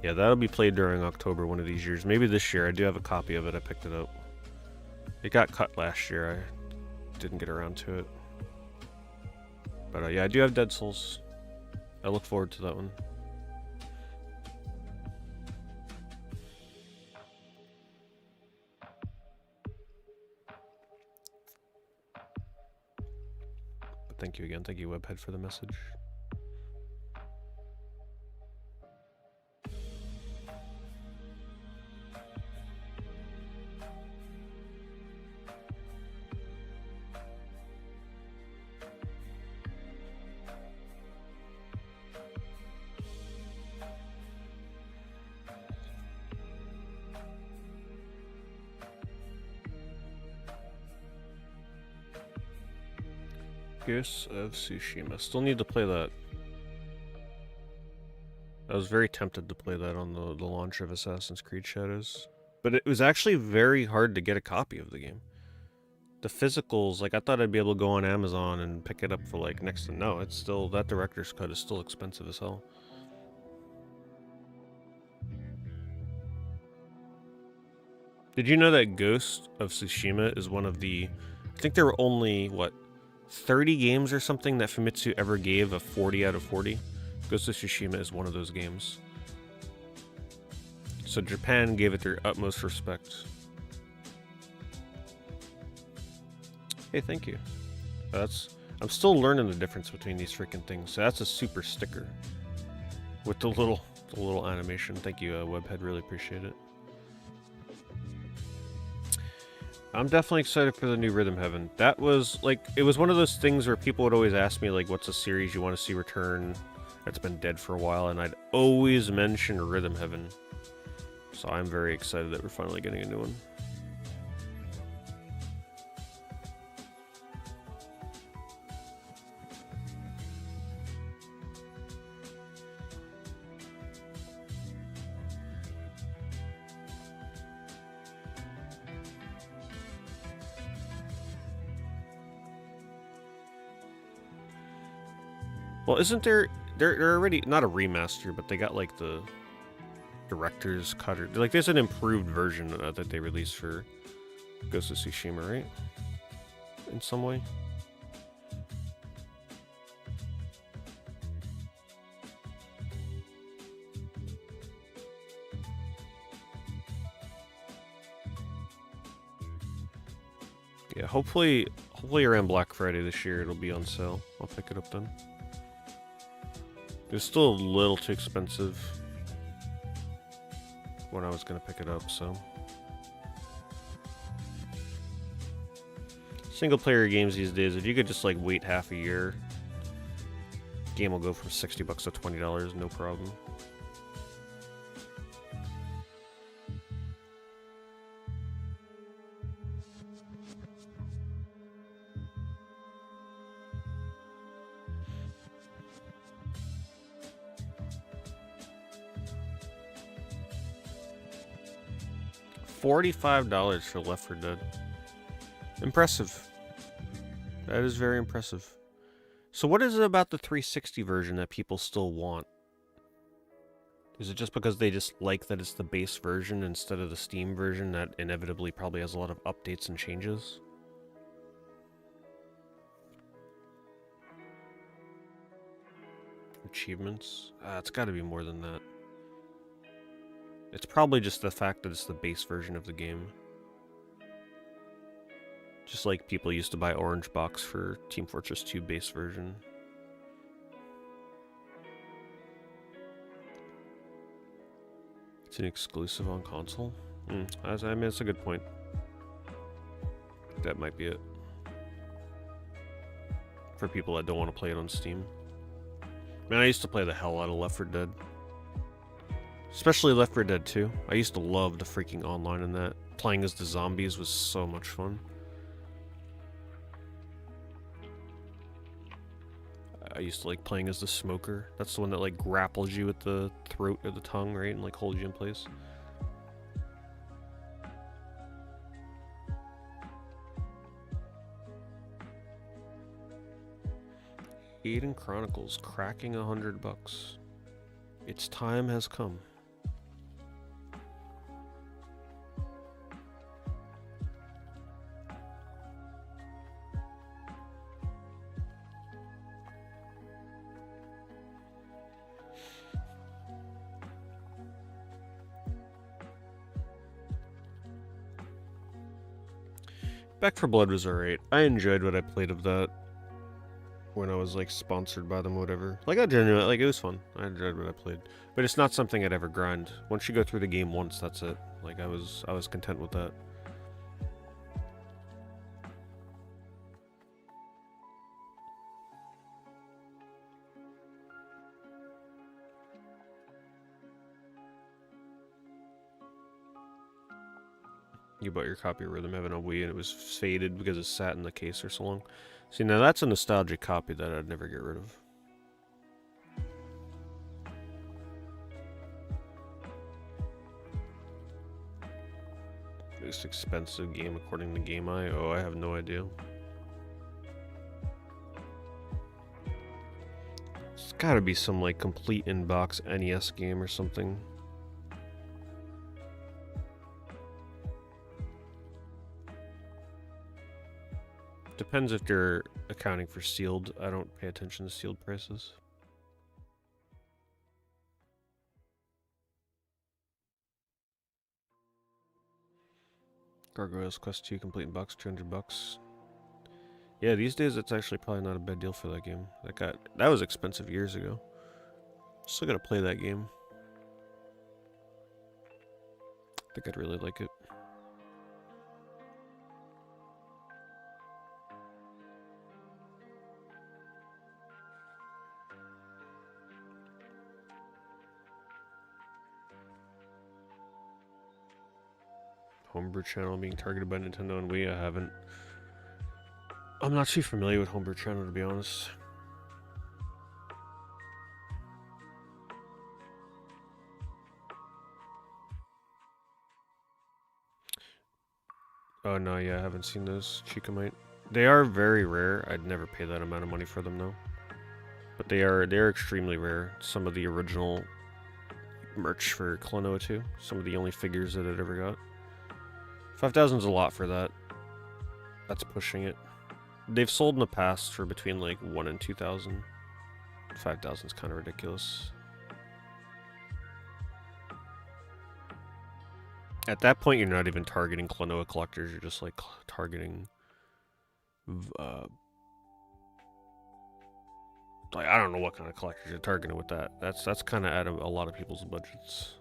Yeah, that'll be played during October one of these years. Maybe this year. I do have a copy of it. I picked it up. It got cut last year. I didn't get around to it. But yeah, I do have Dead Souls. I look forward to that one. But thank you again. Thank you, Webhead, for the message. Ghosts of Tsushima. Still need to play that. I was very tempted to play that on the launch of Assassin's Creed Shadows. But it was actually very hard to get a copy of the game. The physicals, like I thought I'd be able to go on Amazon and pick it up for like next to no. It's still, that director's cut is still expensive as hell. Did you know that Ghost of Tsushima is one of the, I think there were only, what, 30 games or something that Famitsu ever gave a 40 out of 40? Ghost of Tsushima is one of those games. So Japan gave it their utmost respect. Hey, thank you. I'm still learning the difference between these freaking things. So that's a super sticker with the little animation. Thank you, Webhead. Really appreciate it. I'm definitely excited for the new Rhythm Heaven. That was like, it was one of those things where people would always ask me like, what's a series you want to see return that's been dead for a while, and I'd always mention Rhythm Heaven. So I'm very excited that we're finally getting a new one. Well, isn't there... They're already... Not a remaster, but they got, like, the... director's cut. Or, like, there's an improved version that they released for Ghost of Tsushima, right? In some way. Yeah, hopefully around Black Friday this year it'll be on sale. I'll pick it up then. It was still a little too expensive when I was gonna pick it up, so. Single player games these days, if you could just like wait half a year, game will go from $60 to $20, no problem. $45 for Left 4 Dead. Impressive. That is very impressive. So what is it about the 360 version that people still want? Is it just because they just like that it's the base version instead of the Steam version that inevitably probably has a lot of updates and changes? Achievements? It's got to be more than that. It's probably just the fact that it's the base version of the game. Just like people used to buy Orange Box for Team Fortress 2 base version. It's an exclusive on console? I mean, it's a good point. That might be it. For people that don't want to play it on Steam. Man, I used to play the hell out of Left 4 Dead. Especially Left 4 Dead 2. I used to love the freaking online in that. Playing as the zombies was so much fun. I used to like playing as the smoker. That's the one that like grapples you with the throat or the tongue, right? And like holds you in place. Eden Chronicles cracking $100. Its time has come. Back 4 Blood was alright. I enjoyed what I played of that when I was like sponsored by them, whatever. Like I didn't, like it was fun. I enjoyed what I played, but it's not something I'd ever grind. Once you go through the game once, that's it. Like I was content with that. You bought your copy of Rhythm Heaven on Wii and it was faded because it sat in the case for so long. See, now that's a nostalgic copy that I'd never get rid of. Most expensive game according to GameEye? Oh, I have no idea. It's gotta be some like complete in-box NES game or something. Depends if they're accounting for sealed. I don't pay attention to sealed prices. Gargoyles Quest 2 complete in box, $200. Yeah, these days it's actually probably not a bad deal for that game. That was expensive years ago. Still gotta play that game. I think I'd really like it. Homebrew channel being targeted by Nintendo and Wii. I haven't. I'm not too familiar with Homebrew channel, to be honest. Oh no, yeah, I haven't seen those Chikamite. They are very rare. I'd never pay that amount of money for them though. But they're extremely rare. Some of the original merch for Klonoa 2. Some of the only figures that I'd ever got. 5,000's a lot for that. That's pushing it. They've sold in the past for between like 1 and 2,000. 5,000's kind of ridiculous. At that point, you're not even targeting Klonoa collectors. You're just like targeting, like I don't know what kind of collectors you're targeting with that. That's kind of out of a lot of people's budgets.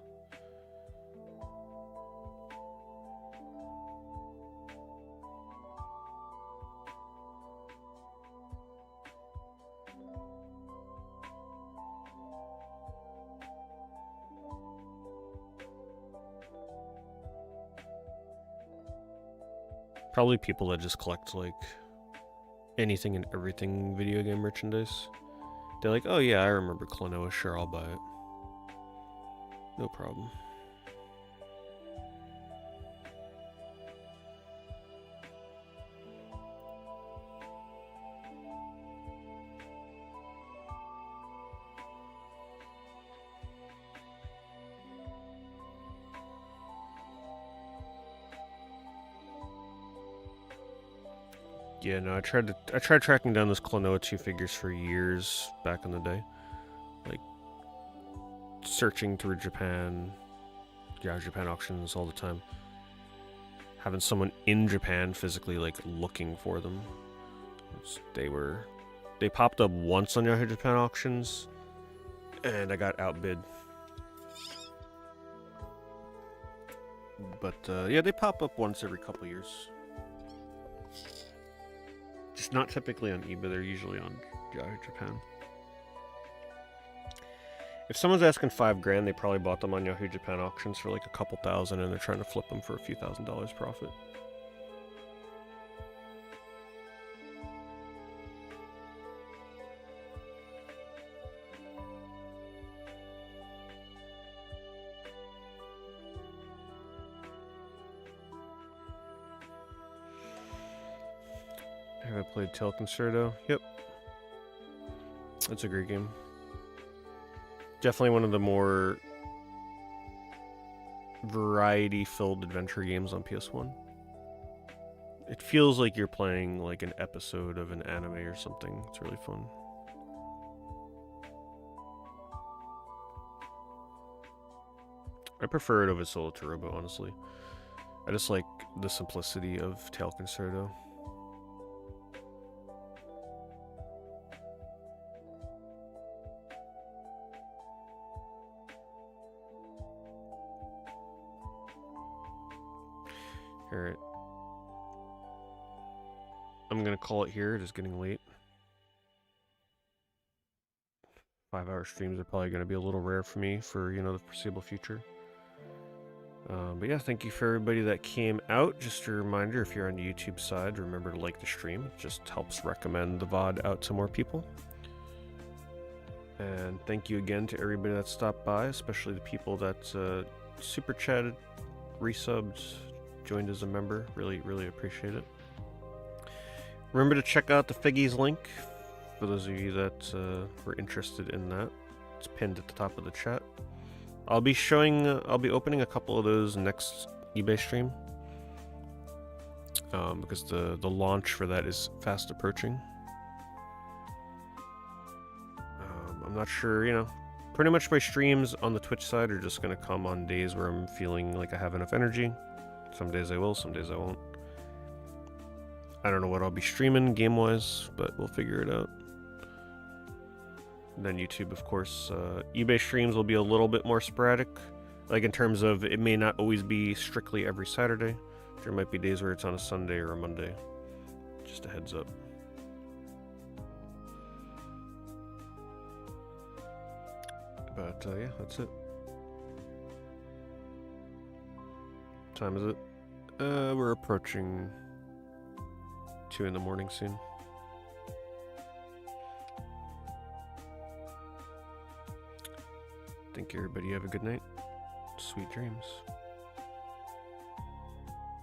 Probably people that just collect like anything and everything video game merchandise. They're like, oh yeah, I remember Klonoa, sure, I'll buy it. No problem. Yeah, no, I tried tracking down those Klonoa 2 figures for years back in the day. Like searching through Japan auctions all the time. Having someone in Japan physically like looking for them. They popped up once on Yahoo Japan auctions and I got outbid. But yeah, they pop up once every couple years. Just not typically on eBay, they're usually on Yahoo Japan. If someone's asking $5,000, they probably bought them on Yahoo Japan auctions for like a couple thousand and they're trying to flip them for a few $1,000s profit. Have I played Tail Concerto? Yep. That's a great game. Definitely one of the more variety-filled adventure games on PS1. It feels like you're playing like an episode of an anime or something. It's really fun. I prefer it over Solo Turbo, honestly. I just like the simplicity of Tail Concerto. Alright. I'm gonna call it here, it is getting late. 5-hour streams are probably gonna be a little rare for me for, the foreseeable future. But yeah, thank you for everybody that came out. Just a reminder, if you're on the YouTube side, remember to like the stream. It just helps recommend the VOD out to more people. And thank you again to everybody that stopped by, especially the people that super chatted, resubbed, joined as a member. Really, really appreciate it. Remember to check out the Figgies link for those of you that were interested in that. It's pinned at the top of the chat. I'll be opening a couple of those next eBay stream because the launch for that is fast approaching. I'm not sure, pretty much my streams on the Twitch side are just going to come on days where I'm feeling like I have enough energy. Some days I will, some days I won't. I don't know what I'll be streaming game-wise, but we'll figure it out. And then YouTube, of course. eBay streams will be a little bit more sporadic. Like in terms of, it may not always be strictly every Saturday. There might be days where it's on a Sunday or a Monday. Just a heads up. But yeah, that's it. What time is it? We're approaching 2 in the morning soon. Thank you, everybody. Have a good night. Sweet dreams.